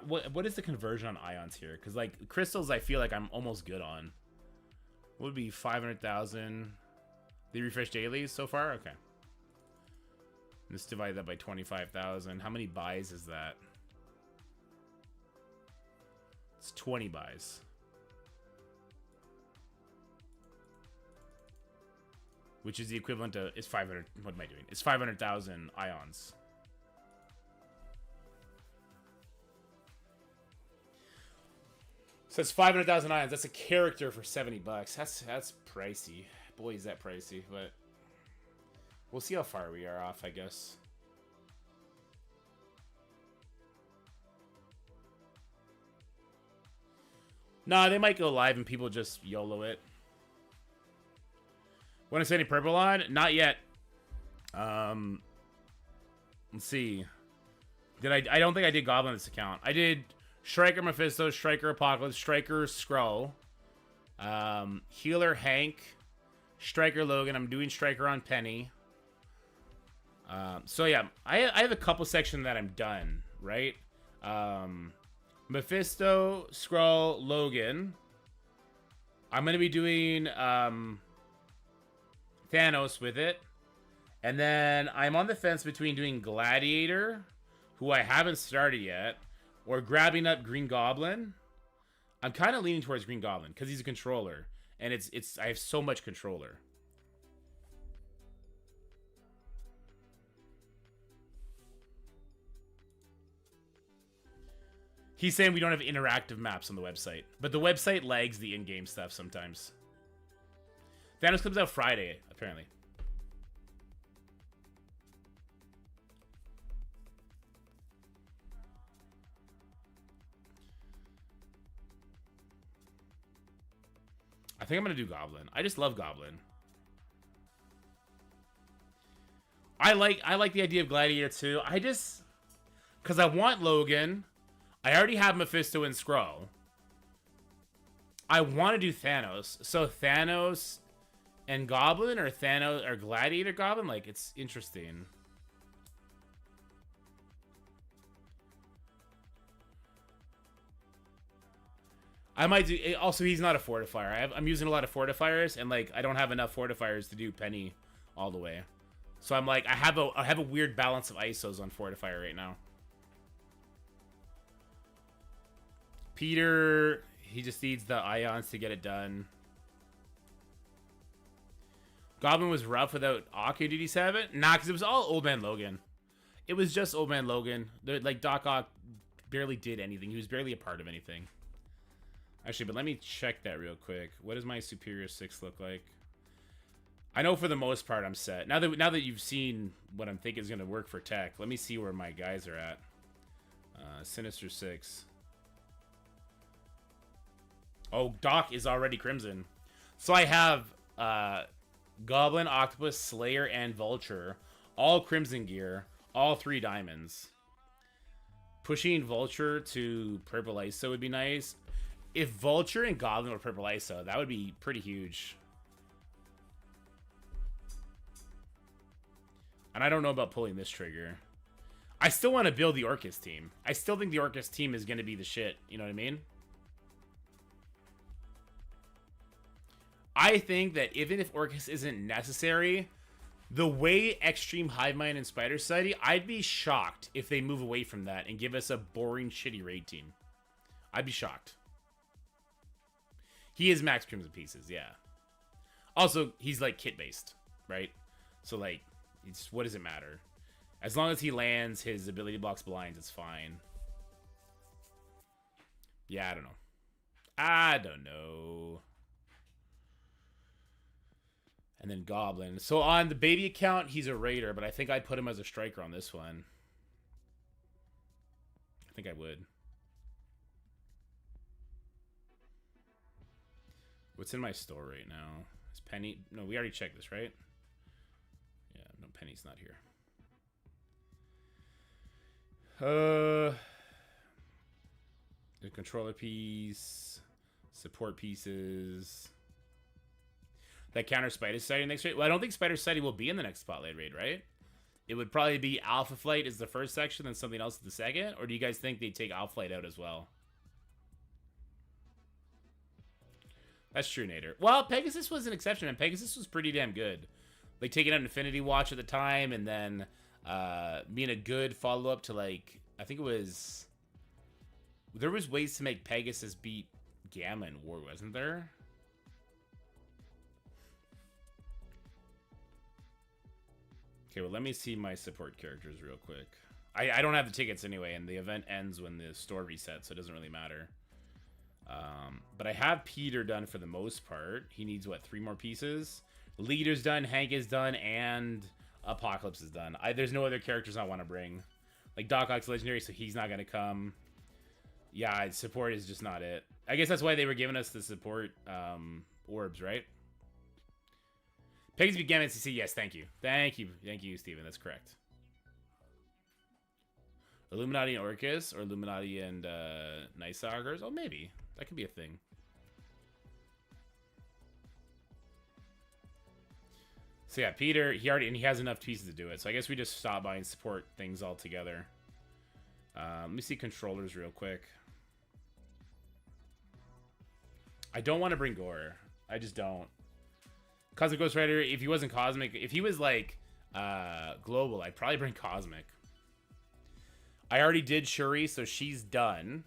What is the conversion on ions here? Because, like, crystals I feel like I'm almost good on. What would be 500,000? They refresh daily so far? Okay. Let's divide that by 25,000. How many buys is that? It's 20 buys. Which is the equivalent to... It's 500... What am I doing? It's 500,000 ions. So it's 500,000 ions. That's a character for 70 bucks. That's pricey. Boy, is that pricey. But we'll see how far we are off, I guess. Nah, they might go live and people just YOLO it. Want to say any purple on? Not yet. Let's see. I don't think I did Goblin this account. I did Striker Mephisto, Striker Apocalypse, Striker Skrull, Healer Hank, Striker Logan. I'm doing Striker on Penny. So yeah, I have a couple sections that I'm done, right? Mephisto, Skrull, Logan. I'm going to be doing Thanos with it. And then I'm on the fence between doing Gladiator, who I haven't started yet, or grabbing up Green Goblin. I'm kind of leaning towards Green Goblin because he's a controller, and I have so much controller. He's saying we don't have interactive maps on the website, but the website lags the in-game stuff sometimes. Thanos comes out Friday, apparently. I think I'm gonna do Goblin. I just love Goblin. I like the idea of Gladiator too. Because I want Logan. I already have Mephisto and Skrull. I want to do Thanos. So Thanos and Goblin, or Thanos or Gladiator Goblin, like, it's interesting. I might do. Also, he's not a fortifier. I'm using a lot of fortifiers, and like I don't have enough fortifiers to do Penny all the way. So I'm like, I have a weird balance of ISOs on fortifier right now. Peter, he just needs the ions to get it done. Goblin was rough without Ock in DD7? Nah, because it was all Old Man Logan. It was just Old Man Logan. Like, Doc Ock barely did anything. He was barely a part of anything. Actually, but let me check that real quick. What does my Superior 6 look like? I know for the most part I'm set. Now that you've seen what I'm thinking is going to work for tech, let me see where my guys are at. Sinister 6. Oh, Doc is already Crimson. So I have Goblin, Octopus, Slayer, and Vulture. All Crimson gear. All 3 diamonds. Pushing Vulture to Purple ISO would be nice. If Vulture and Goblin were Purple ISO, that would be pretty huge. And I don't know about pulling this trigger. I still want to build the Orchis team. I still think the Orchis team is going to be the shit. You know what I mean? I think that even if Orchis isn't necessary, the way Extreme Hive Mind and Spider Society, I'd be shocked if they move away from that and give us a boring, shitty raid team. I'd be shocked. He is max Crimson Pieces, yeah. Also, he's like kit-based, right? So, like, what does it matter? As long as he lands his ability blocks blinds, it's fine. Yeah, I don't know. And then Goblin. So on the baby account, he's a raider, but I think I'd put him as a striker on this one. I think I would. What's in my store right now? Is Penny? No, we already checked this, right? Yeah, no, Penny's not here. The controller piece, support pieces. That counter Spider Society next raid. Well, I don't think Spider Society will be in the next Spotlight raid, right? It would probably be Alpha Flight is the first section, then something else is the second. Or do you guys think they take Alpha Flight out as well? That's true, Nader. Well, Pegasus was an exception, and Pegasus was pretty damn good. Like, taking out Infinity Watch at the time, and then being a good follow-up to, like, I think it was... There was ways to make Pegasus beat Gamma in War, wasn't there? Okay, well, let me see my support characters real quick. I don't have the tickets anyway, and the event ends when the store resets, so it doesn't really matter. But I have Peter done for the most part. He needs, what, 3 more pieces? Leader's done, Hank is done, and Apocalypse is done. There's no other characters I want to bring. Like, Doc Ock's legendary, so he's not going to come. Yeah, support is just not it. I guess that's why they were giving us the support orbs, right? Pegasus began NCC, yes, thank you. Thank you, Steven, that's correct. Illuminati and Orchis, or Illuminati and Night Stalkers? Oh, maybe. That could be a thing. So yeah, Peter, he has enough pieces to do it. So I guess we just stop by and support things all together. Let me see controllers real quick. I don't want to bring Gore. I just don't. Cosmic Ghost Rider, if he wasn't Cosmic, if he was like global, I'd probably bring Cosmic. I already did Shuri, so she's done.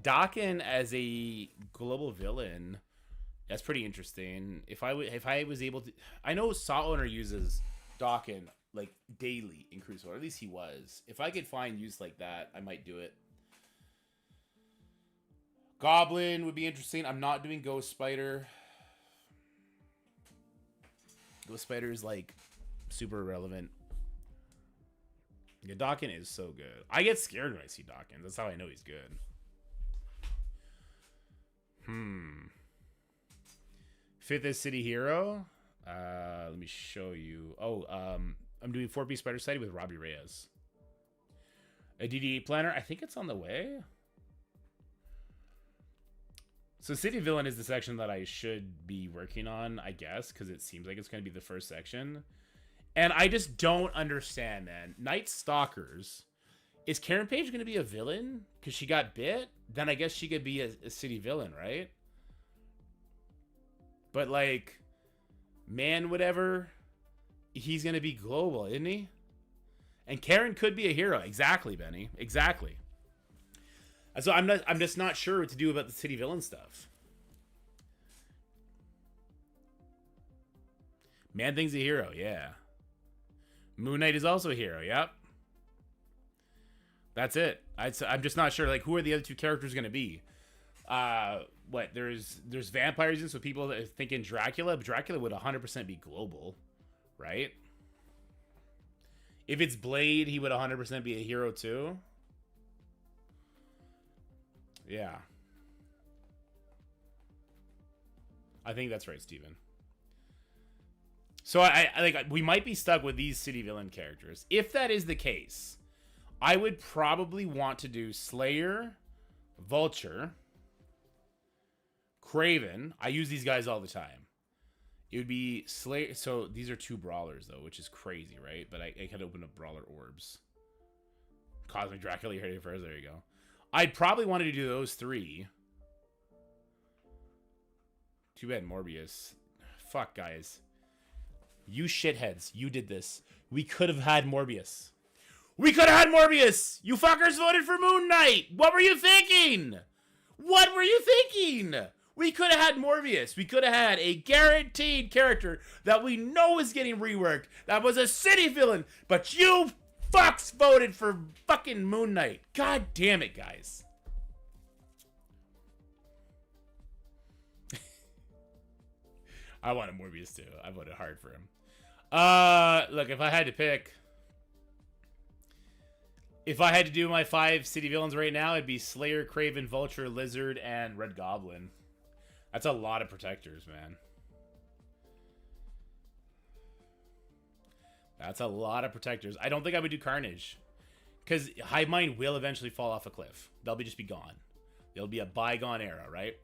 Dakin as a global villain, that's pretty interesting. If I was able to, I know Saw Owner uses Dakin like daily in Crucible, or at least he was. If I could find use like that, I might do it. Goblin would be interesting. I'm not doing Ghost Spider. Ghost Spider is like super irrelevant. Yeah, Dakin is so good. I get scared when I see Dakin. That's how I know he's good. Fifth is City Hero. Let me show you. Oh, I'm doing 4-piece Spider Society with Robbie Reyes. A DD8 planner. I think it's on the way. So City Villain is the section that I should be working on, I guess, because it seems like it's going to be the first section. And I just don't understand, man. Night Stalkers. Is Karen Page going to be a villain? Because she got bit? Then I guess she could be a city villain, right? But, like, man, whatever, he's going to be global, isn't he? And Karen could be a hero. Exactly, Benny. Exactly. So I'm just not sure what to do about the city villain stuff. Man Thing's a hero, yeah. Moon Knight is also a hero, yep. That's it. I'm just not sure, like, who are the other two characters going to be? What, there's vampires in, so people that are thinking Dracula, but Dracula would 100% be global, right? If it's Blade, he would 100% be a hero too. Yeah. I think that's right, Steven. So I like, we might be stuck with these city villain characters. If that is the case, I would probably want to do Slayer, Vulture, Craven. I use these guys all the time. It would be Slayer. So these are two brawlers though, which is crazy, right? But I can open up brawler orbs. Cosmic Dracula, you're ready first. There you go. I'd probably wanted to do those three. Too bad Morbius. Fuck, guys. You shitheads. You did this. We could have had Morbius. We could have had Morbius! You fuckers voted for Moon Knight! What were you thinking? What were you thinking? We could have had Morbius. We could have had a guaranteed character that we know is getting reworked. That was a city villain. But you fucks voted for fucking Moon Knight. God damn it, guys. I wanted Morbius too. I voted hard for him. Look, if I had to pick... If I had to do my 5 city villains right now, it'd be Slayer, Craven, Vulture, Lizard, and Red Goblin. That's a lot of protectors, man. That's a lot of protectors. I don't think I would do Carnage. Because Hive Mind will eventually fall off a cliff. They'll just be gone. It'll be a bygone era, right?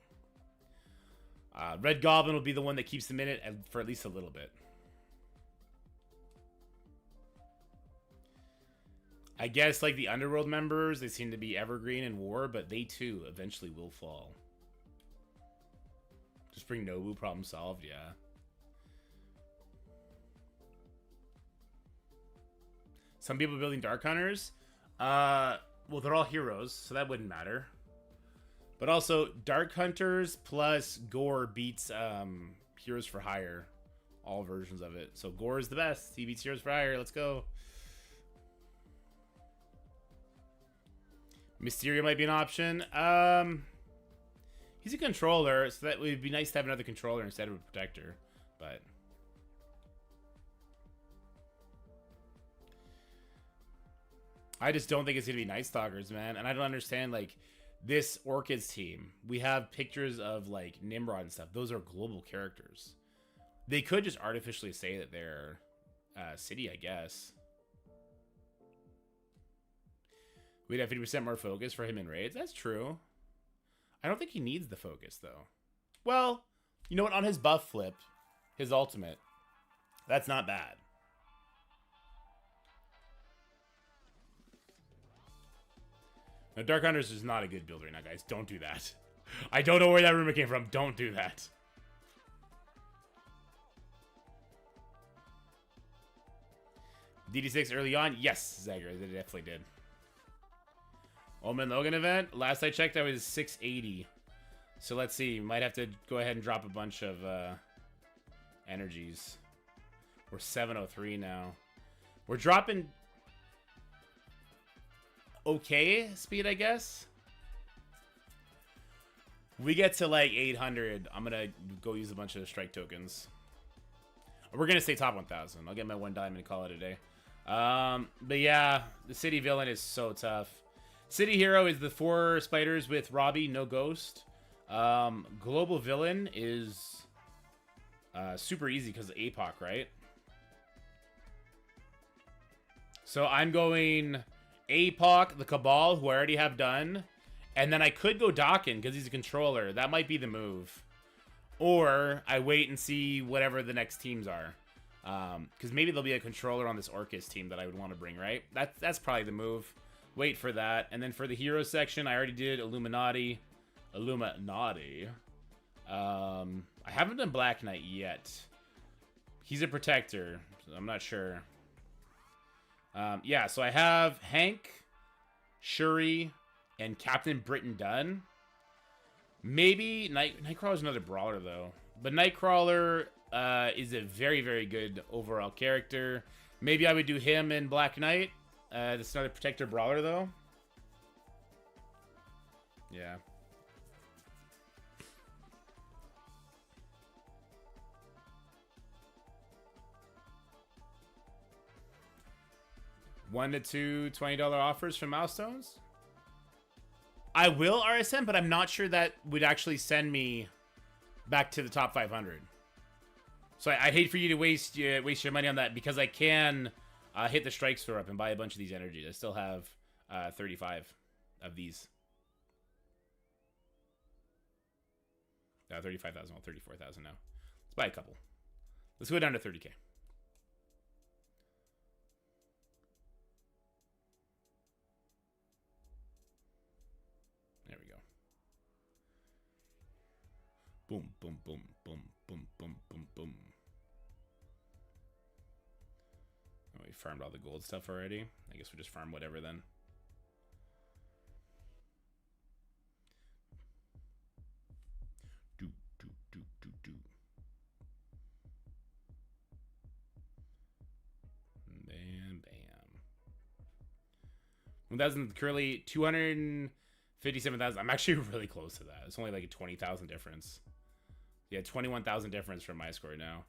Red Goblin will be the one that keeps them in it for at least a little bit. I guess, like, the Underworld members, they seem to be evergreen in war, but they, too, eventually will fall. Just bring Nobu, problem solved, yeah. Some people building Dark Hunters. Well, they're all heroes, so that wouldn't matter. But also, Dark Hunters plus Gore beats Heroes for Hire. All versions of it. So Gore is the best. He beats Heroes for Hire. Let's go. Mysterio might be an option. He's a controller, so that would be nice to have another controller instead of a protector. But I just don't think it's gonna be Night Stalkers, man. And I don't understand, like, this Orchis team. We have pictures of, like, Nimrod and stuff. Those are global characters. They could just artificially say that they're city, I guess. We'd have 50% more focus for him in raids. That's true. I don't think he needs the focus, though. Well, you know what? On his buff flip, his ultimate, that's not bad. Now, Dark Hunters is not a good build right now, guys. Don't do that. I don't know where that rumor came from. Don't do that. DD6 early on? Yes, Zagger, they definitely did. Omen Logan event? Last I checked, I was 680. So let's see. Might have to go ahead and drop a bunch of energies. We're 703 now. We're dropping okay speed, I guess. We get to like 800. I'm gonna go use a bunch of strike tokens. We're gonna stay top 1000. I'll get my 1 diamond and call it a day. But yeah, the city villain is so tough. City hero is the 4 spiders with Robbie, no ghost. Global villain is super easy because of APOC, right? So I'm going APOC, the Cabal, who I already have done. And then I could go Dawkin because he's a controller. That might be the move. Or I wait and see whatever the next teams are. Because maybe there'll be a controller on this Orchis team that I would want to bring, right? That's probably the move. Wait for that. And then for the hero section, I already did Illuminati. I haven't done Black Knight yet. He's a protector. So I'm not sure. Yeah, so I have Hank, Shuri, and Captain Britain done. Maybe Nightcrawler's another brawler though. But Nightcrawler is a very, very good overall character. Maybe I would do him in Black Knight. That's another protector brawler though. Yeah. $1 to $2 $20 offers from Milestones. I will RSM, but I'm not sure that would actually send me back to the top 500. So I'd hate for you to waste your money on that because I can hit the strike store up and buy a bunch of these energies. I still have 35 of these. 35,000, well, 34,000 now. Let's buy a couple. Let's go down to 30K. There we go. Boom, boom, boom, boom, boom, boom, boom, boom. Oh, we farmed all the gold stuff already. I guess we'll just farm whatever then. Do. Bam, bam. 1,000 curly, 257,000. I'm actually really close to that. It's only like a 20,000 difference. Yeah, 21,000 difference from my score now.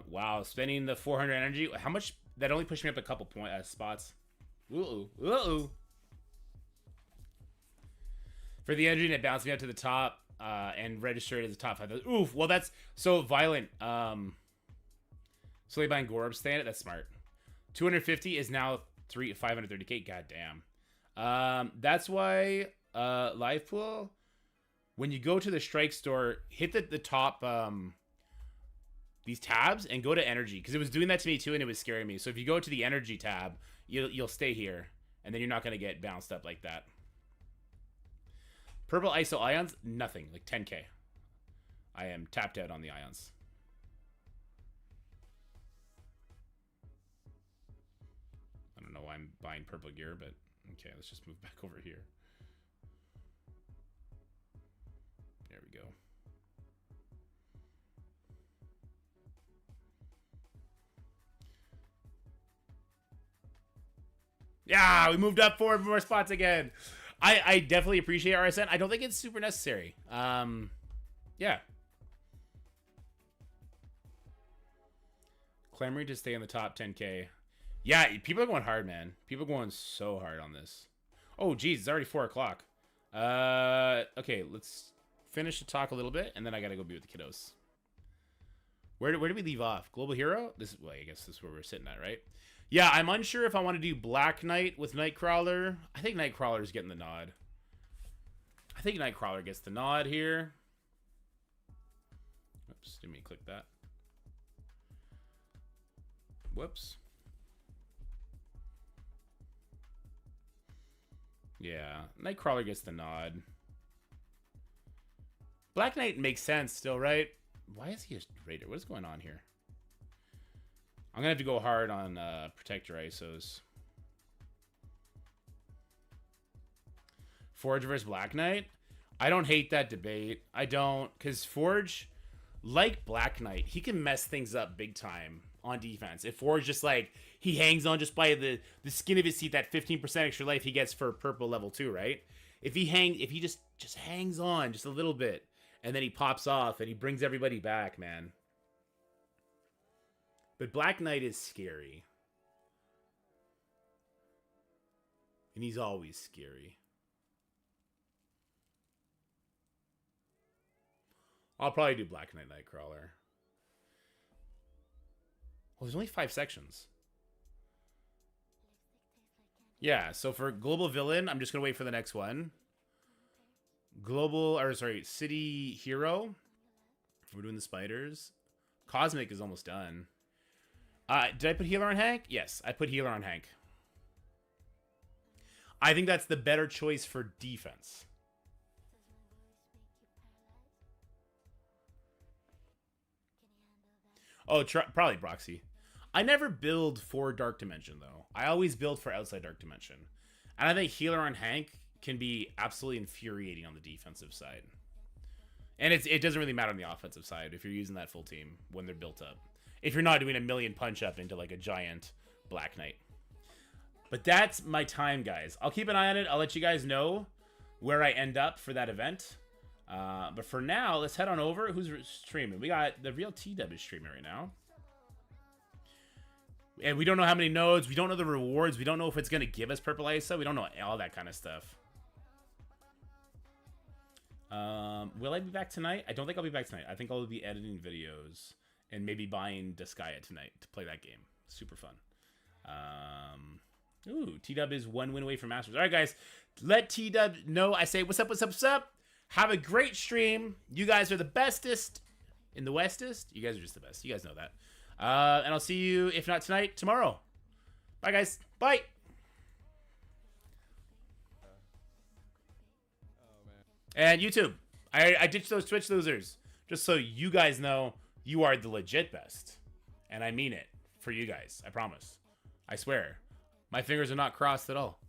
Wow, spending the 400 energy. How much? That only pushed me up a couple spots. Ooh. For the energy, and it bounced me up to the top and registered as a top 5,000. Oof. Well, that's so violent. Slowly buying Gorb stand. That's smart. 250 is now 530k. God damn. That's why live pool. When you go to the strike store, hit the top these tabs and go to energy because it was doing that to me too and it was scaring me. So if you go to the energy tab, you'll stay here and then you're not gonna get bounced up like that. Purple ISO ions, nothing, like 10k. I am tapped out on the ions. I don't know why I'm buying purple gear, but okay, let's just move back over here. There we go. Yeah, we moved up 4 more spots again. I definitely appreciate RSN. I don't think it's super necessary. Yeah. Clamoring to stay in the top 10k. Yeah, people are going hard, man. People are going so hard on this. Oh, geez, it's already 4 o'clock. Okay, let's finish the talk a little bit, and then I gotta go be with the kiddos. Where did we leave off? Global Hero? This is, well, I guess this is where we're sitting at, right? Yeah, I'm unsure if I want to do Black Knight with Nightcrawler. I think Nightcrawler's getting the nod. I think Nightcrawler gets the nod here. Oops, didn't mean to click that. Whoops. Yeah, Nightcrawler gets the nod. Black Knight makes sense still, right? Why is he a raider? What is going on here? I'm gonna have to go hard on protector ISOs. Forge versus Black Knight. I don't hate that debate. I don't, because Forge, like Black Knight, he can mess things up big time on defense. If Forge just like, he hangs on just by the skin of his teeth, that 15% extra life he gets for purple level 2, right? If he just hangs on just a little bit, and then he pops off and he brings everybody back, man. But Black Knight is scary. And he's always scary. I'll probably do Black Knight Nightcrawler. Well, there's only 5 sections. Yeah, so for Global Villain, I'm just going to wait for the next one. City Hero. We're doing the spiders. Cosmic is almost done. Did I put Healer on Hank? Yes, I put Healer on Hank. I think that's the better choice for defense. Oh, probably Broxy. I never build for Dark Dimension, though. I always build for outside Dark Dimension. And I think Healer on Hank can be absolutely infuriating on the defensive side. And it doesn't really matter on the offensive side if you're using that full team when they're built up. If you're not doing a million punch-up into, like, a giant Black Knight. But that's my time, guys. I'll keep an eye on it. I'll let you guys know where I end up for that event. But for now, let's head on over. Who's streaming? We got the real T-Dub is streaming right now. And we don't know how many nodes. We don't know the rewards. We don't know if it's going to give us purple ISO. We don't know all that kind of stuff. Will I be back tonight? I don't think I'll be back tonight. I think I'll be editing videos and maybe buying Disgaea tonight to play that game. Super fun. Ooh, T-Dub is 1 win away from Masters. All right, guys. Let T-Dub know I say what's up, what's up, what's up. Have a great stream. You guys are the bestest in the Westest. You guys are just the best. You guys know that. And I'll see you, if not tonight, tomorrow. Bye, guys. Bye. And YouTube. I ditched those Twitch losers. Just so you guys know you are the legit best. And I mean it for you guys. I promise. I swear. My fingers are not crossed at all.